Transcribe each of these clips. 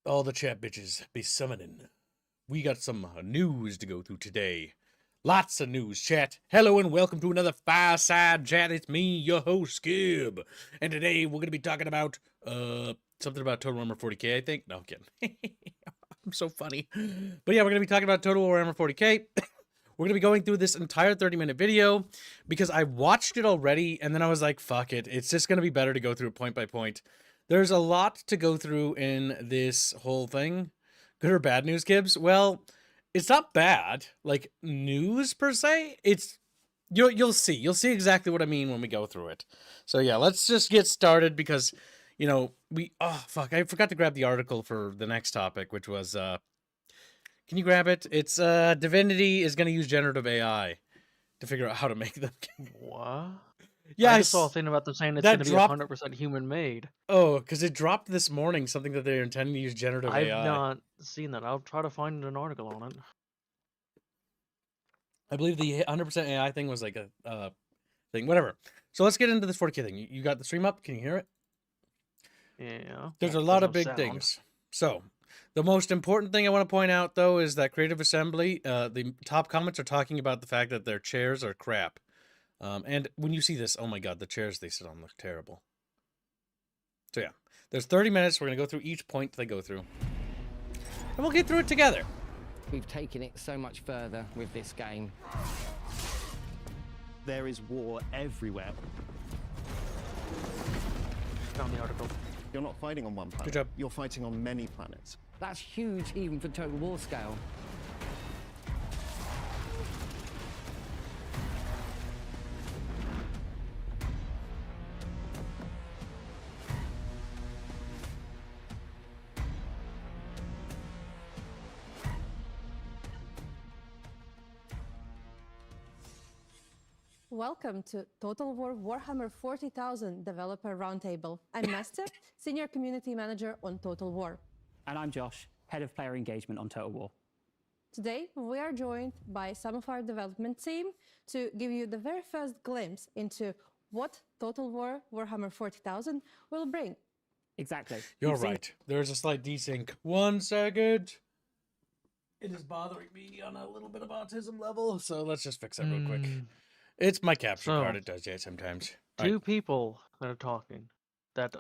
All the chat bitches be summoning. We got some news to go through today. Lots of news, chat. Hello and welcome to another Fireside Chat. It's me, your host, Skib. And today we're going to be talking about, something about Total Warhammer 40K, I think. No, I'm kidding. I'm so funny. But yeah, we're going to be talking about Total Warhammer 40K. We're going to be going through this entire 30-minute video because I watched it already and then I was like, fuck it. It's just going to be better to go through it point by point. There's a lot to go through in this whole thing. Good or bad news, Gibbs? Well, it's not bad, like news per se. It's you'll see exactly what I mean when we go through it. So yeah, let's just get started because oh fuck, I forgot to grab the article for the next topic, which was can you grab it? It's Divinity is going to use generative AI to figure out how to make them. What? Yeah, I just saw a thing about them saying it's that going to be dropped- 100% human made. Oh, because it dropped this morning, something that they're intending to use generative I've AI. not seen that. I'll try to find an article on it. I believe the 100% AI thing was like a thing, whatever. So let's get into this 40K thing. You got the stream up? Can you hear it? Yeah. There's a lot of big things. So the most important thing I want to point out, though, is that Creative Assembly, the top comments are talking about the fact that their chairs are crap. And when you see this, oh my god, the chairs they sit on look terrible. So yeah, there's 30 minutes. We're going to go through each point they go through. And we'll get through it together. We've taken it so much further with this game. There is war everywhere. Found the article. You're not fighting on one planet. Good job. You're fighting on many planets. That's huge even for Total War scale. Welcome to Total War Warhammer 40,000 Developer Roundtable. I'm Nastya, Senior Community Manager on Total War. And I'm Josh, Head of Player Engagement on Total War. Today, we are joined by some of our development team to give you the very first glimpse into what Total War Warhammer 40,000 will bring. Exactly. You're right. There's a slight desync. 1 second. It is bothering me on a little bit of autism level, so let's just fix that real quick. It's my capture card. It does that sometimes. Two people that are talking that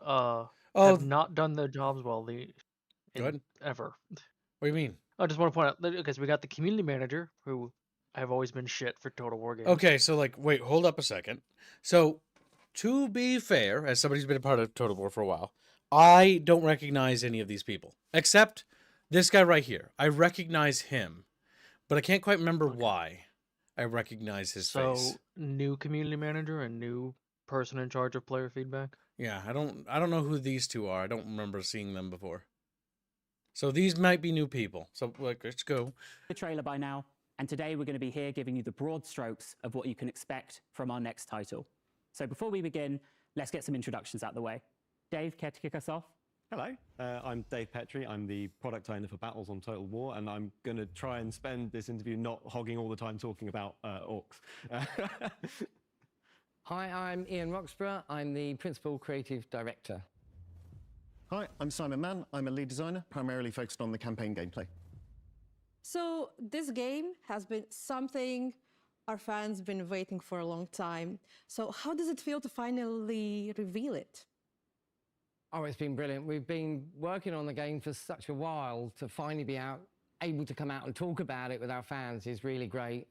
have not done their jobs well ever. What do you mean? I just want to point out, because we got the community manager, who have always been shit for Total War games. Okay, so like, wait, hold up a second. So, to be fair, as somebody who's been a part of Total War for a while, I don't recognize any of these people. Except this guy right here. I recognize him, but I can't quite remember why I recognize his face. So, new community manager and new person in charge of player feedback? Yeah, I don't know who these two are. I don't remember seeing them before. So these might be new people. So let's go. The trailer by now, and today we're going to be here giving you the broad strokes of what you can expect from our next title. So before we begin, let's get some introductions out of the way. Dave, care to kick us off? Hello, I'm Dave Petrie. I'm the product owner for Battles on Total War, and I'm going to try and spend this interview not hogging all the time talking about orcs. Hi, I'm Ian Roxburgh. I'm the Principal Creative Director. Hi, I'm Simon Mann. I'm a lead designer, primarily focused on the campaign gameplay. So this game has been something our fans have been waiting for a long time. So how does it feel to finally reveal it? Oh, it's been brilliant. We've been working on the game for such a while. To finally be able to come out and talk about it with our fans is really great.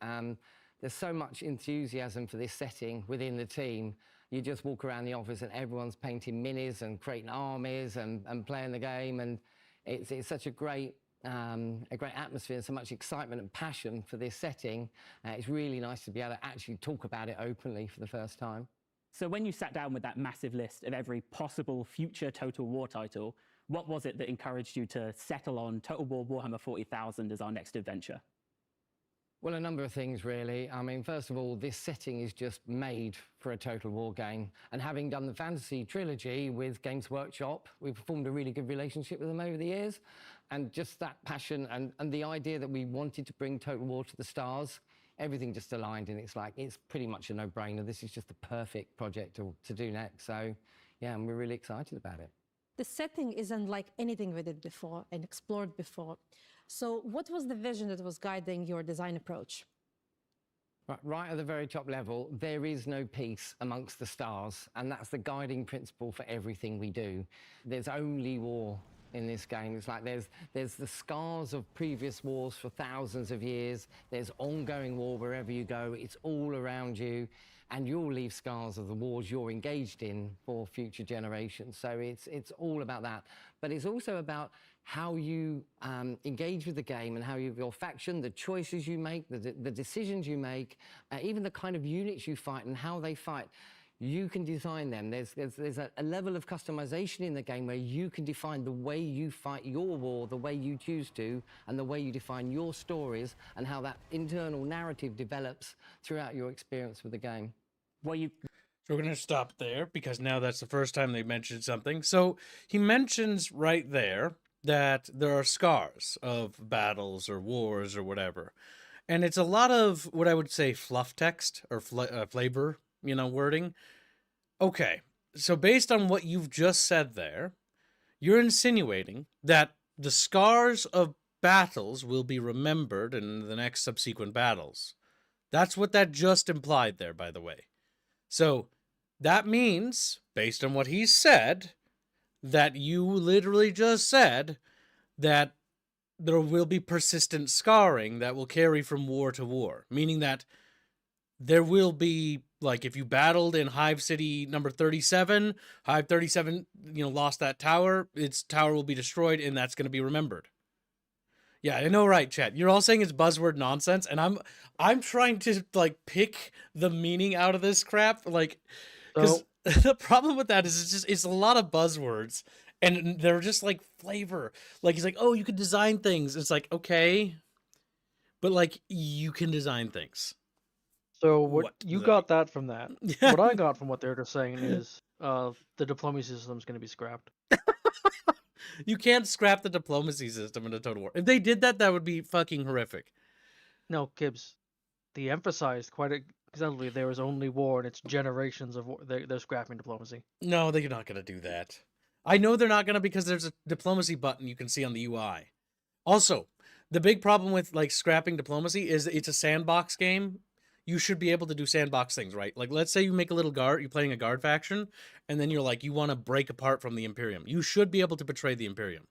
There's so much enthusiasm for this setting within the team. You just walk around the office and everyone's painting minis and creating armies and playing the game, and it's such a great atmosphere, so much excitement and passion for this setting. It's really nice to be able to actually talk about it openly for the first time. So when you sat down with that massive list of every possible future Total War title, what was it that encouraged you to settle on Total War Warhammer 40,000 as our next adventure? Well, a number of things, really. I mean, first of all, this setting is just made for a Total War game. And having done the fantasy trilogy with Games Workshop, we've formed a really good relationship with them over the years. And just that passion and the idea that we wanted to bring Total War to the stars, everything just aligned, and it's pretty much a no-brainer. This is just the perfect project to do next. So, yeah, and we're really excited about it. The setting is unlike anything we did before and explored before. So what was the vision that was guiding your design approach? Right at the very top level, there is no peace amongst the stars, and that's the guiding principle for everything we do. There's only war in this game. It's like there's the scars of previous wars for thousands of years. There's ongoing war wherever you go. It's all around you, and you'll leave scars of the wars you're engaged in for future generations. So it's all about that. But it's also about how you engage with the game and how your faction, the choices you make, the decisions you make, even the kind of units you fight and how they fight. You can design them. There's a level of customization in the game where you can define the way you fight your war, the way you choose to, and the way you define your stories, and how that internal narrative develops throughout your experience with the game. Well, So we're going to stop there because now that's the first time they mentioned something. So he mentions right there that there are scars of battles or wars or whatever. And it's a lot of what I would say fluff text or flavor, wording. Okay, so based on what you've just said there, you're insinuating that the scars of battles will be remembered in the next subsequent battles. That's what that just implied there, by the way. So that means, based on what he said, that you literally just said that there will be persistent scarring that will carry from war to war, meaning that there will be, like, if you battled in Hive City number 37, Hive 37, lost that tower, its tower will be destroyed, and that's going to be remembered. Yeah, I know, right, chat? You're all saying it's buzzword nonsense, and I'm trying to, like, pick the meaning out of this crap, like, because the problem with that is it's a lot of buzzwords, and they're just like flavor. Like, he's like, oh, you can design things. It's like, okay, but like, you can design things. So what you got that from that? What I got from what they're just saying is the diplomacy system is going to be scrapped. You can't scrap the diplomacy system in a Total War. If they did that, that would be fucking horrific. No, Gibbs. They emphasized quite exactly there is only war and it's generations of war. They're scrapping diplomacy. No, they're not going to do that. I know they're not going to, because there's a diplomacy button you can see on the UI. Also, the big problem with like scrapping diplomacy is it's a sandbox game. You should be able to do sandbox things, right? Like, let's say you make a little guard, you're playing a guard faction, and then you're like, you want to break apart from the Imperium. You should be able to betray the Imperium.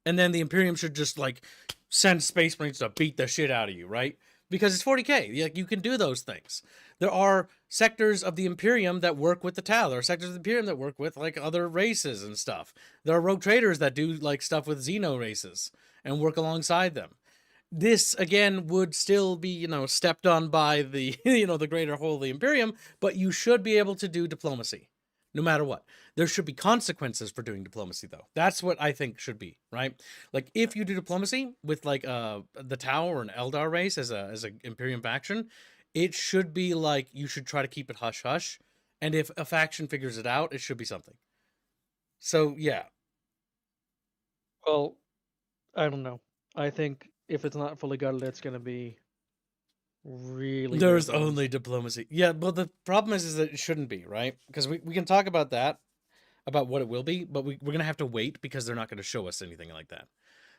And then the Imperium should just, like, send Space Marines to beat the shit out of you, right? Because it's 40k. Like, you can do those things. There are sectors of the Imperium that work with the Tau. There are sectors of the Imperium that work with, like, other races and stuff. There are rogue traders that do, like, stuff with Xeno races and work alongside them. This, again, would still be, stepped on by the, the greater whole of the Imperium, but you should be able to do diplomacy, no matter what. There should be consequences for doing diplomacy, though. That's what I think should be, right? Like, if you do diplomacy with, like, the Tau or an Eldar race as a Imperium faction, it should be, like, you should try to keep it hush-hush, and if a faction figures it out, it should be something. So, yeah. Well, I don't know. I think if it's not fully gutted, it's going to be really... There's only diplomacy. Yeah, but the problem is that it shouldn't be, right? Because we can talk about that, about what it will be, but we're going to have to wait because they're not going to show us anything like that.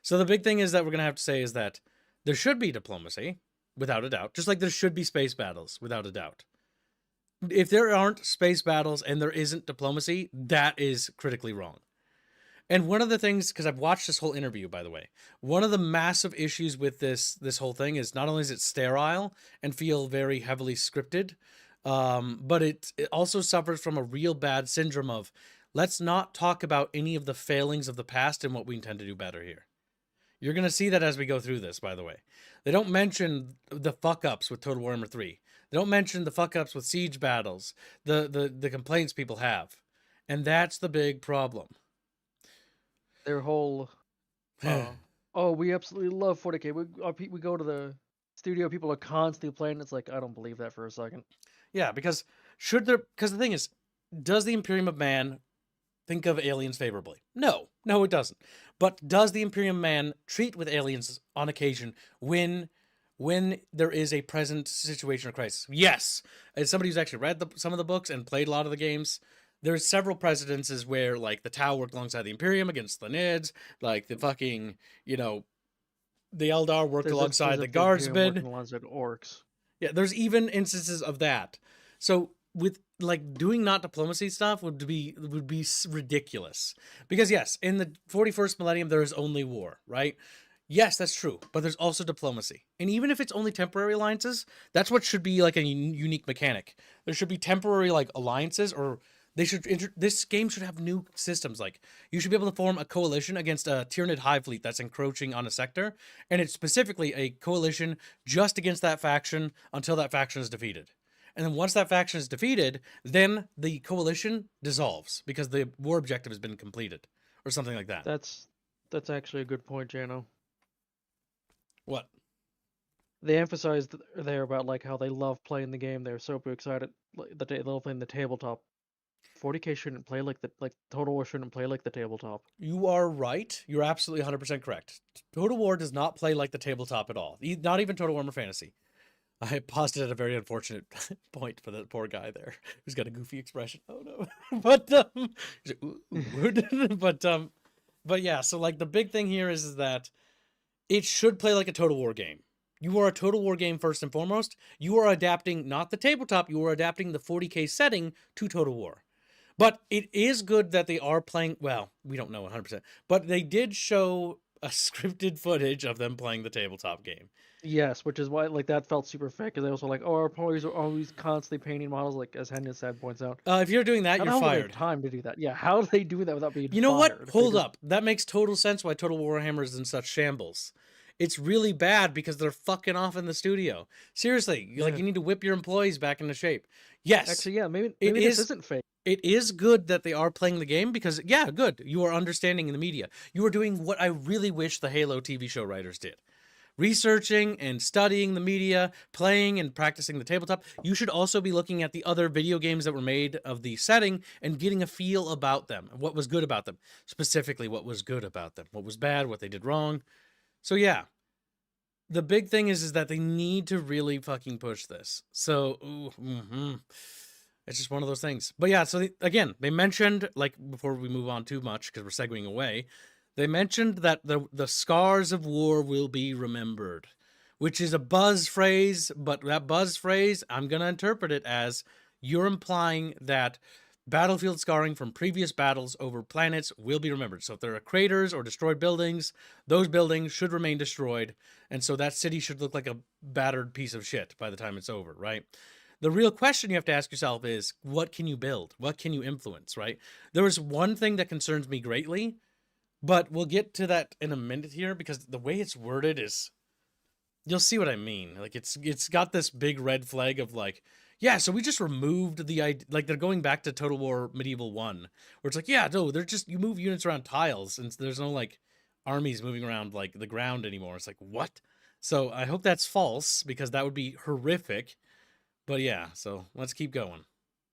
So the big thing is that we're going to have to say is that there should be diplomacy, without a doubt, just like there should be space battles, without a doubt. If there aren't space battles and there isn't diplomacy, that is critically wrong. And one of the things, because I've watched this whole interview, by the way, one of the massive issues with this whole thing is not only is it sterile and feel very heavily scripted, but it also suffers from a real bad syndrome of, let's not talk about any of the failings of the past and what we intend to do better here. You're going to see that as we go through this, by the way. They don't mention the fuck-ups with Total Warhammer 3. They don't mention the fuck-ups with siege battles, the complaints people have. And that's the big problem. Their whole, oh, we absolutely love 40k. We go to the studio, people are constantly playing. It's like, I don't believe that for a second. Yeah, because the thing is, does the Imperium of Man think of aliens favorably? No, it doesn't. But does the Imperium Man treat with aliens on occasion when there is a present situation or crisis? Yes. As somebody who's actually read some of the books and played a lot of the games, there's several precedences where like the Tau worked alongside the Imperium against the Nids, like the fucking, you know, the Eldar worked alongside the Guardsmen. Working alongside orcs. Yeah, there's even instances of that. So with like doing not diplomacy stuff would be ridiculous. Because yes, in the 41st millennium there is only war, right? Yes, that's true, but there's also diplomacy. And even if it's only temporary alliances, that's what should be like a unique mechanic. There should be temporary like alliances, or they should this game should have new systems. Like you should be able to form a coalition against a Tyranid hive fleet that's encroaching on a sector, and it's specifically a coalition just against that faction until that faction is defeated. And then once that faction is defeated, then the coalition dissolves because the war objective has been completed, or something like that. That's actually a good point, Jano. What? They emphasized there about like how they love playing the game. They're so excited that they love playing the tabletop. 40K shouldn't play like Total War shouldn't play like the tabletop. You are right. You're absolutely 100% correct. Total War does not play like the tabletop at all. Not even Total Warhammer Fantasy. I paused it at a very unfortunate point for the poor guy there who's got a goofy expression. Oh no. But yeah, so like the big thing here is that it should play like a Total War game. You are a Total War game first and foremost. You are adapting not the tabletop, you are adapting the 40K setting to Total War. But it is good that they are playing, well, we don't know 100%, but they did show a scripted footage of them playing the tabletop game. Yes, which is why like that felt super fake. Because they also like, oh, our employees are always constantly painting models, like as Henry said points out. If you're doing that, you're fired. They have time to do that. Yeah, how do they do that without being fired? You know what? Hold up. That makes total sense why Total Warhammer is in such shambles. It's really bad because they're fucking off in the studio. Seriously, like you need to whip your employees back into shape. Yes. Actually, yeah, maybe this isn't fake. It is good that they are playing the game because, yeah, good. You are understanding in the media. You are doing what I really wish the Halo TV show writers did. Researching and studying the media, playing and practicing the tabletop. You should also be looking at the other video games that were made of the setting and getting a feel about them. What was good about them. Specifically, what was good about them. What was bad, what they did wrong. So, yeah. The big thing is that they need to really fucking push this. So, it's just one of those things. But yeah, so again, they mentioned, like, before we move on too much, because we're segueing away, they mentioned that the scars of war will be remembered, which is a buzz phrase, but that buzz phrase, I'm going to interpret it as you're implying that battlefield scarring from previous battles over planets will be remembered. So if there are craters or destroyed buildings, those buildings should remain destroyed, and so that city should look like a battered piece of shit by the time it's over, right? The real question you have to ask yourself is, what can you build? What can you influence, right? There is one thing that concerns me greatly, but we'll get to that in a minute here because the way it's worded is, you'll see what I mean. Like it's got this big red flag of like, yeah, so we just removed the idea, like they're going back to Total War Medieval 1, where it's like, yeah, no, they're just, you move units around tiles and there's no like armies moving around like the ground anymore. It's like, what? So I hope that's false because that would be horrific. But yeah, so let's keep going.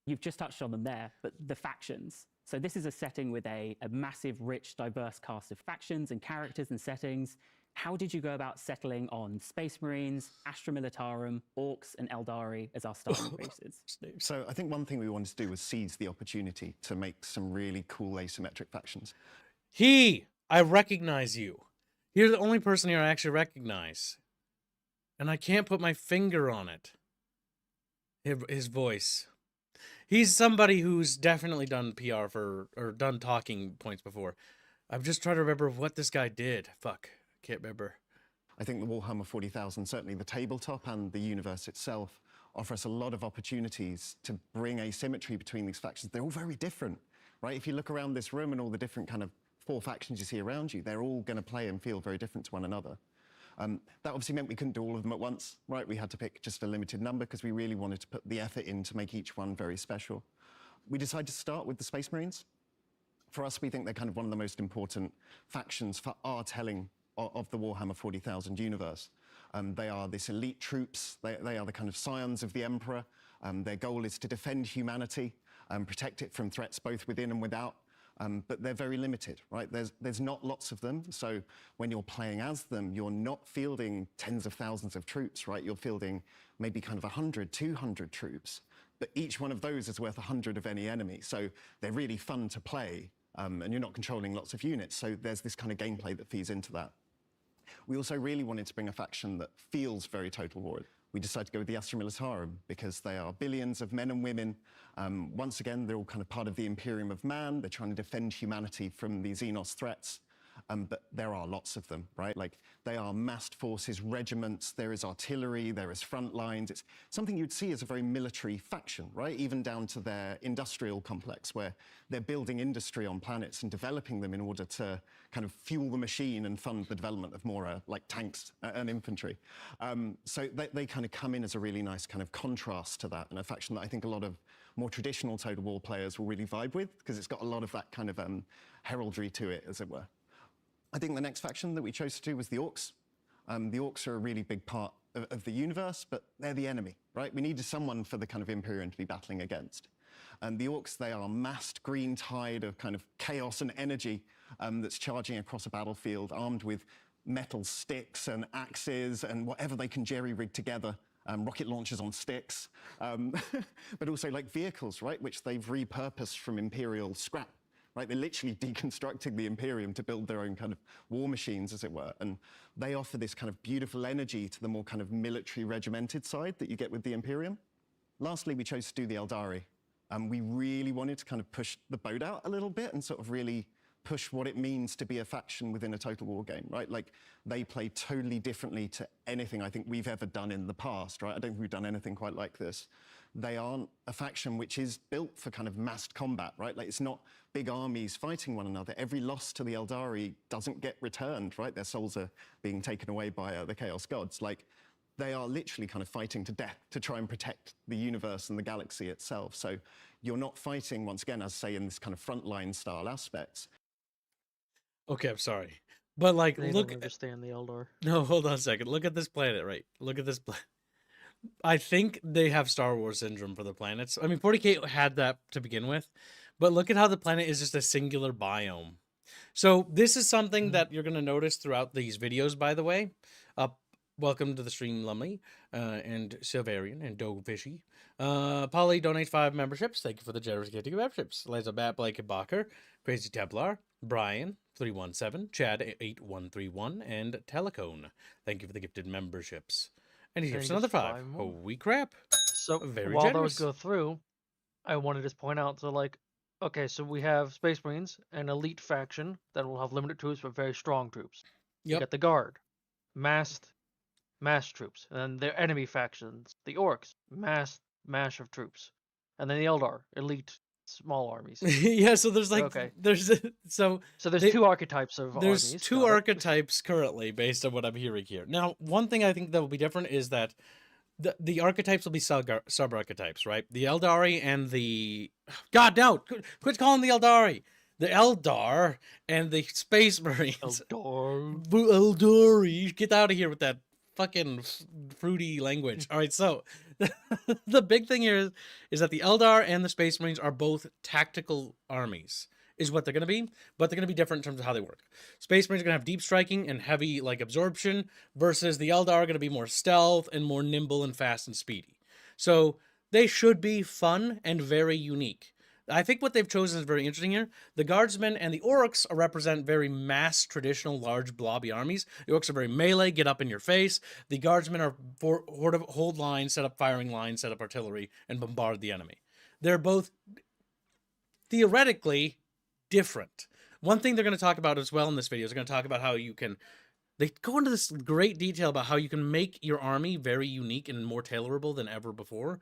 You've just touched on them there, but the factions. So this is a setting with a massive, rich, diverse cast of factions and characters and settings. How did you go about settling on Space Marines, Astra Militarum, Orcs, and Eldari as our starting races? So I think one thing we wanted to do was seize the opportunity to make some really cool asymmetric factions. I recognize you. You're the only person here I actually recognize. And I can't put my finger on it. His voice. He's somebody who's definitely done PR or done talking points before. I'm just trying to remember what this guy did. Fuck, can't remember. I think the Warhammer 40,000, certainly the tabletop and the universe itself, offer us a lot of opportunities to bring asymmetry between these factions. They're all very different, right? If you look around this room and all the different kind of 4 factions you see around you, they're all going to play and feel very different to one another. That obviously meant we couldn't do all of them at once, right? We had to pick just a limited number because we really wanted to put the effort in to make each one very special. We decided to start with the Space Marines. For us, we think they're kind of one of the most important factions for our telling of the Warhammer 40,000 universe. They are this elite troops. They are the kind of scions of the Emperor. Their goal is to defend humanity, protect it from threats both within and without. But they're very limited, right? There's not lots of them, so when you're playing as them, you're not fielding tens of thousands of troops, right? You're fielding maybe kind of 100, 200 troops. but each one of those is worth 100 of any enemy. So they're really fun to play, and you're not controlling lots of units. So there's this kind of gameplay that feeds into that. We also really wanted to bring a faction that feels very Total War. We decided to go with the Astra Militarum because they are billions of men and women. Once again, they're all kind of part of the Imperium of Man. They're trying to defend humanity from the Xenos threats. But there are lots of them, right? Like, they are massed forces, regiments, there is artillery, there is front lines. It's something you'd see as a very military faction, right? Even down to their industrial complex, where they're building industry on planets and developing them in order to kind of fuel the machine and fund the development of more like tanks and infantry. So they kind of come in as a really nice kind of contrast to that, and a faction that I think a lot of more traditional Total War players will really vibe with, because it's got a lot of that kind of heraldry to it, as it were. I think the next faction that we chose to do was the Orcs. The Orcs are a really big part of the universe, but they're the enemy, right? We needed someone for the kind of Imperium to be battling against. And the Orcs, they are a massed green tide of kind of chaos and energy that's charging across a battlefield, armed with metal sticks and axes and whatever they can jerry-rig together. Rocket launchers on sticks, but also like vehicles, right? Which they've repurposed from Imperial scrap. Right, they're literally deconstructing the Imperium to build their own kind of war machines, as it were. And they offer this kind of beautiful energy to the more kind of military regimented side that you get with the Imperium. Lastly, we chose to do the Eldari. We really wanted to kind of push the boat out a little bit and sort of really push what it means to be a faction within a Total War game, right? Like, they play totally differently to anything I think we've ever done in the past, right? I don't think we've done anything quite like this. They aren't a faction which is built for kind of massed combat, right? Like, it's not big armies fighting one another. Every loss to the Eldari doesn't get returned, right? Their souls are being taken away by the Chaos Gods. Like, they are literally kind of fighting to death to try and protect the universe and the galaxy itself. So you're not fighting, once again, as say, in this kind of frontline style aspects. Okay, I'm sorry. But like, They look, don't understand the Eldar. no, hold on a second. Look at this planet, right? Look at this planet. I think they have Star Wars syndrome for the planets. I mean, 40K had that to begin with, but look at how the planet is just a singular biome. So this is something that you're going to notice throughout these videos, by the way. Welcome to the stream, Lumley, and Silverian, and Dogfishy. Polly donates 5 memberships. Thank you for the generous gift of memberships. Liza Bat, Blake Bacher, Crazy Templar, Brian, 317, Chad, 8131, and Telecone. Thank you for the gifted memberships. And he gives And another gets 5. 5 more. Holy crap. So Very while generous. those go through, I wanted to just point out, so like, okay, so we have Space Marines, an elite faction that will have limited troops but very strong troops. You Yep. got the Guard, mass troops, and then their enemy factions, the Orcs, mash of troops, and then the Eldar, elite small armies. Yeah, so there's like, Okay. so So there's they- 2 archetypes of there's armies. 2 got it. archetypes currently based on what I'm hearing here. Now, one thing I think that will be different is that the archetypes will be sub-archetypes, right? The Eldari and the... God, no! Quit calling the Eldari! The Eldar and the Space Marines. Eldar. Eldari! Get out of here with that fucking fruity language. All right, so the big thing here is that the Eldar and the Space Marines are both tactical armies, is what they're going to be, but they're going to be different in terms of how they work. Space Marines are going to have deep striking and heavy like absorption, versus the Eldar are going to be more stealth and more nimble and fast and speedy. So they should be fun and very unique. I think what they've chosen is very interesting here. The Guardsmen and the Orcs represent very mass, traditional, large, blobby armies. The Orcs are very melee, get up in your face. The Guardsmen are hold lines, set up firing lines, set up artillery, and bombard the enemy. They're both theoretically different. One thing they're going to talk about as well in this video is they're going to talk about how you can... They go into this great detail about how you can make your army very unique and more tailorable than ever before.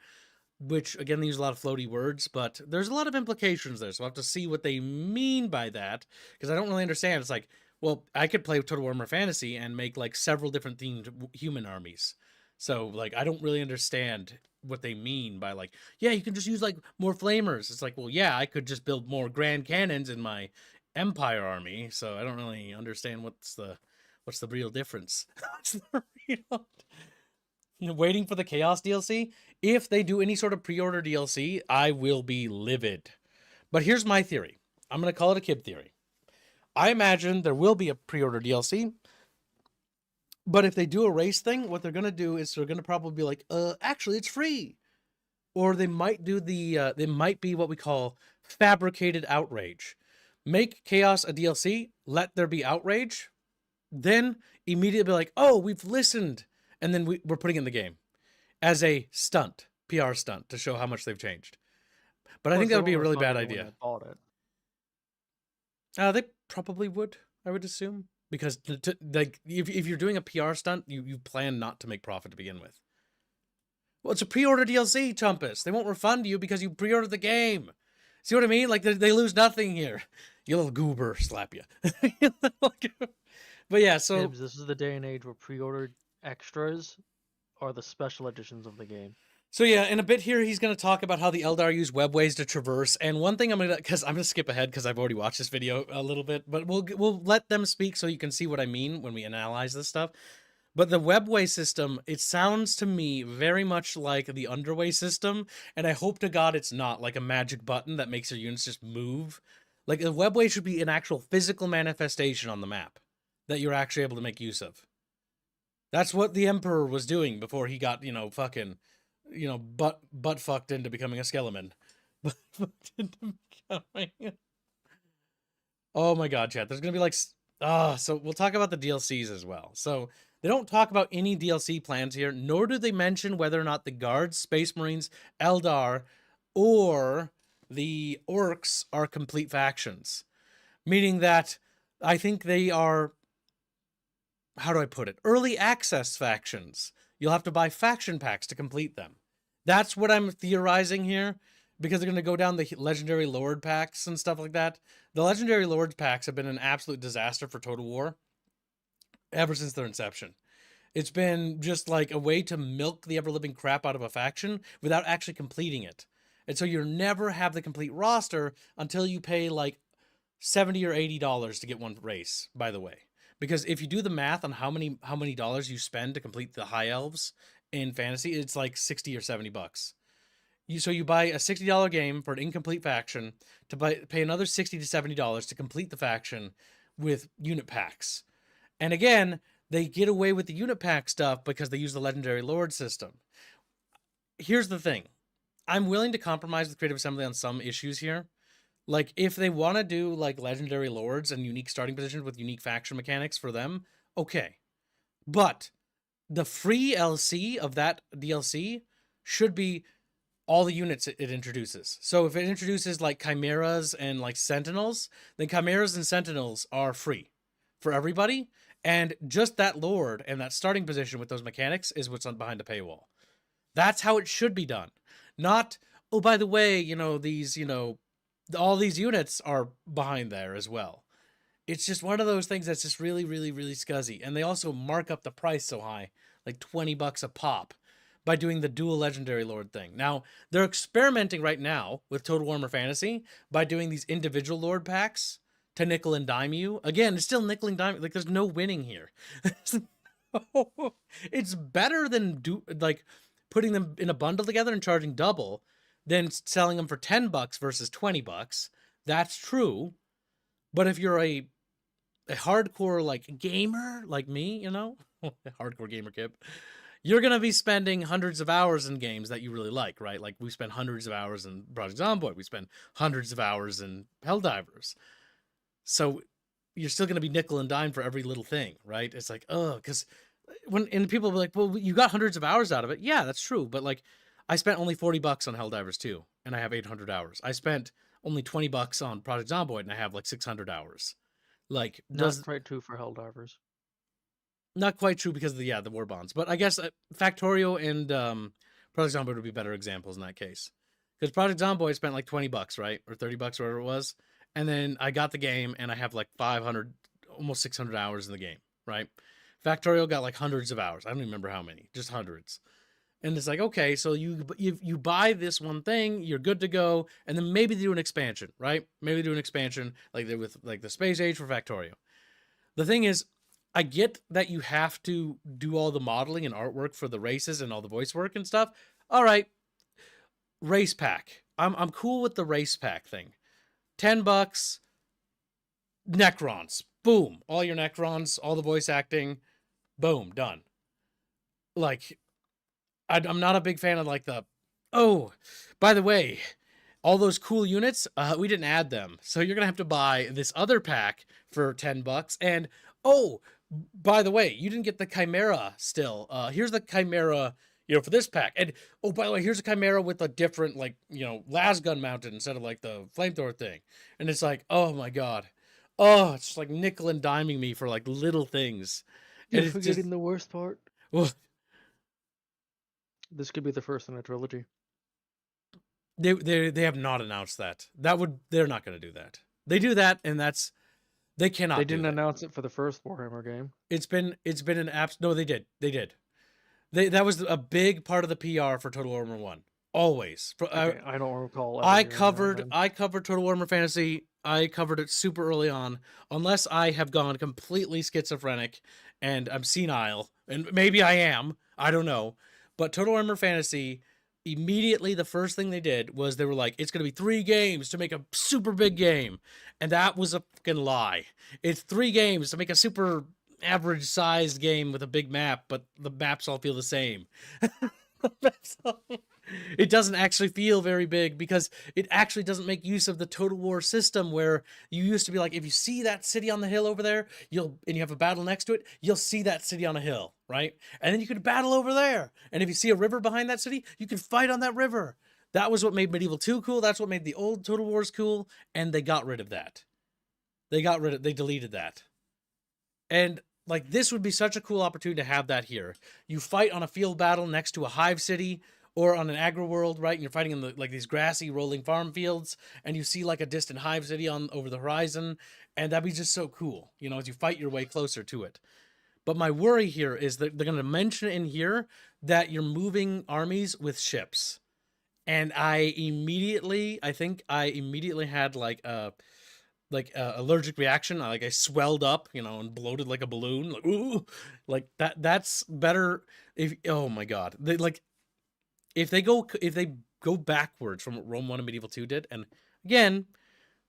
Which, again, they use a lot of floaty words, but there's a lot of implications there, so I'll have to see what they mean by that, because I don't really understand. It's like, well, I could play Total Warhammer Fantasy and make, like, several different themed human armies. So, like, I don't really understand what they mean by, like, yeah, you can just use, like, more flamers. It's like, well, yeah, I could just build more grand cannons in my Empire army, so I don't really understand what's the real difference. What's the real... Waiting for the Chaos DLC? If they do any sort of pre-order DLC, I will be livid. But here's my theory. I'm going to call it a kid theory. I imagine there will be a pre-order DLC, but if they do a race thing, what they're going to do is they're going to probably be like, actually, it's free. or they might do the they might be what we call fabricated outrage. Make Chaos a DLC, let there be outrage, then immediately be like, oh, we've listened, and then we're putting it in the game as a stunt, PR stunt, to show how much they've changed. But I think that would be a really bad idea. Bought it. They probably would, I would assume, because like if you're doing a PR stunt, you plan not to make profit to begin with. Well, it's a pre-order DLC, Chumpus. They won't refund you because you pre-ordered the game. See what I mean? Like they lose nothing here. You little goober, slap you. But yeah, so Gibbs, this is the day and age where pre-ordered extras are the special editions of the game. So yeah, in a bit here, he's going to talk about how the Eldar use webways to traverse. And one thing I'm going to skip ahead because I've already watched this video a little bit, but we'll let them speak so you can see what I mean when we analyze this stuff. But the webway system, it sounds to me very much like the underway system, and I hope to God it's not like a magic button that makes your units just move. Like the webway should be an actual physical manifestation on the map that you're actually able to make use of. That's what the Emperor was doing before he got, fucking, butt fucked into becoming a skeleton. Oh my God, chat. There's gonna be like, so we'll talk about the DLCs as well. So they don't talk about any DLC plans here, nor do they mention whether or not the Guards, Space Marines, Eldar, or the Orcs are complete factions. Meaning that I think they are, how do I put it? Early access factions. You'll have to buy faction packs to complete them. That's what I'm theorizing here, because they're going to go down the Legendary Lord packs and stuff like that. The Legendary Lord packs have been an absolute disaster for Total War ever since their inception. It's been just like a way to milk the ever-living crap out of a faction without actually completing it. And so you never have the complete roster until you pay like $70 or $80 to get one race, by the way. Because if you do the math on how many dollars you spend to complete the High Elves in Fantasy, it's like 60 or 70 bucks. So you buy a $60 game for an incomplete faction to pay another $60 to $70 to complete the faction with unit packs. And again, they get away with the unit pack stuff because they use the Legendary Lord system. Here's the thing. I'm willing to compromise with Creative Assembly on some issues here. Like, if they want to do, like, Legendary Lords and unique starting positions with unique faction mechanics for them, okay. But the free LC of that DLC should be all the units it introduces. So if it introduces, like, Chimeras and, like, Sentinels, then Chimeras and Sentinels are free for everybody. And just that Lord and that starting position with those mechanics is what's behind the paywall. That's how it should be done. Not, oh, by the way, these, all these units are behind there as well. It's just one of those things that's just really, really, really scuzzy. And they also mark up the price so high, like $20 a pop, by doing the dual Legendary Lord thing. Now, they're experimenting right now with Total Warhammer Fantasy by doing these individual Lord packs to nickel and dime you. Again, it's still nickel and dime. Like, there's no winning here. It's better than putting them in a bundle together and charging double than selling them for $10 versus $20. That's true. But if you're a hardcore like gamer like me, hardcore gamer kid, you're going to be spending hundreds of hours in games that you really like, right? Like we spend hundreds of hours in Project Zomboid. We spend hundreds of hours in Helldivers. So you're still going to be nickel and dime for every little thing, right? It's like, because and people will be like, well, you got hundreds of hours out of it. Yeah, that's true. But like, I spent only $40 on Helldivers 2, and I have 800 hours. I spent only $20 on Project Zomboid, and I have like 600 hours. Like, not quite true for Helldivers. Not quite true because of the war bonds. But I guess Factorio and Project Zomboid would be better examples in that case. Because Project Zomboid spent like $20, right? Or $30, whatever it was. And then I got the game, and I have like 500, almost 600 hours in the game, right? Factorio got like hundreds of hours. I don't even remember how many, just hundreds. And it's like, okay, so you buy this one thing, you're good to go, and then maybe they do an expansion, right? Maybe do an expansion like they with like the Space Age for Factorio. The thing is, I get that you have to do all the modeling and artwork for the races and all the voice work and stuff. All right, race pack. I'm cool with the race pack thing. $10, Necrons. Boom. All your Necrons, all the voice acting. Boom, done. Like, I'm not a big fan of like the Oh, by the way, all those cool units, we didn't add them. So you're going to have to buy this other pack for $10. And, oh, by the way, you didn't get the Chimera still. Here's the Chimera, for this pack. And, oh, by the way, here's a Chimera with a different, like, las gun mounted instead of, like, the flamethrower thing. And it's like, oh, my God. Oh, it's just like nickel and diming me for, like, little things. You're And it's forgetting just, the worst part. well, This could be the first in a trilogy. they have not announced that. They're not going to do that. They do that, and they cannot. They do didn't that. announce it for the first Warhammer game. It's been an no, they did. That was a big part of the PR for Total Warhammer 1. Always. Okay, I don't recall. ever I hearing that covered then. I covered Total Warhammer Fantasy. I covered it super early on, unless I have gone completely schizophrenic and I'm senile, and maybe I am. I don't know. But Total Warhammer Fantasy, immediately the first thing they did was they were like, it's going to be 3 games to make a super big game. And that was a fucking lie. It's 3 games to make a super average sized game with a big map, but the maps all feel the same. It doesn't actually feel very big because it actually doesn't make use of the Total War system, where you used to be like, if you see that city on the hill over there, and you have a battle next to it, you'll see that city on a hill, right? And then you could battle over there. And if you see a river behind that city, you could fight on that river. That was what made Medieval 2 cool. That's what made the old Total Wars cool. And they got rid of that. They deleted that. And like, this would be such a cool opportunity to have that here. You fight on a field battle next to a hive city, or on an agro world, right? And you're fighting in these grassy rolling farm fields, and you see like a distant hive city over the horizon, and that'd be just so cool, as you fight your way closer to it. But my worry here is that they're going to mention in here that you're moving armies with ships. And I think I immediately had like a allergic reaction. I swelled up, and bloated like a balloon. Like, ooh, like that's better oh my God. If they go backwards from what Rome 1 and Medieval 2 did, and again,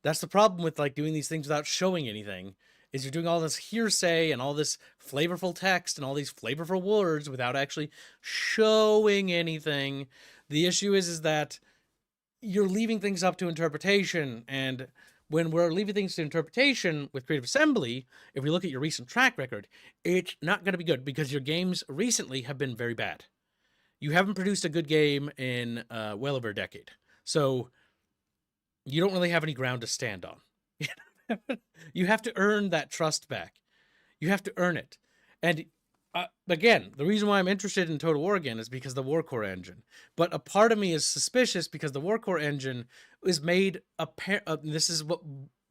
that's the problem with like doing these things without showing anything, is you're doing all this hearsay and all this flavorful text and all these flavorful words without actually showing anything. The issue is that you're leaving things up to interpretation, and when we're leaving things to interpretation with Creative Assembly, if we look at your recent track record, it's not going to be good because your games recently have been very bad. You haven't produced a good game in well over a decade. So you don't really have any ground to stand on. You have to earn that trust back. You have to earn it. And again, the reason why I'm interested in Total War again is because of the Warcore engine. But a part of me is suspicious because the Warcore engine is made this is what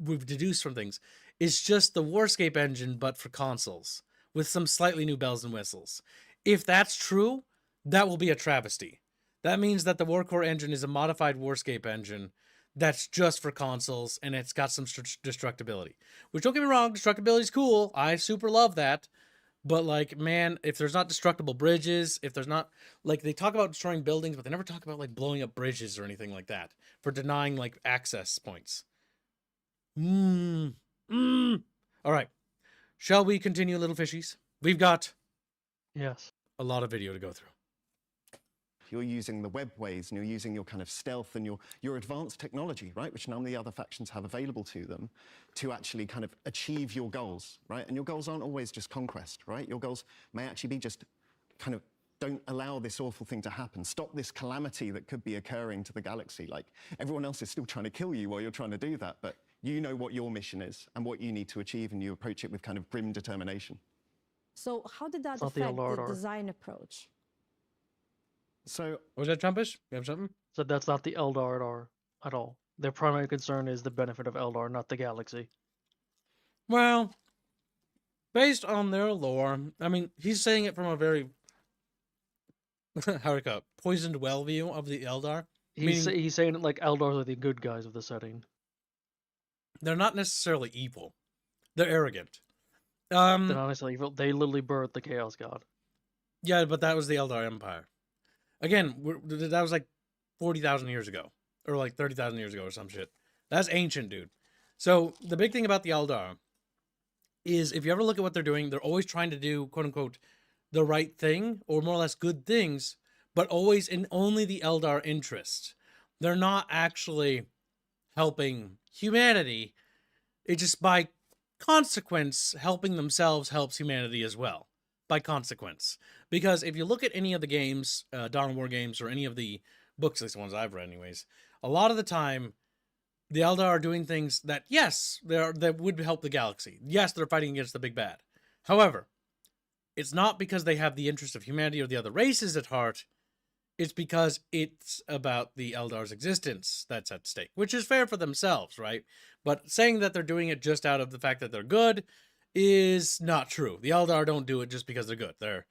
we've deduced from things. It's just the Warscape engine, but for consoles, with some slightly new bells and whistles. If that's true, that will be a travesty. That means that the Warcore engine is a modified Warscape engine that's just for consoles, and it's got some destructibility. Which, don't get me wrong, destructibility is cool. I super love that. But, like, man, if there's not destructible bridges, if there's not... Like, they talk about destroying buildings, but they never talk about, like, blowing up bridges or anything like that for denying, like, access points. All right. Shall we continue, little fishies? We've got... Yes. a lot of video to go through. You're using the webways, and you're using your kind of stealth and your advanced technology, right, which none of the other factions have available to them, to actually kind of achieve your goals, right? And your goals aren't always just conquest, right? Your goals may actually be just kind of, don't allow this awful thing to happen. Stop this calamity that could be occurring to the galaxy. Like, everyone else is still trying to kill you while you're trying to do that, but you know what your mission is and what you need to achieve, and you approach it with kind of grim determination. So how did that It's not the affect the Eldar. design approach? So, Was that Trumpish? You have something? So that's not the Eldar at all. Their primary concern is the benefit of Eldar, not the galaxy. Well, based on their lore, I mean, he's saying it from a very poisoned well view of the Eldar. He's saying it like Eldar are the good guys of the setting. They're not necessarily evil. They're arrogant. They're not necessarily evil. They literally birthed the Chaos God. Yeah, but that was the Eldar Empire. Again, that was like 40,000 years ago. Or like 30,000 years ago or some shit. That's ancient, dude. So, the big thing about the Eldar is, if you ever look at what they're doing, they're always trying to do, quote-unquote, the right thing, or more or less good things, but always in only the Eldar interest. They're not actually helping humanity. It just by consequence, helping themselves helps humanity as well. By consequence. Because if you look at any of the games, Dawn of War games, or any of the books, at least the ones I've read anyways, a lot of the time, the Eldar are doing things that, yes, that would help the galaxy. Yes, they're fighting against the big bad. However, it's not because they have the interest of humanity or the other races at heart. It's because it's about the Eldar's existence that's at stake, which is fair for themselves, right? But saying that they're doing it just out of the fact that they're good is not true. The Eldar don't do it just because they're good. They're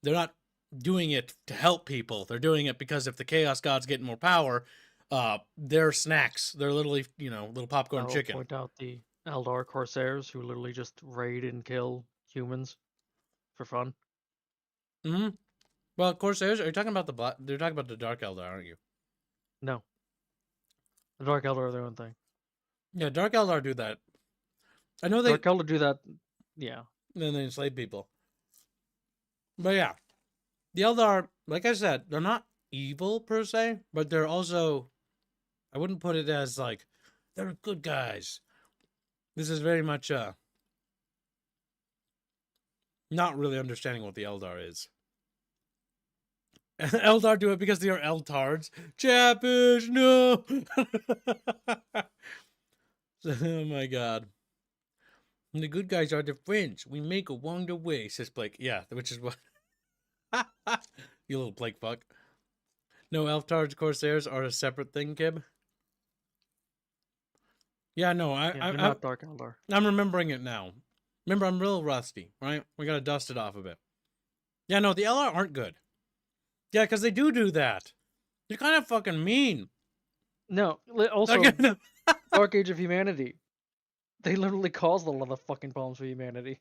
not doing it to help people. They're doing it because if the Chaos Gods get more power, they're snacks. They're literally, little popcorn I will chicken. point out the Eldar Corsairs who literally just raid and kill humans for fun. Mm-hmm. Well, Corsairs, are you talking about they're talking about the Dark Eldar, aren't you? No. The Dark Eldar are their own thing. Yeah, Dark Eldar do that. I know they... Dark Eldar do that, yeah. Then they enslave people. But yeah, the Eldar, like I said, they're not evil per se, but they're also... I wouldn't put it as like, they're good guys. This is very much, not really understanding what the Eldar is. Eldar do it because they are Eltards. Chatfish, no! Oh my god. And the good guys are the friends. We make a wander way, says Blake. Yeah, which is what... You little Blake fuck. No, Eltards Corsairs are a separate thing, Kib. Yeah, no, They're not Dark Eldar. I'm remembering it now. Remember, I'm real rusty, right? We gotta dust it off a bit. Yeah, no, the Eldar aren't good. Yeah, because they do that. They're kind of fucking mean. No, also, Dark Age of Humanity. They literally caused a lot of the fucking problems for humanity.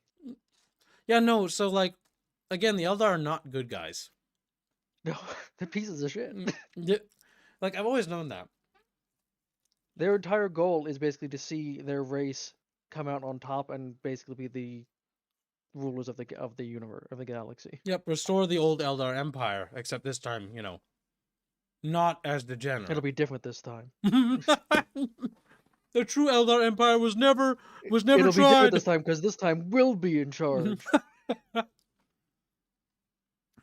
Yeah, no, so, like, again, the Eldar are not good guys. No, they're pieces of shit. Yeah, like, I've always known that. Their entire goal is basically to see their race come out on top and basically be the rulers of the universe, of the galaxy. Yep, restore the old Eldar Empire, except this time, not as degenerate. It'll be different this time. The true Eldar Empire was never It'll tried. be different this time because this time we'll be in charge.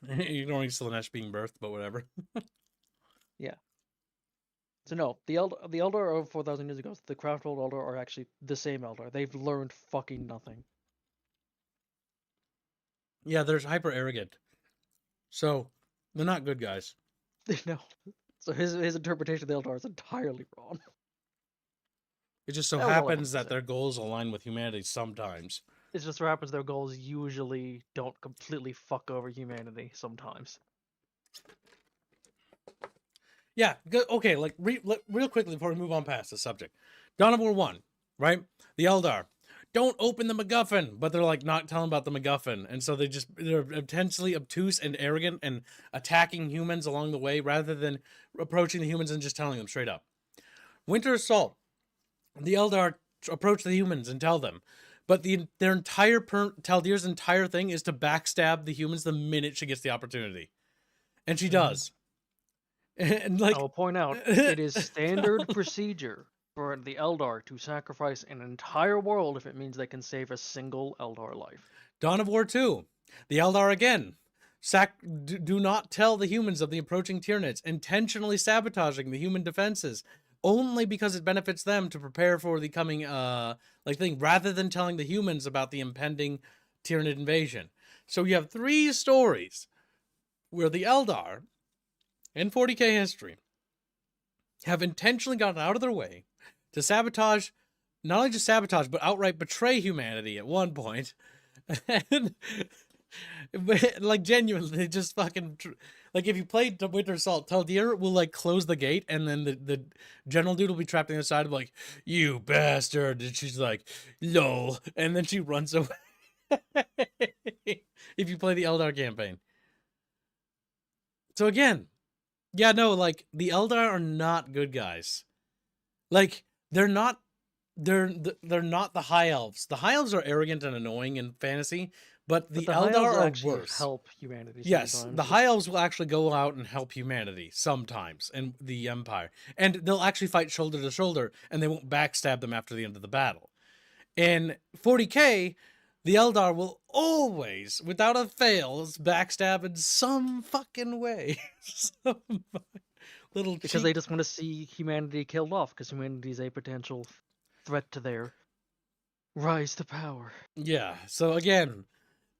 Ignoring Slaanesh being birthed, but whatever. Yeah. So no, the Eldar of 4,000 years ago, the Craftworld Eldar are actually the same Eldar. They've learned fucking nothing. Yeah, they're hyper arrogant. So, they're not good guys. No. So his interpretation of the Eldar is entirely wrong. It just so That was all I happens wanted to that say. their goals align with humanity sometimes. It just so happens their goals usually don't completely fuck over humanity sometimes. Yeah, okay, like, real quickly before we move on past the subject. Dawn of War 1, right? The Eldar. Don't open the MacGuffin, but they're like not telling about the MacGuffin, and so they're intensely obtuse and arrogant and attacking humans along the way rather than approaching the humans and just telling them straight up. Winter Assault, the Eldar approach the humans and tell them, but their entire Taldir's entire thing is to backstab the humans the minute she gets the opportunity, and she does. And like, I will point out, it is standard procedure for the Eldar to sacrifice an entire world if it means they can save a single Eldar life. Dawn of War 2. The Eldar again. Do not tell the humans of the approaching Tyranids, intentionally sabotaging the human defenses, only because it benefits them to prepare for the coming thing, rather than telling the humans about the impending Tyranid invasion. So you have 3 stories where the Eldar, in 40k history, have intentionally gotten out of their way to sabotage, not only just sabotage, but outright betray humanity at one point. And, like, genuinely, just fucking, like, if you played the Winter Assault, Taldir will, like, close the gate, and then the general dude will be trapped on the other side, like, you bastard, and she's like, lol, and then she runs away. If you play the Eldar campaign. So again, yeah, no, like, the Eldar are not good guys. Like, they're not the High Elves. The High Elves are arrogant and annoying in fantasy, But the High Eldar elves are actually worse. help humanity. Yes, sometimes. the High Elves will actually go out and help humanity sometimes in the Empire. And they'll actually fight shoulder to shoulder, and they won't backstab them after the end of the battle. In 40K, the Eldar will always, without a fail, backstab in some fucking way. Some little Because they just want to see humanity killed off, because humanity is a potential threat to their rise to power. Yeah, so again,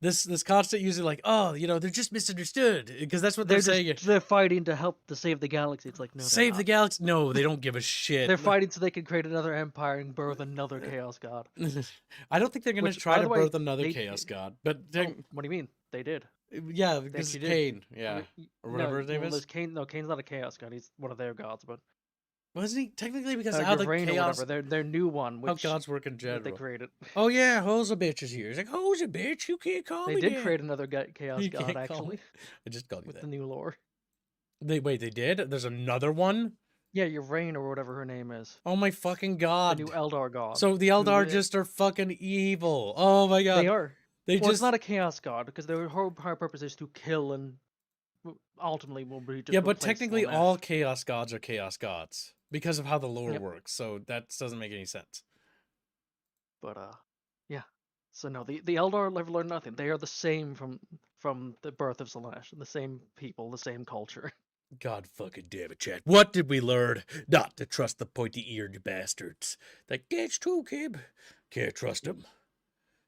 this constant using like, oh, you know, they're just misunderstood, because that's what they're saying. They're fighting to help to save the galaxy. It's like, no, they're Save the not. galaxy? No, they don't give a shit. They're fighting so they can create another empire and birth another chaos god. I don't think they're going to Which, try by to the way, birth another they- chaos god, but Oh, what do you mean? They did. yeah, because actually did. Cain, yeah, Y- or whatever no, his name well, is. there's Cain. No, Cain's not a chaos god. He's one of their gods, but Wasn't he technically because how the Rain or chaos, whatever. Their new one, how which gods work in that they general? created. Oh yeah, Ho's a bitch is here. He's like, Ho's a bitch. You can't call They me did that. create another chaos You god can't call actually me- I just called you with that. the new lore. They did. There's another one. Yeah, your Rain or whatever her name is. Oh my fucking The god. new Eldar god. So the who Eldar is- just are fucking evil. Oh my god. They are. They Well, just it's not a chaos god because their whole purpose is to kill and ultimately will be just yeah, but replace technically Slaanesh. all chaos gods are chaos gods because of how the lore Yep. works. So that doesn't make any sense. But yeah. So no, the Eldar never learned nothing. They are the same from the birth of Slaanesh, the same people, the same culture. God fucking damn it, Chad. What did we learn? Not to trust the pointy-eared bastards. Like, that's true, Kib. Can't trust them.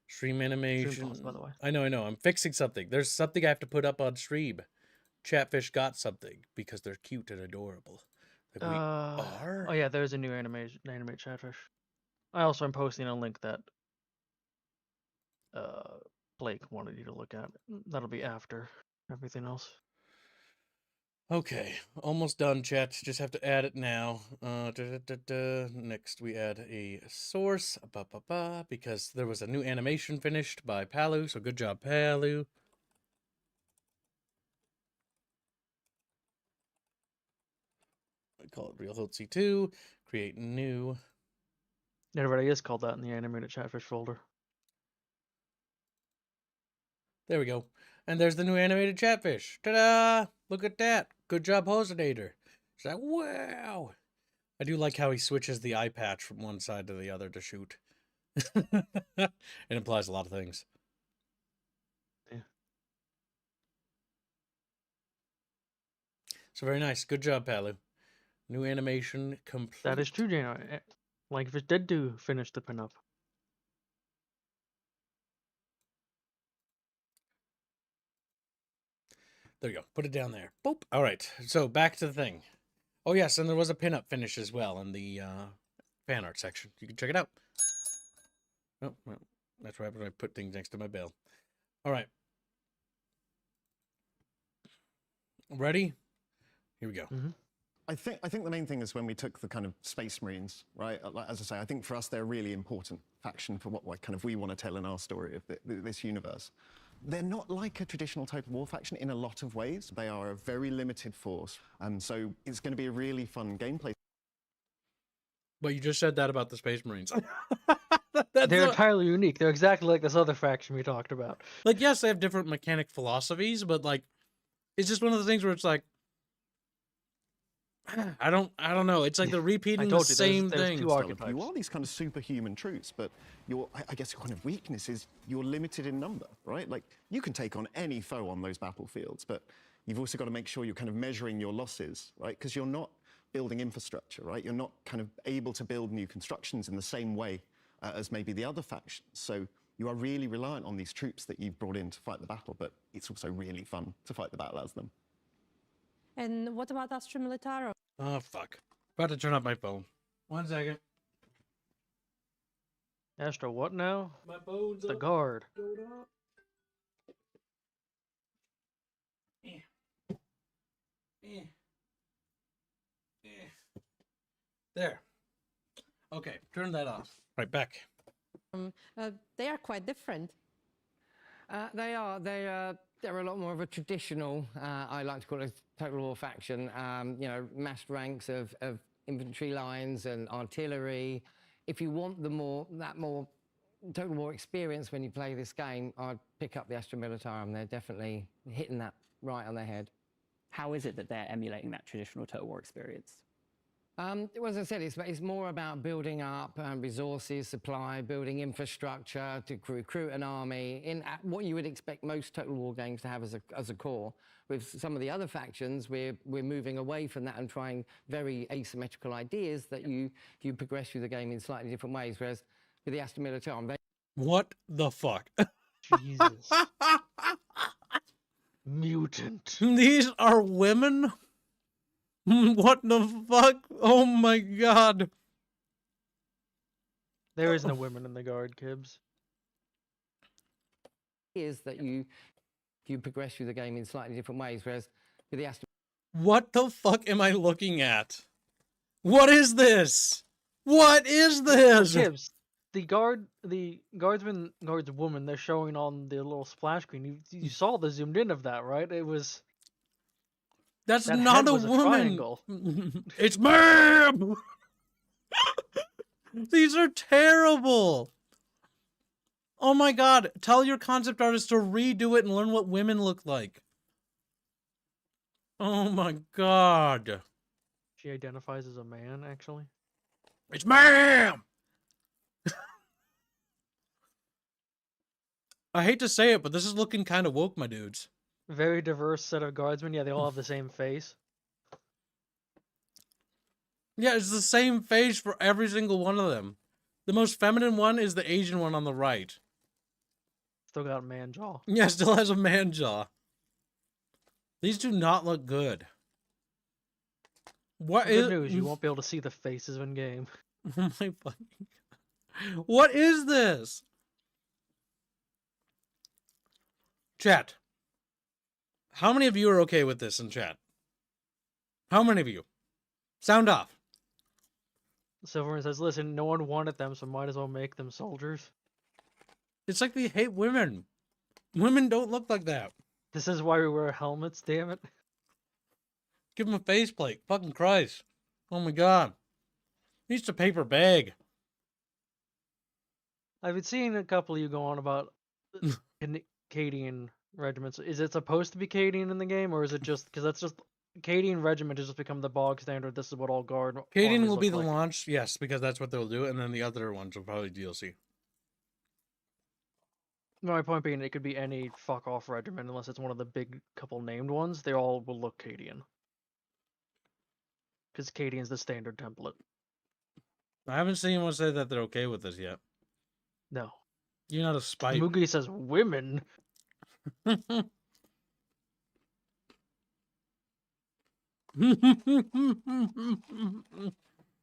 Stream animation. paused, by the way. I know. I'm fixing something. There's something I have to put up on stream. Chatfish got something because they're cute and adorable. Like we are? Oh yeah, there's a new animate Chatfish. I also am posting a link that Blake wanted you to look at. That'll be after everything else. Okay, almost done, chat. Just have to add it now. Next, we add a source, because there was a new animation finished by Palu, so good job, Palu. I call it Real Hotzi 2, create new. Everybody is called that in the animated Chatfish folder. There we go. And there's the new animated Chatfish. Ta-da! Look at that. Good job, Hosinator. It's like, wow. I do like how he switches the eye patch from one side to the other to shoot. It implies a lot of things. Yeah. So very nice. Good job, Palu. New animation complete. That is true, Jano. Like if it did do finish the pinup. There you go. Put it down there. Boop. All right. So back to the thing. Oh, yes. And there was a pinup finish as well in the fan art section. You can check it out. Oh, well, that's what happens when I put things next to my bell. All right. Ready? Here we go. Mm-hmm. I think the main thing is when we took the kind of Space Marines, right? Like, as I say, I think for us they're a really important faction for what kind of we want to tell in our story of this universe. They're not like a traditional Total War faction in a lot of ways. They are a very limited force, so it's going to be a really fun gameplay. But you just said that about the Space Marines. They're entirely unique. They're exactly like this other faction we talked about. Like, yes, they have different mechanic philosophies, but like, it's just one of the things where it's like, I don't know. It's like they're repeating the told you, same there's thing. two archetypes. You are these kind of superhuman troops, but I guess your kind of weakness is you're limited in number, right? Like, you can take on any foe on those battlefields, but you've also got to make sure you're kind of measuring your losses, right? Because you're not building infrastructure, right? You're not kind of able to build new constructions in the same way as maybe the other factions. So you are really reliant on these troops that you've brought in to fight the battle, but it's also really fun to fight the battle as them. And what about Astra Militaro? Oh, fuck. About to turn off my phone. 1 second. Astra, what now? My phone's The up. guard. Going up. There. Okay, turn that off. Right, back. They are quite different. They are. They're a lot more of a traditional, I like to call it a Total War faction, you know, massed ranks of infantry lines and artillery. If you want the more Total War experience when you play this game, I'd pick up the Astra Militarum. They're definitely hitting that right on their head. How is it that they're emulating that traditional Total War experience? Well, as I said, it's more about building up resources, supply, building infrastructure to recruit an army in what you would expect most Total War games to have as a core. With some of the other factions, we're moving away from that and trying very asymmetrical ideas that you progress through the game in slightly different ways. Whereas with the Astra Militarum, What the fuck? Jesus. Mutant. These are women? What the fuck? Oh my god. There is no women in the guard, Kibbs. is that you progress through the game in slightly different ways. Whereas with the Astra What the fuck am I looking at? What is this? What is this? Kibbs, the guardswoman they're showing on the little splash screen. You saw the zoomed in of that, right? It was That's that not head a was woman. triangle. It's ma'am. These are terrible. Oh my god, tell your concept artist to redo it and learn what women look like. Oh my god. She identifies as a man, actually. It's ma'am. I hate to say it, but this is looking kind of woke, my dudes. Very diverse set of guardsmen. Yeah, they all have the same face. Yeah, it's the same face for every single one of them. The most feminine one is the Asian one on the right. Still got a man jaw. Yeah, still has a man jaw. These do not look good. What Good is news, you won't be able to see the faces in game. Oh my fucking god. What is this? Chat. How many of you are okay with this in chat? How many of you? Sound off. Silverman says, listen, no one wanted them, so might as well make them soldiers. It's like they hate women. Women don't look like that. This is why we wear helmets, damn it. Give them a faceplate. Fucking Christ. Oh my god. Needs a paper bag. I've been seeing a couple of you go on about Cadian regiments. Is it supposed to be Cadian in the game, or is it just because that's just Cadian regiment has just become the bog standard? This is what all guard. Cadian armies will be look the like. launch, yes, because that's what they'll do, and then the other ones will probably DLC. My point being, it could be any fuck off regiment unless it's one of the big couple named ones. They all will look Cadian. Because Cadian's the standard template. I haven't seen anyone say that they're okay with this yet. No. You're not a spite. Mugi says women. Oh,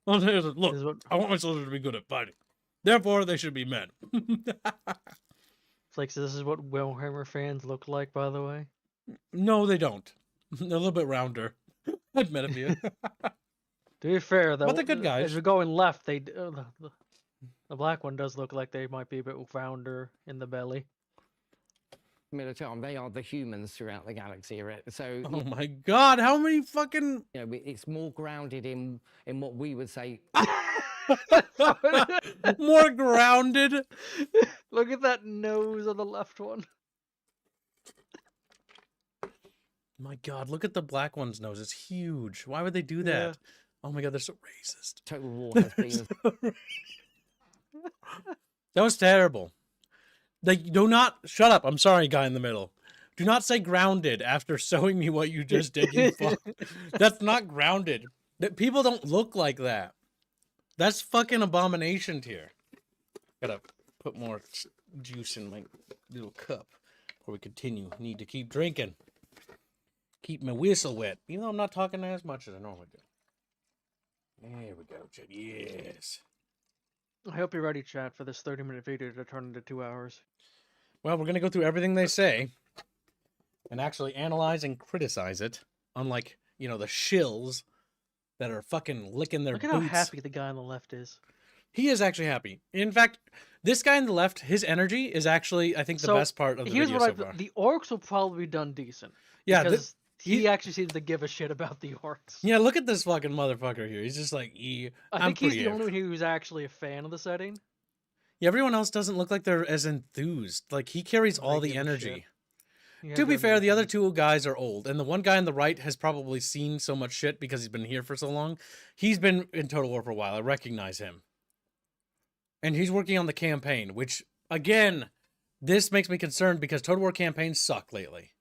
look, This is what I want my soldiers to be good at fighting. Therefore, they should be men. it's like. So this is what Warhammer fans look like, by the way. No, they don't. They're a little bit rounder. Admit it, you. To be fair, though, But they're good guys. As we're going left, the black one does look like they might be a bit rounder in the belly. Militarum, they are the humans throughout the galaxy. Right? So Oh my god, how many fucking... you know, it's more grounded in what we would say. More grounded? Look at that nose on the left one. My god, look at the black one's nose. It's huge. Why would they do that? Yeah. Oh my god, they're so racist. Total War has been That was terrible. They do not... Shut up. I'm sorry, guy in the middle. Do not say grounded after showing me what you just did, you fuck. That's not grounded. People don't look like that. That's fucking abomination tier. Gotta put more juice in my little cup before we continue. Need to keep drinking. Keep my whistle wet. Even though I'm not talking as much as I normally do. There we go, Chad. Yes. I hope you're ready, chat, for this 30-minute video to turn into 2 hours. Well, we're going to go through everything they say and actually analyze and criticize it. Unlike, you know, the shills that are fucking licking their Look at boots. how happy the guy on the left is. He is actually happy. In fact, this guy on the left, his energy is actually, I think, the best part of the here's video what so far. The orcs will probably be done decent. Yeah, because he he- actually seems to give a shit about the orcs. Yeah, look at this fucking motherfucker here. He's just like, I think he's the only one who's actually a fan of the setting. Yeah, everyone else doesn't look like they're as enthused. Like, he carries They all the give a energy. shit. Yeah, To be fair, the other Germany. two guys are old, and the one guy on the right has probably seen so much shit because he's been here for so long. He's been in Total War for a while. I recognize him. And he's working on the campaign, which, again, this makes me concerned because Total War campaigns suck lately.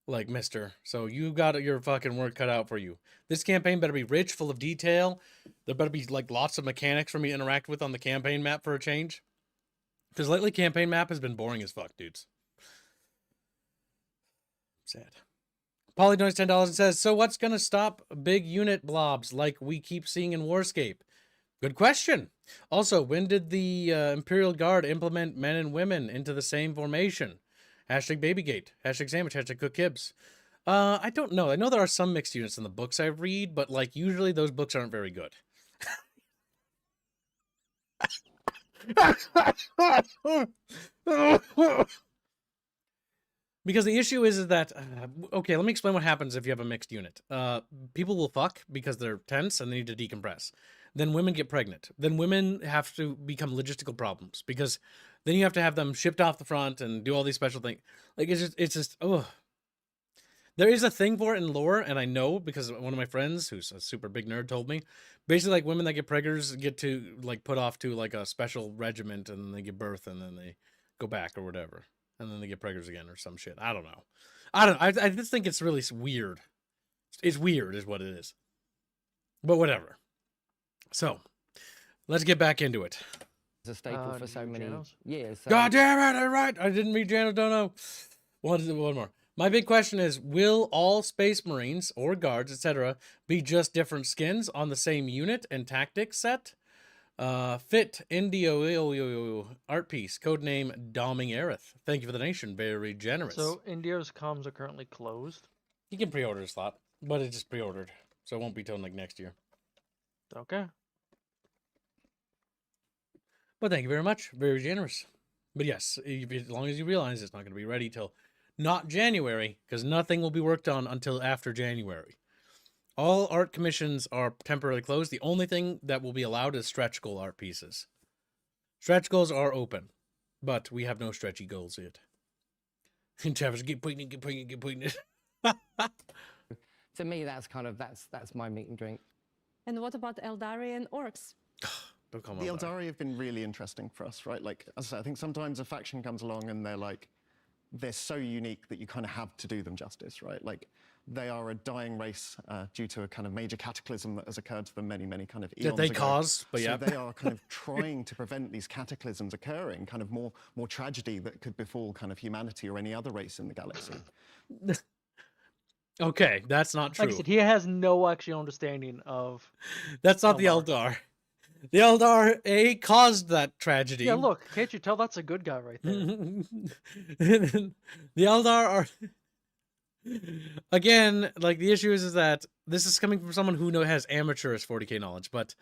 Like, mister. So you got your fucking work cut out for you. This campaign better be rich, full of detail. There better be, like, lots of mechanics for me to interact with on the campaign map for a change. Because lately, campaign map has been boring as fuck, dudes. Sad. Polly donates $10 and says, so what's going to stop big unit blobs like we keep seeing in Warscape? Good question. Also, when did the Imperial Guard implement men and women into the same formation? Hashtag Babygate. Hashtag Sandwich. Hashtag Cook Kibbs. I don't know. I know there are some mixed units in the books I read, but like usually those books aren't very good. Because the issue is that, okay, let me explain what happens if you have a mixed unit. People will fuck because they're tense and they need to decompress. Then women get pregnant. Then women have to become logistical problems because then you have to have them shipped off the front and do all these special things. Like, it's just, oh. There is a thing for it in lore, and I know because one of my friends, who's a super big nerd, told me. Basically, like, women that get preggers get to, like, put off to, like, a special regiment, and then they give birth, and then they go back or whatever. And then they get preggers again or some shit. I don't know. I just think it's really weird. It's weird is what it is. But whatever. So, let's get back into it. It's a staple for so many years. So God damn it, I'm right. I didn't read Janos, don't know. One more. My big question is, will all Space Marines or guards, etc., be just different skins on the same unit and tactics set? Fit Indio art piece, codename Doming Aerith. Thank you for the donation. Very generous. So Indio's comms are currently closed. You can pre-order a slot, but it's just pre-ordered, so it won't be till like next year. Okay. But thank you very much. Very generous. But yes, as long as you realize it's not going to be ready till not January, because nothing will be worked on until after January. All art commissions are temporarily closed. The only thing that will be allowed is stretch goal art pieces. Stretch goals are open, but we have no stretchy goals yet. And Travis, get putting it. to me, that's kind of that's my meat and drink. And what about Eldari and Orcs? Don't call The them Eldari have been really interesting for us, right? Like, as I said, I think sometimes a faction comes along and they're so unique that you kind of have to do them justice, right? Like, they are a dying race due to a kind of major cataclysm that has occurred to them many kind of eons that they ago. cause, but so yeah. they are kind of trying to prevent these cataclysms occurring, kind of more tragedy that could befall kind of humanity or any other race in the galaxy. Okay, that's not true. Like I said, he has no actual understanding of. That's not the Eldar. The Eldar, caused that tragedy. Yeah, look, can't you tell that's a good guy right there? The Eldar are... Again, like, the issue is that this is coming from someone who has amateurish 40k knowledge, but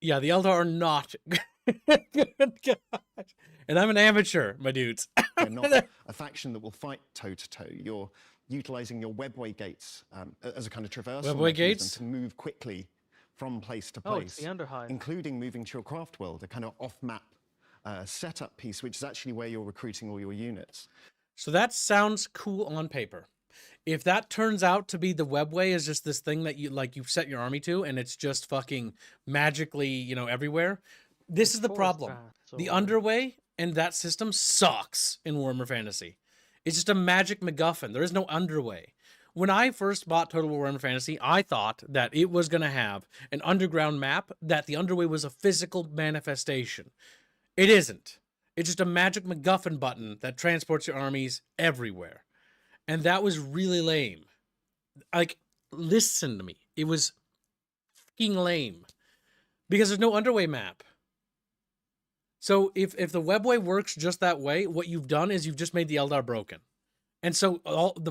yeah, the Eldar are not good guys. And I'm an amateur, my dudes. They're not a faction that will fight toe-to-toe. You're utilizing your webway gates as a kind of traversal Webway mechanism gates? to move quickly from place to Oh, place, it's the Underhive. including moving to your craft world, a kind of off-map setup piece, which is actually where you're recruiting all your units. So that sounds cool on paper. If that turns out to be the webway is just this thing that you set your army to, and it's just fucking magically, everywhere, this is the problem. The underway and that system sucks in Warhammer Fantasy. It's just a magic MacGuffin. There is no underway. When I first bought Total War Warhammer Fantasy, I thought that it was going to have an underground map, that the underway was a physical manifestation. It isn't. It's just a magic MacGuffin button that transports your armies everywhere. And that was really lame. Like, listen to me. It was fucking lame. Because there's no underway map. So if the webway works just that way, what you've done is you've just made the Eldar broken. And so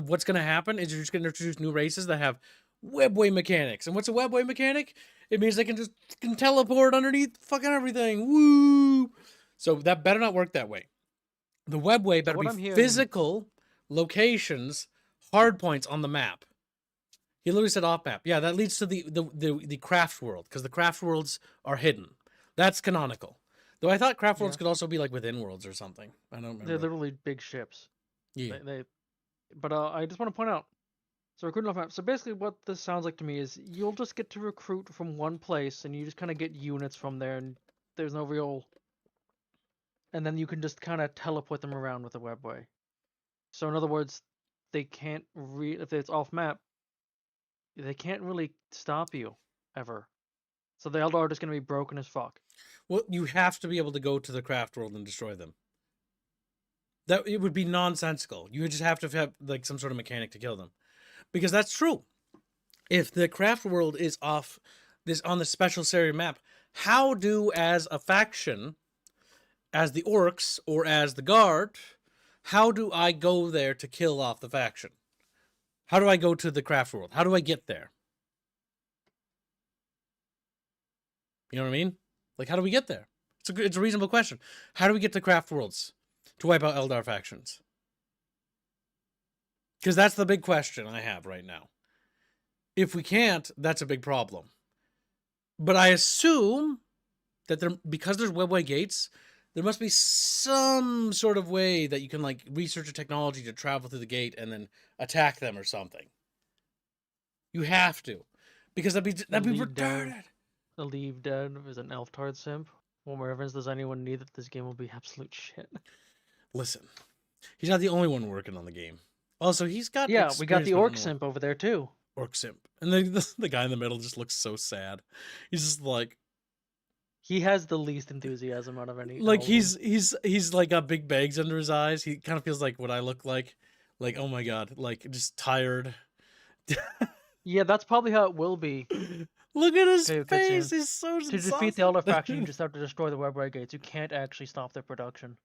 what's going to happen is you're just going to introduce new races that have webway mechanics. And what's a webway mechanic? It means they can teleport underneath fucking everything. Woo! So that better not work that way. The webway better be physical locations, hard points on the map. He literally said off map. Yeah, that leads to the craft world, because the craft worlds are hidden. That's canonical. Though I thought craft worlds Yeah. could also be like within worlds or something. I don't remember. They're literally big ships. Yeah. But I just want to point out, so recruiting off map. So basically, what this sounds like to me is you'll just get to recruit from one place, and you just kind of get units from there, and there's no real. And then you can just kind of teleport them around with a webway. So in other words, they can't if it's off map, they can't really stop you ever. So the Eldar are just gonna be broken as fuck. Well, you have to be able to go to the craft world and destroy them. That it would be nonsensical. You would just have to have like some sort of mechanic to kill them, because that's true. If the craft world is off this on the special series map, how do as a faction, as the orcs or as the guard, how do I go there to kill off the faction? How do I go to the craft world? How do I get there? You know what I mean? Like, how do we get there? It's a reasonable question. How do we get to craft worlds to wipe out Eldar factions? Because that's the big question I have right now. If we can't, that's a big problem. But I assume that because there's webway gates, there must be some sort of way that you can like research a technology to travel through the gate and then attack them or something. You have to, because that'd be retarded. The Leave Dead is an Elf-Tard simp. Well, wherever does anyone need that this game will be absolute shit. Listen, he's not the only one working on the game. Also, he's got Yeah, we got experience the with Orc it more. simp over there too. Orc simp, and the guy in the middle just looks so sad. He's just like He has the least enthusiasm out of any. like all of he's like got big bags under his eyes. He kind of feels like what I look like oh my god, like just tired. Yeah, that's probably how it will be. Look at his Okay, face. cutscene. He's so To defeat the Elder faction, you just have to destroy the webway gates. You can't actually stop their production.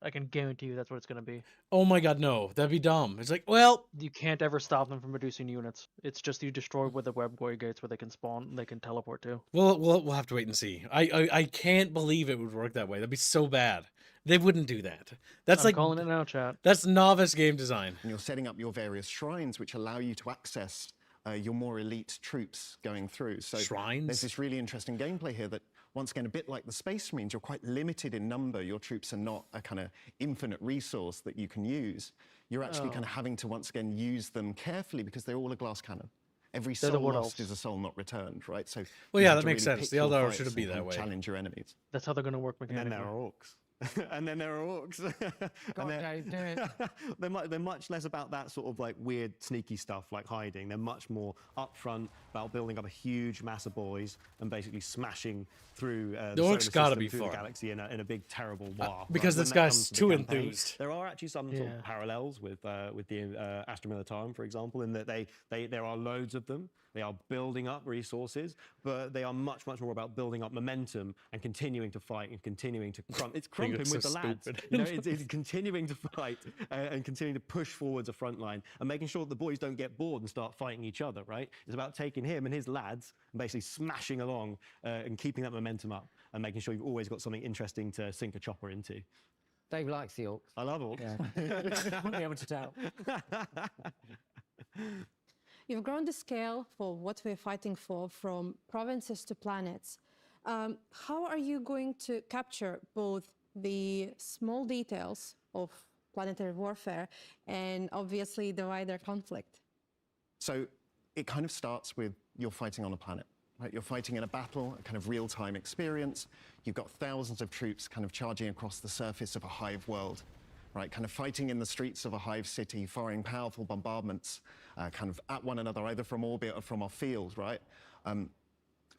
I can guarantee you that's what it's going to be. Oh my god, no, that'd be dumb. It's like, well, You can't ever stop them from producing units. It's just you destroy with the webway gates where they can spawn, they can teleport to. we'll have to wait and see. I can't believe it would work that way. That'd be so bad. They wouldn't do that. That's I'm like calling it now, chat. that's novice game design. And you're setting up your various shrines, which allow you to access your more elite troops going through. So Shrines? there's this really interesting gameplay here that, once again, a bit like the Space Marines, you're quite limited in number. Your troops are not a kind of infinite resource that you can use. You're actually kind of having to, once again, use them carefully because they're all a glass cannon. Every They're the soul Wood lost Elves. is a soul not returned, right? So Well, you yeah, have that to makes really sense. pick The your Eldar fights shouldn't be and that way. challenge your enemies. That's how they're going to work And then mechanically. there are orcs. And then there are orcs. Go on, Dave, do it. They're much less about that sort of like weird, sneaky stuff like hiding. They're much more upfront about building up a huge mass of boys and basically smashing through the orcs solar gotta system, be through fun. the galaxy in a big terrible war. because When this that guy's comes to the too campaign, enthused. There are actually some sort Yeah. of parallels with the Astra Militarum, for example, in that there are loads of them. They are building up resources, but they are much more about building up momentum and continuing to fight and continuing to crump. It's think crumping it's with so the lads. stupid. You know, it's continuing to fight and continuing to push forwards a front line and making sure that the boys don't get bored and start fighting each other, right? It's about taking him and his lads and basically smashing along and keeping that momentum up and making sure you've always got something interesting to sink a chopper into. Dave likes the orcs. I love orcs. Yeah. Wouldn't be able to tell. You've grown the scale for what we're fighting for from provinces to planets. How are you going to capture both the small details of planetary warfare and obviously the wider conflict? So it kind of starts with you're fighting on a planet, right? You're fighting in a battle, a kind of real-time experience. You've got thousands of troops kind of charging across the surface of a hive world, right? Kind of fighting in the streets of a hive city, firing powerful bombardments kind of at one another, either from orbit or from off field, right? And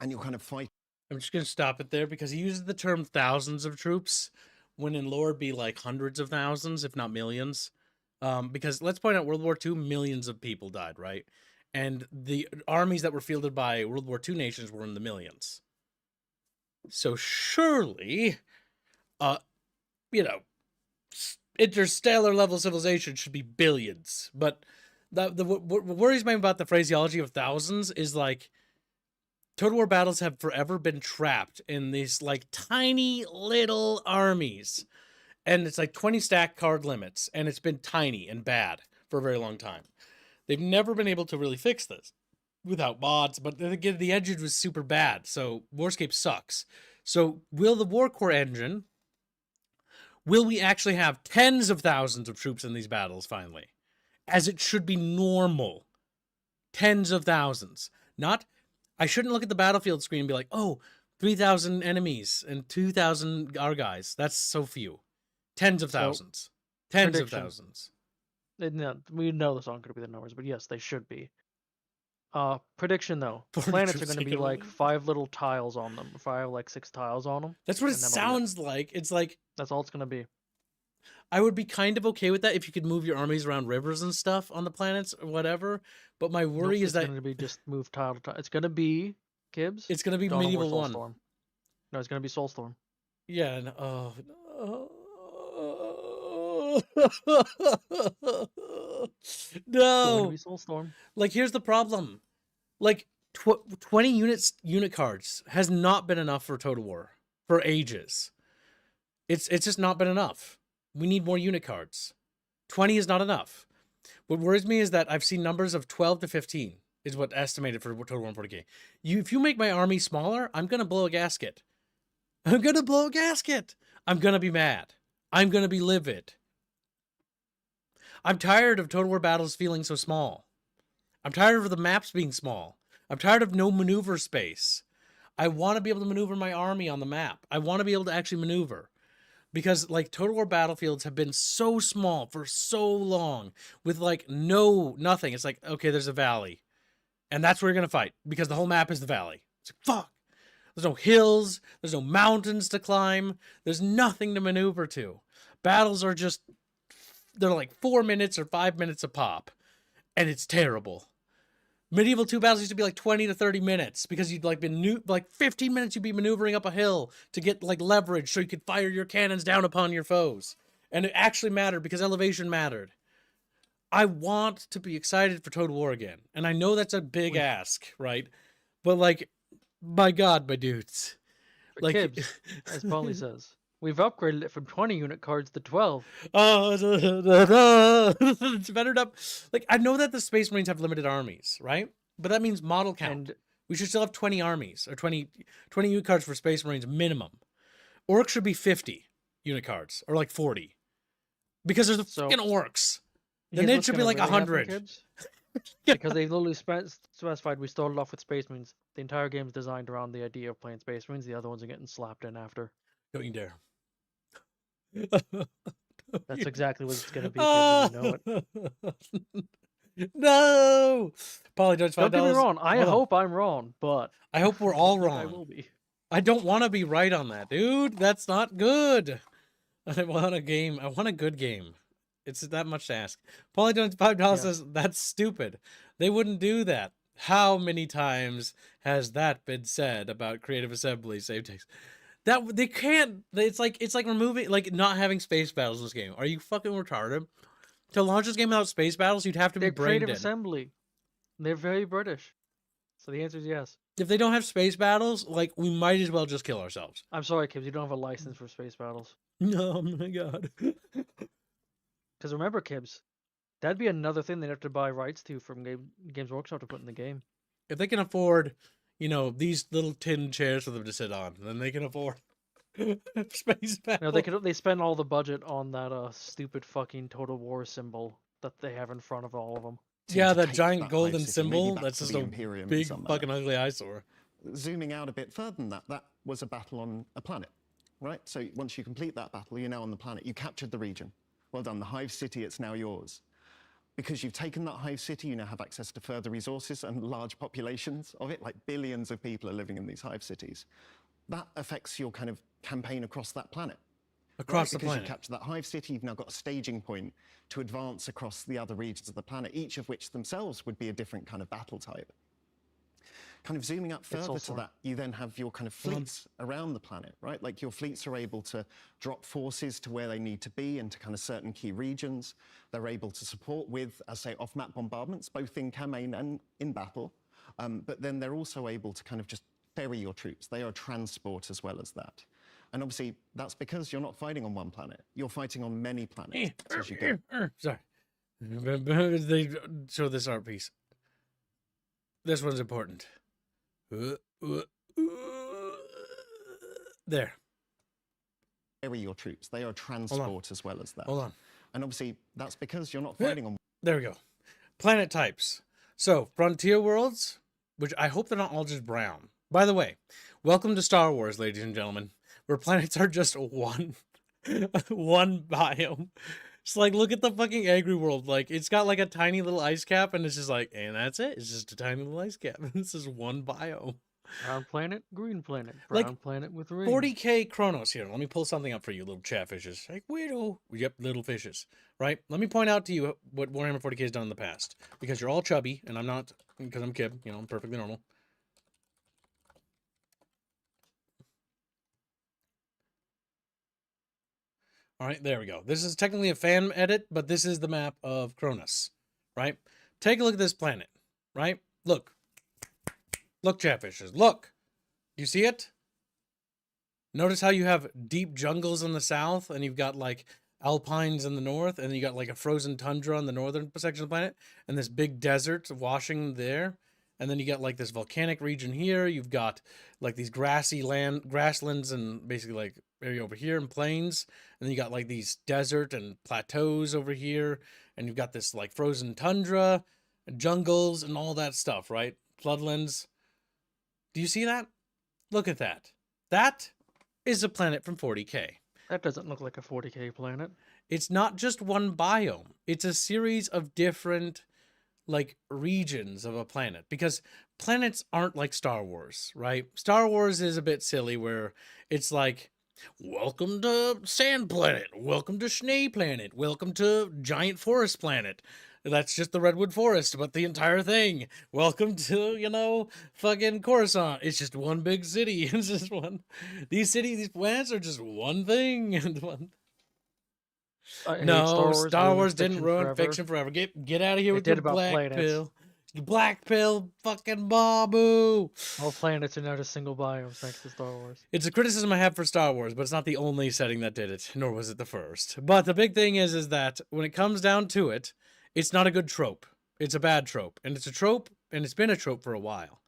you're kind of fighting. I'm just gonna stop it there because he uses the term thousands of troops when in lore it'd be like hundreds of thousands, if not millions. Because let's point out World War II, millions of people died, right? And the armies that were fielded by World War II nations were in the millions. So surely, interstellar level civilization should be billions. But what worries me about the phraseology of thousands is like Total War battles have forever been trapped in these like tiny little armies. And it's like 20 stack card limits, and it's been tiny and bad for a very long time. They've never been able to really fix this without mods, but the engine was super bad, so Warscape sucks. So will the War Core engine, will we actually have tens of thousands of troops in these battles finally? As it should be normal. Tens of thousands. Not, I shouldn't look at the battlefield screen and be like, oh, 3,000 enemies and 2,000 our guys. That's so few. Tens of thousands. Tens of prediction. thousands. No, we know those aren't going to be the numbers, but yes, they should be. Prediction though, 40 planets are troops going to be taken like away. 5 little tiles on them, 5 like 6 tiles on them. That's what it and that'll be sounds like. It's like, That's all it's going to be. I would be kind of okay with that if you could move your armies around rivers and stuff on the planets or whatever. But my worry is It's that going to be just move tile to tile. It's going to be Kibbs. it's going to be Dawn of War Medieval 1. Soulstorm. No, it's going to be Soulstorm. Yeah. And, oh. It's going to No. be Soulstorm. Like, here's the problem. Like, 20 unit cards has not been enough for Total War for ages. It's just not been enough. We need more unit cards. 20 is not enough. What worries me is that I've seen numbers of 12 to 15 is what estimated for Total War 40K. If you make my army smaller, I'm going to blow a gasket. I'm going to blow a gasket. I'm going to be mad. I'm going to be livid. I'm tired of Total War battles feeling so small. I'm tired of the maps being small. I'm tired of no maneuver space. I want to be able to maneuver my army on the map. I want to be able to actually maneuver. Because, like, Total War battlefields have been so small for so long with, like, nothing. It's like, okay, there's a valley. And that's where you're going to fight. Because the whole map is the valley. It's like, fuck. There's no hills. There's no mountains to climb. There's nothing to maneuver to. Battles are just, they're like 4 minutes or 5 minutes a pop. And it's terrible. Medieval 2 battles used to be like 20 to 30 minutes because you'd like been 15 minutes you'd be maneuvering up a hill to get like leverage so you could fire your cannons down upon your foes. And it actually mattered because elevation mattered. I want to be excited for Total War again. And I know that's a big ask, right? But like, my God, my dudes. Like, Kibbs, as Polly says, we've upgraded it from 20 unit cards to 12. It's better up. Like, I know that the Space Marines have limited armies, right? But that means model count. And We should still have 20 armies or 20 unit cards for Space Marines minimum. Orcs should be 50 unit cards or like 40. Because there's the fucking orcs. Then here's it what's should be gonna like really happen, 100. Kibbs. Because they literally specified we started off with Space Marines. The entire game is designed around the idea of playing Space Marines. The other ones are getting slapped in after. Don't you dare. That's exactly what it's going to be, Kibbs, and you know it. No! Polly, don't Don't get me wrong. I Hold on. hope I'm wrong, but I hope we're all I wrong. will be. I don't want to be right on that, dude. That's not good. I want a game. I want a good game. It's that much to ask. Paulie Jones $5 says that's stupid. They wouldn't do that. How many times has that been said about Creative Assembly save takes? That they can't. It's like removing, like not having space battles in this game. Are you fucking retarded? To launch this game without space battles, you'd have to be They're brain Creative dead. Assembly. They're very British. So the answer is yes. If they don't have space battles, like we might as well just kill ourselves. I'm sorry, Kibbs. You don't have a license for space battles. Oh my God. Because remember, Kibbs, that'd be another thing they'd have to buy rights to from Games Workshop to put in the game. If they can afford, these little tin chairs for them to sit on, then they can afford space battles. They spend all the budget on that stupid fucking Total War symbol that they have in front of all of them. Yeah, to that take giant that golden hive city, maybe symbol. back That's to just the a Imperium big somewhere. fucking ugly eyesore. Zooming out a bit further than that, that was a battle on a planet, right? So once you complete that battle, you're now on the planet. You captured the region. Well done. The hive city, it's now yours. Because you've taken that hive city, you now have access to further resources and large populations of it, like billions of people are living in these hive cities. That affects your kind of campaign across that planet. Across the because planet. you capture that hive city, you've now got a staging point to advance across the other regions of the planet, each of which themselves would be a different kind of battle type. Kind of zooming up further to that, you then have your kind of fleets around the planet, right? Like your fleets are able to drop forces to where they need to be into kind of certain key regions. They're able to support with, as say, off-map bombardments, both in campaign and in battle. But then they're also able to kind of just ferry your troops. They are transport as well as that. And obviously, that's because you're not fighting on one planet. You're fighting on many planets as you go. Sorry. They show this art piece. This one's important. There. carry your troops. They are transport as well as that. Hold on. And obviously, that's because you're not fighting on. There we go. Planet types. So, frontier worlds, which I hope they're not all just brown. By the way, welcome to Star Wars, ladies and gentlemen, where planets are just one biome. It's like, look at the fucking Angry World. Like, it's got like a tiny little ice cap, and it's just like, and that's it. It's just a tiny little ice cap. This is one biome. Brown planet, green planet, Like, brown planet with rings. 40K Chronos here. Let me pull something up for you, little chatfishes. Like, weirdo. Yep, little fishes. Right? Let me point out to you what Warhammer 40K has done in the past. Because you're all chubby, and I'm not, because I'm Kib. You know, I'm perfectly normal. All right, there we go. This is technically a fan edit, but this is the map of Cronus, right? Take a look at this planet, right? Look. Look, chatfishes. Look. You see it? Notice how you have deep jungles in the south, and you've got, like, alpines in the north, and then you got, like, a frozen tundra on the northern section of the planet, and this big desert washing there. And then you got, like, this volcanic region here. You've got, like, these grasslands and basically, like, area over here and plains. And then you got, like, these desert and plateaus over here. And you've got this, like, frozen tundra, jungles, and all that stuff, right? Floodlands. Do you see that? Look at that. That is a planet from 40K. That doesn't look like a 40K planet. It's not just one biome. It's a series of different, like, regions of a planet, because planets aren't like Star Wars, right? Star Wars is a bit silly where it's like, welcome to Sand Planet, welcome to Schnee Planet, welcome to Giant Forest Planet. That's just the Redwood Forest, but the entire thing. Welcome to, you know, fucking Coruscant. It's just one big city. It's just one. These planets are just one thing. I hate No, Star Wars ruined didn't ruin forever. fiction forever. Get out of here It with did your about black planets. pill. Black pill, fucking Babu. All planets are now just single biomes thanks to Star Wars. It's a criticism I have for Star Wars, but it's not the only setting that did it, nor was it the first. But the big thing is that when it comes down to it, it's not a good trope. It's a bad trope. And it's a trope, and it's been a trope for a while.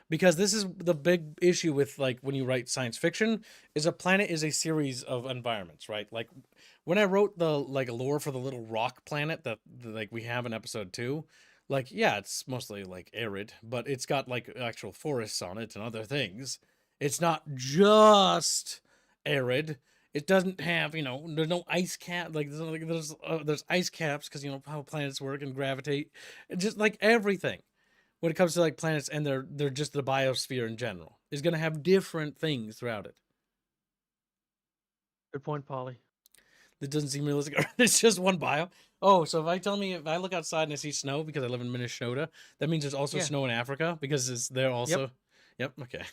Because this is the big issue with, like, when you write science fiction, is a planet is a series of environments, right? Like, when I wrote the, like, lore for the little rock planet that, like, we have in episode 2, like, yeah, it's mostly, like, arid, but it's got, like, actual forests on it and other things. It's not just arid. It doesn't have, you know, there's no ice cap, like, there's ice caps because, you know, how planets work and gravitate. Just, like, everything. When it comes to, like, planets and they're just the biosphere in general, is going to have different things throughout it. Good point, Polly. That doesn't seem realistic. It's just one bio. Oh, so if I look outside and I see snow because I live in Minnesota, that means there's also Yeah. snow in Africa because it's there also. Yep. Okay.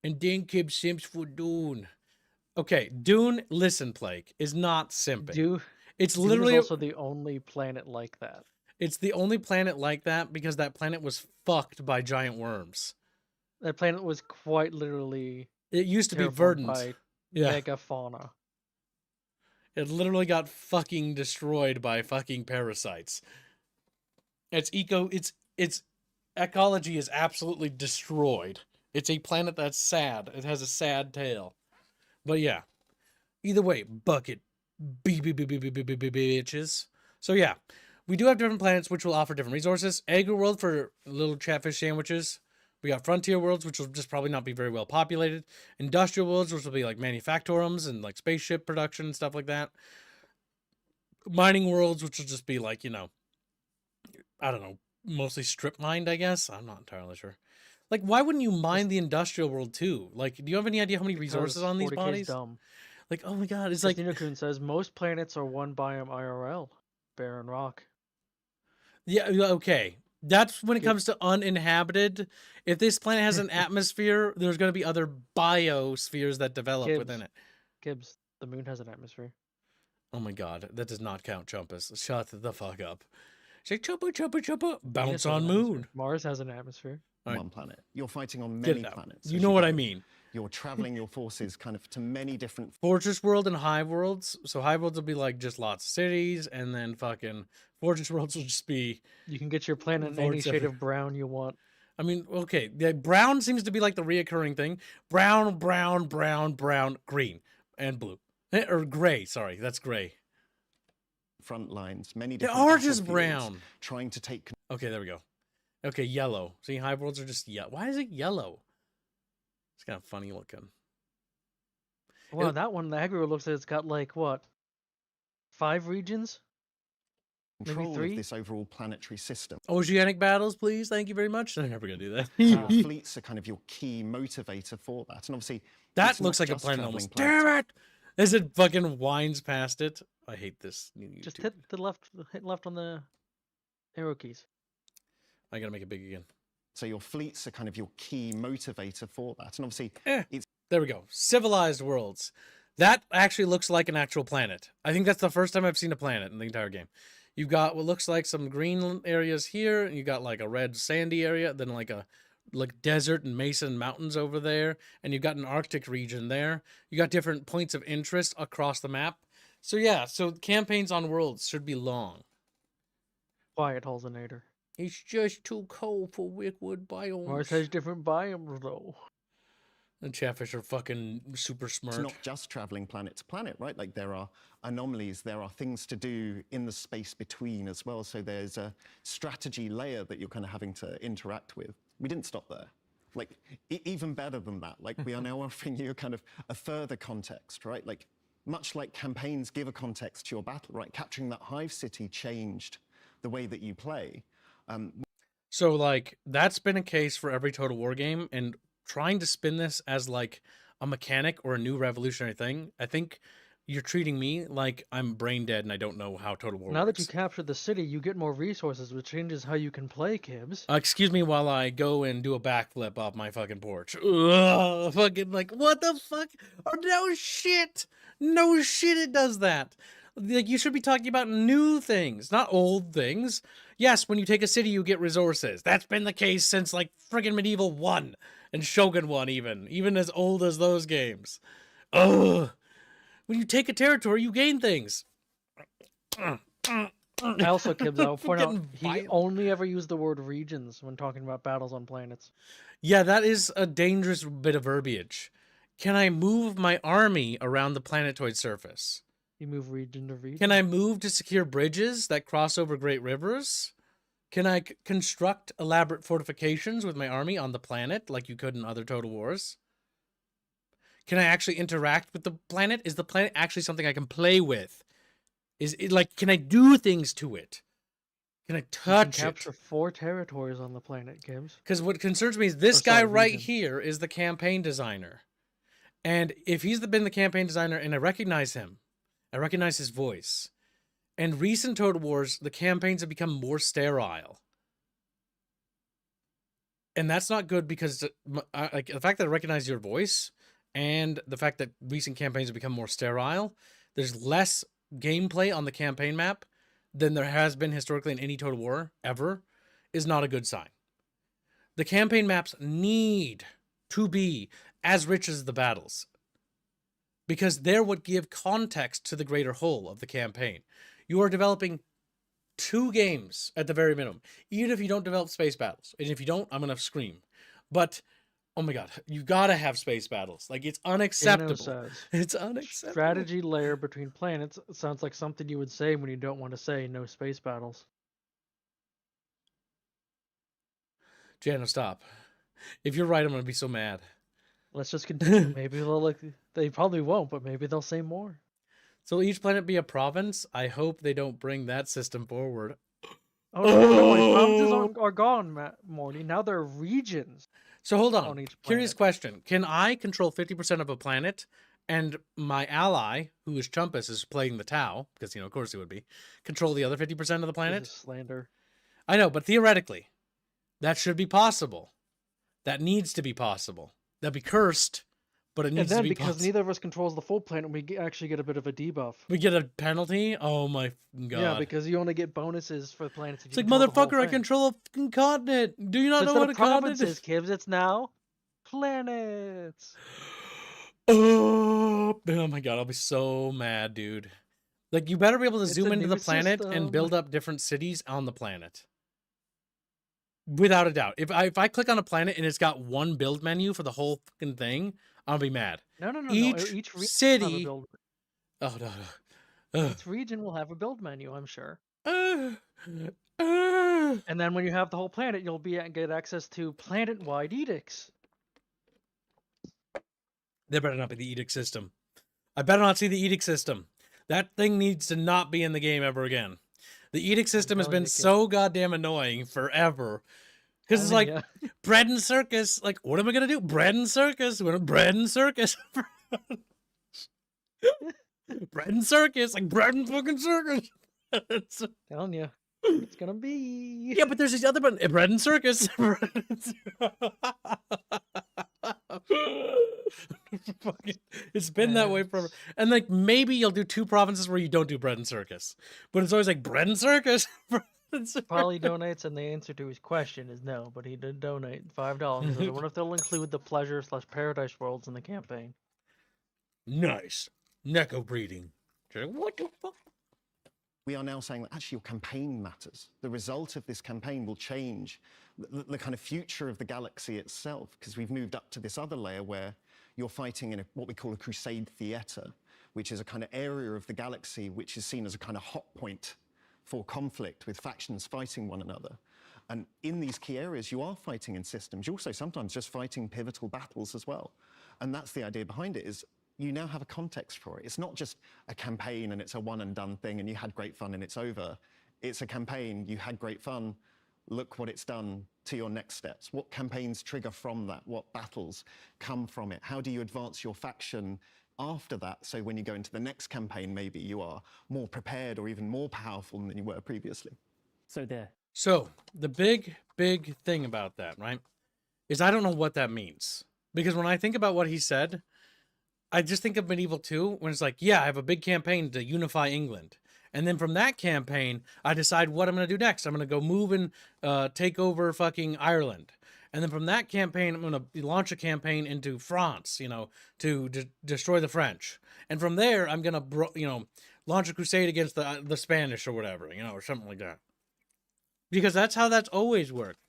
And then Kib simps for Dune. Okay, Dune. Listen, Plague is not simping. It's Dune literally is also the only planet like that. It's the only planet like that because that planet was fucked by giant worms. That planet was quite literally It used to be terraformed verdant. by Yeah. megafauna. It literally got fucking destroyed by fucking parasites. Its ecology is absolutely destroyed. It's a planet that's sad. It has a sad tale. But yeah. Either way, bucket bitches. So yeah. We do have different planets which will offer different resources. Agri World for little chatfish sandwiches. We got Frontier Worlds, which will just probably not be very well populated. Industrial Worlds, which will be like manufactorums and like spaceship production and stuff like that. Mining Worlds, which will just be like, you know, I don't know, mostly strip mined, I guess. I'm not entirely sure. Like, why wouldn't you mine the Industrial World too? Like, do you have any idea how many resources on these 40K 's bodies? Dumb. Like, oh my god, it's Like like... Ninokun says, most planets are one biome IRL. Barren rock. Yeah, okay. That's when it comes to uninhabited. If this planet has an atmosphere, there's going to be other biospheres that develop within it. Gibbs, the moon has an atmosphere. Oh my god, that does not count, Chumpus. Shut the fuck up. Say chumpa, chumpa, chumpa. Bounce Venus has on an moon. atmosphere. Mars has an atmosphere. All right. One planet. You're fighting on Get many it out. planets. You as know what go. I mean. You're traveling your forces kind of to many different. Fortress World and Hive Worlds. So Hive Worlds will be like just lots of cities, and then fucking Fortress Worlds will just be... You can get your planet in any Votes shade every- of brown you want. I mean, okay, the brown seems to be like the reoccurring thing. Brown, brown, brown, brown, green, and blue. Or gray, sorry, that's gray. Front lines, many They different are just battlefields, brown. trying to take Okay, there we go. Okay, yellow. See, hive worlds are just yellow. Why is it yellow? It's kind of funny looking. Wow, that one, the aggro looks like it's got like what? 5 regions? Maybe control of 3? this overall planetary system. Oceanic battles, please. Thank you very much. I'm never gonna do that. Your fleets are kind of your key motivator for that, and obviously That it's looks not like a just planet traveling almost. planets. Damn it! As it fucking winds past it. I hate this. Just YouTube. hit left on the arrow keys. I gotta make it big again. So your fleets are kind of your key motivator for that, and obviously it's There we go. Civilized worlds. That actually looks like an actual planet. I think that's the first time I've seen a planet in the entire game. You've got what looks like some green areas here, and you got like a red sandy area, then like desert and mesa and mountains over there, and you've got an Arctic region there. You got different points of interest across the map. So yeah, so campaigns on worlds should be long. Quiet Halsinator. It's just too cold for Wickwood Mars biomes. has different biomes though. The Chatfish are fucking super smart. not just traveling planet to planet, right? Like there are anomalies, there are things to do in the space between as well. So there's a strategy layer that you're kind of having to interact with. We didn't stop there. Like even better than that, like we are now offering you kind of a further context, right? Like much like campaigns give a context to your battle, right? Capturing that hive city changed the way that you play. So like that's been a case for every Total War game, and trying to spin this as like a mechanic or a new revolutionary thing, I think you're treating me like I'm brain dead and I don't know how Total War Now works. that you captured the city, you get more resources, which changes how you can play, Kibbs. Excuse me while I go and do a backflip off my fucking porch. Ugh, fucking like, what the fuck? Oh, no shit. No shit it does that. Like, you should be talking about new things, not old things. Yes, when you take a city, you get resources. That's been the case since, like, friggin' Medieval 1 and Shogun 1 even as old as those games. Ugh. When you take a territory, you gain things. I also, Kibbs, I'll point out, Getting he violent. only ever used the word regions when talking about battles on planets. Yeah, that is a dangerous bit of verbiage. Can I move my army around the planetoid surface? You move region to region. Can I move to secure bridges that cross over great rivers? Can I construct elaborate fortifications with my army on the planet like you could in other Total Wars? Can I actually interact with the planet? Is the planet actually something I can play with? Is it like, can I do things to it? Can I You can touch it? capture 4 territories on the planet, Kibbs. Because what concerns me is this Or, sorry, guy right region. here is the campaign designer. And if he's been the campaign designer, and I recognize him, I recognize his voice. In recent Total Wars, the campaigns have become more sterile. And that's not good because like the fact that I recognize your voice and the fact that recent campaigns have become more sterile, there's less gameplay on the campaign map than there has been historically in any Total War ever, is not a good sign. The campaign maps need to be as rich as the battles, because they're what give context to the greater whole of the campaign. You are developing 2 games at the very minimum, even if you don't develop space battles. And if you don't, I'm going to scream. But, oh my god, you got to have space battles. Like, it's Dano unacceptable. says, It's unacceptable. strategy layer between planets sounds like something you would say when you don't want to say no space battles. Jano, stop. If you're right, I'm going to be so mad. Let's just continue. Maybe they'll they probably won't, but maybe they'll say more. So will each planet be a province? I hope they don't bring that system forward. Oh no, provinces are gone, Morty. Now they're regions. So hold on on. each Curious planet. question. Can I control 50% of a planet and my ally, who is Chumpus, is playing the Tau, because, of course he would be, control the other 50% of the This planet? is slander. I know, but theoretically, that should be possible. That needs to be possible. That'd be cursed, but it And needs to then be because possible. neither of us controls the full planet, we actually get a bit of a debuff. We get a penalty? Oh my god. Yeah, because you only get bonuses for planets. If It's you like, control the whole motherfucker, I thing. control a fucking continent. Do you not So know instead what a of continent provinces, is? Kibbs, it's now planets. Oh my god, I'll be so mad, dude. Like, you better be able to It's zoom a into the new planet and system. build up different cities on the planet. Without a doubt. If I click on a planet and it's got one build menu for the whole fucking thing, I'll be mad. No. Each Each region will have a city. build. Oh no. No. Each region will have a build menu, I'm sure. Uh, And then when you have the whole planet, you'll get access to planet-wide edicts. There better not be the edict system. I better not see the edict system. That thing needs to not be in the game ever again. The edict system has telling been you, kid. so goddamn annoying forever. Because it's Telling like, ya. bread and circus. Like, what am I going to do? Bread and circus. We're bread and circus. Bread and circus. Like, bread and fucking circus. Telling you. It's gonna be. Yeah, but there's these other buttons. Bread and circus. It's been that way forever. And like maybe you'll do 2 provinces where you don't do bread and circus. But it's always like bread and circus. Polly donates, and the answer to his question is no, but he did donate $5. He says, I wonder if they'll include the pleasure/paradise worlds in the campaign. Nice. Neko breeding. What the fuck? We are now saying that actually your campaign matters. The result of this campaign will change the kind of future of the galaxy itself, because we've moved up to this other layer where you're fighting in what we call a crusade theater, which is a kind of area of the galaxy which is seen as a kind of hot point for conflict with factions fighting one another. And in these key areas, you are fighting in systems. You're also sometimes just fighting pivotal battles as well. And that's the idea behind it, is you now have a context for it. It's not just a campaign and it's a one and done thing and you had great fun and it's over. It's a campaign, you had great fun, look what it's done to your next steps. What campaigns trigger from that? What battles come from it? How do you advance your faction after that? So when you go into the next campaign, maybe you are more prepared or even more powerful than you were previously. So the big thing about that, right, is I don't know what that means. Because when I think about what he said, I just think of Medieval 2 when it's like, yeah, I have a big campaign to unify England. And then from that campaign, I decide what I'm going to do next. I'm going to go move and take over fucking Ireland. And then from that campaign, I'm going to launch a campaign into France, to destroy the French. And from there, I'm going to, launch a crusade against the Spanish or whatever, or something like that. Because that's how that's always worked.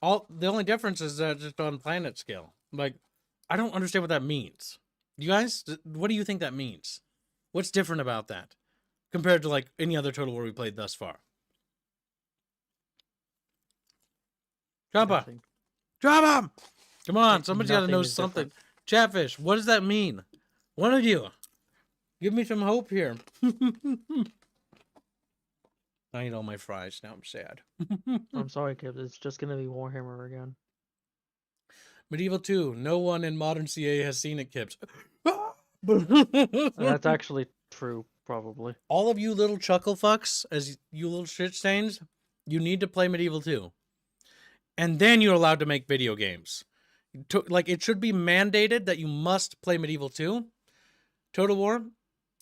The only difference is just on planet scale. Like, I don't understand what that means. You guys, what do you think that means? What's different about that compared to like any other Total War we played thus far? Drop him! Drop him! Come on, somebody's got to know something. Chatfish, what does that mean? One of you, give me some hope here. I ate all my fries. Now I'm sad. I'm sorry, Kib. It's just gonna be Warhammer again. Medieval 2. No one in modern CA has seen it, Kips. That's actually true, probably. All of you little chuckle fucks, as you little shit stains, you need to play Medieval 2. And then you're allowed to make video games. Like, it should be mandated that you must play Medieval 2 Total War,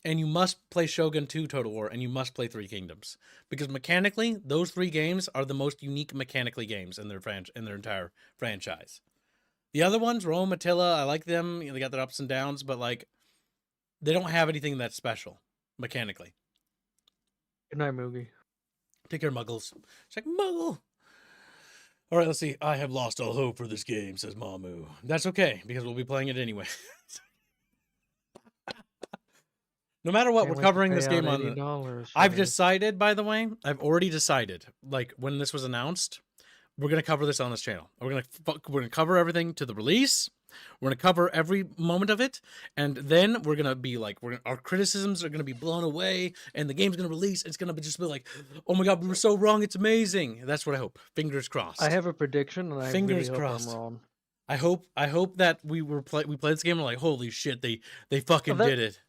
and you must play Shogun 2 Total War, and you must play Three Kingdoms. Because mechanically, those 3 games are the most unique mechanically games in their entire franchise. The other ones, Rome, Attila, I like them. They got their ups and downs, but like, they don't have anything that's special mechanically. Good night, Moogie. Take care, Muggles. It's like, Muggle. All right, let's see. I have lost all hope for this game, says Mamu. That's okay, because we'll be playing it anyway. No matter what, we're covering this game on the... I've decided, by the way, I've already decided, like, when this was announced, we're going to cover this on this channel. We're going to cover everything to the release. We're going to cover every moment of it. And then we're going to be like, our criticisms are going to be blown away. And the game's going to release. It's going to just be like, oh my God, we were so wrong. It's amazing. That's what I hope. Fingers crossed. I have a prediction, and I Fingers really crossed. hope I'm wrong. I hope that we played this game and we're like, holy shit, they fucking did it.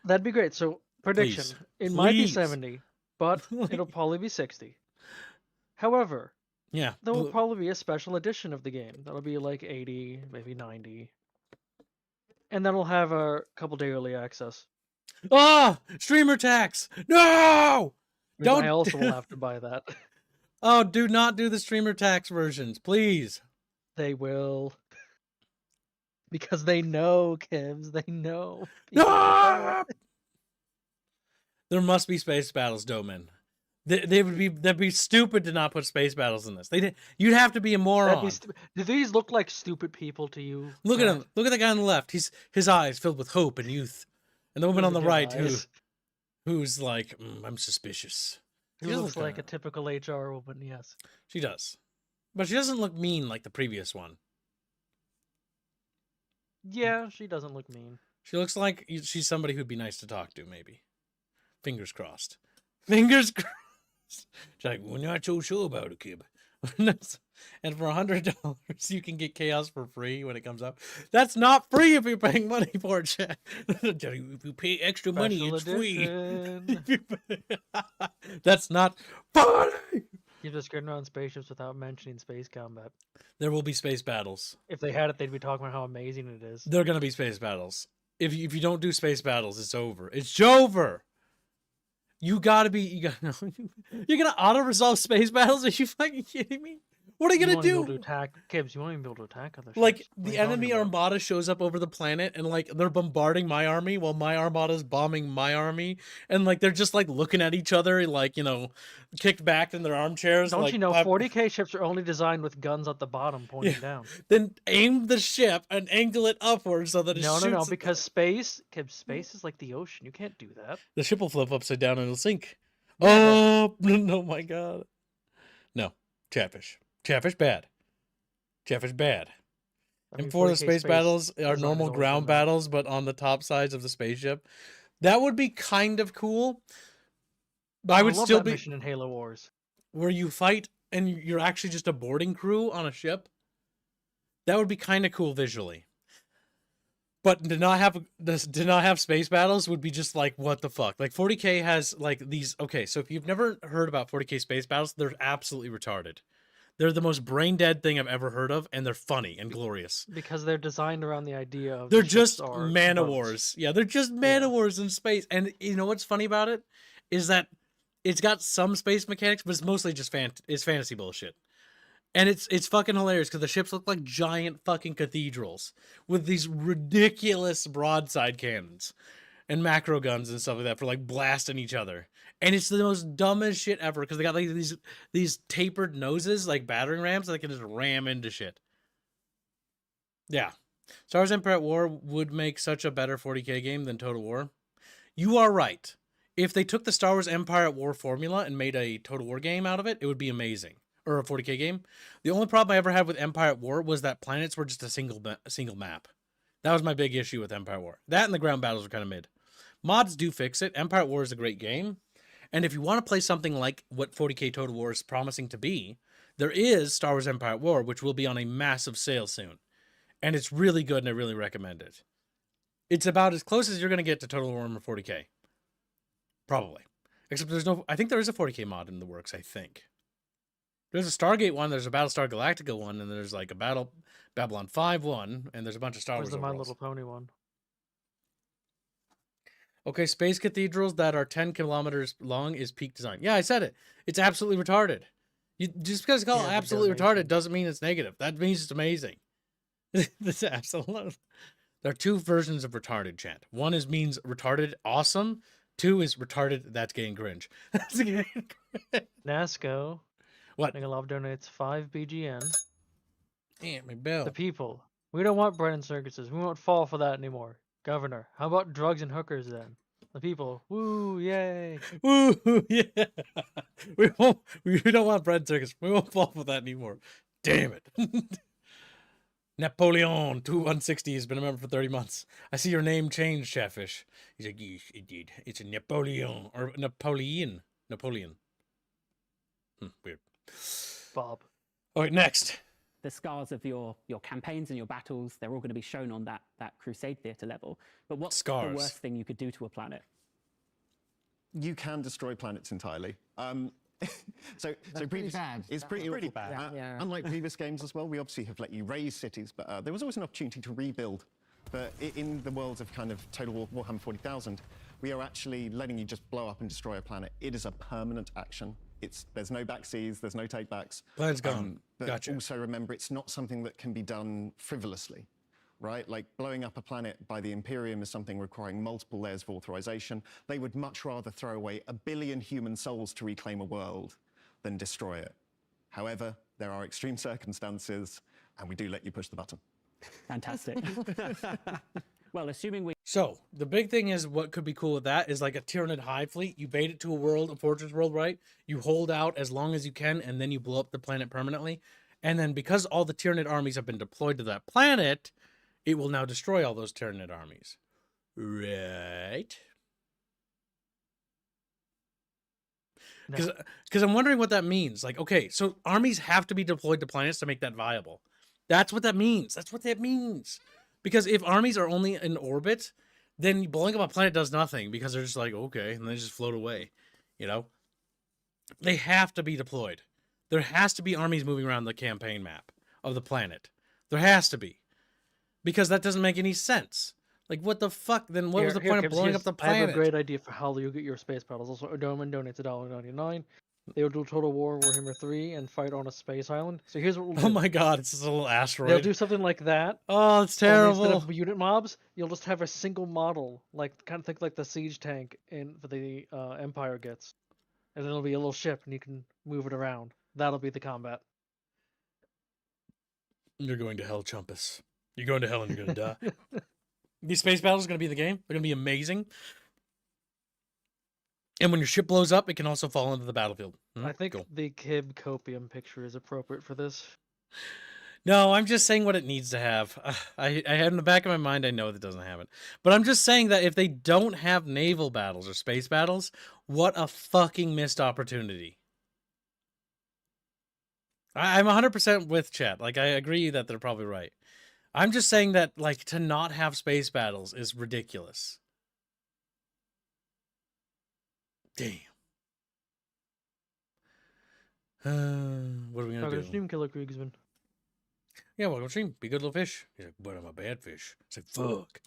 That'd be great. So, prediction. Please. It might be Please. 70, but it'll probably be 60. However... Yeah. There will probably be a special edition of the game. That'll be like 80, maybe 90. And then we'll have a couple day early access. Ah! Streamer tax! No! Don't. I also will have to buy that. Oh, do not do the streamer tax versions, please. They will. Because they know, Kibs. They know. Ah! There must be space battles, Doman. They'd be stupid to not put space battles in this. You'd have to be a moron. Do these look like stupid people to you? Look at Matt? him. Look at the guy on the left. His eyes filled with hope and youth, and the woman on the Look at right your eyes. who's like, I'm suspicious. Who She doesn't looks look like a typical HR woman? Yes. She does, but she doesn't look mean like the previous one. Yeah, she doesn't look mean. She looks like she's somebody who'd be nice to talk to, maybe. Fingers crossed. Fingers crossed. She's like, we're not so sure about it, kid. And for $100, you can get chaos for free when it comes out. That's not free if you're paying money for it, chat. If you pay extra money, Special it's free. edition. That's not funny. You're just getting around spaceships without mentioning space combat. There will be space battles. If they had it, they'd be talking about how amazing it is. There are going to be space battles. If you don't do space battles, it's over. It's over. You're gonna auto resolve space battles? Are you fucking kidding me? What are you gonna do? Attack Kibbs, you won't even be able to attack other ships. Like What are the you talking enemy about? armada shows up over the planet and like they're bombarding my army while my armada's bombing my army, and like they're just like looking at each other like, kicked back in their armchairs. Don't like, you know 40K ships are only designed with guns at the bottom pointing down? Then aim the ship and angle it upwards so that it shoots. No, because space is like the ocean. You can't do that. The ship will flip upside down and it'll sink. Oh no, my god. No, Chatfish. Chatfish bad. Chatfish bad. I mean, And for the 40K space battles are design is normal always ground been that. battles, but on the top sides of the spaceship. That would be kind of cool. But I would love still that be mission in Halo Wars. where you fight and you're actually just a boarding crew on a ship. That would be kind of cool visually. But to not have space battles would be just like, what the fuck? Like 40K has like these. Okay, so if you've never heard about 40K space battles, they're absolutely retarded. They're the most brain dead thing I've ever heard of, and they're funny and glorious. Because they're designed around the idea of They're the ships just are mana boats. wars. Yeah, they're just mana wars in space. And you know what's funny about it is that it's got some space mechanics, but it's mostly just it's fantasy bullshit. And it's fucking hilarious because the ships look like giant fucking cathedrals with these ridiculous broadside cannons and macro guns and stuff like that for like blasting each other. And it's the most dumbest shit ever because they got like these tapered noses like battering rams that they can just ram into shit. Yeah. Star Wars Empire at War would make such a better 40K game than Total War. You are right. If they took the Star Wars Empire at War formula and made a Total War game out of it, it would be amazing. Or a 40K game. The only problem I ever had with Empire at War was that planets were just a single map. That was my big issue with Empire at War. That and the ground battles were kind of mid. Mods do fix it. Empire at War is a great game. And if you want to play something like what 40K Total War is promising to be, there is Star Wars Empire at War, which will be on a massive sale soon. And it's really good and I really recommend it. It's about as close as you're going to get to Total War or 40K. Probably. Except I think there is a 40K mod in the works, I think. There's a Stargate one, there's a Battlestar Galactica one, and there's like a Babylon 5 one, and there's a bunch of Star Where's Wars the My overalls. Little Pony one? Okay, space cathedrals that are 10 kilometers long is peak design. Yeah, I said it. It's absolutely retarded. Just because it's called Yeah, but absolutely they're amazing. retarded doesn't mean it's negative. That means it's amazing. This absolute. There are two versions of retarded, chat. One means retarded awesome. Two is retarded that's getting cringe. That's getting cringe. Nasco. What? Nigga Love donates 5 BGN. Damn, my bell. The people. We don't want bread and circuses. We won't fall for that anymore. Governor, how about drugs and hookers then? The people. Woo, yay. Woo, yeah. We don't want bread circus. We won't fall for that anymore. Damn it. Napoleon 2160 has been a member for 30 months. I see your name changed, Chatfish. He's like, yes, indeed. It's a Napoleon or Napoleon. Weird. Bob. All right, next. The scars of your campaigns and your battles, they're all going to be shown on that Crusade Theatre level. But what's Scars. the worst thing you could do to a planet? You can destroy planets entirely. So pretty previous, bad. It's That's pretty pretty awful. bad. Yeah. Unlike previous games as well, we obviously have let you raise cities, but there was always an opportunity to rebuild. But in the world of kind of Total War Warhammer 40,000, we are actually letting you just blow up and destroy a planet. It is a permanent action. There's no backseas, there's no takebacks. Planet's gone. But Gotcha. also remember, it's not something that can be done frivolously. right? Like blowing up a planet by the Imperium is something requiring multiple layers of authorization. They would much rather throw away 1 billion human souls to reclaim a world than destroy it. However, there are extreme circumstances, and we do let you push the button. Fantastic. Well, assuming we So the big thing is what could be cool with that is like a Tyranid hive fleet. You bait it to a world, a fortress world, right? You hold out as long as you can, and then you blow up the planet permanently. And then because all the Tyranid armies have been deployed to that planet, it will now destroy all those Tyranid armies. Right? Because I'm wondering what that means. Like, okay, so armies have to be deployed to planets to make that viable. That's what that means. That's what that means. Because if armies are only in orbit, then blowing up a planet does nothing because they're just like, okay, and they just float away. You know? They have to be deployed. There has to be armies moving around the campaign map of the planet. There has to be. Because that doesn't make any sense. Like, what the fuck? Then what was the point of blowing up the planet? I have a great idea for how you'll get your space battles. Also, Odoman donates $1.99. They will do Total War Warhammer 3 and fight on a space island. So here's what we'll do. Oh my god, it's just a little asteroid. They'll do something like that. Oh, it's only terrible. Instead of unit mobs, you'll just have a single model, like kind of think like the siege tank in for the Empire gets, and then it'll be a little ship, and you can move it around. That'll be the combat. You're going to hell, Chumpus. You're going to hell and you're going to die. These space battles are going to be the game. They're going to be amazing. And when your ship blows up, it can also fall into the battlefield. I think Cool. the Kib Copium picture is appropriate for this. No, I'm just saying what it needs to have. I had in the back of my mind, I know that doesn't have it. But I'm just saying that if they don't have naval battles or space battles, what a fucking missed opportunity. I'm 100% with chat. Like, I agree that they're probably right. I'm just saying that, like, to not have space battles is ridiculous. Damn. What are we gonna do? Stream Killer Kriegsman. Yeah, welcome stream. Be a good little fish. He's like, but I'm a bad fish. It's like, fuck.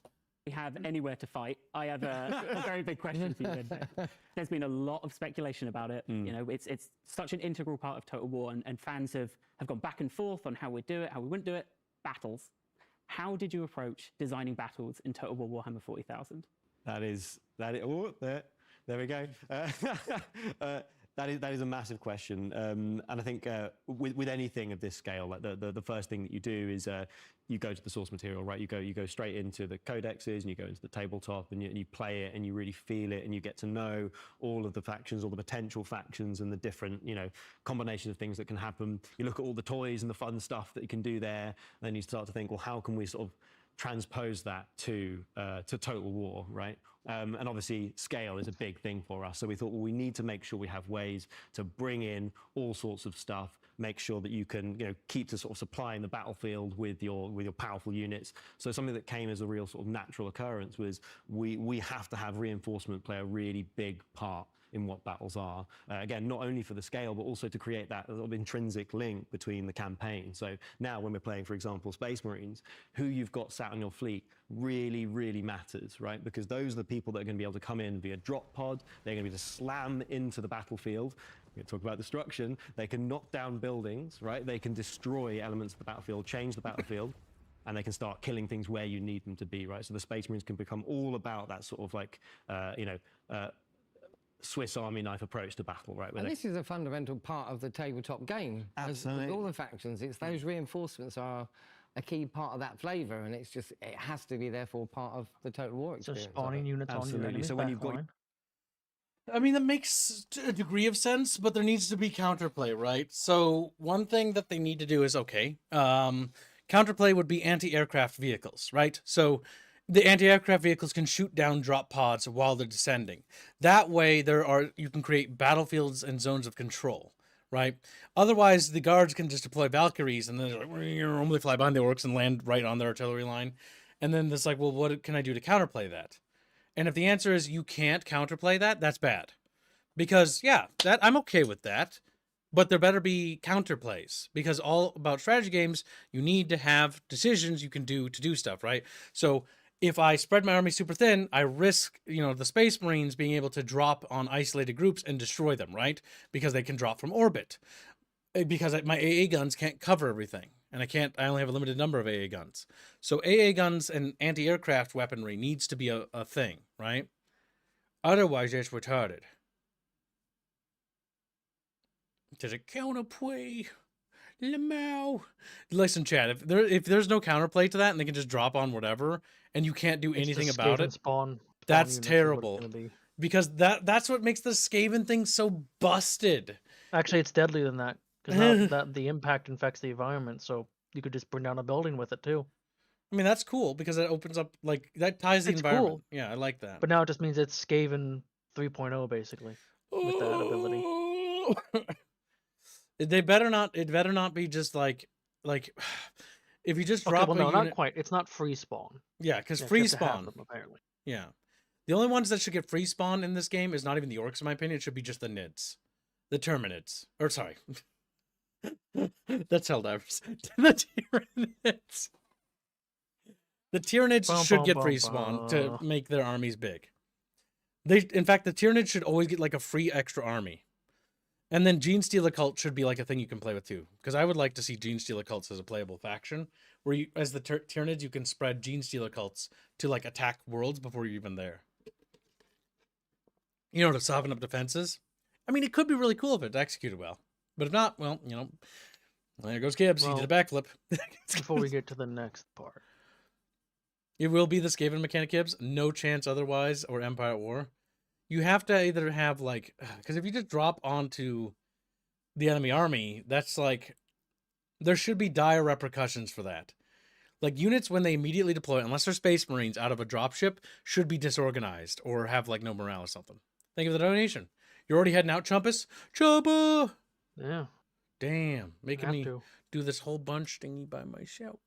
we have anywhere to fight, I have a very big question for you. There's been a lot of speculation about it. You know, it's such an integral part of Total War, and fans have gone back and forth on how we'd do it, how we wouldn't do it. Battles. How did you approach designing battles in Total War Warhammer 40,000? That is, oh, there we go. That is a massive question, and I think with anything of this scale, like the first thing that you do is you go to the source material, right? You go straight into the codexes and you go into the tabletop and you play it and you really feel it and you get to know all of the factions, all the potential factions and the different combinations of things that can happen. You look at all the toys and the fun stuff that you can do there, and then you start to think, well, how can we sort of transpose that to Total War, right? And obviously scale is a big thing for us. So we thought, well, we need to make sure we have ways to bring in all sorts of stuff, make sure that you can, keep to sort of supplying the battlefield with your powerful units. So something that came as a real sort of natural occurrence was we have to have reinforcement play a really big part in what battles are. Again, not only for the scale, but also to create that sort of intrinsic link between the campaign. So now when we're playing, for example, Space Marines, who you've got sat on your fleet really, really matters, right? Because those are the people that are going to be able to come in via drop pod. They're going to be able to slam into the battlefield. We're going to talk about destruction. They can knock down buildings, right? They can destroy elements of the battlefield, change the battlefield, and they can start killing things where you need them to be, right? So the Space Marines can become all about that sort of like, Swiss Army knife approach to battle, right? And this is a fundamental part of the tabletop game. Absolutely. With all the factions, it's those reinforcements are a key part of that flavour, and it has to be therefore part of the Total War So experience. spawning units on your enemy's So when you've got backline. I mean, that makes a degree of sense, but there needs to be counterplay, right? So one thing that they need to do is, counterplay would be anti-aircraft vehicles, right? So the anti-aircraft vehicles can shoot down drop pods while they're descending. That way, you can create battlefields and zones of control, right? Otherwise, the guards can just deploy Valkyries and then they're like, normally fly behind the orcs and land right on their artillery line. And then it's like, well, what can I do to counterplay that? And if the answer is you can't counterplay that, that's bad. Because, that I'm okay with that. But there better be counterplays. Because all about strategy games, you need to have decisions you can do to do stuff, right? So if I spread my army super thin, I risk, the Space Marines being able to drop on isolated groups and destroy them, right? Because they can drop from orbit. Because my AA guns can't cover everything. and I only have a limited number of AA guns. So AA guns and anti-aircraft weaponry needs to be a thing, right? Otherwise, it's retarded. Does it counterplay? Lamau. Listen, Chad, if there's no counterplay to that and they can just drop on whatever and you can't do anything about it, spawn that's units is what it's terrible. gonna be. Because that's what makes the Skaven thing so busted. Actually, it's deadlier than that because that the impact infects the environment, so you could just bring down a building with it too. I mean, that's cool because it opens up, like, that ties the It's environment. cool. Yeah, I like that. But now it just means it's Skaven 3.0 basically with that ability. It better not be just like if you just drop well, no, a unit, not quite. It's not free spawn. yeah, because You free have to have spawn, them, apparently. yeah. The only ones that should get free spawn in this game is not even the orcs, in my opinion. It should be just the nids, the terminids, or sorry, that's Helldivers. The Tyranids. The Tyranids should get free spawn to make their armies big. In fact, the Tyranids should always get like a free extra army. And then Gene Stealer Cult should be like a thing you can play with too. Because I would like to see Gene Stealer Cults as a playable faction. Where you, as the Tyranids, you can spread Gene Stealer Cults to like attack worlds before you're even there. You know, to soften up defenses. I mean, it could be really cool if it's executed well. But if not, well, you know, there goes Gibbs. He did a backflip. Before we get to the next part. It will be the Skaven mechanic, Gibbs. No chance otherwise, or Empire at War. You have to either have, like... Because if you just drop onto the enemy army, that's like... There should be dire repercussions for that. Like, units, when they immediately deploy, unless they're Space Marines out of a dropship, should be disorganized or have, like, no morale or something. Thank you for the donation. You're already heading out, Chumpus? Chumpa! Yeah. Damn. Making me to. do this whole bunch thingy by myself.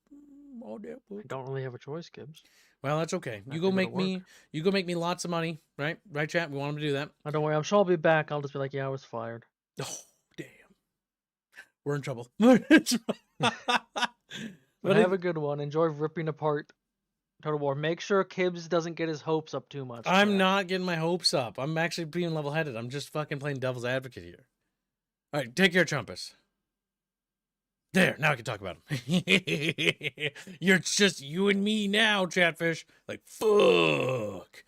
All that I don't really have a choice, Gibbs. Well, that's okay. Have You to go go to make me. work. You go make me lots of money, right? Right, chat. We want him to do that. Oh, don't worry. I'm sure I'll be back. I'll just be like, yeah, I was fired. Oh, damn. We're in trouble. But have a good one. Enjoy ripping apart Total War. Make sure Gibbs doesn't get his hopes up too much. I'm chat. not getting my hopes up. I'm actually being level-headed. I'm just fucking playing devil's advocate here. All right, take care, Chumpus. There, now I can talk about him. You're just you and me now, Chatfish. Like, fuck.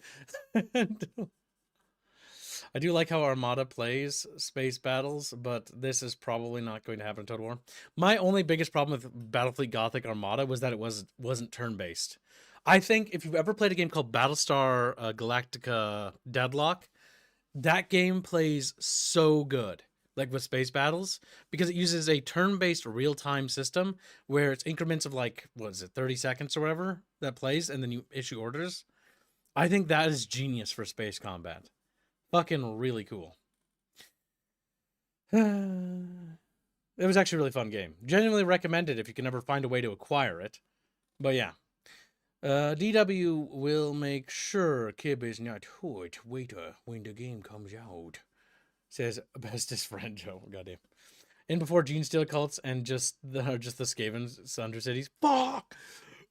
I do like how Armada plays space battles, but this is probably not going to happen in Total War. My only biggest problem with Battlefleet Gothic Armada was that it wasn't turn-based. I think if you've ever played a game called Battlestar Galactica Deadlock, that game plays so good. Like with space battles, because it uses a turn-based real-time system where it's increments of like, what is it, 30 seconds or whatever that plays, and then you issue orders. I think that is genius for space combat. Fucking really cool. It was actually a really fun game. Genuinely recommend it if you can ever find a way to acquire it. But yeah. DW will make sure Kib is not hurt waiter when the game comes out. Says bestest friend Joe. Goddamn. In before Gene Stealer Cults and just the Skaven Undercities. Fuck!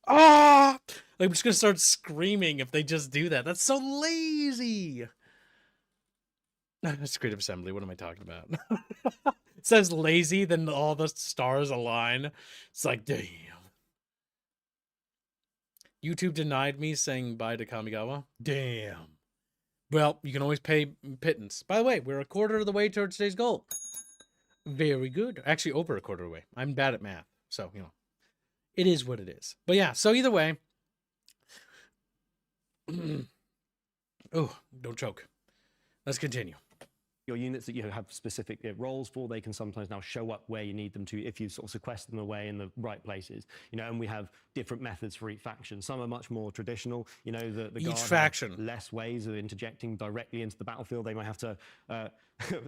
Ah! I'm just gonna start screaming if they just do that. That's so lazy. It's Creative Assembly. What am I talking about? It says lazy, then all the stars align. It's like, damn. YouTube denied me saying bye to Kamigawa. Damn. Well, you can always pay pittance. By the way, we're a quarter of the way towards today's goal. Very good. Actually, over a quarter of the way. I'm bad at math. So, you know, it is what it is. But yeah, so either way. Oh, don't choke. Let's continue. Your units that you have specific roles for, they can sometimes now show up where you need them to if you sort of sequester them away in the right places. You know, and we have different methods for each faction. Some are much more traditional. You know, the Each Guard faction. have less ways of interjecting directly into the battlefield. They might have to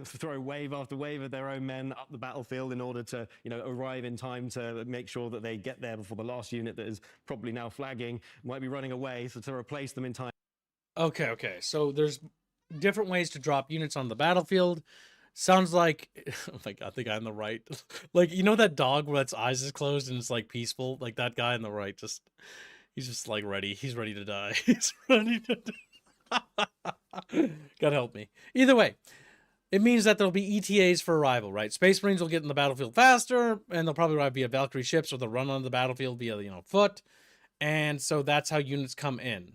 throw wave after wave of their own men up the battlefield in order to, you know, arrive in time to make sure that they get there before the last unit that is probably now flagging might be running away. So to replace them in time. Okay. So there's different ways to drop units on the battlefield. Sounds like, oh my god, the guy on the right. Like, you know that dog where its eyes is closed and it's like peaceful? Like that guy on the right, he's just like ready. He's ready to die. He's ready to die. God help me. Either way, It means that there'll be ETAs for arrival, right? Space Marines will get in the battlefield faster, and they'll probably arrive via Valkyrie ships, or they'll run onto the battlefield via, foot. And so that's how units come in.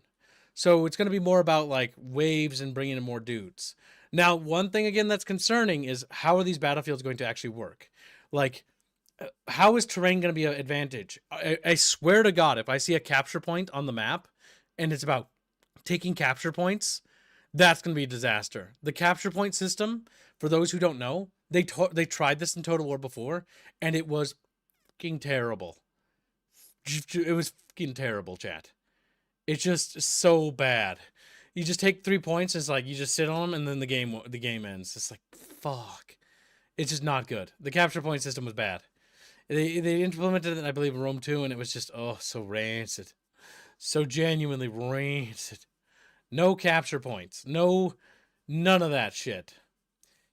So it's going to be more about like waves and bringing in more dudes. Now, one thing again that's concerning is how are these battlefields going to actually work? Like, how is terrain going to be an advantage? I swear to God, if I see a capture point on the map and it's about taking capture points, that's going to be a disaster. The capture point system, for those who don't know, they tried this in Total War before, and it was fucking terrible. It was fucking terrible, chat. It's just so bad. You just take 3 points, and it's like you just sit on them, and then the game ends. It's like, fuck. It's just not good. The capture point system was bad. They implemented it, I believe, in Rome 2, and it was just, oh, so rancid. So genuinely rancid. No capture points. None of that shit.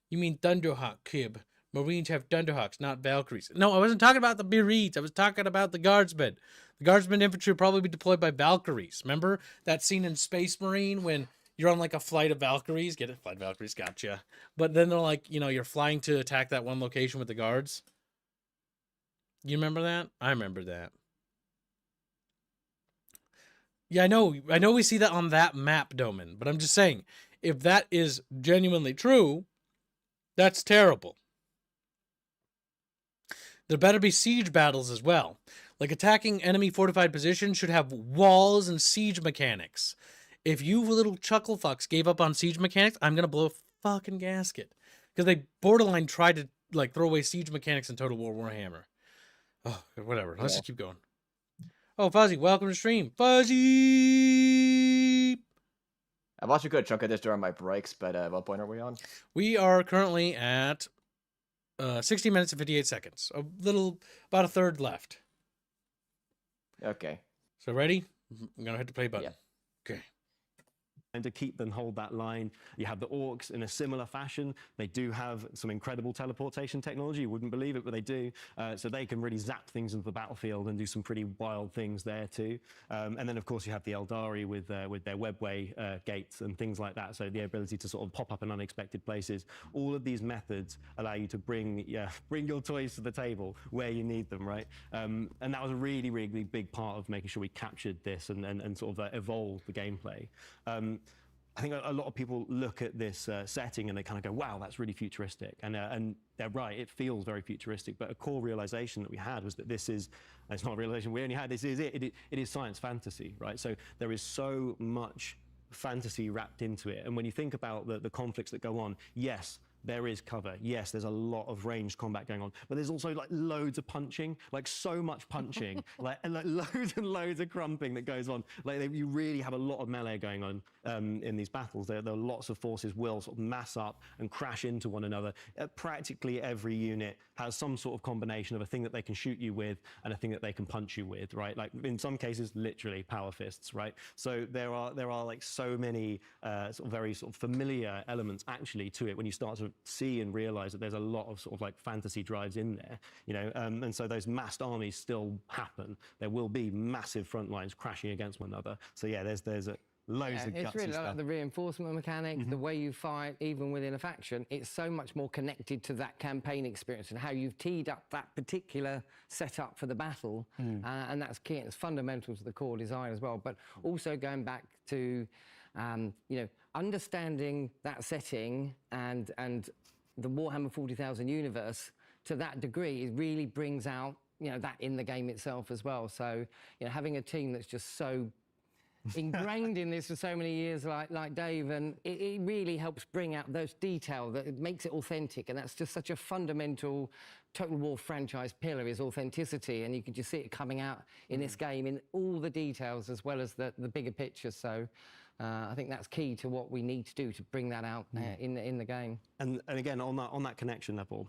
You mean Thunderhawk, Kib. Marines have Thunderhawks, not Valkyries. No, I wasn't talking about the Marines. I was talking about the Guardsmen. The Guardsmen infantry will probably be deployed by Valkyries. Remember that scene in Space Marine when you're on like a flight of Valkyries? Get it? Flight of Valkyries, gotcha. But then they're like, you're flying to attack that one location with the guards. You remember that? I remember that. Yeah, I know we see that on that map, Doman, but I'm just saying, if that is genuinely true, that's terrible. There better be siege battles as well. Like, attacking enemy fortified positions should have walls and siege mechanics. If you little chuckle fucks gave up on siege mechanics, I'm gonna blow a fucking gasket. Because they borderline tried to, like, throw away siege mechanics in Total War Warhammer. Oh, whatever. Let's just keep going. Oh, Fuzzy, welcome to stream. Fuzzy! I watched a good chunk of this during my breaks, but what point are we on? We are currently at 60 minutes and 58 seconds. About a third left. Okay. So ready? I'm going to hit the play button. Yeah. Okay. And to keep and hold that line, you have the orcs in a similar fashion. They do have some incredible teleportation technology. You wouldn't believe it, but they do. So they can really zap things into the battlefield and do some pretty wild things there too. And then, of course, you have the Eldari with their webway gates and things like that. So the ability to sort of pop up in unexpected places. All of these methods allow you to bring your toys to the table where you need them, right? And that was a really, really big part of making sure we captured this and sort of evolved the gameplay. I think a lot of people look at this setting and they kind of go, wow, that's really futuristic. And they're right, it feels very futuristic. But a core realization that we had was that this is, it's not a realization we only had, this is it is science fantasy, right? So there is so much fantasy wrapped into it. And when you think about the conflicts that go on, yes, there is cover. Yes, there's a lot of ranged combat going on, but there's also like loads of punching, like so much punching, and loads and loads of crumping that goes on. Like you really have a lot of melee going on in these battles. There are lots of forces will sort of mass up and crash into one another. Practically every unit has some sort of combination of a thing that they can shoot you with and a thing that they can punch you with, right? Like in some cases, literally power fists, right? So there are like so many sort of very sort of familiar elements actually to it when you start to see and realize that there's a lot of sort of like fantasy drives in there, and so those massed armies still happen. There will be massive front lines crashing against one another. So yeah, there's loads of gutsy it's really stuff. like the reinforcement mechanic, the way you fight, even within a faction. It's so much more connected to that campaign experience and how you've teed up that particular setup for the battle, and that's key. It's fundamental to the core design as well. But also going back to understanding that setting and the Warhammer 40,000 universe to that degree, it really brings out that in the game itself as well. So having a team that's just so ingrained in this for so many years, like Dave, and it really helps bring out those details. That it makes it authentic, and that's just such a fundamental Total War franchise pillar is authenticity, and you can just see it coming out in this game in all the details as well as the bigger picture. So I think that's key to what we need to do to bring that out in the game. And again, on that connection level,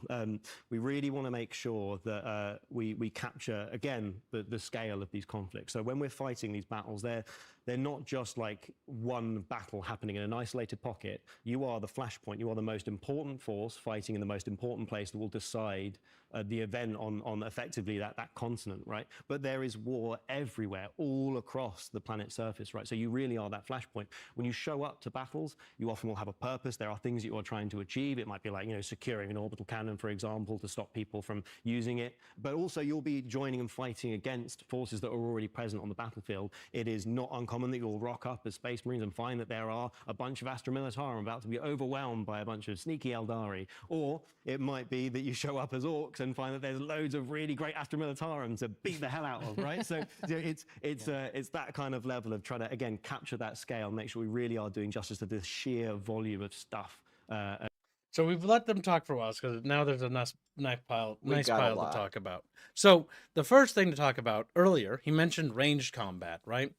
we really want to make sure that we capture, again, the scale of these conflicts. So when we're fighting these battles, they're not just like one battle happening in an isolated pocket. You are the flashpoint. You are the most important force fighting in the most important place that will decide the event on effectively that continent, right? But there is war everywhere, all across the planet's surface, right? So you really are that flashpoint. When you show up to battles, you often will have a purpose. There are things that you are trying to achieve. achieve. It might be like, you know, securing an orbital cannon, for example, to stop people from using it. But also you'll be joining and fighting against forces that are already present on the battlefield. It is not uncommon that you'll rock up as Space Marines and find that there are a bunch of Astra Militarum about to be overwhelmed by a bunch of sneaky Eldari. Or it might be that you show up as orcs and find that there's loads of really great Astra Militarum to beat the hell out of, right? So it's that kind of level of trying to, again, capture that scale, make sure we really are doing justice to this sheer volume of stuff. So we've let them talk for a while because now there's a nice pile got a to lot. talk about. So the first thing to talk about earlier, he mentioned ranged combat, right?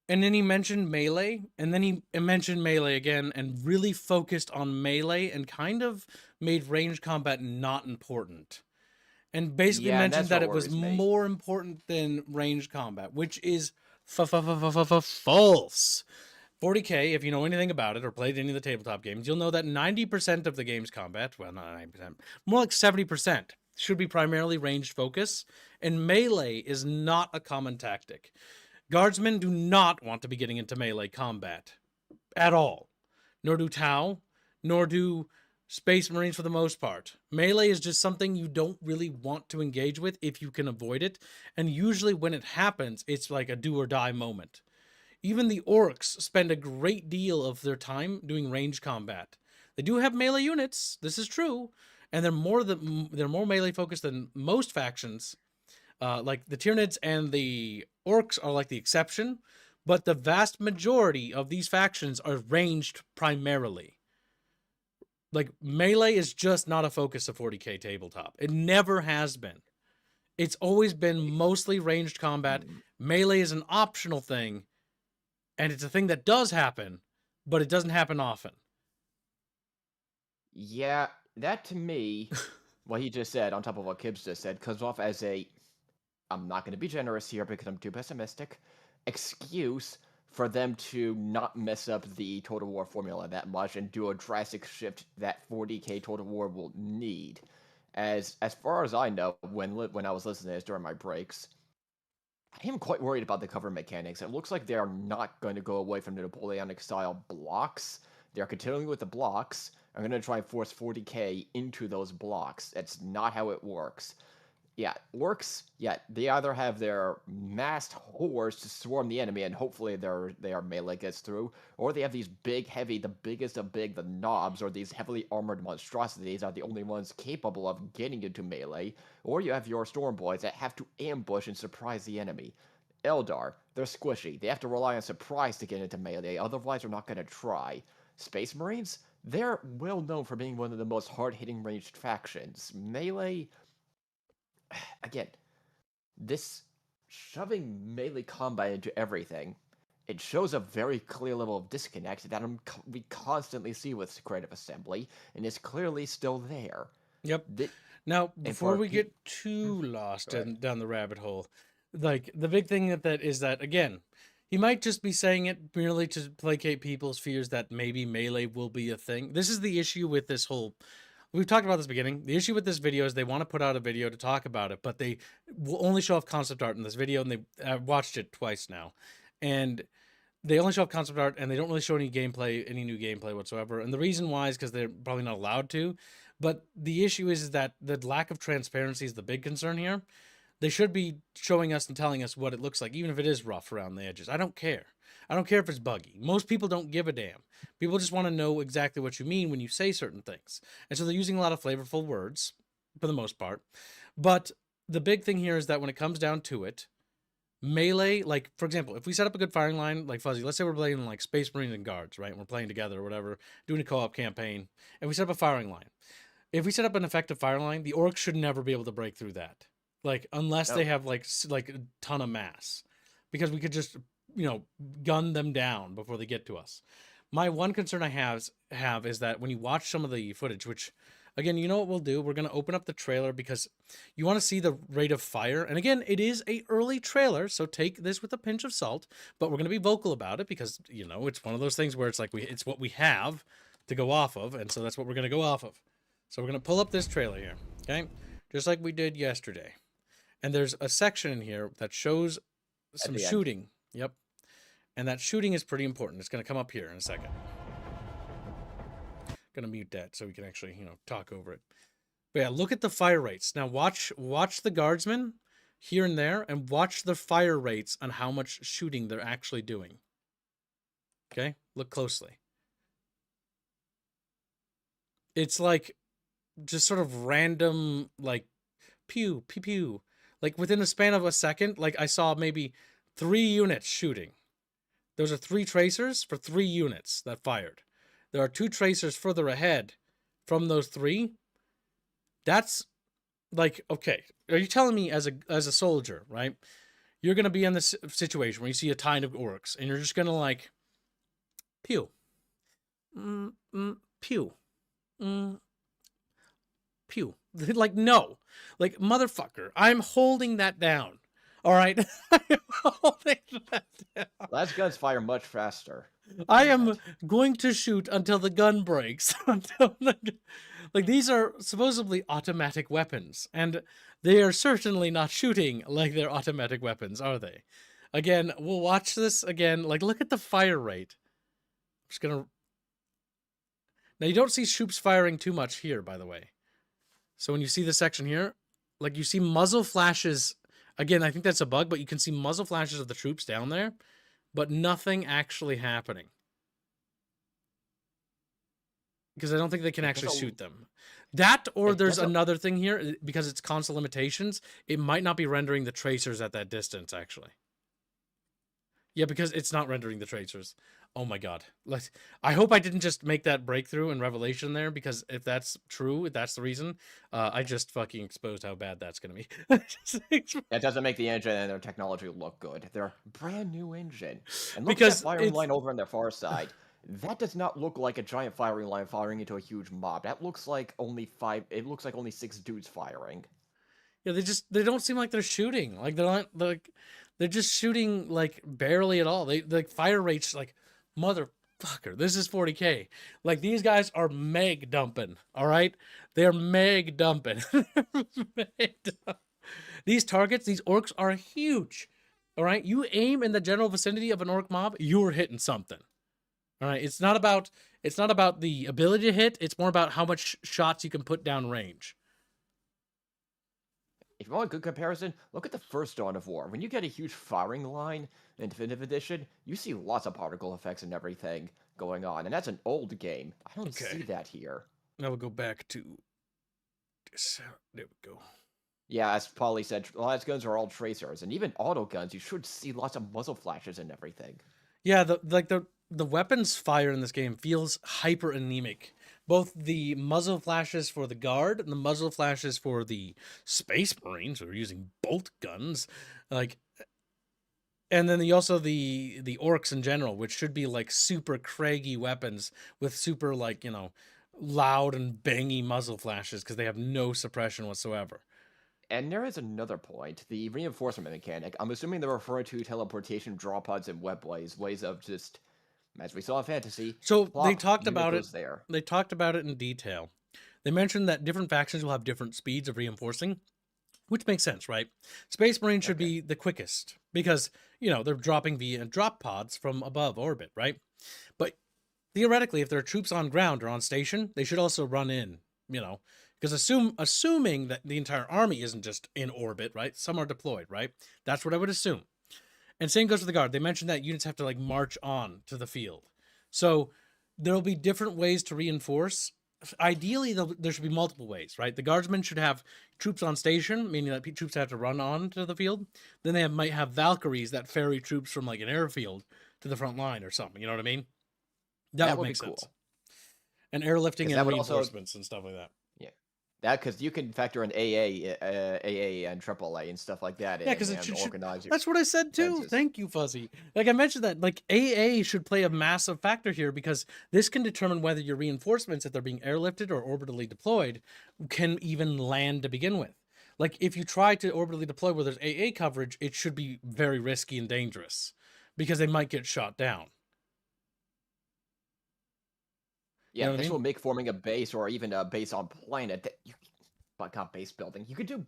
And then he mentioned melee, and then he mentioned melee again, and really focused on melee and kind of made ranged combat not important. And basically Yeah, and mentioned that's that what it was worries me. more important than ranged combat, which is false. 40K, if you know anything about it or played any of the tabletop games, you'll know that 90% of the game's combat, well, not 90%, more like 70%, should be primarily ranged focus, and melee is not a common tactic. Guardsmen do not want to be getting into melee combat at all, nor do Tau, nor do Space Marines for the most part. Melee is just something you don't really want to engage with if you can avoid it, and usually when it happens, it's like a do or die moment. Even the orcs spend a great deal of their time doing ranged combat. They do have melee units, this is true, and they're more melee focused than most factions. Like the Tyranids and the orcs are like the exception, but the vast majority of these factions are ranged primarily. Like melee is just not a focus of 40K tabletop. It never has been. It's always been mostly ranged combat. Melee is an optional thing. And it's a thing that does happen, but it doesn't happen often. Yeah, that to me, what he just said, on top of what Kibbs just said, comes off as a, I'm not going to be generous here because I'm too pessimistic, excuse for them to not mess up the Total War formula that much and do a drastic shift that 40K Total War will need. As far as I know, when I was listening to this during my breaks, I am quite worried about the cover mechanics. It looks like they are not going to go away from the Napoleonic-style blocks. They're continuing with the blocks. I'm going to try and force 40K into those blocks. That's not how it works. Yeah, orcs, yeah, they either have their massed hordes to swarm the enemy and hopefully their melee gets through, or they have these big, heavy, the biggest of big, the knobs, or these heavily armored monstrosities are the only ones capable of getting into melee, or you have your storm boys that have to ambush and surprise the enemy. Eldar, they're squishy. They have to rely on surprise to get into melee, otherwise they're not going to try. Space Marines, they're well known for being one of the most hard-hitting ranged factions. Melee, again, this shoving melee combat into everything, it shows a very clear level of disconnect that we constantly see with Creative Assembly, and is clearly still there. Yep. Now, before we get too lost down the rabbit hole, like the big thing that is that, again, he might just be saying it merely to placate people's fears that maybe melee will be a thing. This is the issue with this whole... We've talked about this at the beginning. The issue with this video is they want to put out a video to talk about it, but they will only show off concept art in this video, and I've watched it twice now. And they only show off concept art, and they don't really show any gameplay, any new gameplay whatsoever. And the reason why is because they're probably not allowed to. But the issue is that the lack of transparency is the big concern here. They should be showing us and telling us what it looks like, even if it is rough around the edges. I don't care. I don't care if it's buggy. Most people don't give a damn. People just want to know exactly what you mean when you say certain things. And so they're using a lot of flavorful words, for the most part. But the big thing here is that when it comes down to it, melee, like, for example, if we set up a good firing line, like Fuzzy, let's say we're playing like Space Marines and Guards, right? And we're playing together or whatever, doing a co-op campaign, and we set up a firing line. If we set up an effective firing line, the orcs should never be able to break through that. Like, unless they have like a ton of mass. Because we could just, you know, gun them down before they get to us. My one concern I have is that when you watch some of the footage, which, again, you know what we'll do? We're going to open up the trailer because you want to see the rate of fire. And again, it is an early trailer, so take this with a pinch of salt. But we're going to be vocal about it because, you know, it's one of those things where it's like it's what we have to go off of. And so that's what we're going to go off of. So we're going to pull up this trailer here, okay? Just like we did yesterday. And there's a section in here that shows some shooting. Yep. And that shooting is pretty important. It's going to come up here in a second. Gonna mute that so we can actually, talk over it. But yeah, look at the fire rates. Now watch the guardsmen here and there, and watch the fire rates on how much shooting they're actually doing. Okay? Look closely. It's like just sort of random, like, pew, pew, pew. Like within a span of a second, like I saw maybe 3 units shooting. Those are 3 tracers for 3 units that fired. There are 2 tracers further ahead from those 3. That's like, okay, are you telling me as a soldier, right? You're going to be in this situation where you see a tide of orcs and you're just going to like, pew, pew, pew. Like, no, like, motherfucker, I'm holding that down. All right. I'm holding that down. Last guns fire much faster. I am going to shoot until the gun breaks. Like, these are supposedly automatic weapons, and they are certainly not shooting like they're automatic weapons, are they? Again, we'll watch this again. Like, look at the fire rate. I'm just gonna... Now, you don't see troops firing too much here, by the way. So when you see this section here, like, you see muzzle flashes. Again, I think that's a bug, but you can see muzzle flashes of the troops down there, but nothing actually happening. Because I don't think they can actually shoot them. That, or there's another thing here, because it's console limitations, it might not be rendering the tracers at that distance, actually. Yeah, because it's not rendering the tracers. Oh my god. Like, I hope I didn't just make that breakthrough and revelation there, because if that's true, if that's the reason, I just fucking exposed how bad that's going to be. That doesn't make the engine and their technology look good. They're a brand new engine. And look Because at that firing line over on their far side. That does not look like a giant firing line firing into a huge mob. That looks like only 5... It looks like only 6 dudes firing. Yeah, they don't seem like they're shooting. Like, they're just shooting, like, barely at all. Like, fire rates, like, motherfucker, this is 40K. Like, these guys are meg dumping, all right? They're meg dumping. These targets, these orcs are huge, all right? You aim in the general vicinity of an orc mob, you're hitting something. All right, it's not about the ability to hit. It's more about how much shots you can put down range. If you want a good comparison, look at the first Dawn of War. When you get a huge firing line in Definitive Edition, you see lots of particle effects and everything going on, and that's an old game. I don't see that here. Now we'll go back to this. There we go. Yeah, as Polly said, last guns are all tracers, and even auto guns, you should see lots of muzzle flashes and everything. Yeah, the weapons fire in this game feels hyper anemic. Both the muzzle flashes for the guard and the muzzle flashes for the Space Marines who are using bolt guns, like, and then also the orcs in general, which should be like super craggy weapons with super, like, loud and bangy muzzle flashes because they have no suppression whatsoever. And there is another point, the reinforcement mechanic. I'm assuming they're referring to teleportation, draw pods, and web ways of just, as we saw in Fantasy. So they talked about it. There. They talked about it in detail. They mentioned that different factions will have different speeds of reinforcing, which makes sense, right? Space Marine should be the quickest because, they're dropping via drop pods from above orbit, right? But theoretically, if there are troops on ground or on station, they should also run in, because assuming that the entire army isn't just in orbit, right? Some are deployed, right? That's what I would assume. And same goes for the guard. They mentioned that units have to, like, march on to the field. So there'll be different ways to reinforce. Ideally, there should be multiple ways, right? The guardsmen should have troops on station, meaning that troops have to run on to the field. Then they might have Valkyries that ferry troops from, like, an airfield to the front line or something. You know what I mean? That would make sense. Cool. And airlifting and reinforcements and stuff like that. Yeah. That, because you can factor in AA and AAA and stuff like that. Yeah, because it should organize. That's what I said too. Defenses. Thank you, Fuzzy. Like, I mentioned that, like, AA should play a massive factor here because this can determine whether your reinforcements, if they're being airlifted or orbitally deployed, can even land to begin with. Like, if you try to orbitally deploy where there's AA coverage, it should be very risky and dangerous because they might get shot down. Yeah, this will make forming a base or even a base on planet. Not base building. You could do.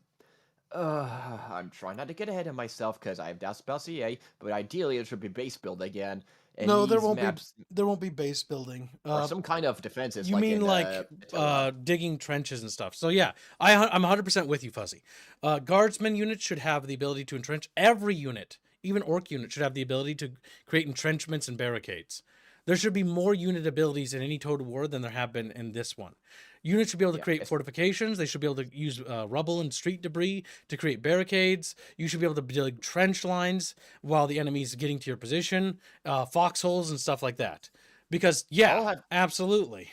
I'm trying not to get ahead of myself because I have doubts about CA, but ideally it should be base build again. And No, there these won't maps, be base building. or some kind of defenses. You like mean in, like Attila. digging trenches and stuff? So yeah, I'm 100% with you, Fuzzy. Guardsman units should have the ability to entrench. Every unit, even orc unit, should have the ability to create entrenchments and barricades. There should be more unit abilities in any Total War than there have been in this one. Units should be able to create fortifications. They should be able to use rubble and street debris to create barricades. You should be able to dig trench lines while the enemy's getting to your position, foxholes and stuff like that. Because, absolutely.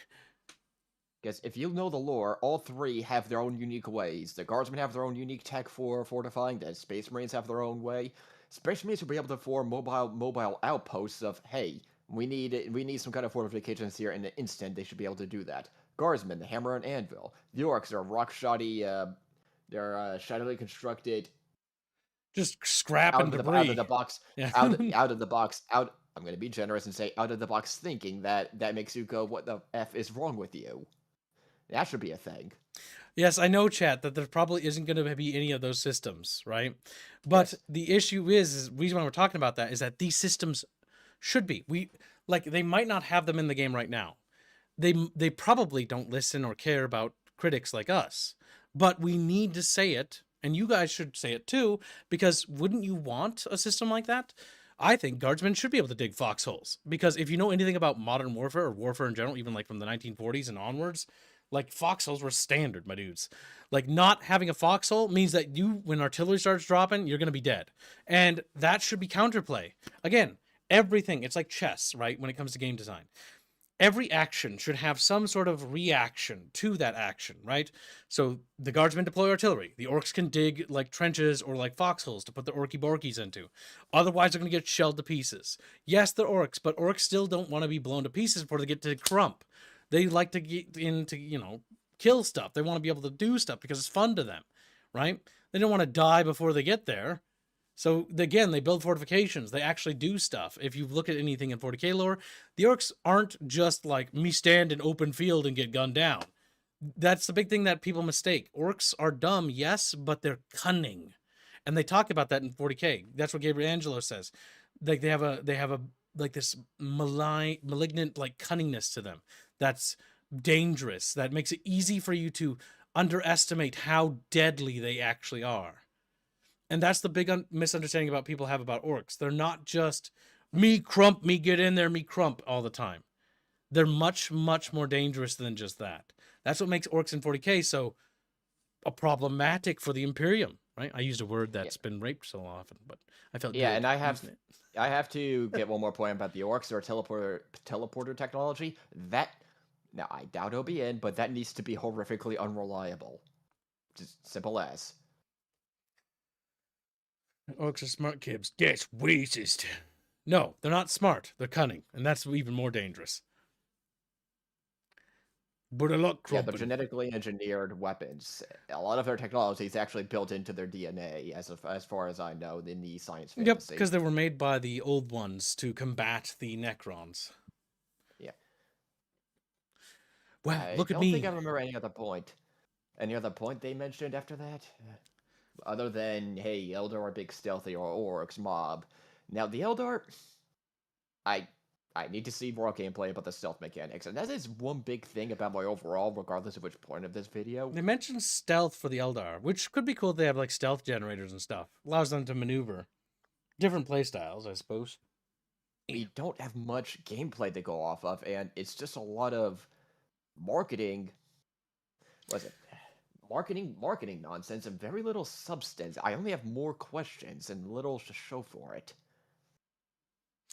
Because if you know the lore, all three have their own unique ways. The Guardsmen have their own unique tech for fortifying. The Space Marines have their own way. Space Marines will be able to form mobile outposts of, hey, we need some kind of fortifications here in an instant. They should be able to do that. Guardsmen, the hammer and anvil. The orcs are rock shoddy. They're shoddily constructed. Just scrap and debris. Out of the box. Yeah. out of the box. I'm going to be generous and say out of the box thinking that makes you go, what the F is wrong with you? That should be a thing. Yes, I know, chat, that there probably isn't going to be any of those systems, right? But the issue is the reason why we're talking about that is that these systems should be. They might not have them in the game right now. They probably don't listen or care about critics like us, but we need to say it, and you guys should say it too, because wouldn't you want a system like that? I think Guardsmen should be able to dig foxholes, because if you know anything about modern warfare or warfare in general, even like from the 1940s and onwards, like foxholes were standard, my dudes. Like not having a foxhole means that when artillery starts dropping, you're going to be dead. And that should be counterplay. Again, everything, it's like chess, right? When it comes to game design. Every action should have some sort of reaction to that action, right? So the Guardsmen deploy artillery. The orcs can dig like trenches or like foxholes to put the orky borkies into. Otherwise, they're going to get shelled to pieces. Yes, they're orcs, but orcs still don't want to be blown to pieces before they get to crump. They like to get into, kill stuff. They want to be able to do stuff because it's fun to them, right? They don't want to die before they get there. So again, they build fortifications. They actually do stuff. If you look at anything in 40k lore, the orcs aren't just like me stand in open field and get gunned down. That's the big thing that people mistake. Orcs are dumb, yes, but they're cunning, and they talk about that in 40k. That's what Gabriel Angelo says. Like they have a like this malignant like cunningness to them. That's dangerous. That makes it easy for you to underestimate how deadly they actually are. And that's the big misunderstanding about people have about orcs. They're not just me crump, me get in there, me crump all the time. They're much, much more dangerous than just that. That's what makes orcs in 40k so problematic for the Imperium, right? I used a word that's been raped so often, but I felt good and I using it. I have to get one more point about the orcs or teleporter technology. Now I doubt it'll be in, but that needs to be horrifically unreliable. Just simple as. Orcs are smart kids. That's racist. No, they're not smart. They're cunning, and that's even more dangerous. But a lot they're genetically engineered weapons. A lot of their technology is actually built into their DNA, as far as I know, in the science fantasy. Yep, because they were made by the old ones to combat the Necrons. Yeah. Well, look at me. I don't think I remember any other point. Any other point they mentioned after that? Other than, hey, Eldar are big stealthy or orcs mob. Now, the Eldar, I need to see more gameplay about the stealth mechanics, and that is one big thing about my overall, regardless of which point of this video. They mentioned stealth for the Eldar, which could be cool if they have like stealth generators and stuff. Allows them to maneuver. Different playstyles, I suppose. We don't have much gameplay to go off of, and it's just a lot of marketing. What's it? Marketing nonsense and very little substance. I only have more questions and little to show for it.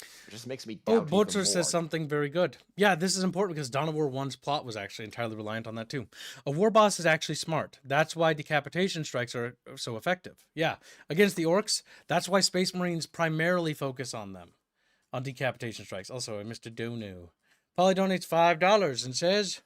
It just makes me doubt. Butcher says something very good. Yeah, this is important because Dawn of War 1's plot was actually entirely reliant on that too. A war boss is actually smart. That's why decapitation strikes are so effective. Yeah, against the orcs, that's why Space Marines primarily focus on them, on decapitation strikes. Also, Mr. Donu. Polly donates $5 and says,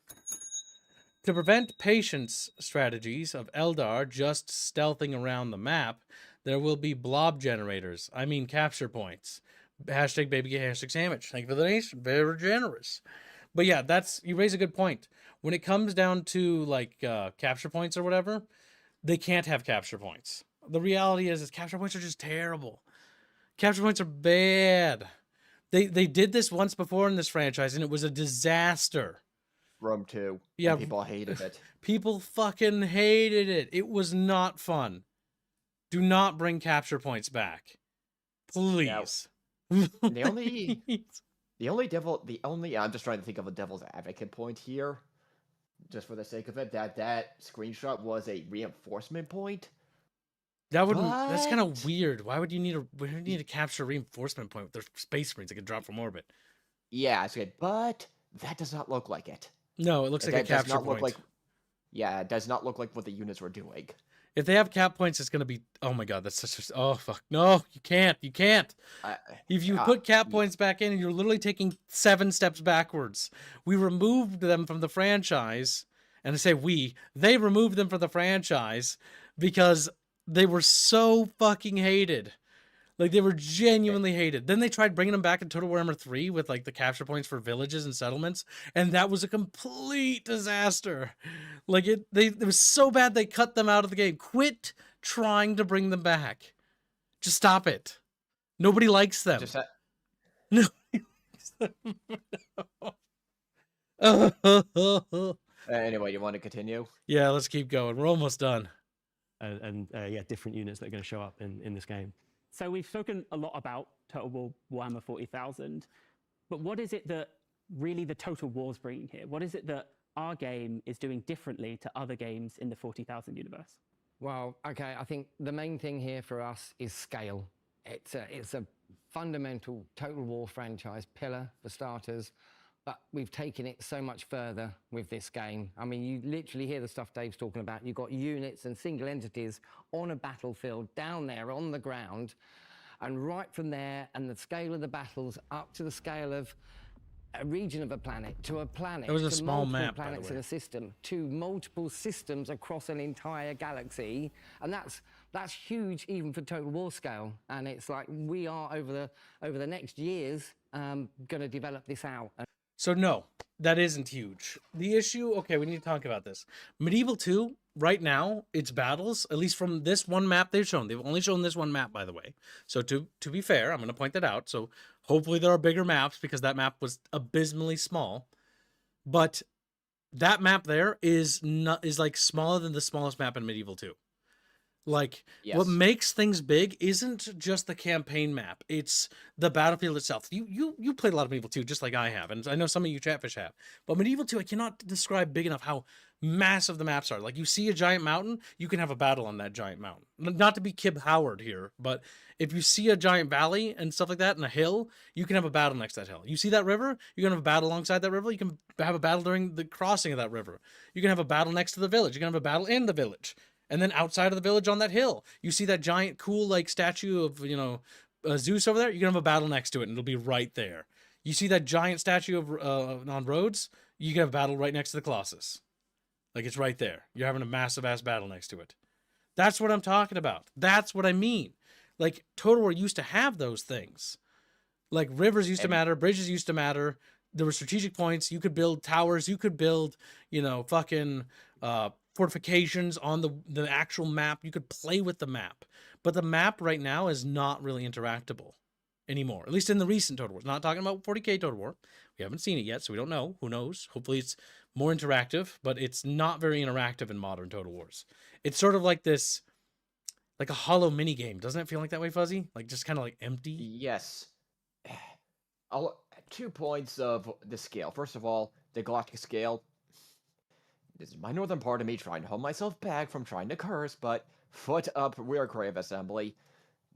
to prevent patience strategies of Eldar just stealthing around the map, there will be blob generators. I mean capture points. Hashtag baby, hashtag sandwich. Thank you for the donation. Very generous. But yeah, you raise a good point. When it comes down to like capture points or whatever, they can't have capture points. The reality is capture points are just terrible. Capture points are bad. They did this once before in this franchise, and it was a disaster. Rome 2. Yeah, And people hated it. People fucking hated it. It was not fun. Do not bring capture points back, please. The only I'm just trying to think of a devil's advocate point here, just for the sake of it, that screenshot was a reinforcement point. That wouldn't. That's kind But- of weird. Why would you need to capture a reinforcement point with their space marines that can drop from orbit? Yeah, it's good, but that does not look like it. No, it looks like a That does capture not point. look like. Yeah, it does not look like what the units were doing. If they have cap points, it's gonna be. Oh my god, that's such a. Oh fuck, no, you can't. You can't. If you put cap points back in, you're literally taking 7 steps backwards. We removed them from the franchise, and I say they removed them from the franchise because they were so fucking hated. Like, they were genuinely hated. Then they tried bringing them back in Total Warhammer 3 with, like, the capture points for villages and settlements, and that was a complete disaster. Like, it was so bad they cut them out of the game. Quit trying to bring them back. Just stop it. Nobody likes them. Just Nobody likes them. anyway, you want to continue? Yeah, let's keep going. We're almost done. And yeah, different units that are going to show up in this game. So we've spoken a lot about Total War Warhammer 40,000, but what is it that really the Total War's bringing here? What is it that our game is doing differently to other games in the 40,000 universe? Well, okay, I think the main thing here for us is scale. It's a fundamental Total War franchise pillar for starters, but we've taken it so much further with this game. I mean, you literally hear the stuff Dave's talking about. You've got units and single entities on a battlefield down there on the ground, and right from there, and the scale of the battles up to the scale of a region of a planet, to a planet, It was a to small multiple map, by the planets way. in a system, to multiple systems across an entire galaxy, and that's huge even for Total War scale. And it's like we are over the next years going to develop this out. So no, that isn't huge. The issue, okay, we need to talk about this. Medieval 2, right now, its battles, at least from this one map they've only shown this one map, by the way. So to be fair, I'm going to point that out. So hopefully there are bigger maps because that map was abysmally small. But that map there is like smaller than the smallest map in Medieval 2. Like, what Yes. makes things big isn't just the campaign map, it's the battlefield itself. You played a lot of Medieval 2, just like I have, and I know some of you Chatfish have. But Medieval 2, I cannot describe big enough how massive the maps are. Like, you see a giant mountain, you can have a battle on that giant mountain. Not to be Kib Howard here, but if you see a giant valley and stuff like that and a hill, you can have a battle next to that hill. You see that river, you can have a battle alongside that river, you can have a battle during the crossing of that river. You can have a battle next to the village, you can have a battle in the village. And then outside of the village on that hill, you see that giant cool like statue of, Zeus over there, you can have a battle next to it and it'll be right there. You see that giant statue of on Rhodes, you can have a battle right next to the Colossus. Like, it's right there. You're having a massive ass battle next to it. That's what I'm talking about. That's what I mean. Like, Total War used to have those things. Like, rivers used to matter, bridges used to matter. There were strategic points. You could build towers. You could build, fortifications on the actual map. You could play with the map. But the map right now is not really interactable anymore, at least in the recent Total Wars. Not talking about 40K Total War. We haven't seen it yet, so we don't know. Who knows? Hopefully it's more interactive, but it's not very interactive in modern Total Wars. It's sort of like this, like a hollow mini game. Doesn't it feel like that way, Fuzzy? Like, just kind of like empty? Yes. 2 points of the scale. First of all, the galactic scale. This is my northern part of me trying to hold myself back from trying to curse, but foot up, we're Crave Assembly.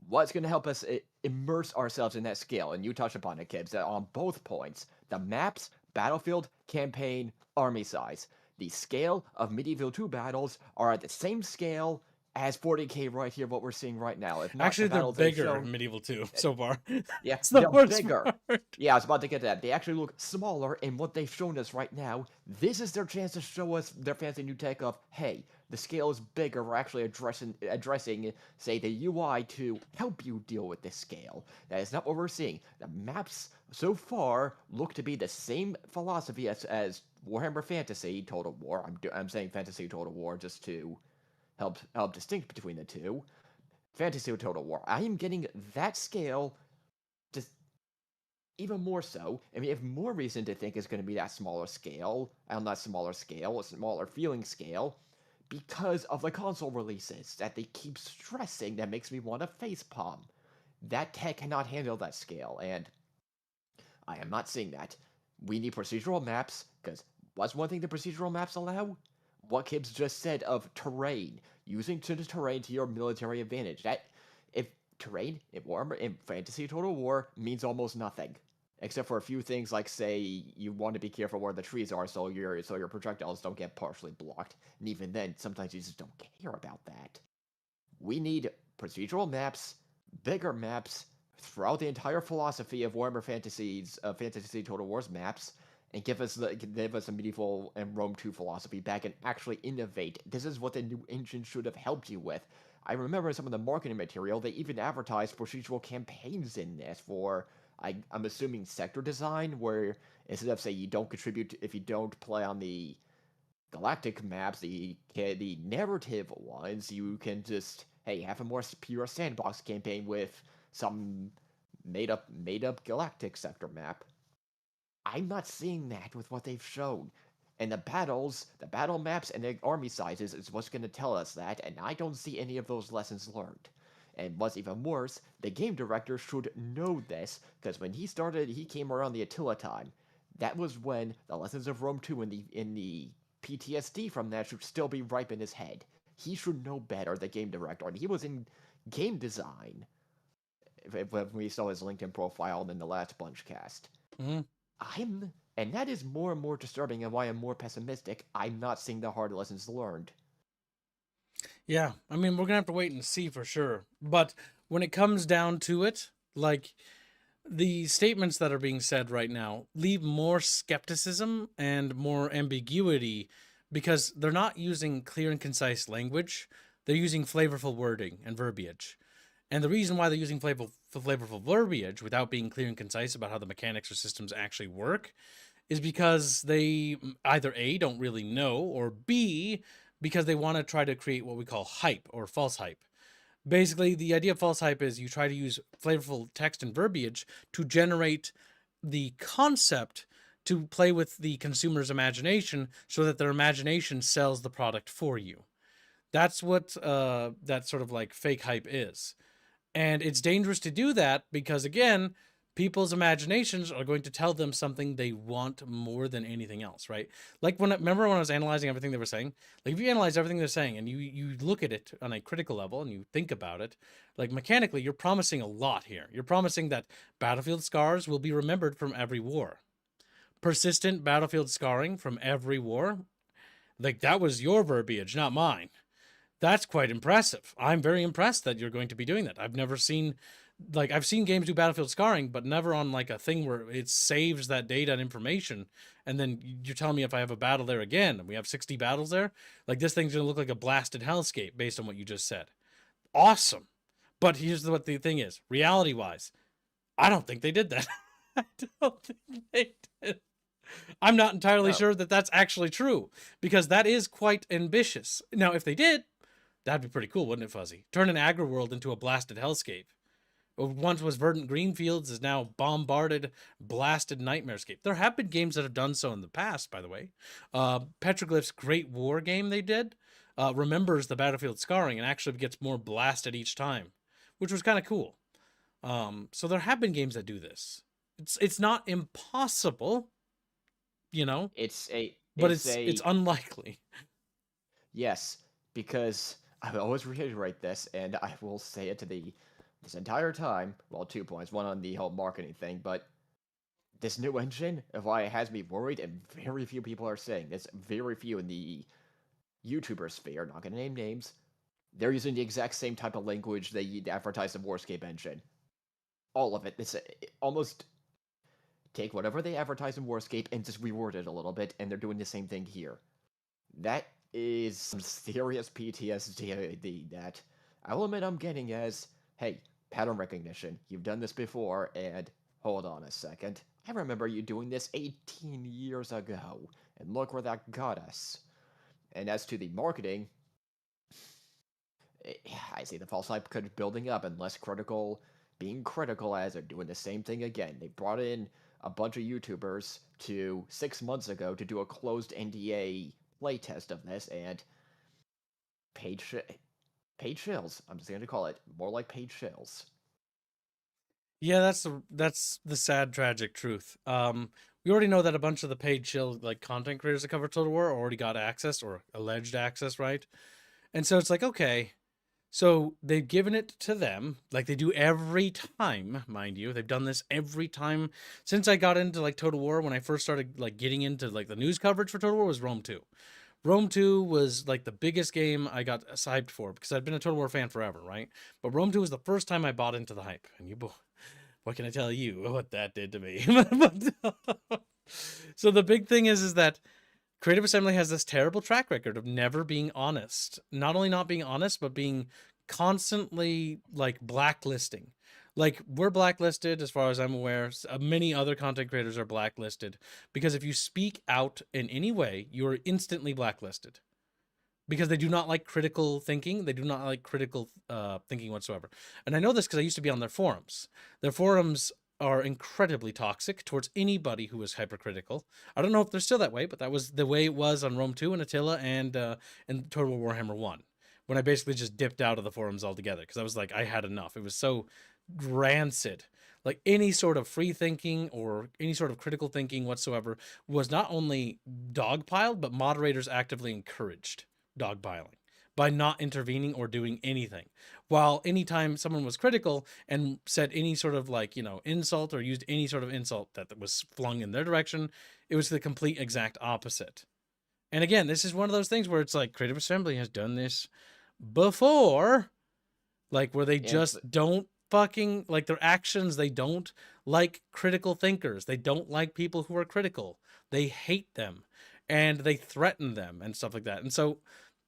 What's going to help us immerse ourselves in that scale? And you touched upon it, kids, on both points. The maps, battlefield, campaign, army size. The scale of Medieval 2 battles are at the same scale as 40K right here, what we're seeing right now. If not, Actually, the they're battles they've bigger shown- in Medieval 2 so far. Yeah, It's the they're worst bigger. part. Yeah, I was about to get to that. They actually look smaller, and what they've shown us right now, this is their chance to show us their fancy new take of, hey, the scale is bigger. We're actually addressing, say, the UI to help you deal with this scale. That is not what we're seeing. The maps so far look to be the same philosophy as Warhammer Fantasy Total War. I'm saying Fantasy Total War just to help distinct between the two. Fantasy Total War. I am getting that scale even more so, and we have more reason to think it's going to be that smaller scale, not smaller scale, a smaller feeling scale, because of the console releases that they keep stressing that makes me want to facepalm. That tech cannot handle that scale, and I am not seeing that. We need procedural maps, because what's one thing the procedural maps allow? What Kibbs just said of terrain, using the terrain to your military advantage. That, if terrain in Fantasy Total War means almost nothing, except for a few things like, say, you want to be careful where the trees are so your projectiles don't get partially blocked, and even then, sometimes you just don't care about that. We need procedural maps, bigger maps, throughout the entire philosophy of Warhammer Fantasy Total War's maps, and give us a medieval and Rome 2 philosophy back and actually innovate. This is what the new engine should have helped you with. I remember some of the marketing material, they even advertised procedural campaigns in this for, I'm assuming, sector design, where instead of, say, you don't contribute if you don't play on the galactic maps, the narrative ones, you can just, hey, have a more pure sandbox campaign with some made up galactic sector map. I'm not seeing that with what they've shown. And the battle maps and the army sizes is what's going to tell us that, and I don't see any of those lessons learned. And what's even worse, the game director should know this, because when he came around the Attila time. That was when the lessons of Rome 2 in the PTSD from that should still be ripe in his head. He should know better, the game director, and he was in game design when we saw his LinkedIn profile in the last Bunchcast. And that is more and more disturbing, and why I'm more pessimistic. I'm not seeing the hard lessons learned. Yeah, I mean, we're gonna have to wait and see for sure. But when it comes down to it, like, the statements that are being said right now leave more skepticism and more ambiguity, because they're not using clear and concise language. They're using flavorful wording and verbiage. And the reason why they're using flavorful verbiage without being clear and concise about how the mechanics or systems actually work is because they either A, don't really know, or B, because they want to try to create what we call hype or false hype. Basically, the idea of false hype is you try to use flavorful text and verbiage to generate the concept to play with the consumer's imagination so that their imagination sells the product for you. That's what that sort of like fake hype is. And it's dangerous to do that because, again, people's imaginations are going to tell them something they want more than anything else, right? Like, remember when I was analyzing everything they were saying? Like, if you analyze everything they're saying and you look at it on a critical level and you think about it, like, mechanically, you're promising a lot here. You're promising that battlefield scars will be remembered from every war. Persistent battlefield scarring from every war. Like, that was your verbiage, not mine. That's quite impressive. I'm very impressed that you're going to be doing that. I've seen games do battlefield scarring, but never on like a thing where it saves that data and information. And then you're telling me if I have a battle there again, and we have 60 battles there, like, this thing's going to look like a blasted hellscape based on what you just said. Awesome. But here's what the thing is. Reality-wise, I don't think they did that. I don't think they did. I'm not entirely sure that that's actually true, because that is quite ambitious. Now, if they did, that'd be pretty cool, wouldn't it, Fuzzy? Turn an agri-world into a blasted hellscape. What once was verdant green fields is now bombarded, blasted nightmarescape. There have been games that have done so in the past, by the way. Petroglyph's Great War game they did remembers the battlefield scarring and actually gets more blasted each time, which was kind of cool. So there have been games that do this. It's not impossible, you know? It's unlikely. Yes, because I always reiterate this, and I will say it this entire time. Well, 2 points. One on the whole marketing thing, but this new engine, why it has me worried, and very few people are saying this, very few in the YouTuber sphere, not gonna name names, they're using the exact same type of language they advertise the Warscape engine. All of it. It's almost take whatever they advertise in Warscape and just reword it a little bit, and they're doing the same thing here. That is some serious PTSD that I'll admit I'm getting as, hey, pattern recognition, you've done this before, and hold on a second, I remember you doing this 18 years ago, and look where that got us. And as to the marketing, I see the false hype building up, and less critical being critical as they're doing the same thing again. They brought in a bunch of YouTubers 6 months ago to do a closed NDA playtest of this, and paid shills. I'm just going to call it more like paid shills. Yeah, that's the sad, tragic truth. We already know that a bunch of the paid chill like content creators that cover Total War already got access or alleged access, right? And so it's like, okay, so they've given it to them like they do every time, mind you. They've done this every time since I got into like Total War. When I first started like getting into like the news coverage for Total War was Rome 2. Rome 2 was like the biggest game I got hyped for because I'd been a Total War fan forever, right? But Rome 2 was the first time I bought into the hype. And what can I tell you what that did to me? So the big thing is that Creative Assembly has this terrible track record of never being honest. Not only not being honest, but being constantly like blacklisting. Like we're blacklisted as far as I'm aware. Many other content creators are blacklisted because if you speak out in any way, you're instantly blacklisted. Because they do not like critical thinking. They do not like critical thinking whatsoever. And I know this because I used to be on their forums. Their forums are incredibly toxic towards anybody who is hypercritical. I don't know if they're still that way, but that was the way it was on Rome 2 and Attila and Total War Warhammer 1. When I basically just dipped out of the forums altogether because I was like, I had enough. It was so rancid. Like any sort of free thinking or any sort of critical thinking whatsoever was not only dogpiled, but moderators actively encouraged dogpiling by not intervening or doing anything. While anytime someone was critical and said any sort of like, insult or used any sort of insult that was flung in their direction, it was the complete exact opposite. And again, this is one of those things where it's like Creative Assembly has done this before, like where they just don't fucking like their actions. They don't like critical thinkers. They don't like people who are critical. They hate them and they threaten them and stuff like that. And so,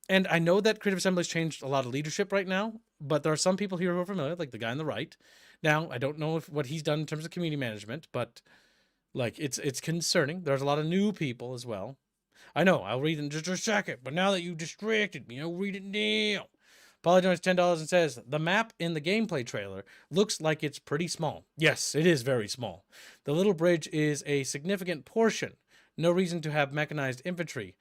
and I know that Creative Assembly's changed a lot of leadership right now, but there are some people here who are familiar, like the guy on the right. Now, I don't know what he's done in terms of community management, but like it's concerning. There's a lot of new people as well. I know, I'll read it in just a second, but now that you distracted me, I'll read it now. Pauly joins $10 and says, the map in the gameplay trailer looks like it's pretty small. Yes, it is very small. The little bridge is a significant portion. No reason to have mechanized infantry.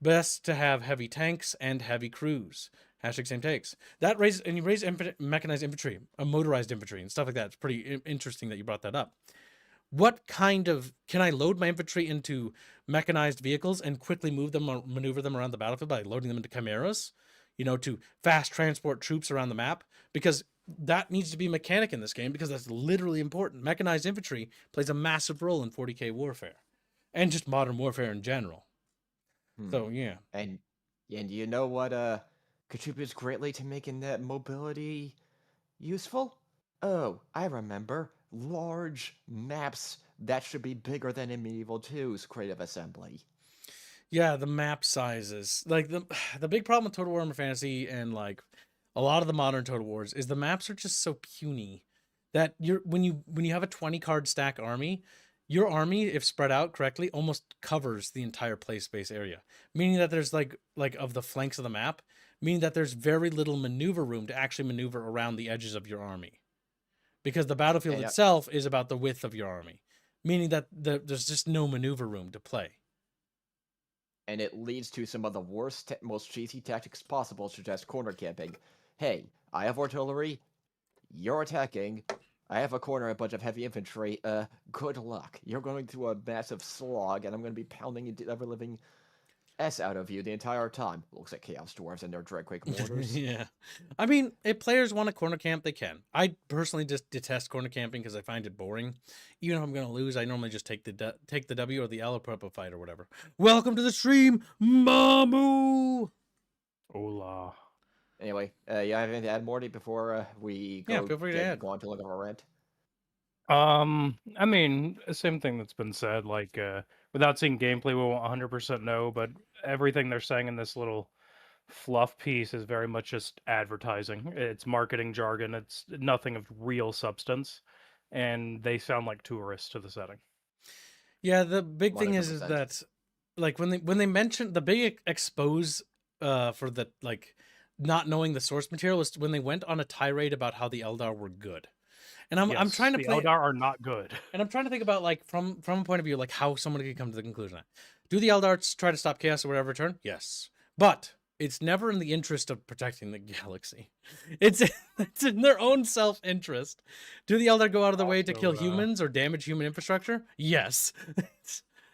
Best to have heavy tanks and heavy crews. Hashtag same takes. That raises, and you raise mechanized infantry, motorized infantry, and stuff like that. It's pretty interesting that you brought that up. What kind of, can I load my infantry into mechanized vehicles and quickly move them or maneuver them around the battlefield by loading them into chimeras? To fast transport troops around the map? Because that needs to be mechanic in this game because that's literally important. Mechanized infantry plays a massive role in 40k warfare and just modern warfare in general. So, yeah. And you know what contributes greatly to making that mobility useful? Oh, I remember. Large maps that should be bigger than in Medieval 2's Creative Assembly. Yeah, the map sizes. Like the big problem with Total Warhammer Fantasy and like a lot of the modern Total Wars is the maps are just so puny that when you have a 20 card stack army, your army, if spread out correctly, almost covers the entire play space area. Meaning that there's like of the flanks of the map, meaning that there's very little maneuver room to actually maneuver around the edges of your army. Because the battlefield itself is about the width of your army. Meaning that there's just no maneuver room to play. And it leads to some of the worst, most cheesy tactics possible, such as corner camping. Hey, I have artillery, you're attacking, I have a corner, a bunch of heavy infantry, good luck. You're going through a massive slog, and I'm going to be pounding the ever-living S out of you the entire time. Looks like Chaos Dwarves and their Dreadquake mortars. Yeah. I mean, if players want to corner camp, they can. I personally just detest corner camping because I find it boring. Even if I'm going to lose, I normally just take the W or the L or put up a fight or whatever. Welcome to the stream, Mamu! Hola. Anyway, you have anything to add, Morty, before we go, feel free to add. go on to look at our rant? I mean, same thing that's been said, like, without seeing gameplay, we won't 100% know, but everything they're saying in this little fluff piece is very much just advertising. It's marketing jargon. It's nothing of real substance, and they sound like tourists to the setting. Yeah, the big thing is 100%. that, like, when they mentioned the big expose for the, like, not knowing the source material was when they went on a tirade about how the Eldar were good. And I'm trying to the play, Eldar are not good. and I'm trying to think about like from a point of view, like how someone could come to the conclusion. Do the Eldars try to stop chaos or whatever turn? Yes, but it's never in the interest of protecting the galaxy. It's in their own self-interest. Do the Eldar go out of their way to kill Also, humans or damage human infrastructure? Yes.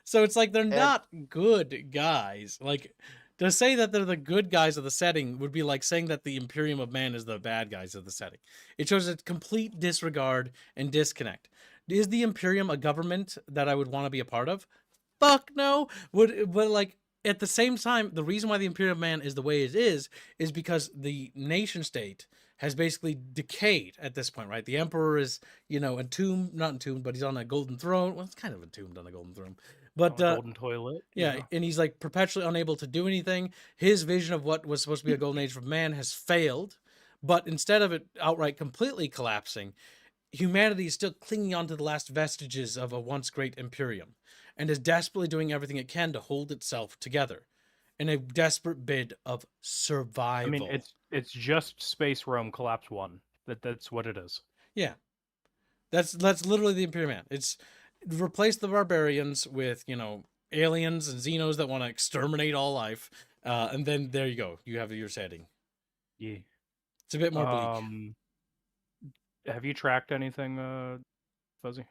So it's like they're not good guys. Like to say that they're the good guys of the setting would be like saying that the Imperium of Man is the bad guys of the setting. It shows a complete disregard and disconnect. Is the Imperium a government that I would want to be a part of? Fuck no. But like at the same time, the reason why the Imperium of Man is the way it is because the nation state has basically decayed at this point, right? The Emperor is, entombed, not entombed, but he's on a golden throne. Well, it's kind of entombed on a golden throne. But golden toilet. yeah, and he's like perpetually unable to do anything. His vision of what was supposed to be a golden age for man has failed. But instead of it outright completely collapsing, humanity is still clinging on to the last vestiges of a once great Imperium and is desperately doing everything it can to hold itself together in a desperate bid of survival. I mean, it's just Space Rome Collapse 1. That's what it is. Yeah. That's literally the Imperium Man. It's replace the barbarians with, aliens and xenos that want to exterminate all life. And then there you go. You have your setting. Yeah. It's a bit more bleak. Have you tracked anything, Fuzzy?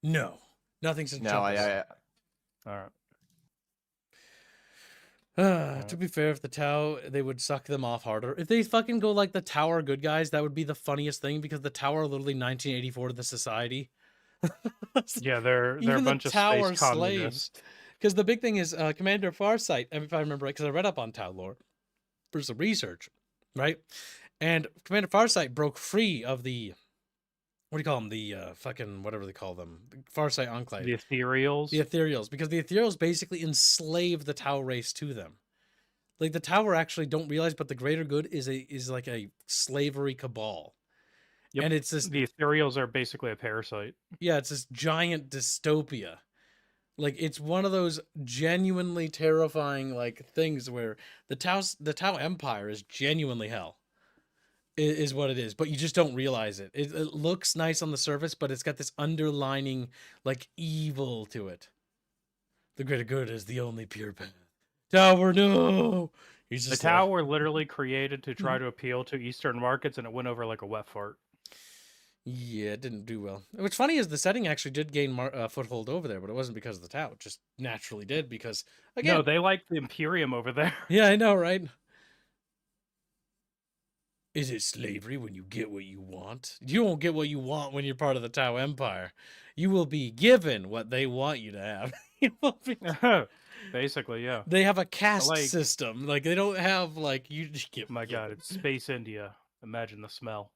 No. Nothing since No, Chuckles. All right. To be fair, if the Tau, they would suck them off harder. If they fucking go like the Tower good guys, that would be the funniest thing because the Tower are literally 1984 to the society. Yeah, they're a Even bunch the of Tower space slaves. communists. Because the big thing is Commander Farsight, if I remember right, because I read up on Tau lore for some research, right? And Commander Farsight broke free of the, what do you call them? The fucking, whatever they call them. The Farsight Enclave. The Ethereals. The Ethereals. Because the Ethereals basically enslave the Tau race to them. Like the Tower actually don't realize, but the greater good is like a slavery cabal. Yep. And it's this, The Ethereals are basically a parasite. yeah, it's this giant dystopia. Like it's one of those genuinely terrifying like things where the Tau Empire is genuinely hell. Is what it is, but you just don't realize it. It looks nice on the surface, but it's got this underlining like evil to it. The greater good is the only pure path. Tower, no. He's The just Tau were literally created to try to appeal to Eastern markets, and it went over like a wet fart. Yeah, it didn't do well. What's funny is the setting actually did gain foothold over there, but it wasn't because of the Tau. It just naturally did because, again... No, they like the Imperium over there. Yeah, I know, right? Is it slavery when you get what you want? You won't get what you want when you're part of the Tau Empire. You will be given what they want you to have. You will be... Basically, yeah. They have a caste Like- system. Like, they don't have, like, you just get... My God, it's Space India. Imagine the smell.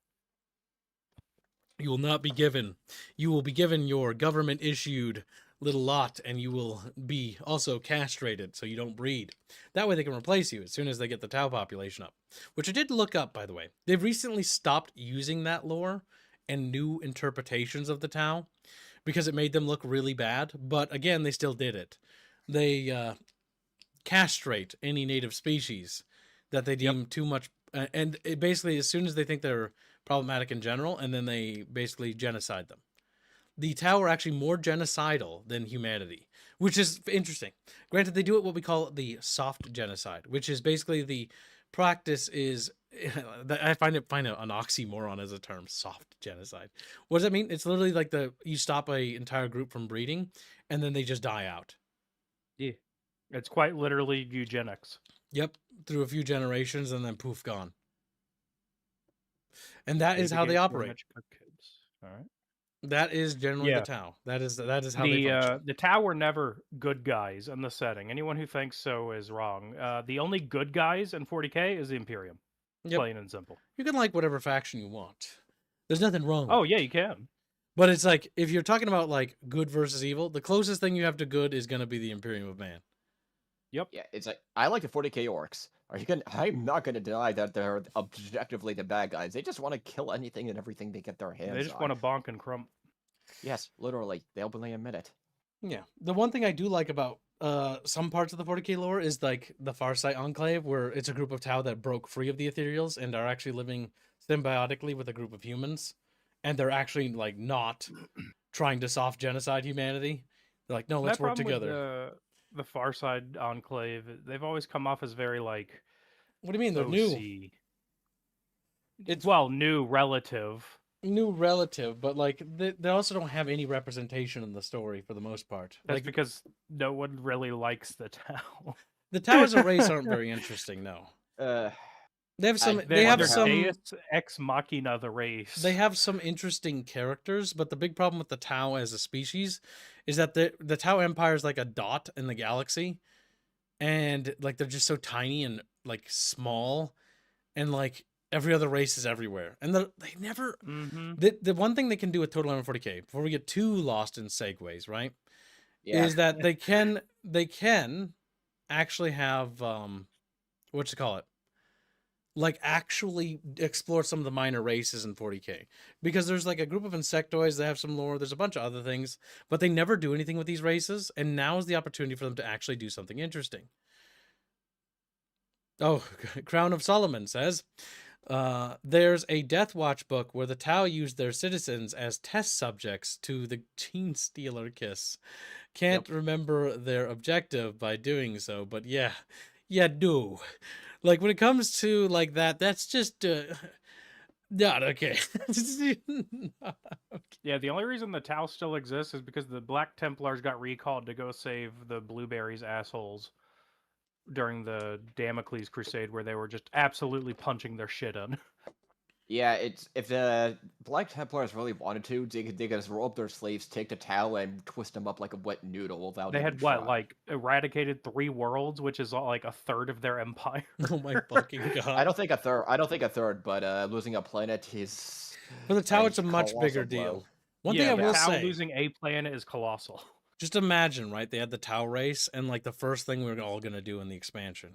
You will not be given. You will be given your government-issued little lot, and you will be also castrated so you don't breed. That way they can replace you as soon as they get the Tau population up. Which I did look up, by the way. They've recently stopped using that lore and new interpretations of the Tau because it made them look really bad. But again, they still did it. They castrate any native species that they deem too much. And it basically, as soon as they think they're problematic in general, and then they basically genocide them. The Tau are actually more genocidal than humanity, which is interesting. Granted, they do it what we call the soft genocide, which is basically the practice is, I find an oxymoron as a term, soft genocide. What does that mean? It's literally like you stop an entire group from breeding, and then they just die out. Yeah. It's quite literally eugenics. Yep, through a few generations, and then poof, gone. And that is Baby how they games for operate. magic kids. All right. That is generally Yeah. the Tau. That is how they function. The Tau were never good guys in the setting. Anyone who thinks so is wrong. The only good guys in 40K is the Imperium. Yep. Plain and simple. You can like whatever faction you want. There's nothing wrong. Oh with yeah, it. you can. But it's like if you're talking about like good versus evil, the closest thing you have to good is gonna be the Imperium of Man. Yep. Yeah, it's like I like the 40K orcs. I'm not gonna deny that they're objectively the bad guys. They just want to kill anything and everything they get their hands on. They just want to bonk and crump. Yes, literally. They openly admit it. Yeah. The one thing I do like about some parts of the 40K lore is like the Farsight Enclave, where it's a group of Tau that broke free of the Ethereals and are actually living symbiotically with a group of humans. and they're actually like not trying to soft genocide humanity. They're like, no, let's work together. The Far Side Enclave, they've always come off as very like. What do you mean they're new? It's well, new relative, but like they also don't have any representation in the story for the most part. That's like, because no one really likes the Tau. The Tau as a race aren't very interesting, no. They have some. They have some. Deus ex machina, the race. They have some interesting characters, but the big problem with the Tau as a species is that the Tau Empire is like a dot in the galaxy, and like they're just so tiny and like small, and like every other race is everywhere, and they never. The one thing they can do with Total WH40K before we get too lost in segues, right? Yeah. Is that they can actually have what you call it, like actually explore some of the minor races in 40K, because there's like a group of insectoids that have some lore, there's a bunch of other things, but they never do anything with these races, and now is the opportunity for them to actually do something interesting. Oh, Crown of Solomon says there's a Death Watch book where the Tau used their citizens as test subjects to the Gene Stealer Kiss. Can't remember their objective by doing so, but yeah, do. Like, when it comes to, like, that's just, not okay. Yeah, the only reason the Tau still exists is because the Black Templars got recalled to go save the Blueberries assholes during the Damocles Crusade, where they were just absolutely punching their shit in. Yeah, it's if the Black Templars really wanted to, they could just roll up their sleeves, take the Tau, and twist them up like a wet noodle without. They had what, like eradicated 3 worlds, which is like a third of their empire. Oh my fucking god! I don't think a third, but losing a planet is. For the Tau, it's a much bigger deal. One thing I will say, losing a planet is colossal. Just imagine, right? They had the Tau race, and like the first thing we're all gonna do in the expansion,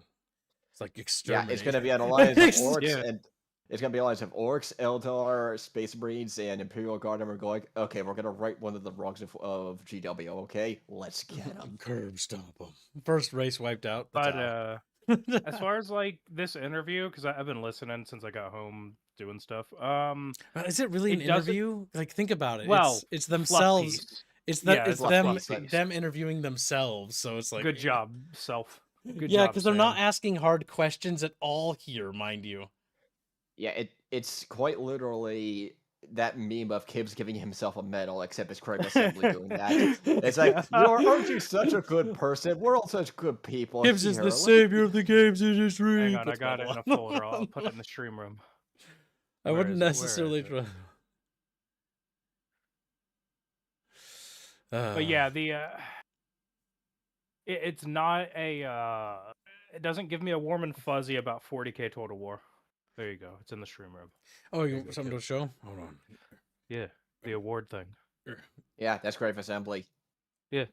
it's like exterminate. Yeah, it's gonna be an alliance of orcs and. It's going to be a alliance of orcs, Eldar, Space Marines, and Imperial Guard, and we're going, okay, we're going to right one of the wrongs of GW, okay? Let's get them. Curb stomp them. First race wiped out. But as far as, like, this interview, because I've been listening since I got home doing stuff. Is it really an interview? Like, think about it. Well, it's themselves. It's them interviewing themselves, so it's like... Good job, self. Good job, because they're not asking hard questions at all here, mind you. Yeah, it's quite literally that meme of Kibbs giving himself a medal, except it's Craig Assembly doing that. It's like, aren't you such a good person? We're all such good people. Kibbs is the savior of the games industry. Hang on, I got it in a folder. I'll put it in the stream room. I wouldn't necessarily try. But yeah, it's not a. It doesn't give me a warm and fuzzy about 40K Total War. There you go. It's in the stream room. Oh, you want something to show? Hold on. Yeah, the award thing. Yeah, that's Grave Assembly. Yeah.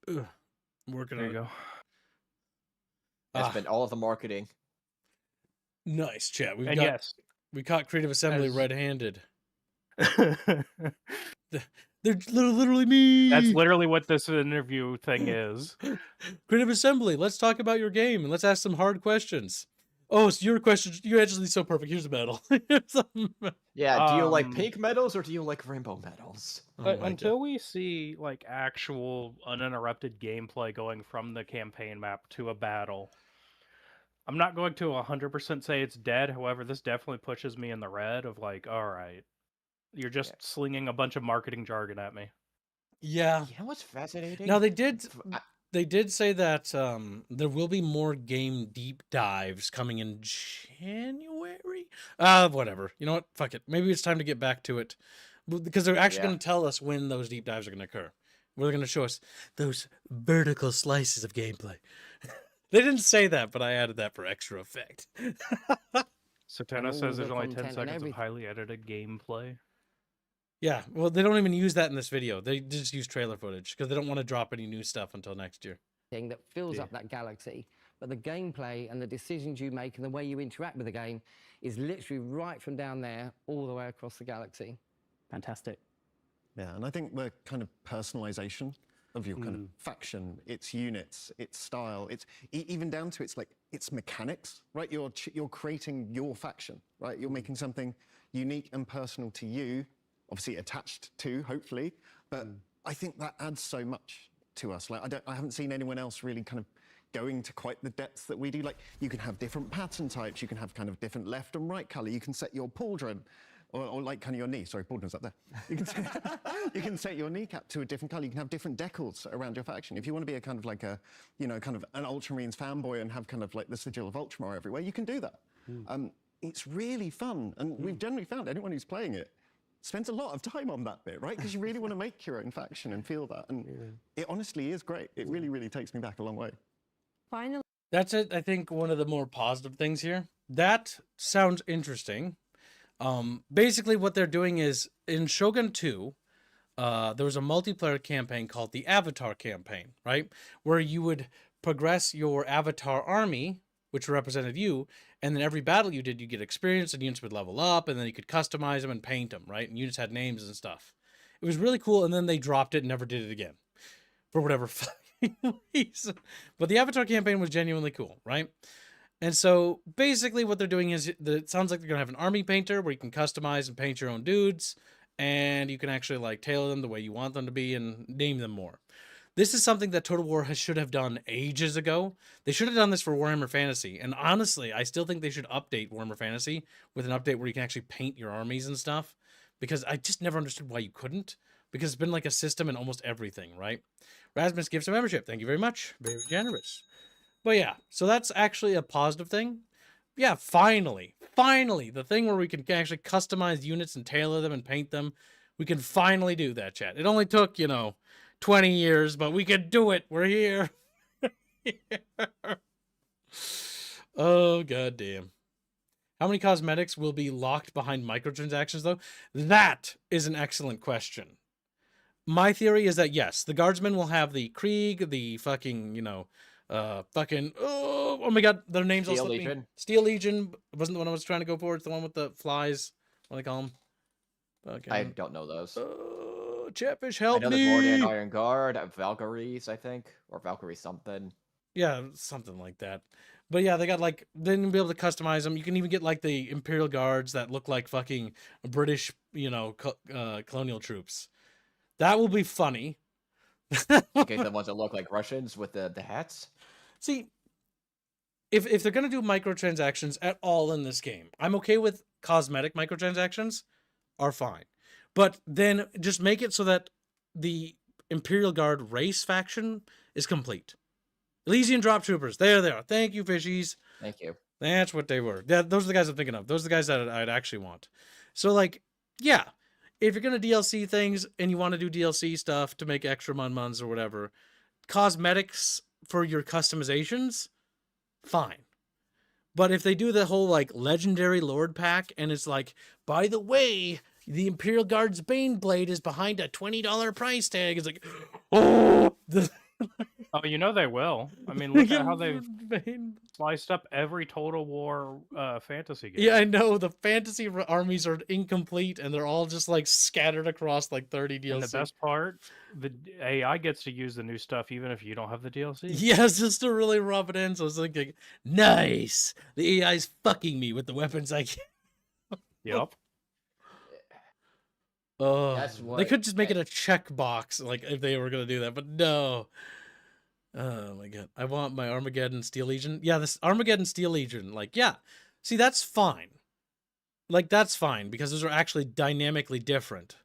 I'm working there on you it. go. That's been all of the marketing. Nice, chat. We caught Creative Assembly red-handed. They're literally me. That's literally what this interview thing is. Creative Assembly, let's talk about your game and let's ask some hard questions. Oh, so your question, you're actually so perfect. Here's a medal. Yeah, do you like pink medals or do you like rainbow medals? Until we see like actual uninterrupted gameplay going from the campaign map to a battle, I'm not going to 100% say it's dead. However, this definitely pushes me in the red of like, all right, you're just slinging a bunch of marketing jargon at me. Yeah. You know what's fascinating? Now they did say that there will be more game deep dives coming in January. Whatever. You know what? Fuck it. Maybe it's time to get back to it, because they're actually going to tell us when those deep dives are going to occur. They're going to show us those vertical slices of gameplay. They didn't say that, but I added that for extra effect. Satana says there's only 10 seconds of highly edited gameplay. Yeah, well, they don't even use that in this video. They just use trailer footage because they don't want to drop any new stuff until next year. That fills up that galaxy, but the gameplay and the decisions you make and the way you interact with the game is literally right from down there all the way across the galaxy. Fantastic. Yeah, and I think the kind of personalization of your kind of faction, its units, its style, it's even down to its mechanics, right? You're creating your faction, right? You're making something unique and personal to you obviously attached to, hopefully. But I think that adds so much to us. Like, I haven't seen anyone else really kind of going to quite the depth that we do. Like, you can have different pattern types, you can have kind of different left and right color, you can set your pauldron, or like kind of your knee. Sorry, pauldron's up there. You can set your kneecap to a different color. You can have different decals around your faction. If you want to be a kind of like a, you know, kind of an Ultramarines fanboy and have kind of like the sigil of Ultramar everywhere, you can do that. It's really fun, and we've generally found anyone who's playing it spends a lot of time on that bit, right? Because you really want to make your own faction and feel that, and it honestly is great. It really, really takes me back a long way. Finally, That's it. I think one of the more positive things here. That sounds interesting. Basically, what they're doing is in Shogun 2, there was a multiplayer campaign called the Avatar campaign, right? Where you would progress your avatar army, which represented you, and then every battle you did, you get experience, and units would level up, and then you could customize them and paint them, right? And units had names and stuff. It was really cool, and then they dropped it and never did it again. For whatever fucking reason. But the Avatar campaign was genuinely cool, right? And so basically what they're doing is, it sounds like they're going to have an army painter where you can customize and paint your own dudes, and you can actually like tailor them the way you want them to be and name them more. This is something that Total War should have done ages ago. They should have done this for Warhammer Fantasy. And honestly, I still think they should update Warhammer Fantasy with an update where you can actually paint your armies and stuff. Because I just never understood why you couldn't. Because it's been like a system in almost everything, right? Rasmus gives a membership. Thank you very much. Very generous. But yeah, so that's actually a positive thing. Yeah, finally, the thing where we can actually customize units and tailor them and paint them. We can finally do that, chat. It only took, 20 years, but we can do it. We're here. Oh, goddamn. How many cosmetics will be locked behind microtransactions, though? That is an excellent question. My theory is that, yes, the guardsmen will have the Krieg, the fucking, oh my god, their names all Steel slipped me. Legion. Steel Legion wasn't the one I was trying to go for. It's the one with the flies. What do they call them? Fucking, I don't know those. Chatfish, I help know the me! Gordian Iron Guard, Valkyries, I think, or Valkyrie something. Yeah, something like that. But yeah, they got like, then you'll be able to customize them. You can even get like the Imperial Guards that look like fucking British, colonial troops. That will be funny. Okay, the ones that look like Russians with the hats. See, if they're gonna do microtransactions at all in this game, I'm okay with cosmetic microtransactions, are fine. But then just make it so that the Imperial Guard race faction is complete. Elysian Drop Troopers, there they are. Thank you, fishies. Thank you. That's what they were. Yeah, those are the guys I'm thinking of. Those are the guys that I'd actually want. So, like, yeah, if you're going to DLC things and you want to do DLC stuff to make extra months or whatever, cosmetics for your customizations, fine. But if they do the whole, like, Legendary Lord pack and it's like, by the way, the Imperial Guard's Baneblade is behind a $20 price tag, it's like, oh! Oh, they will. I mean, look at how they've sliced up every Total War fantasy game. Yeah, I know. The fantasy armies are incomplete, and they're all just, like, scattered across, like, 30 DLC. And the best part, the AI gets to use the new stuff even if you don't have the DLC. Yes, just to really rub it in. So I was thinking, nice! The AI's fucking me with the weapons I get. Yep. Oh, That's what they could just make it a checkbox, like, if they were going to do that, but no. Oh my god. I want my Armageddon Steel Legion. Yeah, this Armageddon Steel Legion, like, yeah. See, that's fine. Like, that's fine, because those are actually dynamically different.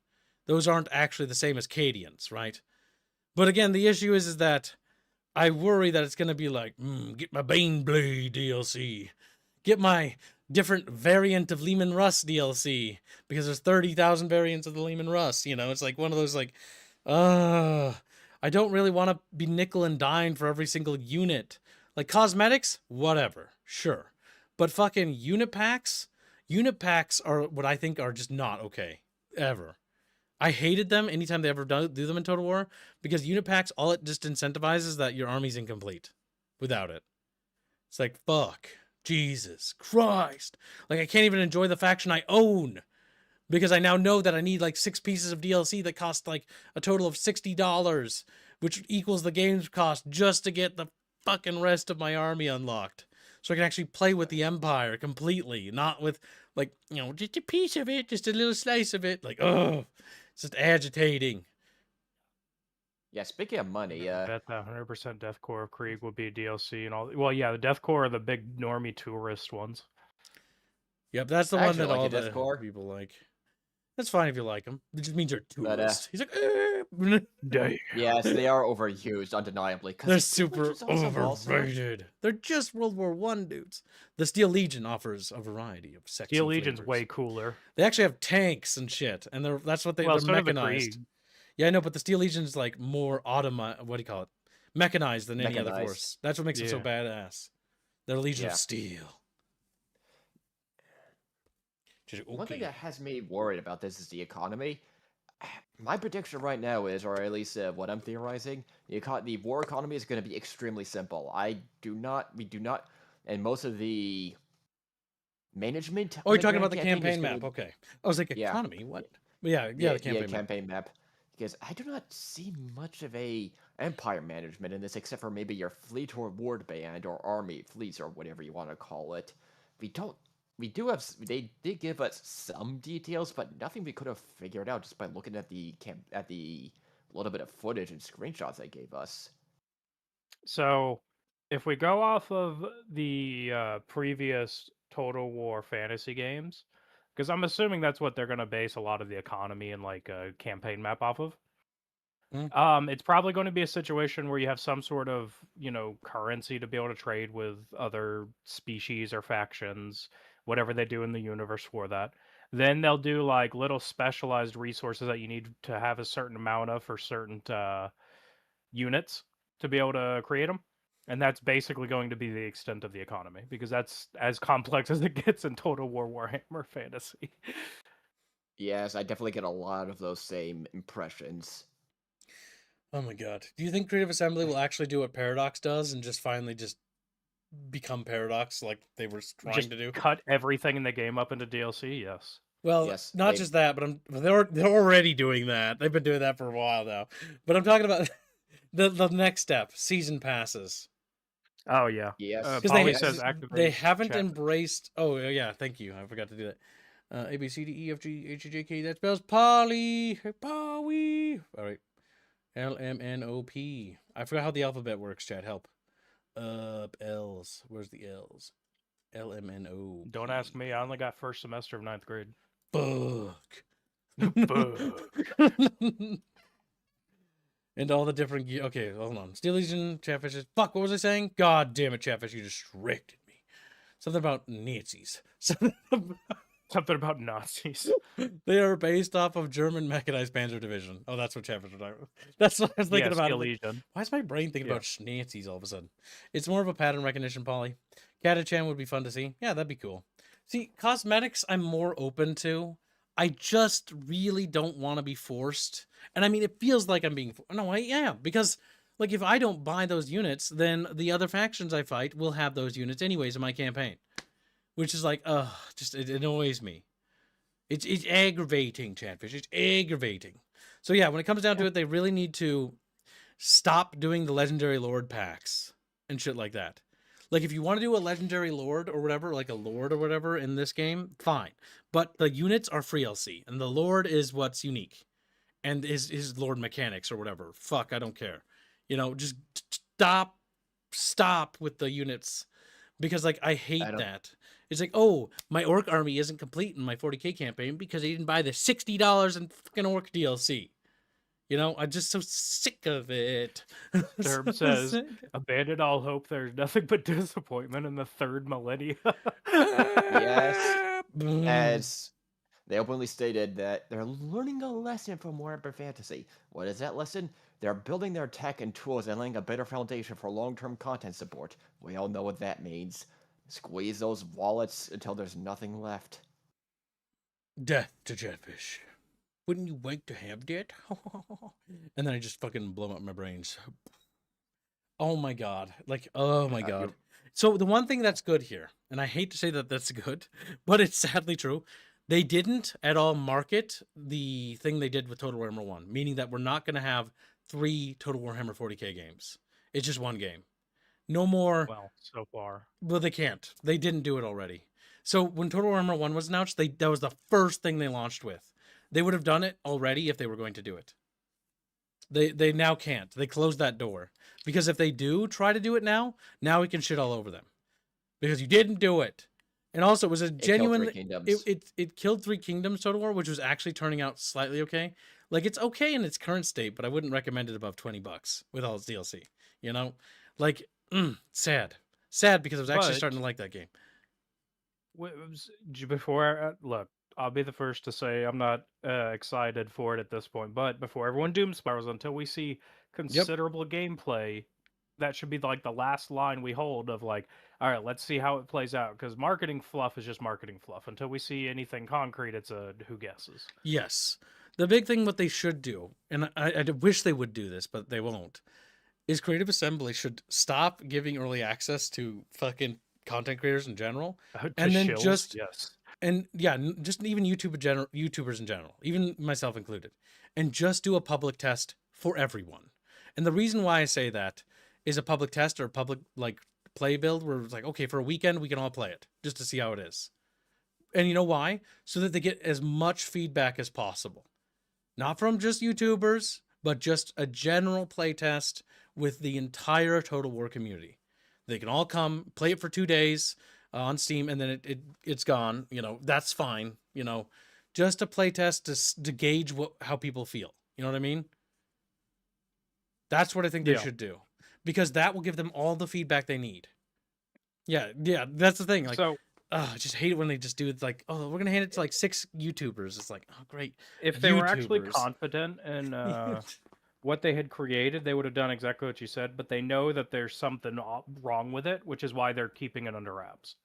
Those aren't actually the same as Cadians, right? But again, the issue is that I worry that it's going to be like, get my Baneblade DLC. Get my different variant of Lehman Russ DLC, because there's 30,000 variants of the Lehman Russ, It's like one of those, like, I don't really want to be nickel and dime for every single unit. Like, cosmetics, whatever, sure. But fucking unit packs are what I think are just not okay, ever. I hated them anytime they ever do them in Total War, because unit packs, all it just incentivizes is that your army's incomplete without it. It's like, fuck, Jesus Christ. Like, I can't even enjoy the faction I own, because I now know that I need like 6 pieces of DLC that cost like a total of $60, which equals the game's cost just to get the fucking rest of my army unlocked. So I can actually play with the Empire completely, not with Like, just a piece of it, just a little slice of it. Like, oh, it's just agitating. Yeah, speaking of money, I bet that 100% Deathcore of Krieg would be DLC and all. Well, yeah, the Deathcore are the big normie tourist ones. Yep, that's the I one actually that like all the the Deathcore. people like. That's fine if you like them. It just means you're a But, tourist. He's like, Damn. yes, they are overused, undeniably. 'cause they're it's too much super is awesome also. overrated. They're just World War One dudes. The Steel Legion offers a variety of sexy Steel Legion's flavors. way cooler. They actually have tanks and shit, and that's what Well, they're so do the mechanized. Krieg. Yeah, I know, but the Steel Legion is like more what do you call it? Mechanized than any other Mechanized. force. That's what makes it so Yeah. badass. They're a Legion Yeah. of Steel. One thing that has me worried about this is the economy. My prediction right now is, or at least what I'm theorizing, the war economy is going to be extremely simple. We do not, and most of the management. Oh, on you're talking about the Grand campaign is map. gonna- Okay. I was like, Yeah. economy? What? Yeah, the campaign map. Because I do not see much of a empire management in this, except for maybe your fleet or ward band or army fleets or whatever you want to call it. They did give us some details, but nothing we could have figured out just by looking at the little bit of footage and screenshots they gave us. So, if we go off of the previous Total War fantasy games, because I'm assuming that's what they're going to base a lot of the economy and like a campaign map off of. It's probably going to be a situation where you have some sort of, currency to be able to trade with other species or factions, whatever they do in the universe for that. Then they'll do like little specialized resources that you need to have a certain amount of for certain units to be able to create them. And that's basically going to be the extent of the economy, because that's as complex as it gets in Total War Warhammer Fantasy. Yes, I definitely get a lot of those same impressions. Oh my god. Do you think Creative Assembly will actually do what Paradox does and just finally just become Paradox like they were trying Just to do? cut everything in the game up into DLC, yes. Well, Yes, not just that, but they're already doing that. They've been doing that for a while now. But I'm talking about the next step, season passes. Oh yeah. Yes. Because Polly says activate they haven't chat. embraced. Oh yeah, thank you. I forgot to do that. A B C D E F G H I J K. That spells Polly. Hey, Polly. All right. LMNOP. I forgot how the alphabet works. Chat, help. L's. Where's the L's? LMNO. Don't ask me. I only got first semester of 9th grade. Fuck. Fuck. And all the different. Okay, hold on. Steel Legion, Chatfishes. Fuck, what was I saying? God damn it, Chatfish, you distracted me. Something about Nazis. Something about Nazis. They are based off of German mechanized panzer division. Oh, that's what Chatfish were talking about. That's what I was thinking about. Steel Legion. Why is my brain thinking about Nazis all of a sudden? It's more of a pattern recognition, Polly. Katachan would be fun to see. Yeah, that'd be cool. See, cosmetics I'm more open to. I just really don't want to be forced. And I mean, it feels like I'm being... because like if I don't buy those units, then the other factions I fight will have those units anyways in my campaign. Which is like, it annoys me. It's aggravating, Chatfish. It's aggravating. So yeah, when it comes down to it, they really need to stop doing the Legendary Lord packs and shit like that. Like, if you want to do a Legendary Lord or whatever, like a Lord or whatever in this game, fine. But the units are free LC, and the Lord is what's unique. And his Lord mechanics or whatever. Fuck, I don't care. Just stop with the units. Because, like, I hate that. It's like, oh, my Orc army isn't complete in my 40K campaign because I didn't buy the $60 in fucking Orc DLC. I'm just so sick of it. Derb says, abandon all hope. There's nothing but disappointment in the third millennia. Yes. As they openly stated that they're learning a lesson from Warhammer Fantasy. What is that lesson? They're building their tech and tools and laying a better foundation for long-term content support. We all know what that means. Squeeze those wallets until there's nothing left. Death to Chatfish. Wouldn't you like to have that? And then I just fucking blow up my brains. Oh my god. Like, oh my god. So the one thing that's good here, and I hate to say that that's good, but it's sadly true, they didn't at all market the thing they did with Total Warhammer 1, meaning that we're not going to have 3 Total Warhammer 40K games. It's just one game. No more. Well, so far. Well, they can't. They didn't do it already. So when Total Armor 1 was announced, that was the first thing they launched with. They would have done it already if they were going to do it. They now can't. They closed that door. Because if they do try to do it now we can shit all over them. Because you didn't do it. And also, it was a genuine... It killed 3 Kingdoms Total War, which was actually turning out slightly okay. Like, it's okay in its current state, but I wouldn't recommend it above $20 with all its DLC. You know? Like, sad. Sad because I was actually starting to like that game. Before, look, I'll be the first to say I'm not excited for it at this point, but before everyone doom spirals, until we see considerable gameplay, that should be like the last line we hold of like, all right, let's see how it plays out, because marketing fluff is just marketing fluff. Until we see anything concrete, it's a who guesses. Yes. The big thing what they should do, and I wish they would do this, but they won't, is Creative Assembly should stop giving early access to fucking content creators in general. And then shills, just... Yes. And yeah, just even YouTubers in general, even myself included, and just do a public test for everyone. And the reason why I say that is a public test or a public like play build where it's like, okay, for a weekend we can all play it just to see how it is. And you know why? So that they get as much feedback as possible, not from just YouTubers, but just a general play test with the entire Total War community. They can all come play it for 2 days. On Steam, and then it's gone. You know, that's fine. You know, just a play test to gauge how people feel. You know what I mean? That's what I think they should do, because that will give them all the feedback they need. Yeah, that's the thing. Like, so, I just hate it when they just do it like, oh, we're gonna hand it to like 6 YouTubers. It's like, oh, great. If they were actually confident in what they had created, they would have done exactly what you said. But they know that there's something wrong with it, which is why they're keeping it under wraps.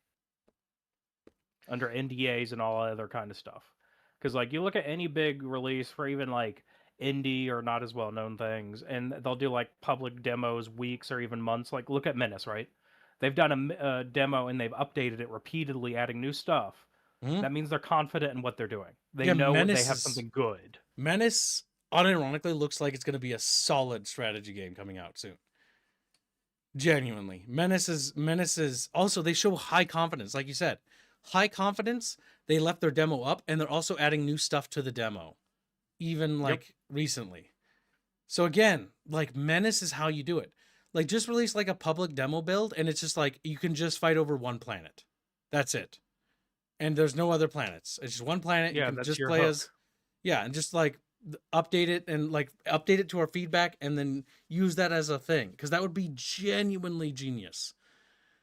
Under NDAs and all other kind of stuff. Because like you look at any big release for even like indie or not as well known things, and they'll do like public demos weeks or even months. Like look at Menace, right? They've done a demo and they've updated it repeatedly, adding new stuff. That means they're confident in what they're doing. They know they have something good. Menace unironically looks like it's going to be a solid strategy game coming out soon. Genuinely. Menace is also, they show high confidence, like you said. High confidence. They left their demo up, and they're also adding new stuff to the demo, even like recently. So again, like Menace is how you do it. Like just release like a public demo build, and it's just like you can just fight over one planet. That's it. And there's no other planets. It's just one planet. Yeah, you can just your play hook. as and just like update it and like update it to our feedback, and then use that as a thing, because that would be genuinely genius.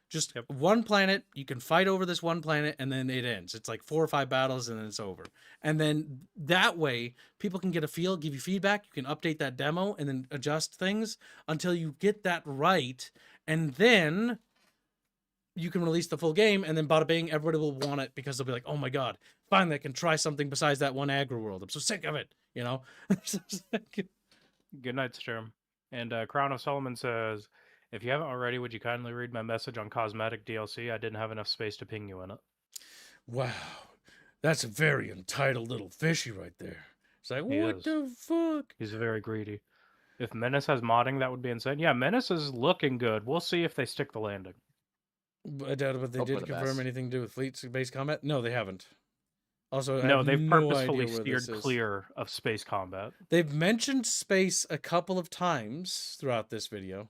Just one planet, you can fight over this one planet, and then it ends. It's like 4 or 5 battles, and then it's over. And then that way, people can get a feel, give you feedback. You can update that demo, and then adjust things until you get that right. And then you can release the full game, and then bada bing, everybody will want it, because they'll be like, oh my god, finally I can try something besides that one aggro world. I'm so sick of it, you know? Good night, Sturm. And Crown of Solomon says, if you haven't already, would you kindly read my message on cosmetic DLC? I didn't have enough space to ping you in it. Wow. That's a very entitled little fishy right there. It's like, what the fuck? He's very greedy. If Menace has modding, that would be insane. Yeah, Menace is looking good. We'll see if they stick the landing. I doubt it, but they did confirm anything to do with fleet-based combat? No, they haven't. Also, no, they've purposefully steered clear of space combat. They've mentioned space a couple of times throughout this video,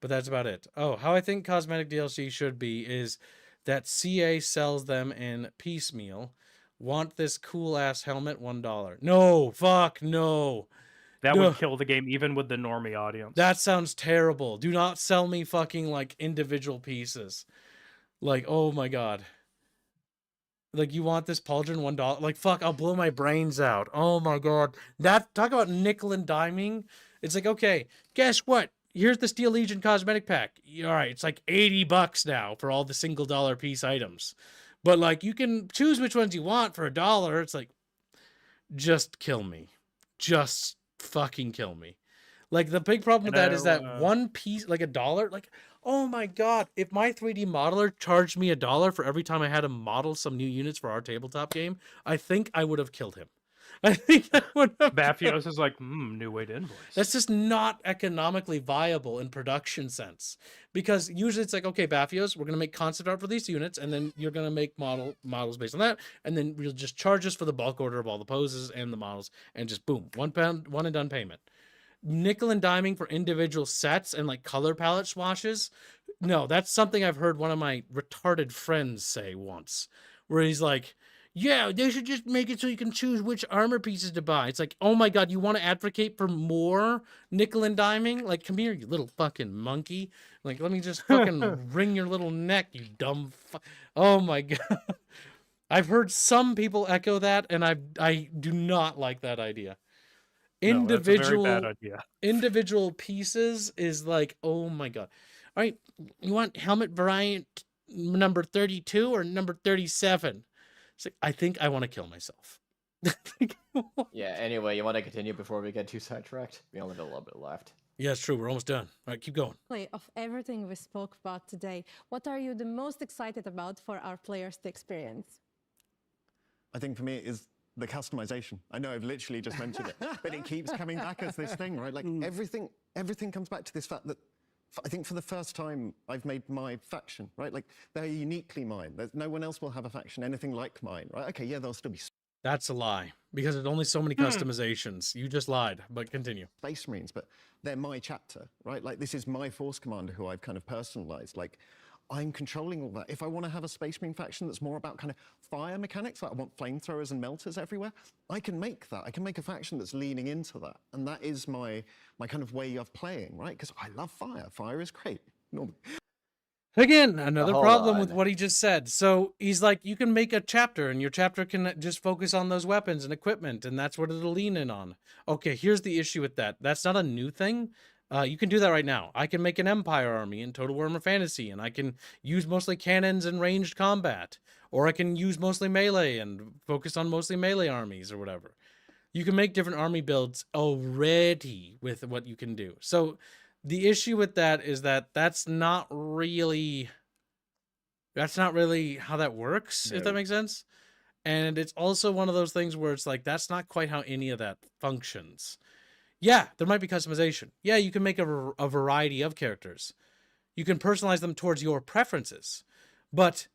but that's about it. Oh, how I think cosmetic DLC should be is that CA sells them in piecemeal. Want this cool-ass helmet? $1. No, fuck, no. That would kill the game even with the normie audience. That sounds terrible. Do not sell me fucking, like, individual pieces. Like, oh my god. Like, you want this pauldron? $1? Like, fuck, I'll blow my brains out. Oh my god. That, talk about nickel and diming. It's like, okay, guess what? Here's the Steel Legion cosmetic pack. All right, it's like $80 now for all the $1 piece items. But, like, you can choose which ones you want for $1. It's like, just kill me. Just fucking kill me. Like, the big problem with that is that one piece, like $1, like, oh my god, if my 3D modeler charged me $1 for every time I had to model some new units for our tabletop game, I think I would have killed him. I think that would have Baphios is like, new way to invoice. That's just not economically viable in production sense. Because usually it's like, okay, Baphios, we're going to make concept art for these units, and then you're going to make models based on that, and then we'll just charge us for the bulk order of all the poses and the models, and just boom, £1, one and done payment. Nickel and diming for individual sets and like color palette swatches. No, that's something I've heard one of my retarded friends say once, where he's like, yeah, they should just make it so you can choose which armor pieces to buy. It's like, oh my god, you want to advocate for more nickel and diming? Like, come here, you little fucking monkey. Like, let me just fucking wring your little neck, you dumb oh my god. I've heard some people echo that, and I do not like that idea. No, that's a very bad idea. Individual pieces is like, oh my god. All right, you want helmet variant number 32 or number 37? It's like, I think I want to kill myself. Yeah, anyway, you want to continue before we get too sidetracked? We only have a little bit left. Yeah, it's true. We're almost done. All right, keep going. Of everything we spoke about today, what are you the most excited about for our players to experience? I think for me it is the customization. I know I've literally just mentioned it, but it keeps coming back as this thing, right? Like everything comes back to this fact that I think for the first time I've made my faction, right? Like they're uniquely mine. No one else will have a faction anything like mine, right? Okay, yeah, there'll still be That's a lie, because there's only so many customizations. You just lied, but continue. Space Marines, but they're my chapter, right? Like this is my force commander who I've kind of personalized. Like I'm controlling all that. If I want to have a Space Marine faction that's more about kind of fire mechanics, like I want flamethrowers and melters everywhere, I can make that. I can make a faction that's leaning into that. And that is my kind of way of playing, right? Because I love fire. Fire is great. Normally. Again, another Hold problem with on. what he just said. So he's like, you can make a chapter, and your chapter can just focus on those weapons and equipment, and that's what it'll lean in on. Okay, here's the issue with that. That's not a new thing. You can do that right now. I can make an Empire army in Total Warhammer Fantasy, and I can use mostly cannons and ranged combat. Or I can use mostly melee and focus on mostly melee armies or whatever. You can make different army builds already with what you can do. So the issue with that is that that's not really how that works, if that makes sense. And it's also one of those things where it's like, that's not quite how any of that functions. Yeah, there might be customization. Yeah, you can make a variety of characters. You can personalize them towards your preferences. But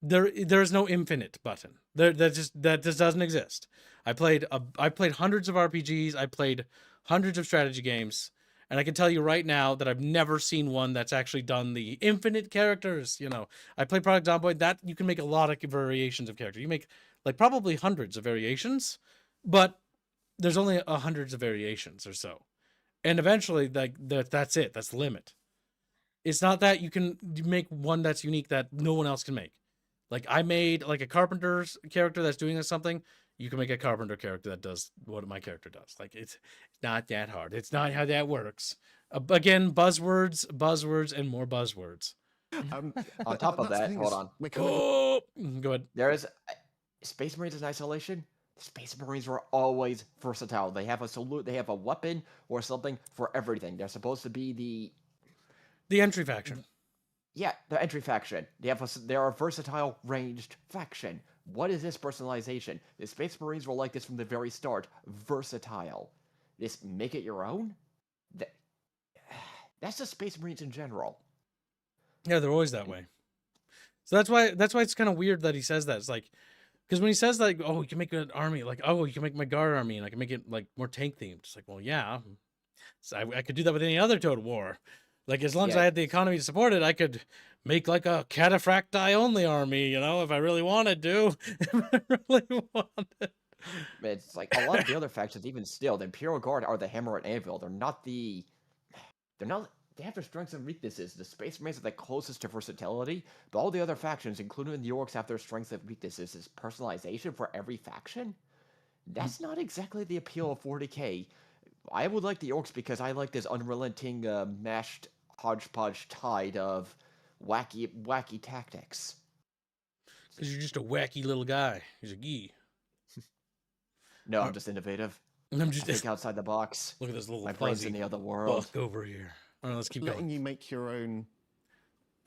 there is no infinite button. That just doesn't exist. I played hundreds of RPGs. I played hundreds of strategy games. And I can tell you right now that I've never seen one that's actually done the infinite characters. You know, I played Product Zomboid. That you can make a lot of variations of characters. You make like probably hundreds of variations, but there's only hundreds of variations or so. And eventually, like that's it. That's the limit. It's not that you can make one that's unique that no one else can make. Like I made like a carpenter's character that's doing something. You can make a carpenter character that does what my character does. Like it's not that hard. It's not how that works. Again, buzzwords, and more buzzwords. On top of that, hold on. Go ahead. There is Space Marines in isolation. Space Marines were always versatile. They have a weapon or something for everything. They're supposed to be the entry faction. Yeah, the entry faction. They're a versatile ranged faction. What is this personalization? The Space Marines were like this from the very start. Versatile. This make it your own? That's the Space Marines in general. Yeah, they're always that way. So that's why it's kind of weird that he says that. It's like, because when he says like, oh, you can make an army, like, oh, you can make my guard army, and I can make it like more tank themed. It's like, well, yeah, so I could do that with any other Total War. Like as long as I had the economy to support it, I could make like a cataphracti only army, you know, if I really wanted to. If I really wanted. It's like a lot of the other factions, even still, the Imperial Guard are the hammer and anvil. They have their strengths and weaknesses. The Space Marines are the closest to versatility, but all the other factions, including the Orcs, have their strengths and weaknesses. Is personalization for every faction? That's not exactly the appeal of 40K. I would like the Orcs because I like this unrelenting, mashed hodgepodge tide of wacky tactics. Because you're just a wacky little guy. He's a gee. No, I'm just innovative. I'm just think outside the box. Look at this little my brain's in the other world. Buck over here. All right, let's keep letting going. you make your own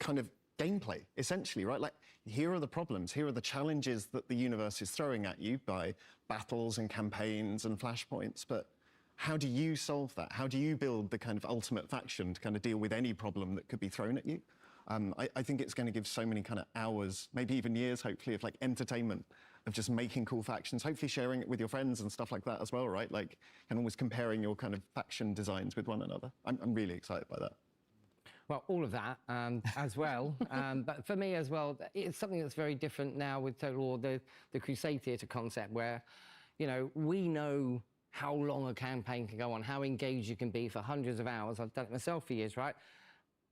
kind of gameplay, essentially, right? Like, here are the problems, here are the challenges that the universe is throwing at you by battles and campaigns and flashpoints, but how do you solve that? How do you build the kind of ultimate faction to kind of deal with any problem that could be thrown at you? I think it's going to give so many kind of hours, maybe even years, hopefully, of like entertainment, of just making cool factions, hopefully sharing it with your friends and stuff like that as well, right? Like, and always comparing your kind of faction designs with one another. I'm really excited by that. Well, all of that as well. But for me as well, it's something that's very different now with Total War, the Crusade Theatre concept, where, you know, we know how long a campaign can go on, how engaged you can be for hundreds of hours. I've done it myself for years, right?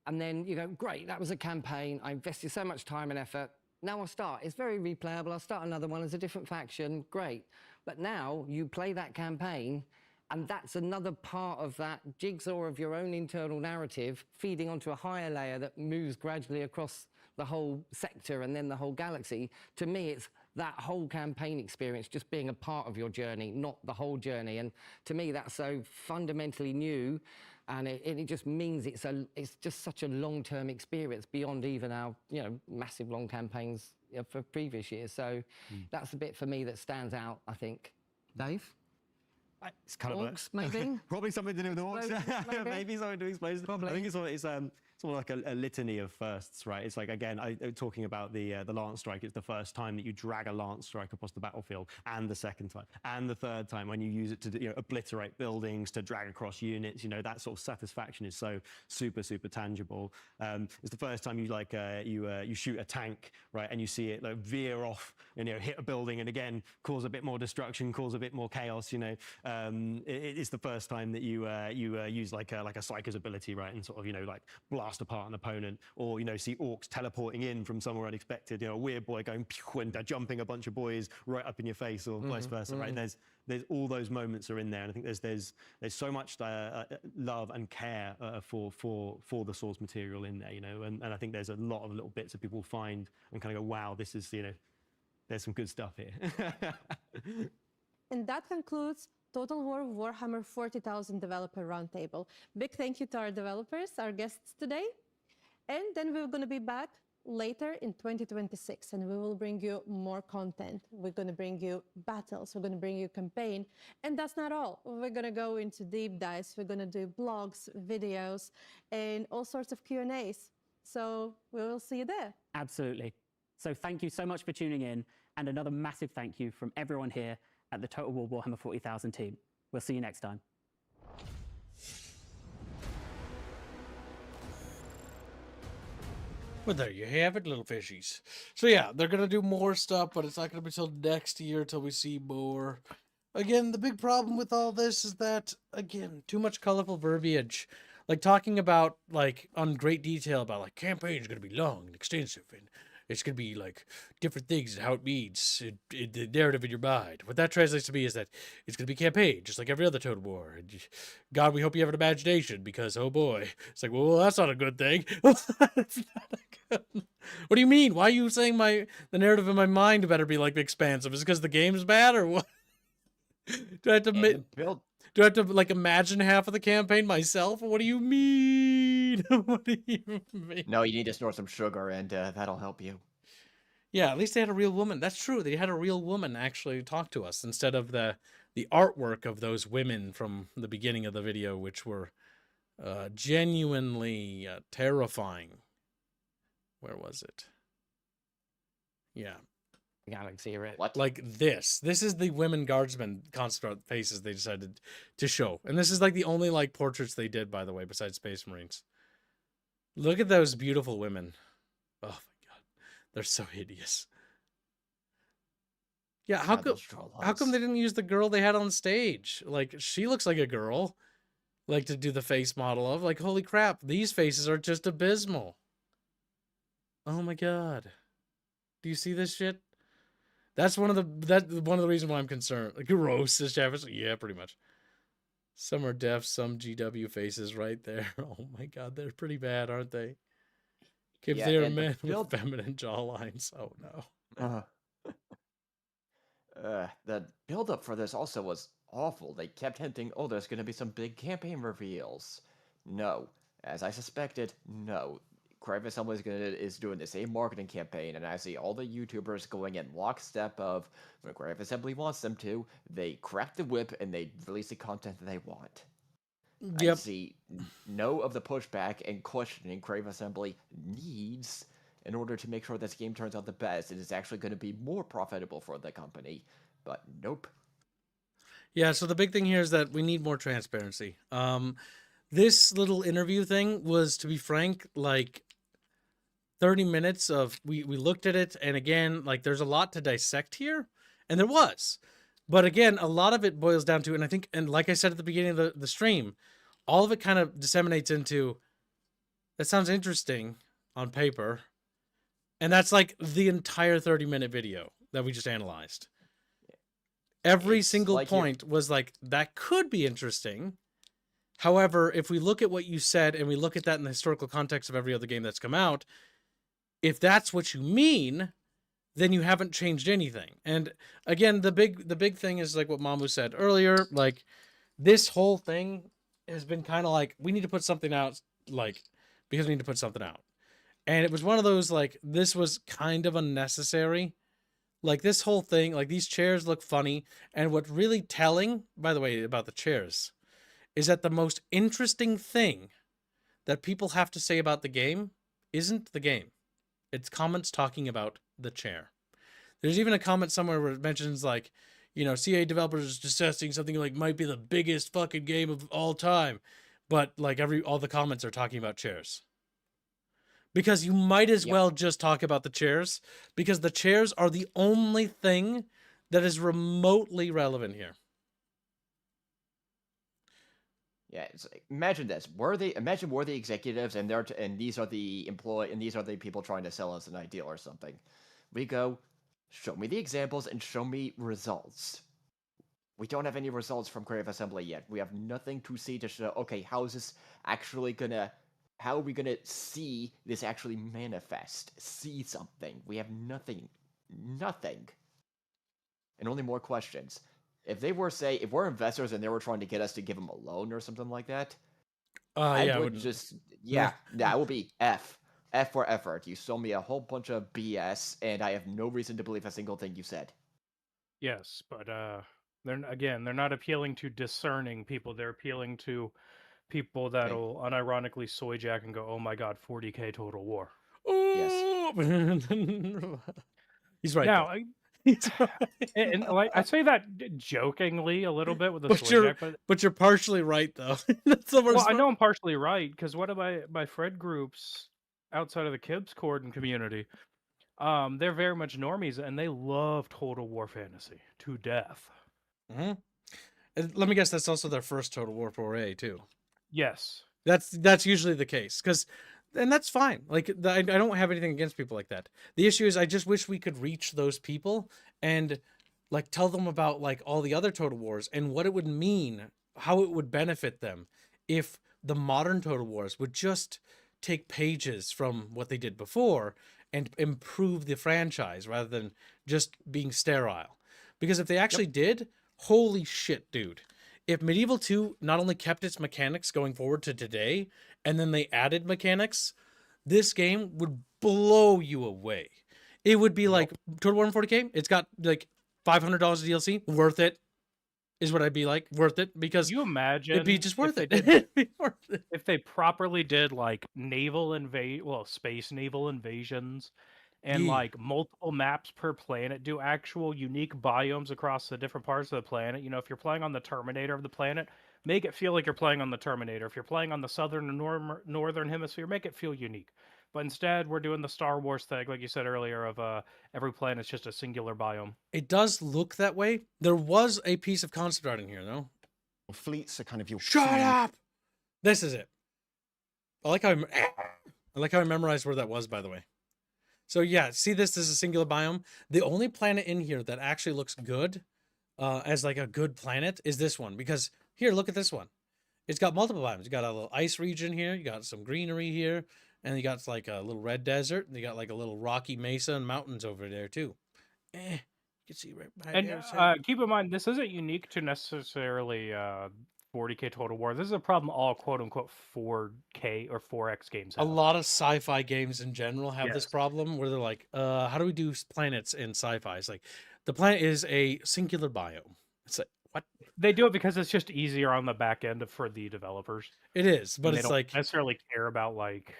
And then you go, great, that was a campaign. I invested so much time and effort. Now I'll start. It's very replayable. I'll start another one as a different faction. Great. But now you play that campaign, and that's another part of that jigsaw of your own internal narrative feeding onto a higher layer that moves gradually across the whole sector and then the whole galaxy. To me, it's that whole campaign experience just being a part of your journey, not the whole journey. And to me, that's so fundamentally new. And it just means it's just such a long-term experience beyond even our, you know, massive long campaigns for previous years. So that's the bit for me that stands out, I think. Dave? It's kind Orcs, maybe? probably something to do with orcs. Maybe. Maybe something to do with explosions. Probably. I think it's sort of like a litany of firsts, right? It's like, again, talking about the Lance Strike, it's the first time that you drag a Lance Strike across the battlefield, and the second time, and the third time when you use it to, you know, obliterate buildings, to drag across units. You know, that sort of satisfaction is so super, super tangible. It's the first time you like you shoot a tank, right, and you see it like veer off and, you know, hit a building and again cause a bit more destruction, cause a bit more chaos. You know, it's the first time that you use like a Psyker's ability, right, and sort of, you know, like blast apart an opponent, or, you know, see orcs teleporting in from somewhere unexpected, you know, a weird boy going pew and jumping a bunch of boys right up in your face, or vice versa, right? There's all those moments are in there, and I think there's so much love and care for the source material in there, you know, and I think there's a lot of little bits that people find and kind of go, wow, this is, you know, there's some good stuff here. And that concludes Total War Warhammer 40,000 Developer Roundtable. Big thank you to our developers, our guests today. And then we're going to be back later in 2026, and we will bring you more content. We're going to bring you battles, we're going to bring you campaign. And that's not all. We're going to go into deep dives, we're going to do blogs, videos, and all sorts of Q&As. So we will see you there. Absolutely. So thank you so much for tuning in, and another massive thank you from everyone here at the Total War Warhammer 40,000 team. We'll see you next time. Well, there you have it, little fishies. So yeah, they're going to do more stuff, but it's not going to be till next year till we see more. Again, the big problem with all this is that, again, too much colorful verbiage. Like talking about, like, on great detail about, like, campaign's going to be long and extensive, and it's going to be, like, different things and how it means the narrative in your mind. What that translates to me is that it's going to be campaign, just like every other Total War. And God, we hope you have an imagination, because, oh boy. It's like, well, that's not a good thing. It's not a good... What do you mean? Why are you saying the narrative in my mind better be, like, expansive? Is it because the game's bad, or what? Do I have to Do I have to, like, imagine half of the campaign myself? What do you mean? What do you mean? No, you need to snort some sugar, and that'll help you. Yeah, at least they had a real woman. That's true. They had a real woman actually talk to us instead of the artwork of those women from the beginning of the video, which were genuinely terrifying. Where was it? Yeah. Galaxy, right? What? Like this. This is the women guardsmen concept art faces they decided to show. And this is like the only like portraits they did, by the way, besides Space Marines. Look at those beautiful women. Oh my god. They're so hideous. Yeah, how come they didn't use the girl they had on stage? Like, she looks like a girl. Like, to do the face model of. Like, holy crap, these faces are just abysmal. Oh my god. Do you see this shit? That's one of the reasons why I'm concerned. Like, gross, says Travis. Yeah, pretty much. Some are deaf, some GW faces right there. Oh my god, they're pretty bad, aren't they? If Yeah, they're and the men with build- feminine jawlines. Oh no. The build-up for this also was awful. They kept hinting, oh, there's going to be some big campaign reveals. No. As I suspected, no. Crave Assembly is doing the same marketing campaign, and I see all the YouTubers going in lockstep of when Crave Assembly wants them to, they crack the whip and they release the content that they want. I Yep. see no of the pushback and questioning Crave Assembly needs in order to make sure this game turns out the best. It is actually going to be more profitable for the company, but nope. Yeah, so the big thing here is that we need more transparency. This little interview thing was, to be frank, like 30 minutes of we looked at it, and again, like there's a lot to dissect here, and there was. But again, a lot of it boils down to, and I think, and like I said at the beginning of the stream, all of it kind of disseminates into, that sounds interesting on paper. And that's like the entire 30-minute video that we just analyzed. Every It's single like point was like, that could be interesting. However, if we look at what you said and we look at that in the historical context of every other game that's come out, if that's what you mean, then you haven't changed anything. And again, the big thing is like what Mamu said earlier, like this whole thing has been kind of like, we need to put something out, like, because we need to put something out. And it was one of those, like, this was kind of unnecessary. Like, this whole thing, like, these chairs look funny. And what's really telling, by the way, about the chairs, is that the most interesting thing that people have to say about the game isn't the game. It's comments talking about the chair. There's even a comment somewhere where it mentions, like, you know, CA developers discussing something like might be the biggest fucking game of all time. But, like, all the comments are talking about chairs. Because you might as well just talk about the chairs, because the chairs are the only thing that is remotely relevant here. Yeah, imagine this. Imagine we're the executives, and these are the these are the people trying to sell us an ideal or something. We go, show me the examples and show me results. We don't have any results from Crave Assembly yet. We have nothing to see to show, okay, how is this actually gonna... How are we going to see this actually manifest? See something. We have nothing. Nothing. And only more questions. If we're investors and they were trying to get us to give them a loan or something like that, I would just, that would be F. F for effort. You sold me a whole bunch of BS, and I have no reason to believe a single thing you said. Yes, but they're not appealing to discerning people. They're appealing to people that'll unironically soy jack and go, "Oh my god, 40K Total War." Yes. He's right. Now, and like I say that jokingly a little bit with the soy jack, but you're partially right though. Well, I know I'm partially right because one of my friend groups outside of the Kibbs Corden community, they're very much normies and they love Total War fantasy to death. Mm-hmm. And let me guess, that's also their first Total War foray too. Yes, that's usually the case, and that's fine. Like, I don't have anything against people like that. The issue is I just wish we could reach those people and like tell them about like all the other Total Wars and what it would mean, how it would benefit them if the modern Total Wars would just take pages from what they did before and improve the franchise rather than just being sterile. Because if they actually did, holy shit, dude. If Medieval 2 not only kept its mechanics going forward to today, and then they added mechanics, this game would blow you away. It would be like Total War 40K. It's got like $500 of DLC. Worth it, is what I'd be like. Worth it, because you imagine it'd be just worth it. It'd be worth it if they properly did like space naval invasions. And like multiple maps per planet, do actual unique biomes across the different parts of the planet. You know, if you're playing on the Terminator of the planet, make it feel like you're playing on the Terminator. If you're playing on the southern and northern hemisphere, make it feel unique. But instead, we're doing the Star Wars thing, like you said earlier, of every planet's just a singular biome. It does look that way. There was a piece of concept art in here, though. Fleets are kind of your... Shut up! This is it. I like how I memorized where that was, by the way. So yeah, see this as a singular biome. The only planet in here that actually looks good as like a good planet is this one. Because here, look at this one. It's got multiple biomes. You got a little ice region here. You got some greenery here. And you got like a little red desert. And you got like a little rocky mesa and mountains over there too. You can see right behind there. And keep in mind, this isn't unique to necessarily 40K Total War. This is a problem all quote-unquote 4K or 4X games A have. lot of sci-fi games in general have this Yes. problem where they're like, how do we do planets in sci-fi? It's like, the planet is a singular biome. It's like, what? They do it because it's just easier on the back end for the developers. It is, but And they it's don't like, necessarily care about like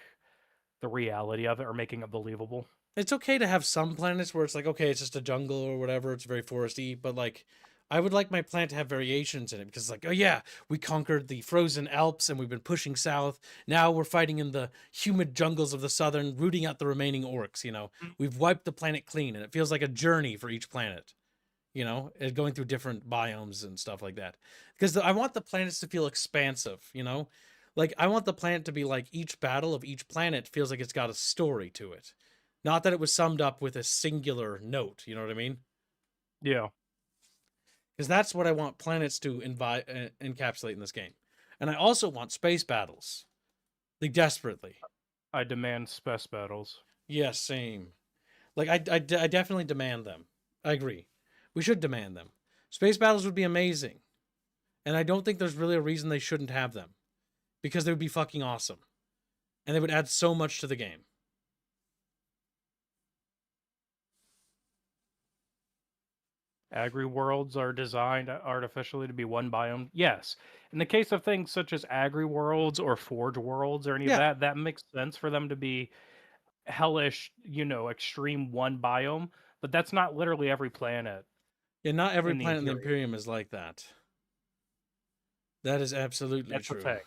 the reality of it or making it believable. it's okay to have some planets where it's like, okay, it's just a jungle or whatever, it's very foresty, but like, I would like my planet to have variations in it because it's like, oh yeah, we conquered the frozen Alps and we've been pushing south. Now we're fighting in the humid jungles of the southern, rooting out the remaining orcs, you know. We've wiped the planet clean and it feels like a journey for each planet, you know, going through different biomes and stuff like that. Because I want the planets to feel expansive, you know. Like, I want the planet to be like each battle of each planet feels like it's got a story to it. Not that it was summed up with a singular note, you know what I mean? Yeah. Because that's what I want planets to encapsulate in this game. And I also want space battles. Like, desperately. I demand space battles. Yes, same. Like, I definitely demand them. I agree. We should demand them. Space battles would be amazing. And I don't think there's really a reason they shouldn't have them. Because they would be fucking awesome. And they would add so much to the game. Agri-worlds are designed artificially to be one biome. Yes. In the case of things such as agri-worlds or forge worlds or any of Yeah. that makes sense for them to be hellish, you know, extreme one biome, but that's not literally every planet. Yeah, not every in the planet in the Imperium. Imperium is like that. That is absolutely That's the true. thing.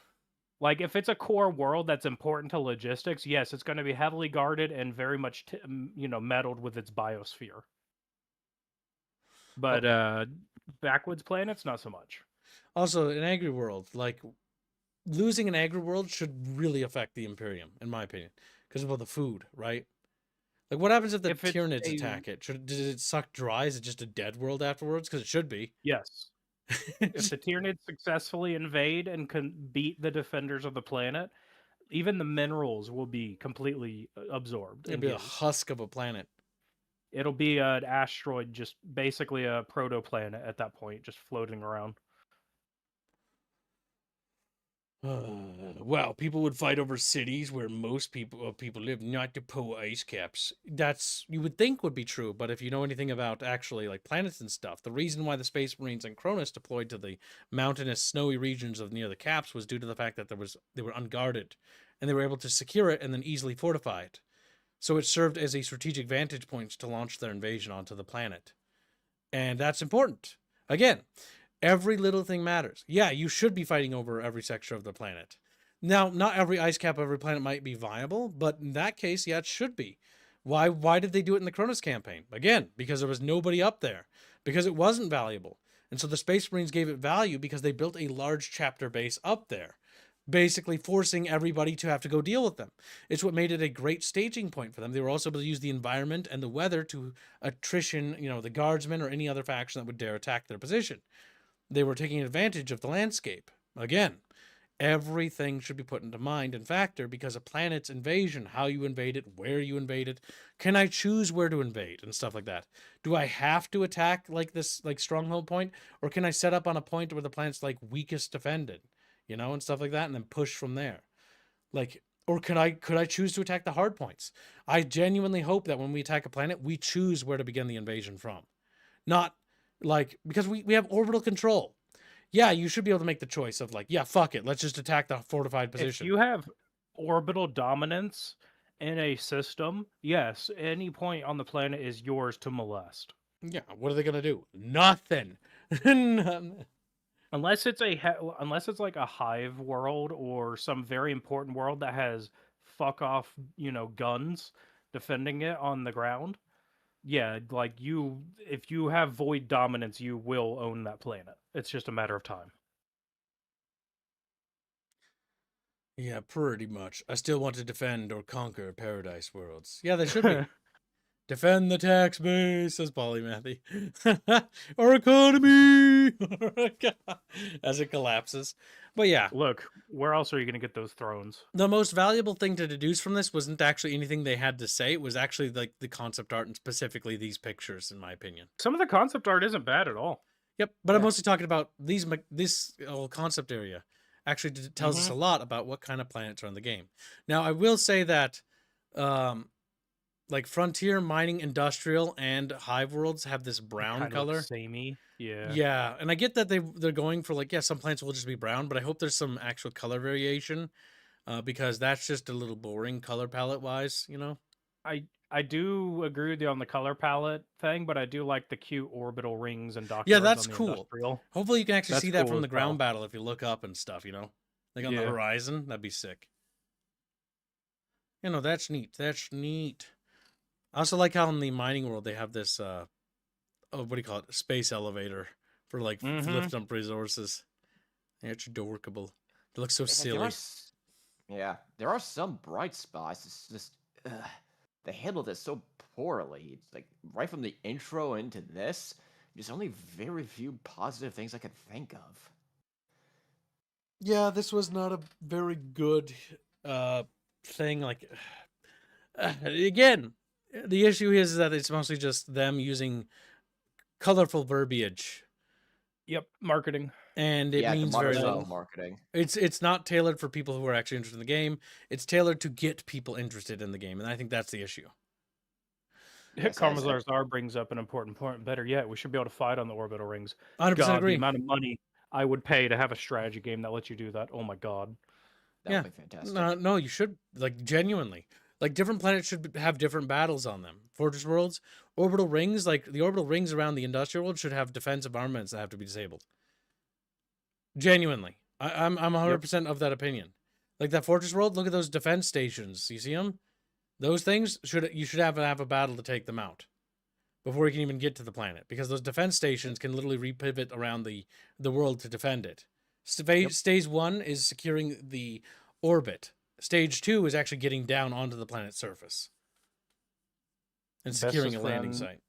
Like, if it's a core world that's important to logistics, yes, it's going to be heavily guarded and very much, you know, meddled with its biosphere. But backwoods planets, not so much. Also, an agri world, like, losing an agri world should really affect the Imperium, in my opinion, because of all the food, right? Like, what happens if the If it's Tyranids a- attack it? Does it suck dry? Is it just a dead world afterwards? Because it should be. Yes. If the Tyranids successfully invade and can beat the defenders of the planet, even the minerals will be completely absorbed. It'd and be a used. husk of a planet. It'll be an asteroid, just basically a protoplanet at that point, just floating around. Well, people would fight over cities where most people live, not to pull ice caps. That's, you would think, would be true, but if you know anything about actually like planets and stuff, the reason why the Space Marines and Cronus deployed to the mountainous, snowy regions of near the caps was due to the fact that they were unguarded, and they were able to secure it and then easily fortify it. So it served as a strategic vantage point to launch their invasion onto the planet, and that's important. Again, every little thing matters. Yeah, you should be fighting over every sector of the planet. Now, not every ice cap of every planet might be viable, but in that case, yeah, it should be. Why did they do it in the Cronus campaign? Again, because there was nobody up there. Because it wasn't valuable. And so the Space Marines gave it value because they built a large chapter base up there, basically forcing everybody to have to go deal with them. It's what made it a great staging point for them. They were also able to use the environment and the weather to attrition, you know, the guardsmen or any other faction that would dare attack their position. They were taking advantage of the landscape. Again, everything should be put into mind and factor because a planet's invasion, how you invade it, where you invade it, can I choose where to invade and stuff like that? Do I have to attack like this, like stronghold point, or can I set up on a point where the planet's like weakest defended, you know, and stuff like that, and then push from there? Like, or could I choose to attack the hard points? I genuinely hope that when we attack a planet, we choose where to begin the invasion from, not like, because we have orbital control. Yeah, you should be able to make the choice of like, yeah, fuck it, let's just attack the fortified position. If you have orbital dominance in a system, yes, any point on the planet is yours to molest. Yeah, what are they gonna do? Nothing. None. Unless it's unless it's like a hive world or some very important world that has fuck off, you know, guns defending it on the ground. Yeah, like if you have void dominance, you will own that planet. It's just a matter of time. Yeah, pretty much. I still want to defend or conquer paradise worlds. Yeah, they should be. Defend the tax base, says Polymathy. Our economy! As it collapses. But yeah. Look, where else are you going to get those thrones? The most valuable thing to deduce from this wasn't actually anything they had to say. It was actually like the concept art and specifically these pictures, in my opinion. Some of the concept art isn't bad at all. Yep, but I'm Yeah. mostly talking about this whole concept area. Actually, tells us a lot about what kind of planets are in the game. Now, I will say that, like Frontier, Mining, Industrial, and Hive Worlds have this brown Kind of color. looks samey. Yeah. Yeah, and I get that they're going for like, yeah, some plants will just be brown, but I hope there's some actual color variation, because that's just a little boring color palette wise, you know. I do agree with you on the color palette thing, but I do like the cute orbital rings and Yeah, dockyards that's on the cool. industrial. Hopefully, you can actually That's see that cool from as the ground well. battle if you look up and stuff, you know, like on the Yeah. horizon. That'd be sick. You know, that's neat. That's neat. I also like how in the mining world they have this what do you call it? Space elevator for like lift up resources. It's adorable. It looks so There silly. are, yeah, there are some bright spots. It's just they handled it so poorly. It's like right from the intro into this, there's only very few positive things I can think of. Yeah, this was not a very good thing. Like, again, the issue is that it's mostly just them using colorful verbiage, Yep, marketing. and it Yeah, the means very motorcycle little. marketing. It's not tailored for people who are actually interested in the game. It's tailored to get people interested in the game, and I think that's the issue. Yes, Karmazar Czar brings up an important point. Better yet, we should be able to fight on the orbital rings. 100% God, agree. the amount of money I would pay to have a strategy game that lets you do that. Oh my god. That Yeah. would be fantastic. No, you should, like, genuinely. Like, different planets should have different battles on them. Fortress worlds, orbital rings, like the orbital rings around the industrial world should have defensive armaments that have to be disabled. Genuinely. I'm 100% of that opinion. Like that fortress world, look at those defense stations. You see them? Those things you should have a battle to take them out before you can even get to the planet, because those defense stations can literally repivot around the world to defend it. Stage 1 is securing the orbit. Stage 2 is actually getting down onto the planet's surface and securing a landing site.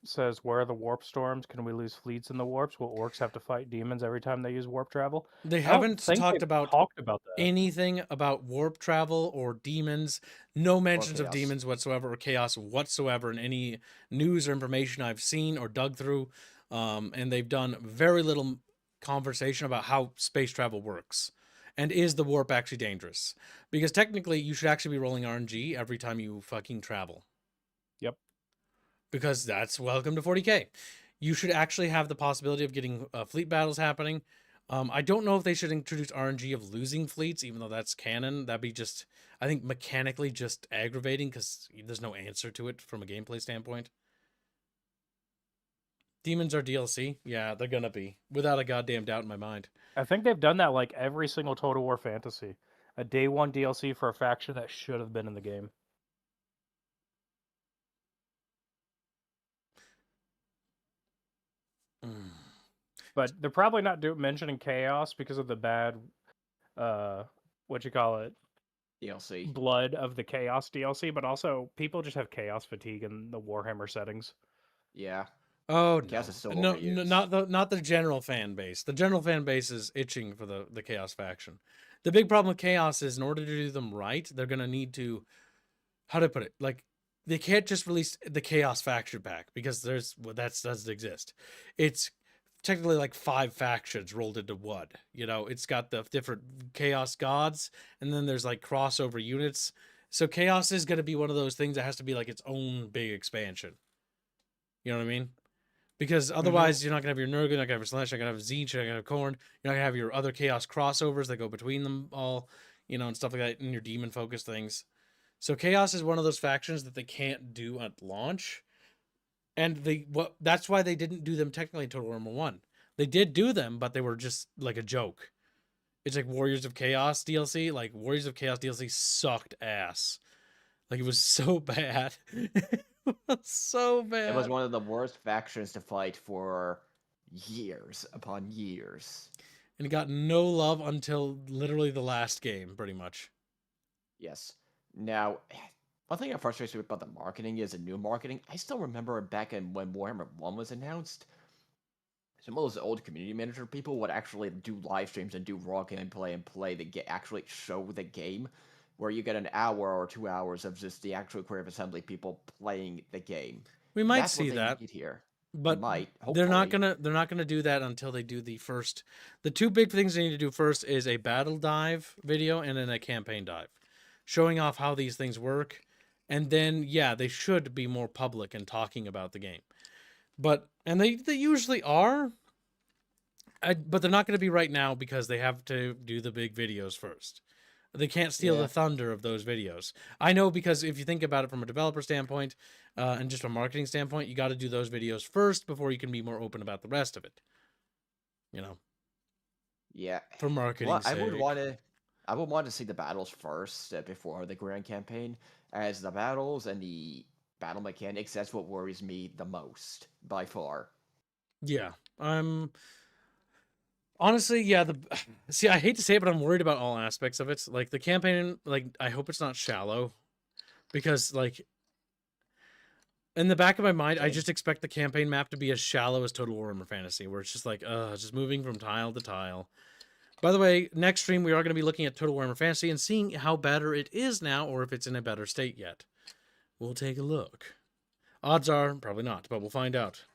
Says, where are the warp storms? Can we lose fleets in the warps? Will orcs have to fight demons every time they use warp travel? They haven't talked about that. anything about warp travel or demons. No mentions of chaos. demons whatsoever or chaos whatsoever in any news or information I've seen or dug through. And they've done very little conversation about how space travel works. And is the warp actually dangerous? Because technically, you should actually be rolling RNG every time you fucking travel. Yep. Because that's welcome to 40K. You should actually have the possibility of getting fleet battles happening. I don't know if they should introduce RNG of losing fleets, even though that's canon. That'd be just, I think, mechanically just aggravating because there's no answer to it from a gameplay standpoint. Demons are DLC? Yeah, they're gonna be, without a goddamn doubt in my mind. I think they've done that like every single Total War Fantasy. A day one DLC for a faction that should have been in the game. But they're probably not mentioning chaos because of the bad, DLC. Blood of the chaos DLC, but also people just have chaos fatigue in the Warhammer settings. Yeah. Oh Chaos is so no, overused. not the general fan base. The general fan base is itching for the chaos faction. The big problem with chaos is in order to do them right, they're gonna need to, how do I put it? Like, they can't just release the chaos faction pack because that doesn't exist. It's technically like 5 factions rolled into one. You know, it's got the different chaos gods, and then there's like crossover units. So chaos is gonna be one of those things that has to be like its own big expansion. You know what I mean? Because otherwise, you're not gonna have your Nurgle, you're not gonna have your Slash, you're not gonna have Tzeentch, you're not gonna have Khorne, you're not gonna have your other chaos crossovers that go between them all, you know, and stuff like that, and your demon focused things. So chaos is one of those factions that they can't do at launch, and that's why they didn't do them technically in Total Warhammer 1. They did do them, but they were just like a joke. It's like Warriors of Chaos DLC. Like, Warriors of Chaos DLC sucked ass. Like, it was so bad. It was so bad. It was one of the worst factions to fight for years upon years. And it got no love until literally the last game, pretty much. Yes. Now, one thing that frustrates me about the marketing is the new marketing. I still remember back in when Warhammer 1 was announced, some of those old community manager people would actually do live streams and do raw gameplay and play actually show the game, where you get an hour or 2 hours of just the actual creative assembly people playing the game. We might That's see what they that. need here. But Might, they're not hopefully. gonna do that until they do the first. The two big things they need to do first is a battle dive video and then a campaign dive, showing off how these things work, and then yeah, they should be more public and talking about the game. But and they usually are. But they're not going to be right now because they have to do the big videos first. They can't steal Yeah. the thunder of those videos. I know, because if you think about it from a developer standpoint and just a marketing standpoint, you got to do those videos first before you can be more open about the rest of it. You know, Yeah. for marketing Well, sake. I would want to see the battles first before the grand campaign, as the battles and the battle mechanics, that's what worries me the most by far. Yeah. Honestly, yeah, see, I hate to say it, but I'm worried about all aspects of it. Like the campaign, like I hope it's not shallow, because like in the back of my mind, I Same. just expect the campaign map to be as shallow as Total Warhammer Fantasy, where it's just like, just moving from tile to tile. By the way, next stream we are going to be looking at Total Warhammer Fantasy and seeing how better it is now, or if it's in a better state yet. We'll take a look. Odds are probably not, but we'll find out.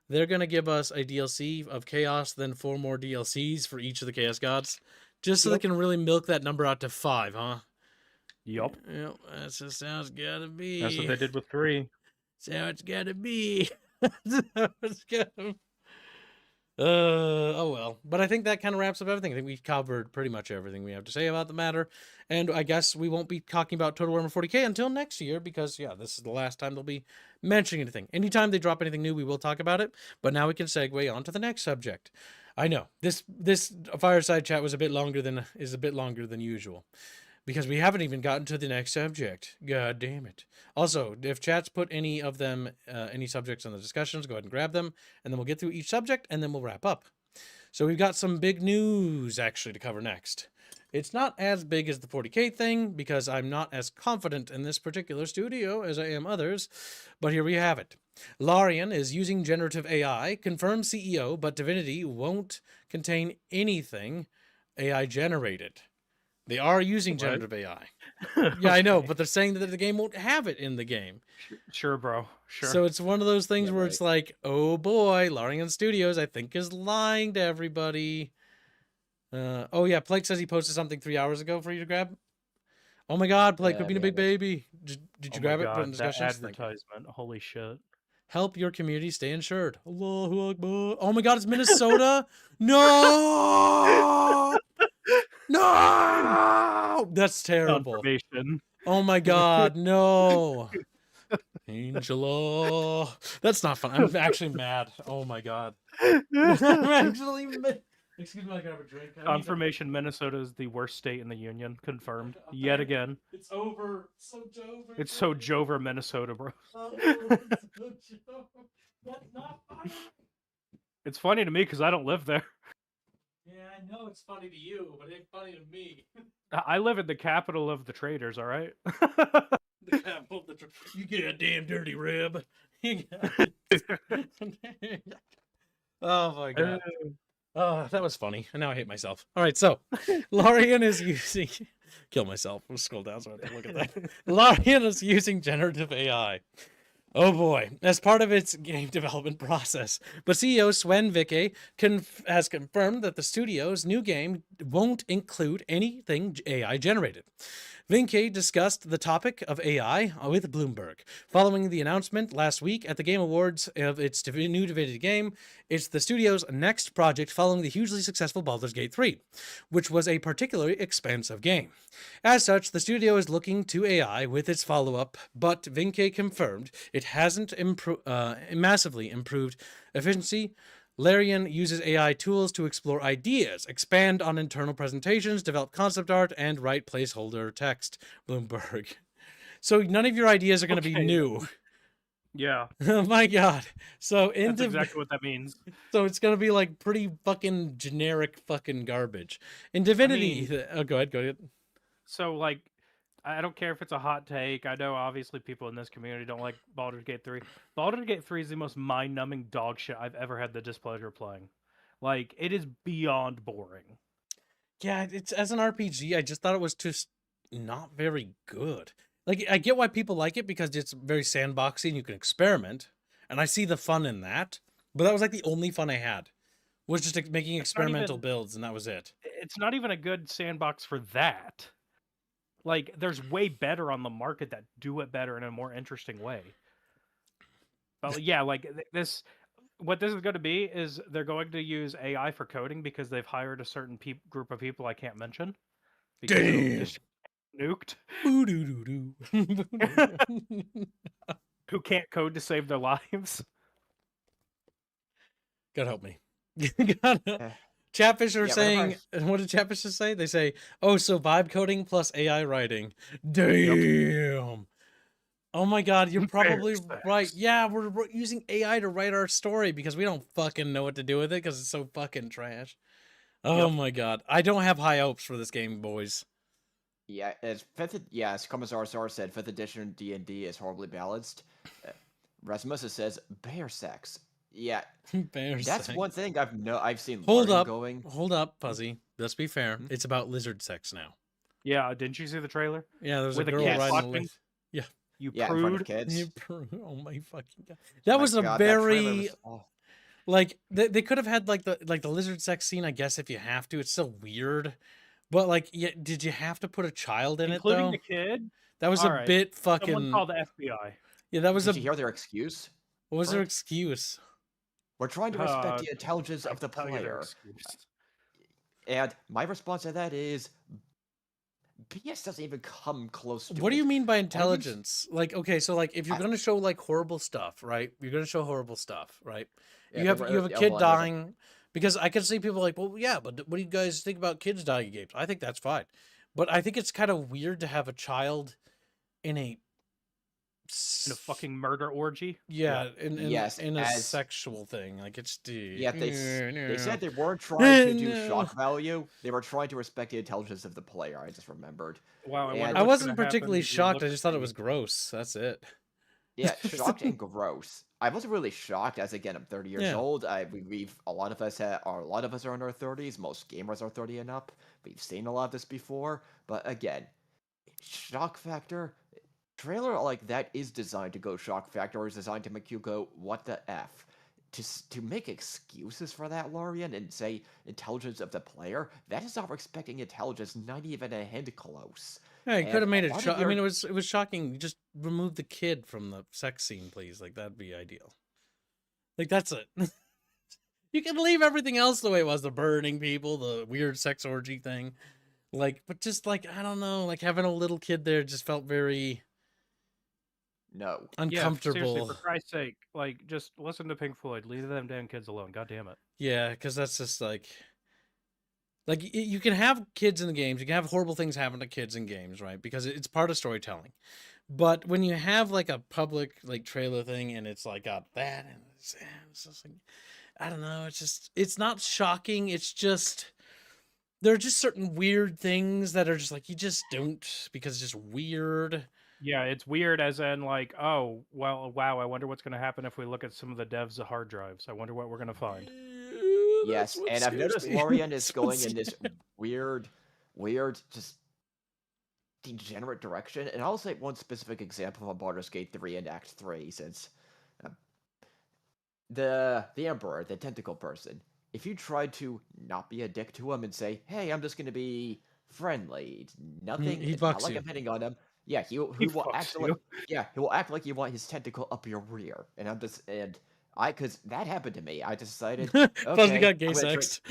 They're going to give us a DLC of Chaos, then 4 more DLCs for each of the Chaos Gods, just so they can really milk that number out to 5, huh? Yup. Yep, that's just how it's gotta be. That's what they did with 3. That's how it's gotta be. That's how it's gotta. Oh well. But I think that kind of wraps up everything. I think we've covered pretty much everything we have to say about the matter. And I guess we won't be talking about Total Warhammer 40K until next year, because yeah, this is the last time they'll be mentioning anything. Anytime they drop anything new, we will talk about it. But now we can segue on to the next subject. I know this fireside chat was a bit longer than usual, because we haven't even gotten to the next subject. God damn it. Also, if chat's put any of them, any subjects in the discussions, go ahead and grab them, and then we'll get through each subject, and then we'll wrap up. So we've got some big news, actually, to cover next. It's not as big as the 40K thing, because I'm not as confident in this particular studio as I am others, but here we have it. Larian is using generative AI, confirmed CEO, but Divinity won't contain anything AI generated. They are using generative AI. Yeah, I know, Okay. but they're saying that the game won't have it in the game. Sure, bro. Sure. So it's one of those things Yeah, where right. it's like, oh boy, Larian Studios, I think, is lying to everybody. Oh yeah, Blake says he posted something 3 hours ago for you to grab. Oh my God, Blake, quit being a big baby. Did you Oh my grab it? Put it in God, that discussions. Thank you. advertisement. Holy shit. Help your community stay insured. Allahu Akbar. Oh my God, it's Minnesota. No. No, that's terrible. Confirmation. Oh my God, no. Angela. That's not fun. I'm actually mad. Oh my God. I'm actually mad. Excuse me, I grab a drink. Confirmation, Minnesota is the worst state in the union. Confirmed. Yet again. It's over. So Jover. It's so Jover, Minnesota, bro. Oh, it's so Jover. That's not funny. It's funny to me because I don't live there. Yeah, I know it's funny to you, but it ain't funny to me. I live in the capital of the traders, all right? The capital of the you get a damn dirty rib. Oh my God. Oh, that was funny. And now I hate myself. All right, so Larian is using kill myself. We'll scroll down so I have to look at that. Larian is using generative AI. Oh boy, as part of its game development process. But CEO Sven Vickey has confirmed that the studio's new game won't include anything AI generated. Vinkey discussed the topic of AI with Bloomberg. Following the announcement last week at the Game Awards of its new Divinity game, it's the studio's next project following the hugely successful Baldur's Gate 3, which was a particularly expensive game. As such, the studio is looking to AI with its follow-up, but Vinkey confirmed it hasn't massively improved efficiency. Larian uses AI tools to explore ideas, expand on internal presentations, develop concept art, and write placeholder text. Bloomberg. So none of your ideas are going to be new. Yeah. Oh my God. So That's exactly what that means. So it's going to be like pretty fucking generic fucking garbage. In Divinity, oh, go ahead. So like, I don't care if it's a hot take. I know obviously people in this community don't like Baldur's Gate 3. Baldur's Gate 3 is the most mind-numbing dog shit I've ever had the displeasure of playing. Like, it is beyond boring. Yeah, it's as an RPG, I just thought it was just not very good. Like, I get why people like it because it's very sandboxy and you can experiment. and I see the fun in that. But that was like the only fun I had, was just like, making experimental builds, and that was it. It's not even a good sandbox for that. Like, there's way better on the market that do it better in a more interesting way. But yeah, like this, what this is going to be is they're going to use AI for coding because they've hired a certain group of people I can't mention. Because it'll just nuked. Who can't code to save their lives. God help me. Chatfish are saying, what did Chatfish just say? They say, oh, so vibe coding plus AI writing. Damn. Oh my God, you're probably right. Yeah, we're using AI to write our story because we don't fucking know what to do with it because it's so fucking trash. Oh my God. I don't have high hopes for this game, boys. Yeah, as Commissar said, 5th edition D&D is horribly balanced. Rasmussen says, bear sex. Yeah, that's sex. one thing I've seen. Hold up, Fuzzy. Let's be fair. It's about lizard sex now. Yeah, didn't you see the trailer? Yeah, there's a girl riding a yeah. You prude. In front of kids. Oh my fucking God. That was a very like they could have had like the lizard sex scene, I guess, if you have to. It's still weird. But like, yeah, did you have to put a child in it though? Including the kid? That was a bit fucking. Someone called the FBI. Yeah, that was Did you hear their excuse? What was their excuse? We're trying to respect the intelligence of the player. And my response to that is, BS doesn't even come close to it. What do you mean by intelligence? Like, okay, so like if you're gonna show like horrible stuff, right? You're gonna show horrible stuff, right? Yeah, you have a kid dying. Because I can see people like, well, yeah, but what do you guys think about kids dying in games? I think that's fine. But I think it's kind of weird to have a child in a fucking murder orgy. Yeah, in a sexual thing. Like it's yeah. They said they weren't trying to do shock value. They were trying to respect the intelligence of the player. I just remembered. Wow, I wasn't particularly shocked. I just thought it was gross. That's it. Yeah, shocked and gross. I wasn't really shocked, as again, I'm 30 years old. A lot of us are in our 30s. Most gamers are 30 and up. We've seen a lot of this before, but again, shock factor. Trailer like that is designed to go shock factor, or is designed to make you go, what the F? To make excuses for that, Lorian, and say intelligence of the player, that is not respecting intelligence, not even a hint close. Yeah, you could have made it. I mean, it was shocking. Just remove the kid from the sex scene, please. Like that'd be ideal. Like that's it. You can leave everything else the way it was. The burning people, the weird sex orgy thing. Like, but just like I don't know, like having a little kid there just felt very uncomfortable. Yeah, seriously, for Christ's sake, like just listen to Pink Floyd. Leave them damn kids alone. God damn it. Yeah, because that's just like you can have kids in the games, you can have horrible things happen to kids in games, right? Because it's part of storytelling. But when you have like a public like trailer thing and it's like got that and it's just like, I don't know, it's not shocking. It's just there are just certain weird things that are just like you just don't because it's just weird. Yeah, it's weird as in like, oh, well, wow, I wonder what's going to happen if we look at some of the devs of hard drives. I wonder what we're going to find. Yes, and I've noticed Lorian is going in this weird, just degenerate direction. And I'll say one specific example from Baldur's Gate 3 and Act 3, since the Emperor, the tentacle person, if you tried to not be a dick to him and say, hey, I'm just going to be friendly, nothing, it's not like I'm hitting on him. Yeah, he will act like he will act like you want his tentacle up your rear, and because that happened to me. I decided, okay, got gay sexed.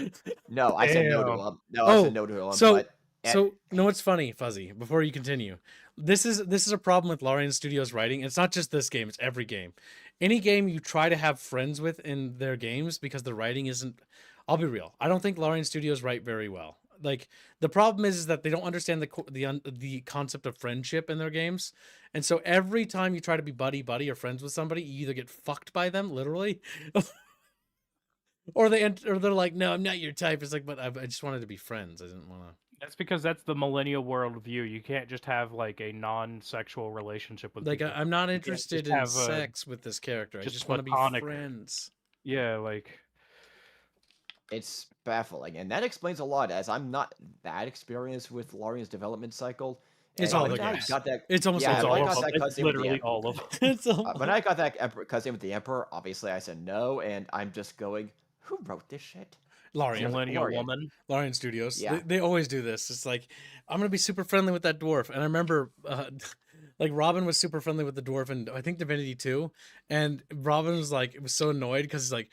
No, I said no to him. No, I said no to him. So no, what's funny, Fuzzy? Before you continue, this is a problem with Larian Studios writing. It's not just this game; it's every game. Any game you try to have friends with in their games because the writing isn't. I'll be real. I don't think Larian Studios write very well. Like the problem is that they don't understand the concept of friendship in their games, and so every time you try to be buddy or friends with somebody, you either get fucked by them literally, or they're like, no, I'm not your type. It's like, but I just wanted to be friends. I didn't want to. That's because that's the millennial worldview. You can't just have like a non-sexual relationship with. Like people. I'm not interested in sex with this character. I just want to be friends. Yeah, like. It's baffling, and that explains a lot, as I'm not that experienced with Larian's development cycle. It's And all when the I games. got that, It's almost yeah, It's all when I the all got of games. them. that It's cutscene with the literally Emperor, all of them. It's all... when I got that cutscene with the Emperor, obviously I said no, and I'm just going, who wrote this shit? Larian. Millennial Larian. woman. Larian Studios. Yeah. They always do this. It's like, I'm gonna be super friendly with that dwarf. And I remember, like Robin was super friendly with the dwarf, and I think Divinity 2. And Robin was like, it was so annoyed because like,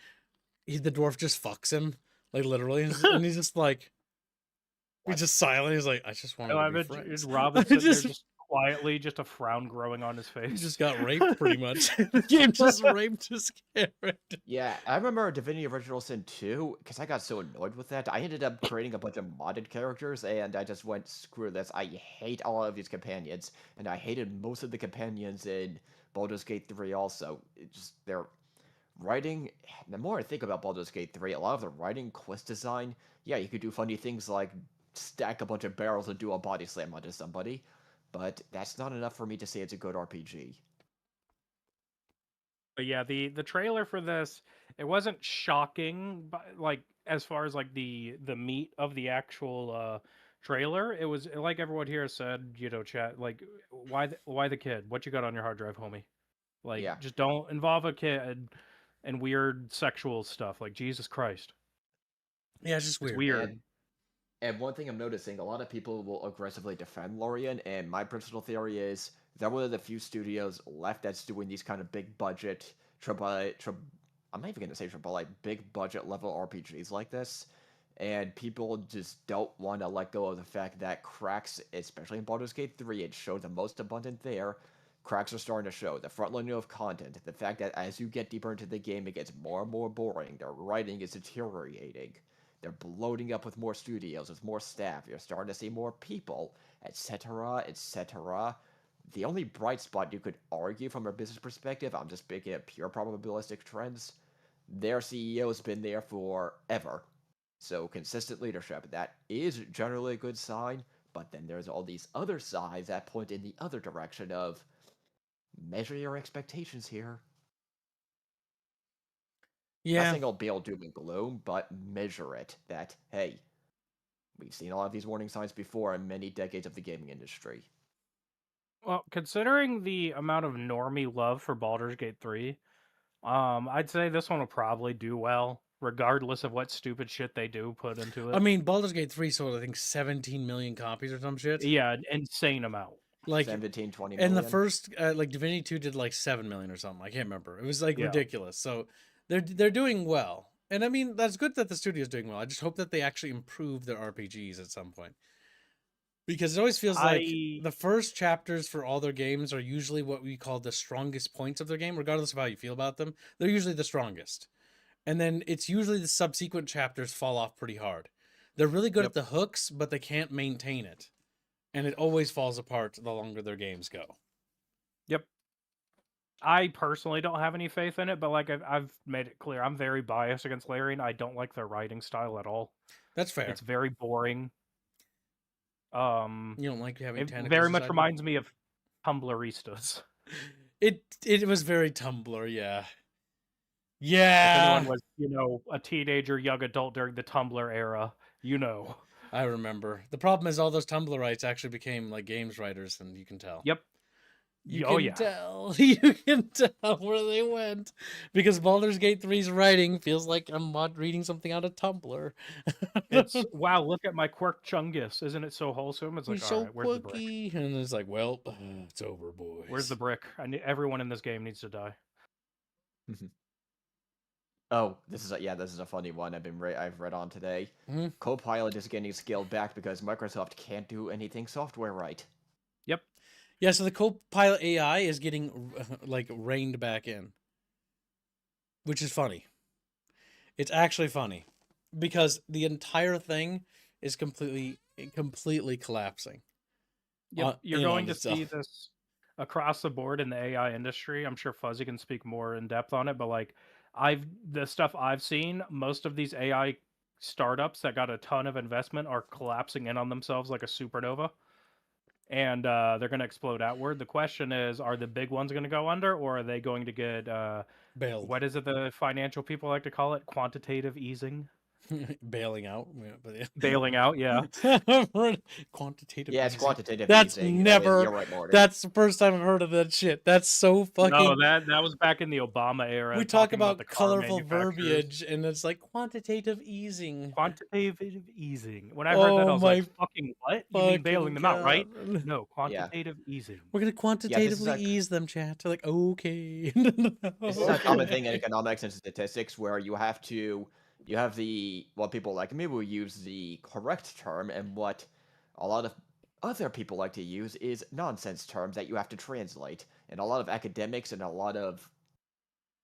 the dwarf just fucks him, like literally, and he's just like, he's just silent. He's like, I just wanted Oh, I to be bet friends. Robin I sitting there just- just quietly, just a frown growing on his He face. just got raped pretty much. The game just raped his character. Yeah, I remember Divinity Original Sin 2, because I got so annoyed with that. I ended up creating a bunch of modded characters, and I just went, screw this. I hate all of these companions, and I hated most of the companions in Baldur's Gate 3 also. It just, their writing, the more I think about Baldur's Gate 3, a lot of the writing, quest design, yeah, you could do funny things like stack a bunch of barrels and do a body slam onto somebody, but that's not enough for me to say it's a good RPG. But yeah, the trailer for this, it wasn't shocking, but like as far as like the meat of the actual trailer, it was like everyone here said, you know, chat, like why the kid? What you got on your hard drive, homie? Like Yeah. just don't involve a kid and weird sexual stuff. Like Jesus Christ. Yeah, it's just It's weird. weird. And one thing I'm noticing, a lot of people will aggressively defend Lorien, and my personal theory is they're one of the few studios left that's doing these kind of big budget, I'm not even going to say AAA, big budget level RPGs like this, and people just don't want to let go of the fact that cracks, especially in Baldur's Gate 3, it showed the most abundant there. Cracks are starting to show. The front loading of content, the fact that as you get deeper into the game, it gets more and more boring. Their writing is deteriorating. They're bloating up with more studios, with more staff. You're starting to see more people, etc., etc. The only bright spot you could argue from a business perspective, I'm just picking at pure probabilistic trends, their CEO's been there forever. So consistent leadership, that is generally a good sign, but then there's all these other signs that point in the other direction of measure your expectations here. Yeah. Not saying it'll be all doom and gloom, but measure it. That, hey, we've seen a lot of these warning signs before in many decades of the gaming industry. Well, considering the amount of normie love for Baldur's Gate 3, I'd say this one will probably do well, regardless of what stupid shit they do put into it. I mean, Baldur's Gate 3 sold, I think, 17 million copies or some shit. Yeah, an insane amount. Like 17, 20 and million. the first, like Divinity 2 did like 7 million or something. I can't remember. It was like Yeah. ridiculous. So they're doing well, and I mean that's good that the studio's doing well. I just hope that they actually improve their RPGs at some point, because it always feels like the first chapters for all their games are usually what we call the strongest points of their game, regardless of how you feel about them. They're usually the strongest, and then it's usually the subsequent chapters fall off pretty hard. They're really good Yep. at the hooks, but they can't maintain it, and it always falls apart the longer their games go. Yep. I personally don't have any faith in it, but like I've made it clear, I'm very biased against Larian. I don't like their writing style at all. That's fair. It's very boring. You don't like having It tentacles very much inside you? reminds me of Tumblristas. It was very Tumblr, yeah. If Yeah. anyone was, you know, a teenager, young adult during the Tumblr era, you know. I remember. The problem is all those Tumblrites actually became like games writers, and you can tell. Yep. You Oh, can yeah. tell. You can tell where they went. Because Baldur's Gate 3's writing feels like I'm reading something out of Tumblr. It's wow, look at my quirk Chungus. Isn't it so wholesome? It's like, He's all so right, where's the brick? quirky. And it's like, well, it's over, boys. Where's the brick? Everyone in this game needs to die. Oh, this is a funny one. I've read on today. Mhm. Copilot is getting scaled back because Microsoft can't do anything software right. Yep. Yeah, so the Copilot AI is getting like reined back in, which is funny. It's actually funny because the entire thing is completely collapsing. Yep. You're in on going to see itself. this across the board in the AI industry. I'm sure Fuzzy can speak more in depth on it, but like the stuff I've seen, most of these AI startups that got a ton of investment are collapsing in on themselves like a supernova. And they're going to explode outward. The question is, are the big ones going to go under, or are they going to get Bailed. what is it the financial people like to call it? Quantitative easing. Bailing out. Yeah, but yeah. Bailing out, yeah. Quantitative Yeah, it's easing. quantitative That's easing. never. You're right, Morty. That's the first time I've heard of that shit. That's so fucking. No, that was back in the Obama era. We talk talking about the car colorful manufacturers. verbiage, and it's like quantitative easing. Quantitative easing. When I heard that, I was like, "Fucking what? You mean bailing them out, right?" God. No, quantitative easing. We're gonna quantitatively like- ease them, chat. They're like, okay. This is a common thing in economics and statistics where you have what people like me will use the correct term, and what a lot of other people like to use is nonsense terms that you have to translate. And a lot of academics and a lot of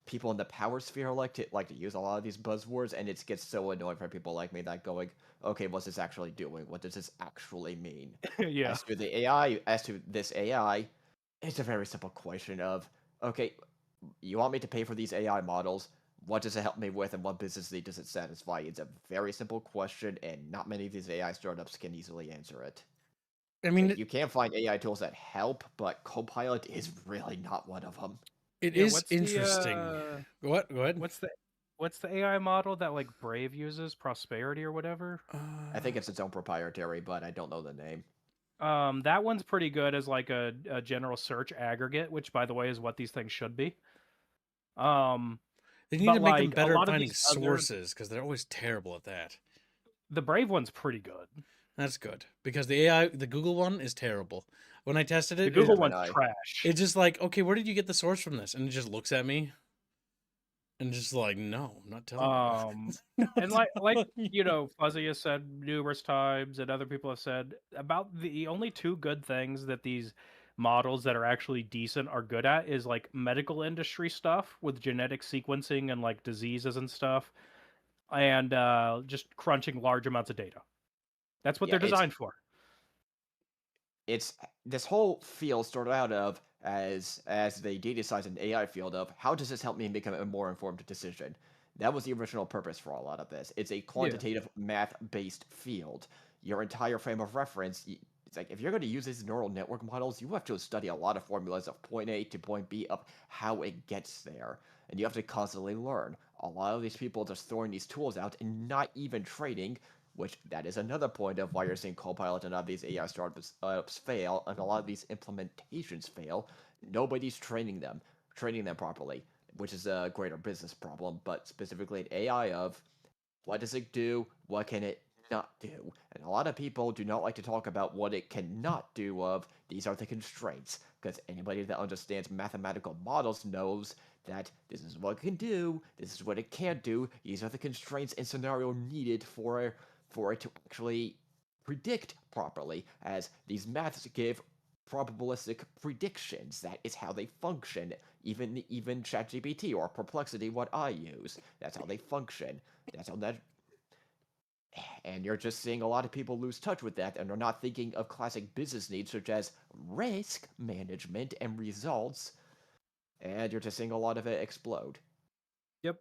people in the power sphere like to use a lot of these buzzwords, and it gets so annoying for people like me that going, okay, what's this actually doing? What does this actually mean? Yeah. As to this AI, it's a very simple question of, okay, you want me to pay for these AI models? What does it help me with, and what business need does it satisfy? It's a very simple question, and not many of these AI startups can easily answer it. I mean, you can find AI tools that help, but Copilot is really not one of them. It is interesting. What? Go ahead. What's the AI model that like Brave uses? Prosperity or whatever? I think it's its own proprietary, but I don't know the name. That one's pretty good as like a general search aggregate, which by the way is what these things should be. They need to make them better at finding sources, because they're always terrible at that. The Brave one's pretty good. That's good, because the Google one is terrible. When I tested it, the Google one's trash. It's just like, okay, where did you get the source from this? And it just looks at me, and just like, no, I'm not telling you. And like Fuzzy has said numerous times, and other people have said about the only two good things that these models that are actually decent are good at is like medical industry stuff with genetic sequencing and like diseases and stuff, and just crunching large amounts of data. That's what they're designed for. It's this whole field started out of as the data science and AI field of how does this help me make a more informed decision. That was the original purpose for a lot of this. It's a quantitative math-based field. Your entire frame of reference, it's like if you're going to use these neural network models, you have to study a lot of formulas of point A to point B of how it gets there. And you have to constantly learn. A lot of these people just throwing these tools out and not even training, which that is another point of why you're seeing Copilot and a lot of these AI startups fail, and a lot of these implementations fail. Nobody's training them properly, which is a greater business problem, but specifically in AI of what does it do, what can it not do? And a lot of people do not like to talk about what it cannot do of these are the constraints, because anybody that understands mathematical models knows that this is what it can do, this is what it can't do, these are the constraints and scenario needed for it to actually predict properly, as these maths give probabilistic predictions. That is how they function. Even ChatGPT or Perplexity, what I use, that's how they function. And you're just seeing a lot of people lose touch with that, and are not thinking of classic business needs such as risk management and results, and you're just seeing a lot of it explode. Yep.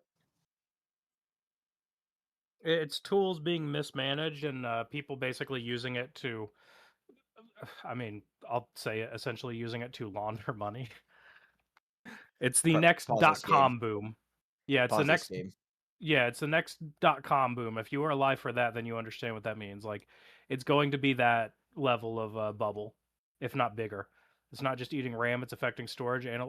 It's tools being mismanaged, and people basically using it to, I mean, I'll say it, essentially using it to launder money. It's the next .com boom. Yeah, it's the next. Yeah, it's the next .com boom. If you were alive for that, then you understand what that means. Like, it's going to be that level of bubble, if not bigger. It's not just eating RAM; it's affecting storage. And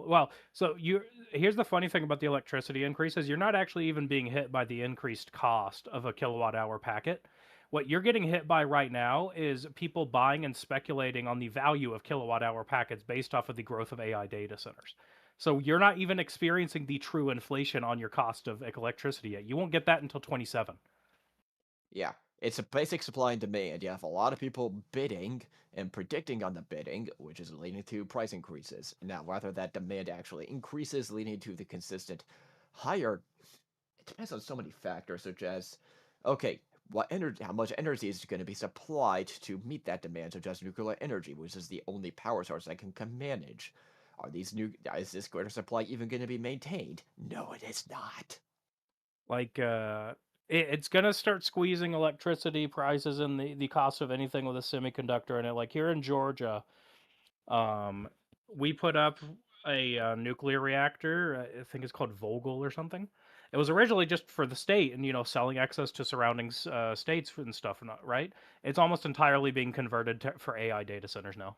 here's the funny thing about the electricity increases: you're not actually even being hit by the increased cost of a kilowatt hour packet. What you're getting hit by right now is people buying and speculating on the value of kilowatt hour packets based off of the growth of AI data centers. So you're not even experiencing the true inflation on your cost of electricity yet. You won't get that until 27. Yeah, it's a basic supply and demand. You have a lot of people bidding and predicting on the bidding, which is leading to price increases. Now, whether that demand actually increases, leading to the consistent higher, it depends on so many factors, such as, okay, how much energy is going to be supplied to meet that demand, such as nuclear energy, which is the only power source that can manage. Is this greater supply even going to be maintained? No, it is not. Like, it's going to start squeezing electricity prices and the cost of anything with a semiconductor in it. Like here in Georgia, we put up a nuclear reactor. I think it's called Vogel or something. It was originally just for the state and selling excess to surrounding states and stuff, right? It's almost entirely being converted for AI data centers now.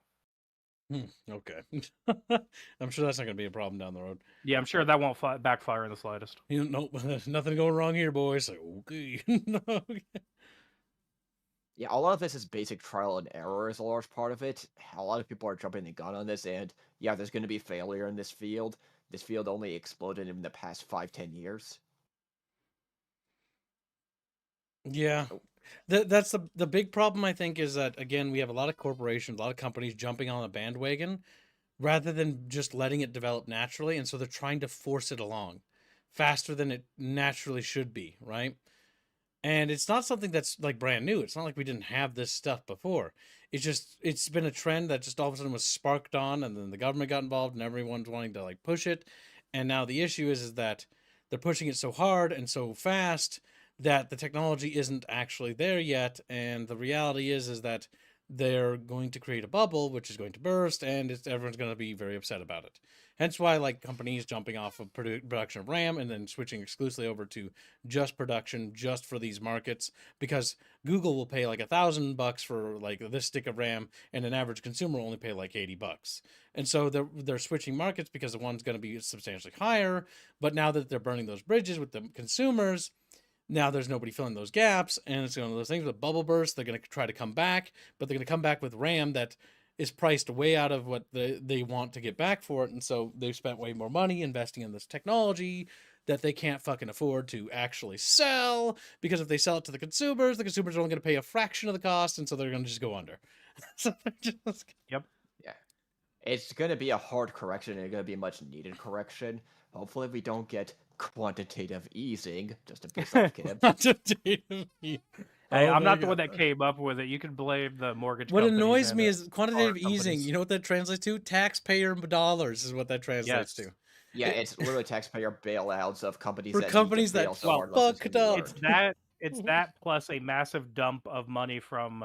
Okay. I'm sure that's not going to be a problem down the road. Yeah, I'm sure that won't backfire in the slightest. Nope, nothing going wrong here, boys. Like, okay. Okay. Yeah, a lot of this is basic trial and error is a large part of it. A lot of people are jumping the gun on this, and yeah, there's going to be failure in this field. This field only exploded in the past 5-10 years. Yeah. Oh. That's the big problem, I think, is that, again, we have a lot of corporations, a lot of companies jumping on a bandwagon rather than just letting it develop naturally. And so they're trying to force it along faster than it naturally should be, right? And it's not something that's like brand new. It's not like we didn't have this stuff before. It's been a trend that just all of a sudden was sparked on, and then the government got involved and everyone's wanting to like push it. And now the issue is that they're pushing it so hard and so fast that the technology isn't actually there yet. And the reality is that they're going to create a bubble, which is going to burst, and everyone's going to be very upset about it. Hence why, like, companies jumping off of production of RAM and then switching exclusively over to just production, just for these markets, because Google will pay like $1,000 for like this stick of RAM, and an average consumer will only pay like $80. And so they're switching markets because the one's going to be substantially higher. But now that they're burning those bridges with the consumers, now there's nobody filling those gaps, and it's one of those things with bubble burst. They're going to try to come back, but they're going to come back with RAM that is priced way out of what they want to get back for it. And so they've spent way more money investing in this technology that they can't fucking afford to actually sell, because if they sell it to the consumers are only going to pay a fraction of the cost, and so they're going to just go under. So Yep. Yeah. It's going to be a hard correction, and it's going to be a much needed correction. Hopefully we don't get quantitative easing, just to piss off kids. Quantitative Hey, Oh I'm my not the one God. that came up with it. You can blame the mortgage What companies annoys and me the is quantitative car easing. companies. You know what that translates to? Taxpayer dollars is what that translates Yes. to. Yeah, it's literally taxpayer bailouts of companies For that companies need to that fail so hard less it's fucked gonna be up. It's learned. that plus a massive dump of money from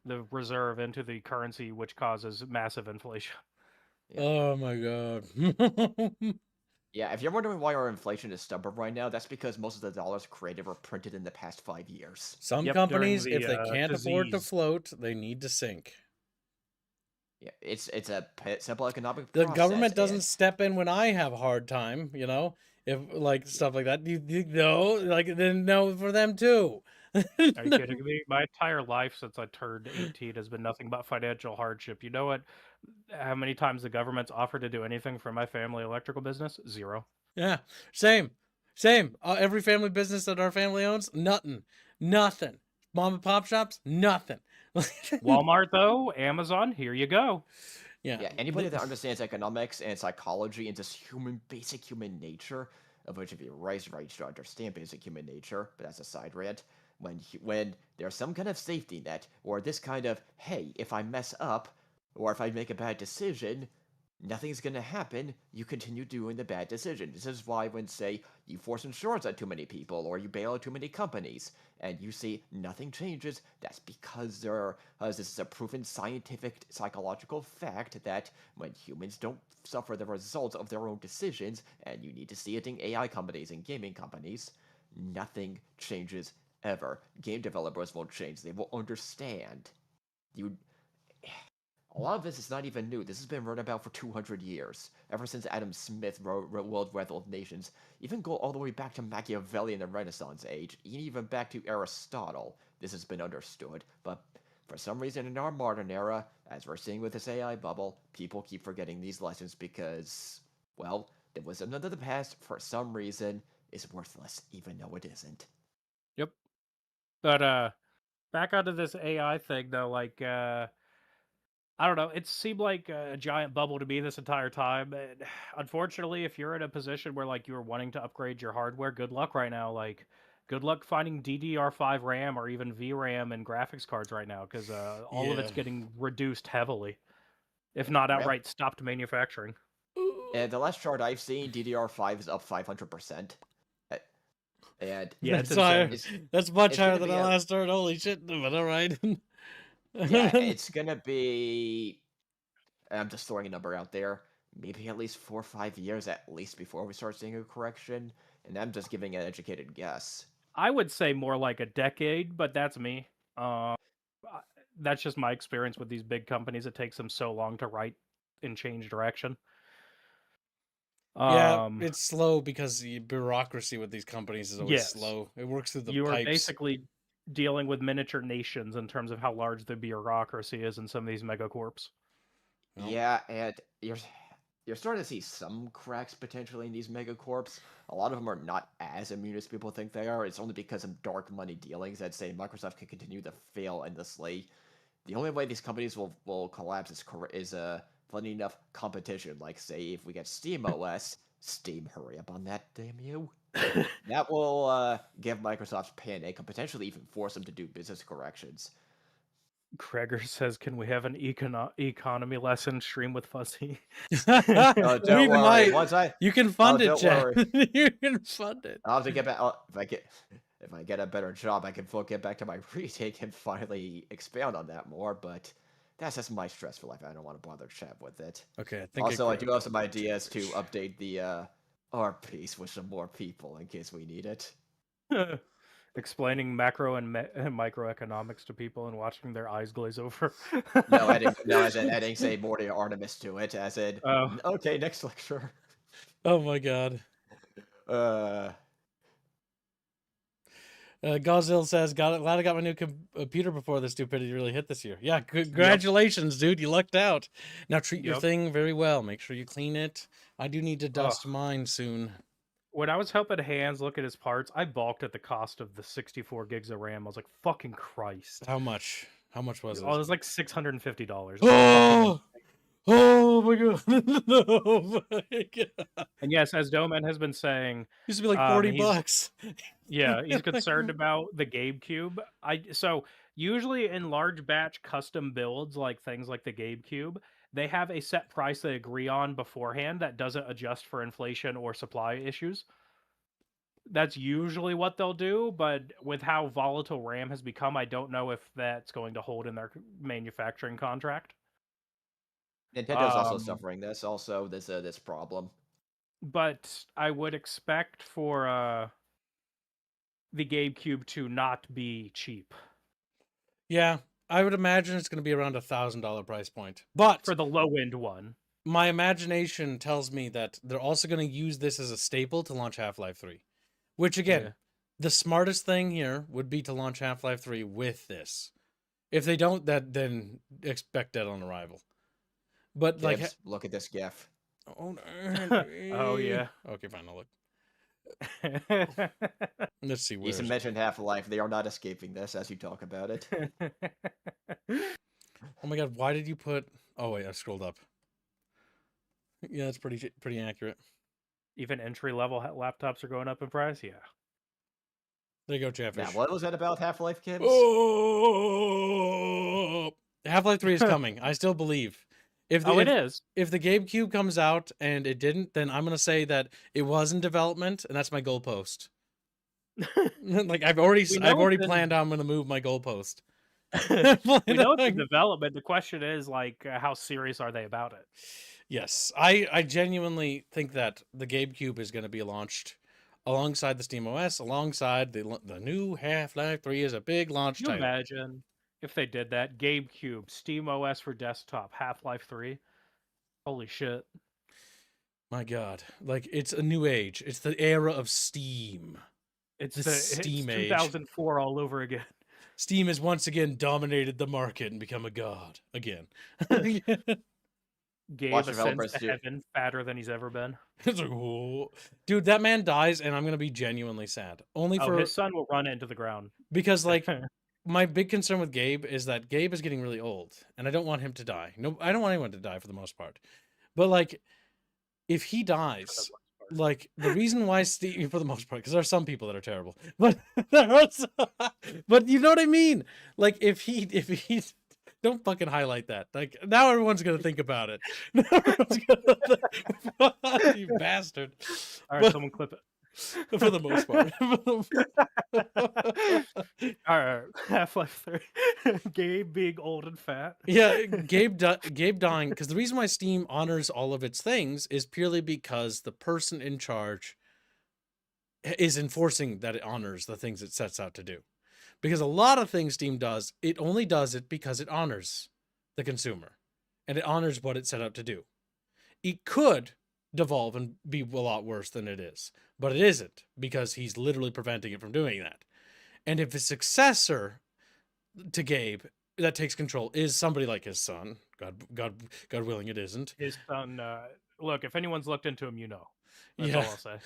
the reserve into the currency, which causes massive inflation. Yeah. Oh my God. Yeah, if you're wondering why our inflation is stubborn right now, that's because most of the dollars created were printed in the past 5 years. Some Yep, during companies, if they the can't afford to disease. float, they need to sink. Yeah, it's a simple economic The process. government doesn't and step in when I have a hard time, if like stuff like that. You know, like then no for them too. Are you kidding me? My entire life since I turned 18 has been nothing but financial hardship. You know what? How many times the government's offered to do anything for my family electrical business? 0. Yeah, same. Every family business that our family owns, nothing. Mom and pop shops, nothing. Walmart, though, Amazon, here you go. yeah, anybody that understands economics and psychology and just basic human nature, of which if you're raised right, you should understand basic human nature, but that's a side rant. When there's some kind of safety net, or this kind of, hey, if I mess up, or if I make a bad decision, nothing's gonna happen, you continue doing the bad decision. This is why when, say, you force insurance on too many people, or you bail out too many companies, and you see nothing changes, that's because this is a proven scientific, psychological fact that when humans don't suffer the results of their own decisions, and you need to see it in AI companies and gaming companies, nothing changes ever. Game developers won't change. They will understand. A lot of this is not even new. This has been written about for 200 years, ever since Adam Smith wrote World Wealth of Nations. Even go all the way back to Machiavelli in the Renaissance age, even back to Aristotle. This has been understood, but for some reason in our modern era, as we're seeing with this AI bubble, people keep forgetting these lessons because, well, the wisdom of the past, for some reason, is worthless, even though it isn't. Yep. But back onto this AI thing, though, like, I don't know. It seemed like a giant bubble to me this entire time. And unfortunately, if you're in a position where like you're wanting to upgrade your hardware, good luck right now. Like, good luck finding DDR5 RAM or even VRAM and graphics cards right now, because all of it's Yeah. getting reduced heavily, if not Yep. outright stopped manufacturing. And the last chart I've seen, DDR5 is up 500%. And Yeah, it's That's higher. insane. That's much it's higher gonna than be I a- last heard. Holy shit! But all right. yeah, it's gonna be. I'm just throwing a number out there. Maybe at least 4 or 5 years at least before we start seeing a correction. and I'm just giving an educated guess. I would say more like a decade, but that's me. That's just my experience with these big companies. It takes them so long to write and change direction. Yeah, it's slow because the bureaucracy with these companies is always Yes. slow. It works through the You are pipes. basically dealing with miniature nations in terms of how large the bureaucracy is in some of these megacorps. Nope. Yeah, and you're starting to see some cracks potentially in these megacorps. A lot of them are not as immune as people think they are. It's only because of dark money dealings that say Microsoft can continue to fail endlessly. The only way these companies will collapse is funny enough, competition. Like, say, if we get Steam OS, Steam, hurry up on that, damn you. That will give Microsoft panic and potentially even force them to do business corrections. Kreger says, "Can we have an economy lesson stream with Fuzzy?" Don't We worry. might. Once I You can fund it, don't Jeff. worry. You can fund it. I'll have to get back. If I get a better job, I can get back to my retake and finally expound on that more. But that's just my stressful life. I don't want to bother chat with it. Okay, I think Also, I do have some ideas to update the art piece with some more people in case we need it. Explaining macro and microeconomics to people and watching their eyes glaze over. No, as in adding, say, more to Artemis to it, as in, okay, next lecture. Oh my god. Gozil says, glad I got my new computer before the stupidity really hit this year. Yeah, congratulations, dude. You lucked out. Now treat your thing very well. Make sure you clean it. I do need to dust mine soon. When I was helping Hans look at his parts, I balked at the cost of the 64 gigs of RAM. I was like, fucking Christ. How much? How much was it? Oh, it was like $650. Oh my god. Oh my god. And yes, as Doman has been saying, Used to be like 40 bucks. Yeah, he's concerned about the GameCube. So usually in large batch custom builds, like things like the GameCube, they have a set price they agree on beforehand that doesn't adjust for inflation or supply issues. That's usually what they'll do, but with how volatile RAM has become, I don't know if that's going to hold in their manufacturing contract. Nintendo's also suffering this. Also, this problem. But I would expect for the GameCube to not be cheap. Yeah, I would imagine it's going to be around $1,000 price point. But for the low end one, my imagination tells me that they're also going to use this as a staple to launch Half-Life 3. Which again, the smartest thing here would be to launch Half-Life 3 with this. If they don't, then expect Dead on Arrival. But Gibbs, like, look at this GIF. Oh, no. Oh yeah. Okay, fine. I'll look. Let's see. He's mentioned Half-Life. They are not escaping this as you talk about it. Oh my god! Why did you put? Oh wait, I scrolled up. Yeah, that's pretty accurate. Even entry-level laptops are going up in price. Yeah. There you go, Chatfish. Now, what was that about Half-Life, Gibbs? Oh, Half-Life 3 is coming. I still believe. It is. If the GameCube comes out and it didn't, then I'm gonna say that it was in development, and that's my goalpost. Like I've already planned how I'm gonna move my goalpost. We know it's in development. The question is like, how serious are they about it? Yes, I genuinely think that the GameCube is going to be launched alongside the SteamOS, alongside the new Half-Life 3 is a big launch title. Can you imagine if they did that? GameCube, SteamOS for desktop, Half-Life 3. Holy shit. My god. Like, it's a new age. It's the era of Steam. It's Steam age. 2004 all over again. Steam has once again dominated the market and become a god again. Gabe ascends to heaven fatter than he's ever been. It's like, whoa. Dude, that man dies and I'm going to be genuinely sad. Only for his son will run into the ground. Because like my big concern with Gabe is that Gabe is getting really old and I don't want him to die. No, I don't want anyone to die for the most part. But like if he dies, like the reason why Steam, for the most part, because there are some people that are terrible, but but you know what I mean? Like if he don't fucking highlight that. Like now everyone's gonna think about it. You bastard! All right, someone clip it. For the most part. All right, Half-Life 3. Gabe being old and fat. Yeah, Gabe dying, because the reason why Steam honors all of its things is purely because the person in charge is enforcing that it honors the things it sets out to do. Because a lot of things Steam does, it only does it because it honors the consumer and it honors what it set out to do. It could devolve and be a lot worse than it is, but it isn't, because he's literally preventing it from doing that. And if his successor to Gabe that takes control is somebody like his son, God willing it isn't. His son, look, if anyone's looked into him, you know. That's Yeah. all I'll say.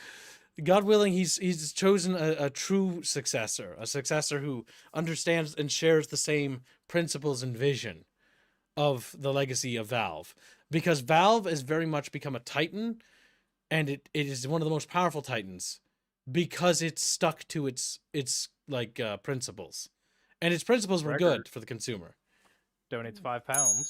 God willing, he's chosen a true successor, a successor who understands and shares the same principles and vision of the legacy of Valve. Because Valve has very much become a titan, and it is one of the most powerful titans because it's stuck to its principles. And its principles were good for the consumer. Donates £5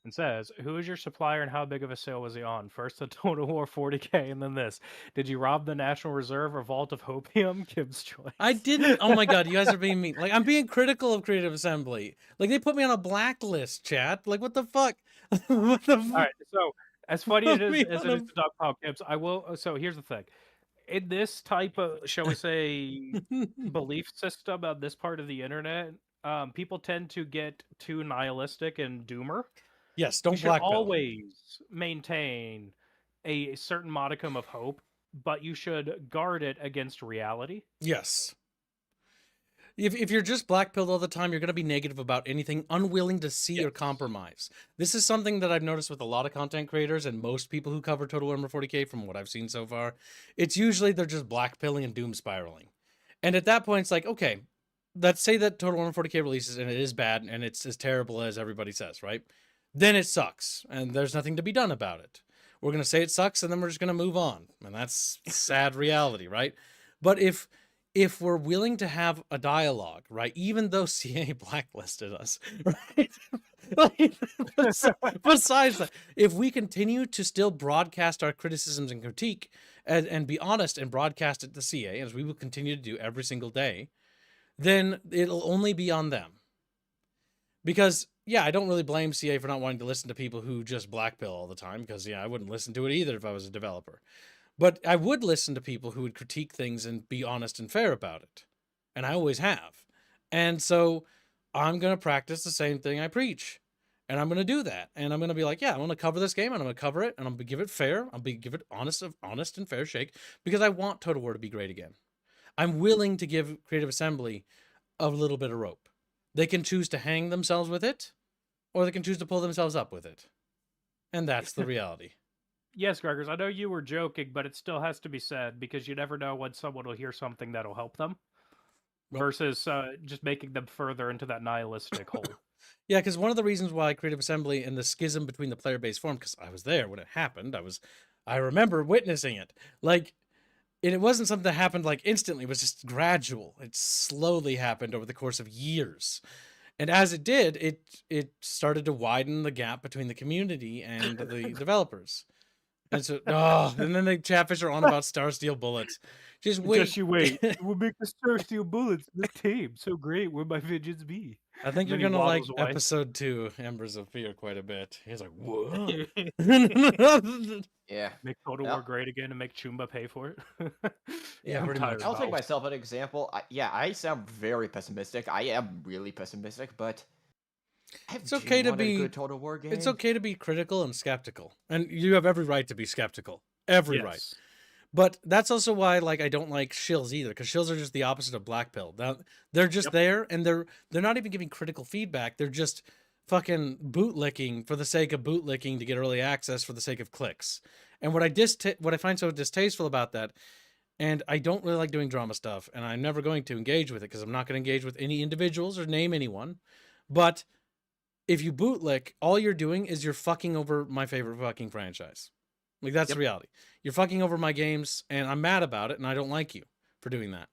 and says, "Who is your supplier and how big of a sale was he on? First the Total War 40K and then this. Did you rob the National Reserve or Vault of Hopium?" Gibbs choice. I didn't. Oh my God, you guys are being mean. Like, I'm being critical of Creative Assembly. Like, they put me on a blacklist, chat. Like, what the fuck? What the fuck? All right, so as funny as it is on a- to dogpile Gibbs, I will. So here's the thing: in this type of, shall we say, belief system on this part of the internet, people tend to get too nihilistic and doomer. Yes, You don't should blackpill. always maintain a certain modicum of hope, but you should guard it against reality. Yes. If you're just blackpilled all the time, you're going to be negative about anything, unwilling to see or compromise. This is something that I've noticed with a lot of content creators and most people who cover Total War 40K from what I've seen so far. It's usually they're just blackpilling and doom spiraling. And at that point, it's like, okay, let's say that Total War 40K releases and it is bad and it's as terrible as everybody says, right? Then it sucks and there's nothing to be done about it. We're going to say it sucks and then we're just going to move on. And that's sad reality, right? But if we're willing to have a dialogue, right, even though CA blacklisted us, right? Like, besides that, if we continue to still broadcast our criticisms and critique and be honest and broadcast it to CA, as we will continue to do every single day, then it'll only be on them. Because, yeah, I don't really blame CA for not wanting to listen to people who just blackpill all the time, because, yeah, I wouldn't listen to it either if I was a developer. But I would listen to people who would critique things and be honest and fair about it. And I always have. And so I'm going to practice the same thing I preach. And I'm going to do that. And I'm going to be like, yeah, I'm going to cover this game and I'm going to cover it and I'm going to give it fair. Give it honest and fair shake because I want Total War to be great again. I'm willing to give Creative Assembly a little bit of rope. They can choose to hang themselves with it or they can choose to pull themselves up with it. And that's the reality. Yes, Gregors, I know you were joking, but it still has to be said because you never know when someone will hear something that'll help them versus just making them further into that nihilistic hole. Yeah, because one of the reasons why Creative Assembly and the schism between the player base formed, because I was there when it happened, I remember witnessing it. Like, and it wasn't something that happened like instantly, it was just gradual. It slowly happened over the course of years. And as it did, it started to widen the gap between the community and the developers. And so, and then the Chatfish are on about Star Steel bullets. Just wait. Just you wait. We'll make the Star Steel bullets. The team so great. Where my fidgets be? I think you're Then he gonna like waddles away. episode 2, Embers of Fear, quite a bit. He's like, whoa. Yeah. Make Total Yeah. War great again and make Chumba pay for it. Yeah, I'm pretty tired much. I'll of take Valve. myself an example. I sound very pessimistic. I am really pessimistic, but I It's okay to do want a be- good Total War game. It's okay to be critical and skeptical, and you have every right to be skeptical. Every right. Yes. But that's also why, like, I don't like shills either, because shills are just the opposite of black pill. They're just there, and they're not even giving critical feedback. They're just fucking bootlicking for the sake of bootlicking to get early access for the sake of clicks. And what I find so distasteful about that, and I don't really like doing drama stuff, and I'm never going to engage with it because I'm not going to engage with any individuals or name anyone. But if you bootlick, all you're doing is you're fucking over my favorite fucking franchise. Like, that's the reality. You're fucking over my games, and I'm mad about it, and I don't like you for doing that.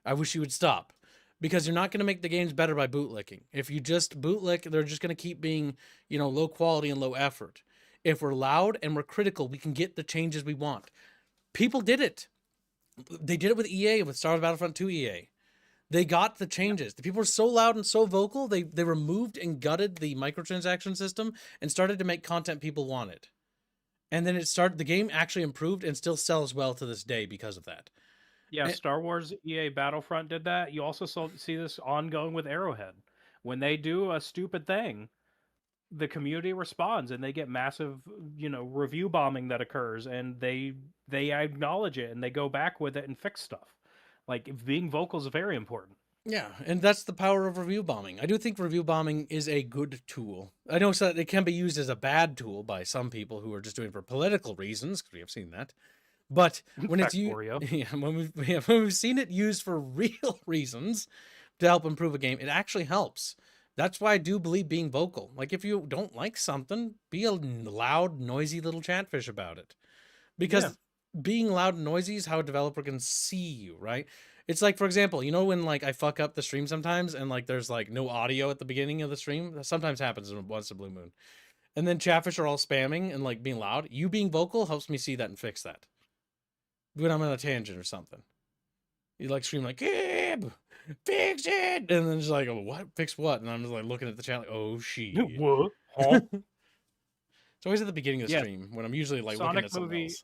I wish you would stop. Because you're not going to make the games better by bootlicking. If you just bootlick, they're just going to keep being, low quality and low effort. If we're loud and we're critical, we can get the changes we want. People did it. They did it with EA, with Star Wars Battlefront 2 EA. They got the changes. The people were so loud and so vocal, they removed and gutted the microtransaction system and started to make content people wanted. And then the game actually improved and still sells well to this day because of that. Yeah, And- Star Wars EA Battlefront did that. You also see this ongoing with Arrowhead. When they do a stupid thing, the community responds and they get massive, review bombing that occurs, and they acknowledge it and they go back with it and fix stuff. Like, being vocal is very important. Yeah, and that's the power of review bombing. I do think review bombing is a good tool. I know it can be used as a bad tool by some people who are just doing it for political reasons, because we have seen that. But when it's used, Factorio. yeah, when we've seen it used for real reasons to help improve a game, it actually helps. That's why I do believe being vocal. Like, if you don't like something, be a loud, noisy little chatfish about it. Because being loud and noisy is how a developer can see you, right? It's like, for example, you know when like I fuck up the stream sometimes and like there's like no audio at the beginning of the stream? That sometimes happens once a blue moon. And then chatfish are all spamming and like being loud. You being vocal helps me see that and fix that. When I'm on a tangent or something. You like scream like, Gib, fix it! And then just like, oh, what? Fix what? And I'm just like looking at the chat like, oh, shit. What? Huh? It's always at the beginning of the Yeah. stream when I'm usually like Sonic looking at something movie- else.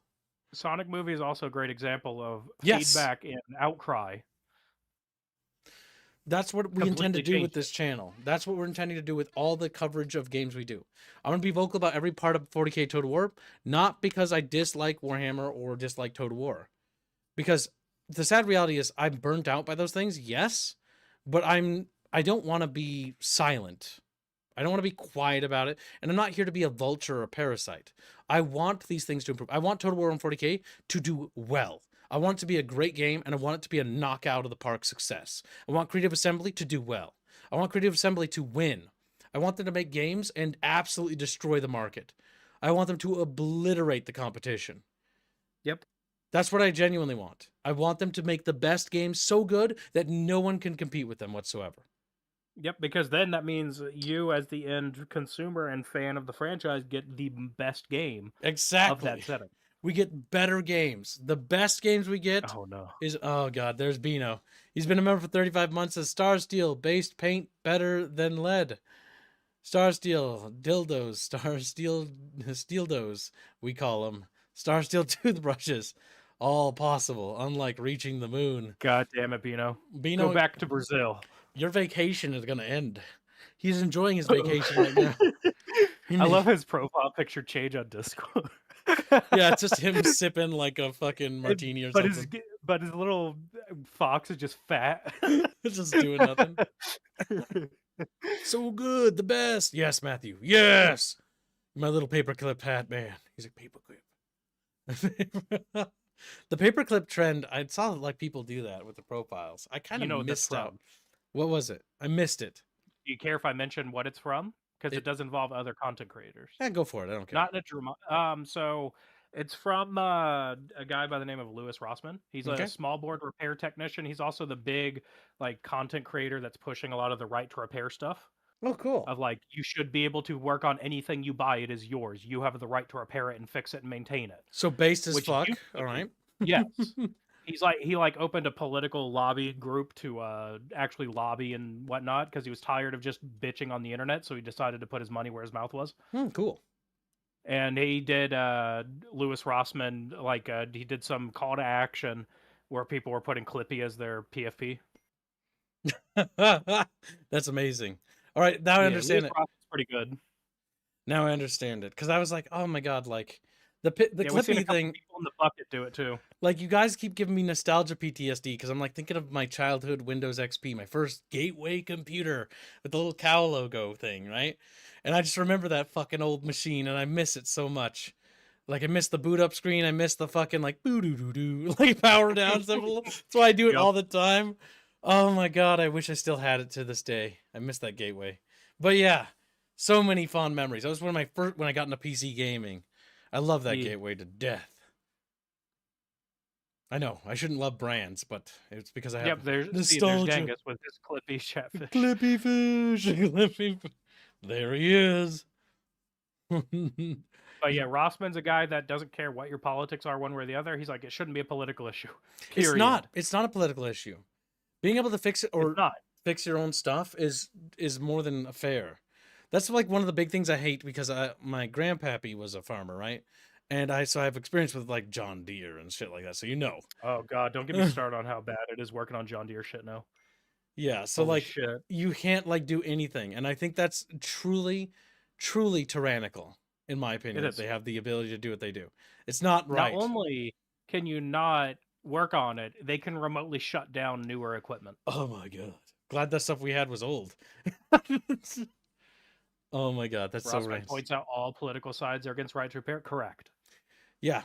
Sonic movie is also a great example of Yes. feedback and outcry. That's what we intend to Completely do with changed this channel. That's what we're intending to do with all the coverage of games we do. I'm going to be vocal about every part of 40K Total War, not because I dislike Warhammer or dislike Total War. Because the sad reality is I'm burnt out by those things, yes, but I don't want to be silent. I don't want to be quiet about it, and I'm not here to be a vulture or a parasite. I want these things to improve. I want Total War on 40K to do well. I want it to be a great game, and I want it to be a knockout of the park success. I want Creative Assembly to do well. I want Creative Assembly to win. I want them to make games and absolutely destroy the market. I want them to obliterate the competition. Yep. That's what I genuinely want. I want them to make the best games so good that no one can compete with them whatsoever. Yep, because then that means you, as the end consumer and fan of the franchise, get the best game Exactly. of that setting. We get better games. The best games we get Oh no. is, oh god, there's Bino. He's been a member for 35 months as Star Steel, based paint better than lead. Star Steel, dildos, Star Steel, steeldos, we call them. Star Steel toothbrushes. All possible, unlike reaching the moon. God damn it, Bino. Bino, Go back to Brazil. your vacation is going to end. He's enjoying his vacation right now. I love his profile picture change on Discord. Yeah, it's just him sipping like a fucking martini or something. But his little fox is just fat. Just doing nothing. So good, the best. Yes, Matthew. Yes. My little paperclip hat, man. He's like, paperclip. The paperclip trend, I saw like people do that with the profiles. I kind of what that's missed out. from. What was it? I missed it. Do you care if I mention what it's from? Because it does involve other content creators. Yeah, go for it. I don't care. Not in a drama. So it's from a guy by the name of Louis Rossmann. He's Okay. a small board repair technician. He's also the big like content creator that's pushing a lot of the right to repair stuff. Oh, cool. Of like, you should be able to work on anything you buy. It is yours. You have the right to repair it and fix it and maintain it. So based as Which fuck. you- All right. Yes. He opened a political lobby group to actually lobby and whatnot because he was tired of just bitching on the internet. So he decided to put his money where his mouth was. Cool. And he did Louis Rossmann, he did some call to action where people were putting Clippy as their PFP. That's amazing. All right, now I understand Louis it. Rossmann's pretty good. Now I understand it because I was like, oh my god, like the We've seen a Clippy couple thing. people in the bucket do it too. Like, you guys keep giving me nostalgia PTSD because I'm like thinking of my childhood Windows XP, my first gateway computer with the little cow logo thing, right? And I just remember that fucking old machine and I miss it so much. Like, I miss the boot up screen. I miss the fucking like boo doo doo doo, like power down stuff. That's why I do it Yep. all the time. Oh my god, I wish I still had it to this day. I miss that gateway. But yeah, so many fond memories. That was one of my first when I got into PC gaming. I love that Yeah. gateway to death. I know I shouldn't love brands, but it's because I have Yep, there's nostalgia. Genghis with his Clippy Chatfish. Clippy fish, Clippy. There he is. But yeah, Rossman's a guy that doesn't care what your politics are one way or the other. He's like, it shouldn't be a political issue. It's Period. not. It's not a political issue. Being able to fix it or It's not. fix your own stuff is more than fair. That's like one of the big things I hate because my grandpappy was a farmer, right? And I have experience with like John Deere and shit like that, so you know. Oh God, don't get me started on how bad it is working on John Deere shit now. Yeah, so Holy like shit. you can't like do anything, and I think that's truly tyrannical, in my opinion. is. That they have the ability to do what they do. It's not Not right. only can you not work on it, they can remotely shut down newer equipment. Oh my god! Glad that stuff we had was old. Oh my god, that's so Rossman right. points out all political sides are against right to repair. Correct. Yeah,